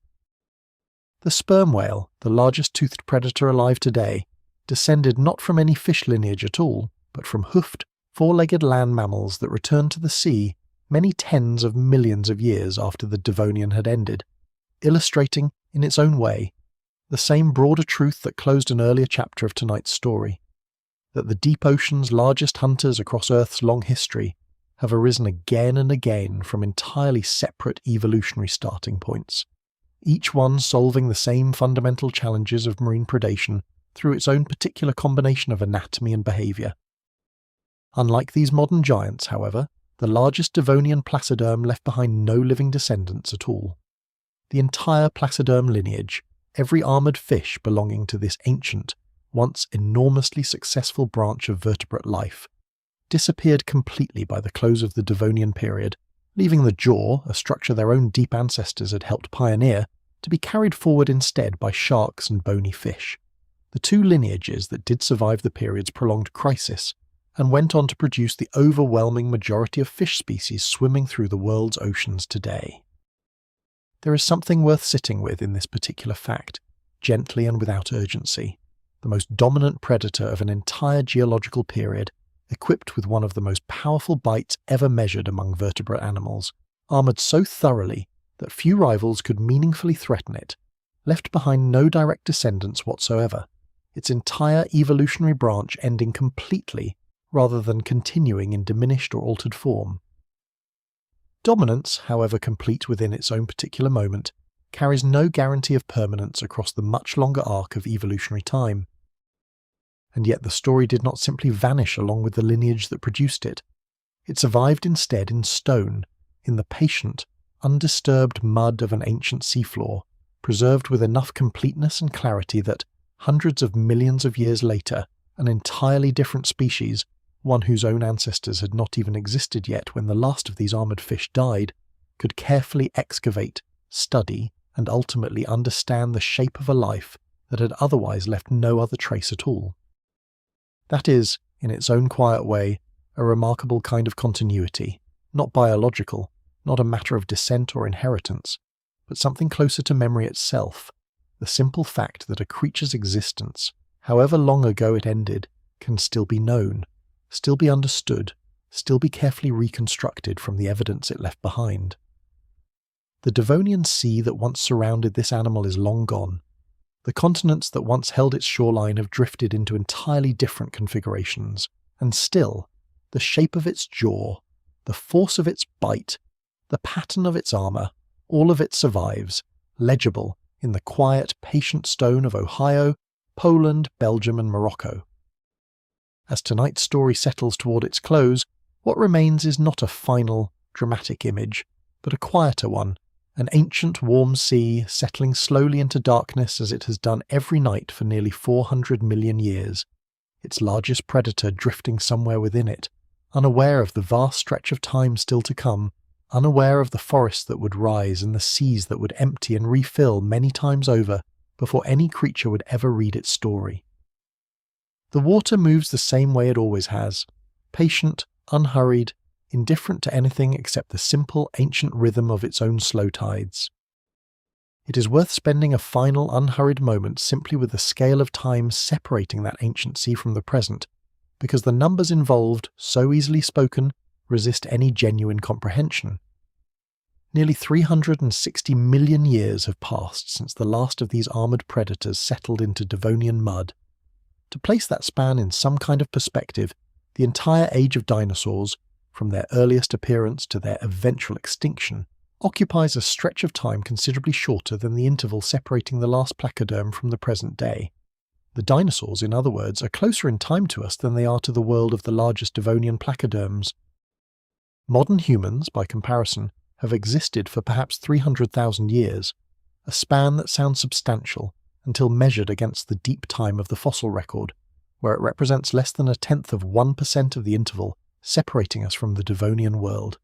The sperm whale, the largest toothed predator alive today, descended not from any fish lineage at all, but from hoofed, four-legged land mammals that returned to the sea many tens of millions of years after the Devonian had ended, illustrating, in its own way, the same broader truth that closed an earlier chapter of tonight's story, that the deep ocean's largest hunters across Earth's long history have arisen again and again from entirely separate evolutionary starting points, each one solving the same fundamental challenges of marine predation through its own particular combination of anatomy and behaviour. Unlike these modern giants, however, the largest Devonian placoderm left behind no living descendants at all. The entire placoderm lineage, every armoured fish belonging to this ancient, once enormously successful branch of vertebrate life, disappeared completely by the close of the Devonian period, leaving the jaw, a structure their own deep ancestors had helped pioneer, to be carried forward instead by sharks and bony fish, the two lineages that did survive the period's prolonged crisis, and went on to produce the overwhelming majority of fish species swimming through the world's oceans today. There is something worth sitting with in this particular fact, gently and without urgency. The most dominant predator of an entire geological period, equipped with one of the most powerful bites ever measured among vertebrate animals, armoured so thoroughly that few rivals could meaningfully threaten it, left behind no direct descendants whatsoever, its entire evolutionary branch ending completely rather than continuing in diminished or altered form. Dominance, however complete within its own particular moment, carries no guarantee of permanence across the much longer arc of evolutionary time. And yet the story did not simply vanish along with the lineage that produced it. It survived instead in stone, in the patient, undisturbed mud of an ancient seafloor, preserved with enough completeness and clarity that, hundreds of millions of years later, an entirely different species, one whose own ancestors had not even existed yet when the last of these armoured fish died, could carefully excavate, study, and ultimately understand the shape of a life that had otherwise left no other trace at all. That is, in its own quiet way, a remarkable kind of continuity, not biological, not a matter of descent or inheritance, but something closer to memory itself, the simple fact that a creature's existence, however long ago it ended, can still be known, still be understood, still be carefully reconstructed from the evidence it left behind. The Devonian sea that once surrounded this animal is long gone. The continents that once held its shoreline have drifted into entirely different configurations, and still, the shape of its jaw, the force of its bite, the pattern of its armour, all of it survives, legible in the quiet, patient stone of Ohio, Poland, Belgium and Morocco. As tonight's story settles toward its close, what remains is not a final, dramatic image, but a quieter one, an ancient warm sea settling slowly into darkness as it has done every night for nearly 400 million years, its largest predator drifting somewhere within it, unaware of the vast stretch of time still to come, unaware of the forests that would rise and the seas that would empty and refill many times over before any creature would ever read its story. The water moves the same way it always has, patient, unhurried, indifferent to anything except the simple ancient rhythm of its own slow tides. It is worth spending a final unhurried moment simply with the scale of time separating that ancient sea from the present, because the numbers involved, so easily spoken, resist any genuine comprehension. Nearly 360 million years have passed since the last of these armoured predators settled into Devonian mud. To place that span in some kind of perspective, the entire age of dinosaurs, from their earliest appearance to their eventual extinction, occupies a stretch of time considerably shorter than the interval separating the last placoderm from the present day. The dinosaurs, in other words, are closer in time to us than they are to the world of the largest Devonian placoderms. Modern humans, by comparison, have existed for perhaps 300,000 years, a span that sounds substantial until measured against the deep time of the fossil record, where it represents less than 0.1% of the interval separating us from the Devonian world.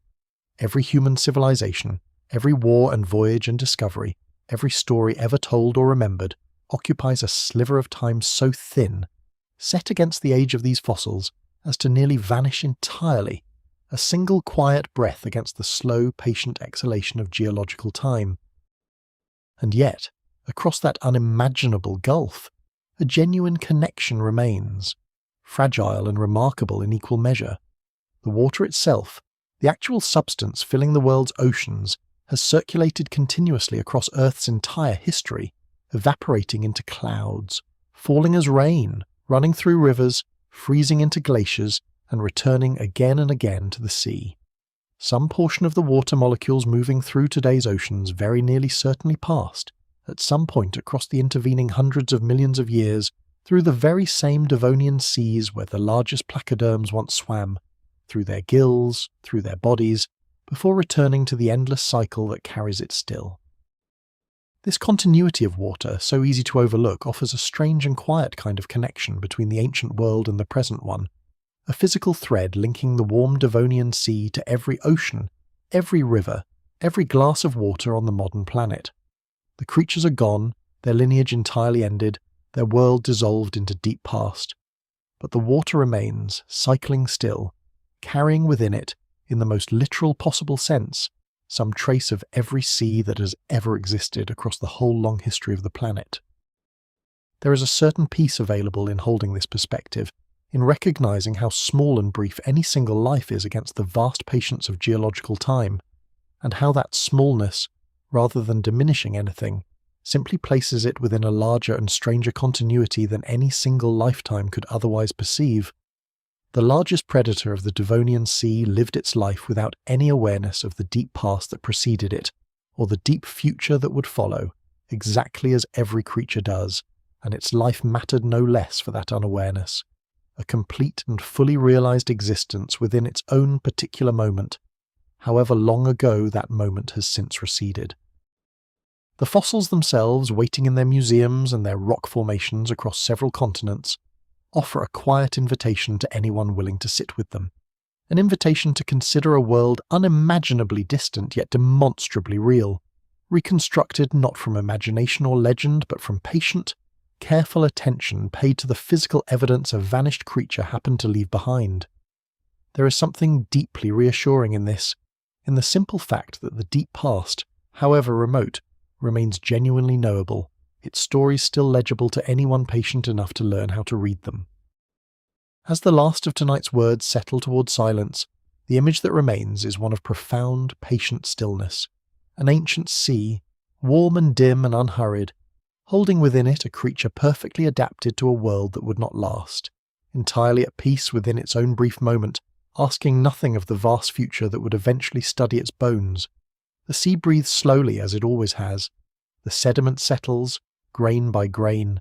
Every human civilization, every war and voyage and discovery, every story ever told or remembered, occupies a sliver of time so thin, set against the age of these fossils, as to nearly vanish entirely, a single quiet breath against the slow, patient exhalation of geological time. And yet, across that unimaginable gulf, a genuine connection remains, fragile and remarkable in equal measure. The water itself, the actual substance filling the world's oceans, has circulated continuously across Earth's entire history, evaporating into clouds, falling as rain, running through rivers, freezing into glaciers, and returning again and again to the sea. Some portion of the water molecules moving through today's oceans very nearly certainly passed, at some point across the intervening hundreds of millions of years, through the very same Devonian seas where the largest placoderms once swam, through their gills, through their bodies, before returning to the endless cycle that carries it still. This continuity of water, so easy to overlook, offers a strange and quiet kind of connection between the ancient world and the present one, a physical thread linking the warm Devonian sea to every ocean, every river, every glass of water on the modern planet. The creatures are gone, their lineage entirely ended, their world dissolved into deep past. But the water remains, cycling still, carrying within it, in the most literal possible sense, some trace of every sea that has ever existed across the whole long history of the planet. There is a certain peace available in holding this perspective, in recognizing how small and brief any single life is against the vast patience of geological time, and how that smallness, rather than diminishing anything, simply places it within a larger and stranger continuity than any single lifetime could otherwise perceive. The largest predator of the Devonian Sea lived its life without any awareness of the deep past that preceded it, or the deep future that would follow, exactly as every creature does, and its life mattered no less for that unawareness. A complete and fully realized existence within its own particular moment, however long ago that moment has since receded. The fossils themselves, waiting in their museums and their rock formations across several continents, offer a quiet invitation to anyone willing to sit with them, an invitation to consider a world unimaginably distant yet demonstrably real, reconstructed not from imagination or legend but from patient, careful attention paid to the physical evidence a vanished creature happened to leave behind. There is something deeply reassuring in this, in the simple fact that the deep past, however remote, remains genuinely knowable, its stories still legible to anyone patient enough to learn how to read them. As the last of tonight's words settle toward silence, the image that remains is one of profound, patient stillness, an ancient sea, warm and dim and unhurried, holding within it a creature perfectly adapted to a world that would not last, entirely at peace within its own brief moment, asking nothing of the vast future that would eventually study its bones. The sea breathes slowly as it always has. The sediment settles, grain by grain,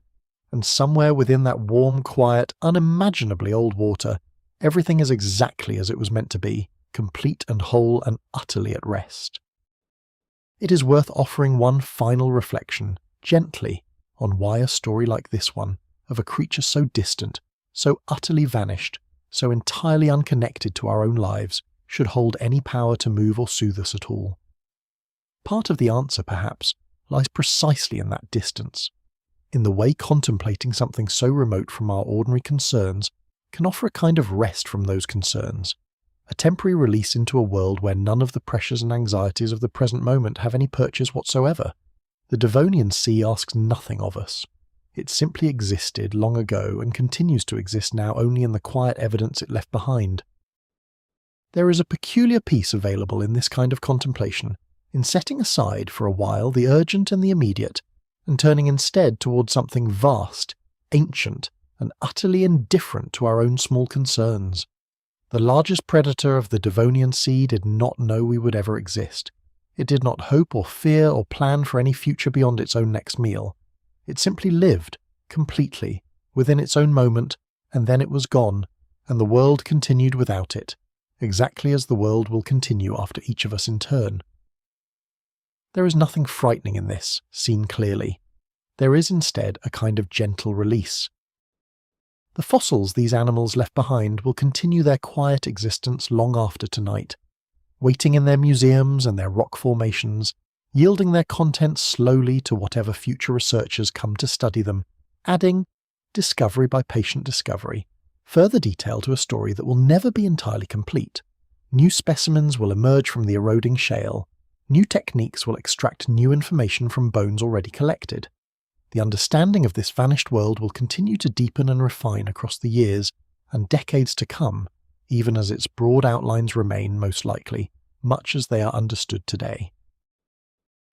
And somewhere within that warm, quiet, unimaginably old water, everything is exactly as it was meant to be, complete and whole and utterly at rest. It is worth offering one final reflection, gently, on why a story like this one, of a creature so distant, so utterly vanished, so entirely unconnected to our own lives, should hold any power to move or soothe us at all. Part of the answer, perhaps, lies precisely in that distance, in the way contemplating something so remote from our ordinary concerns can offer a kind of rest from those concerns, a temporary release into a world where none of the pressures and anxieties of the present moment have any purchase whatsoever. The Devonian Sea asks nothing of us. It simply existed long ago and continues to exist now only in the quiet evidence it left behind. There is a peculiar peace available in this kind of contemplation, in setting aside for a while the urgent and the immediate, and turning instead towards something vast, ancient, and utterly indifferent to our own small concerns. The largest predator of the Devonian Sea did not know we would ever exist. It did not hope or fear or plan for any future beyond its own next meal. It simply lived, completely, within its own moment, and then it was gone, and the world continued without it, exactly as the world will continue after each of us in turn. There is nothing frightening in this, seen clearly. There is instead a kind of gentle release. The fossils these animals left behind will continue their quiet existence long after tonight, waiting in their museums and their rock formations, yielding their contents slowly to whatever future researchers come to study them, adding, discovery by patient discovery, further detail to a story that will never be entirely complete. New specimens will emerge from the eroding shale. New techniques will extract new information from bones already collected. The understanding of this vanished world will continue to deepen and refine across the years and decades to come, even as its broad outlines remain, most likely, much as they are understood today.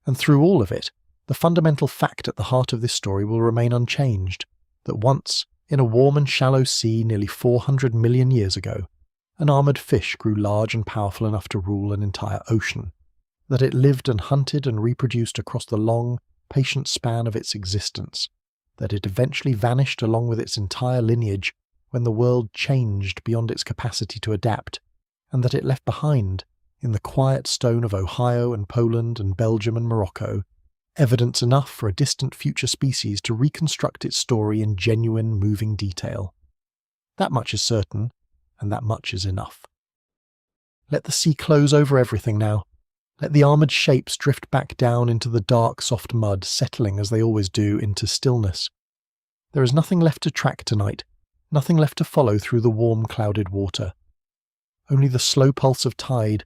And through all of it, the fundamental fact at the heart of this story will remain unchanged, that once, in a warm and shallow sea nearly 400 million years ago, an armoured fish grew large and powerful enough to rule an entire ocean, that it lived and hunted and reproduced across the long, patient span of its existence, that it eventually vanished along with its entire lineage when the world changed beyond its capacity to adapt, and that it left behind, in the quiet stone of Ohio and Poland and Belgium and Morocco, evidence enough for a distant future species to reconstruct its story in genuine, moving detail. That much is certain, and that much is enough. Let the sea close over everything now. Let the armoured shapes drift back down into the dark, soft mud, settling as they always do into stillness. There is nothing left to track tonight, nothing left to follow through the warm, clouded water. Only the slow pulse of tide,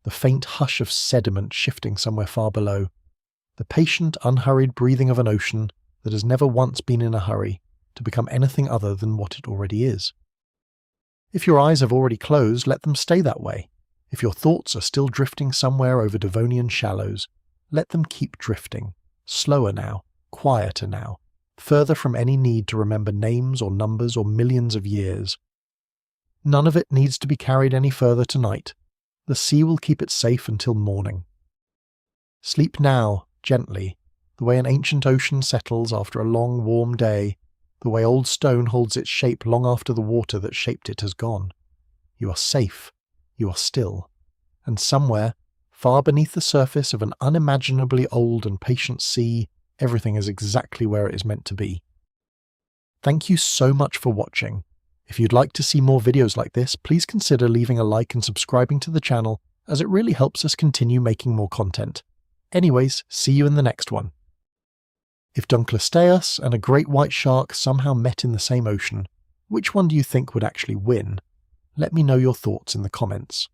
the faint hush of sediment shifting somewhere far below, the patient, unhurried breathing of an ocean that has never once been in a hurry to become anything other than what it already is. If your eyes have already closed, let them stay that way. If your thoughts are still drifting somewhere over Devonian shallows, let them keep drifting, slower now, quieter now, further from any need to remember names or numbers or millions of years. None of it needs to be carried any further tonight. The sea will keep it safe until morning. Sleep now, gently, the way an ancient ocean settles after a long, warm day, the way old stone holds its shape long after the water that shaped it has gone. You are safe. You are still, and somewhere, far beneath the surface of an unimaginably old and patient sea, everything is exactly where it is meant to be. Thank you so much for watching. If you'd like to see more videos like this, please consider leaving a like and subscribing to the channel, as it really helps us continue making more content. Anyways, see you in the next one. If Dunkleosteus and a great white shark somehow met in the same ocean, which one do you think would actually win? Let me know your thoughts in the comments.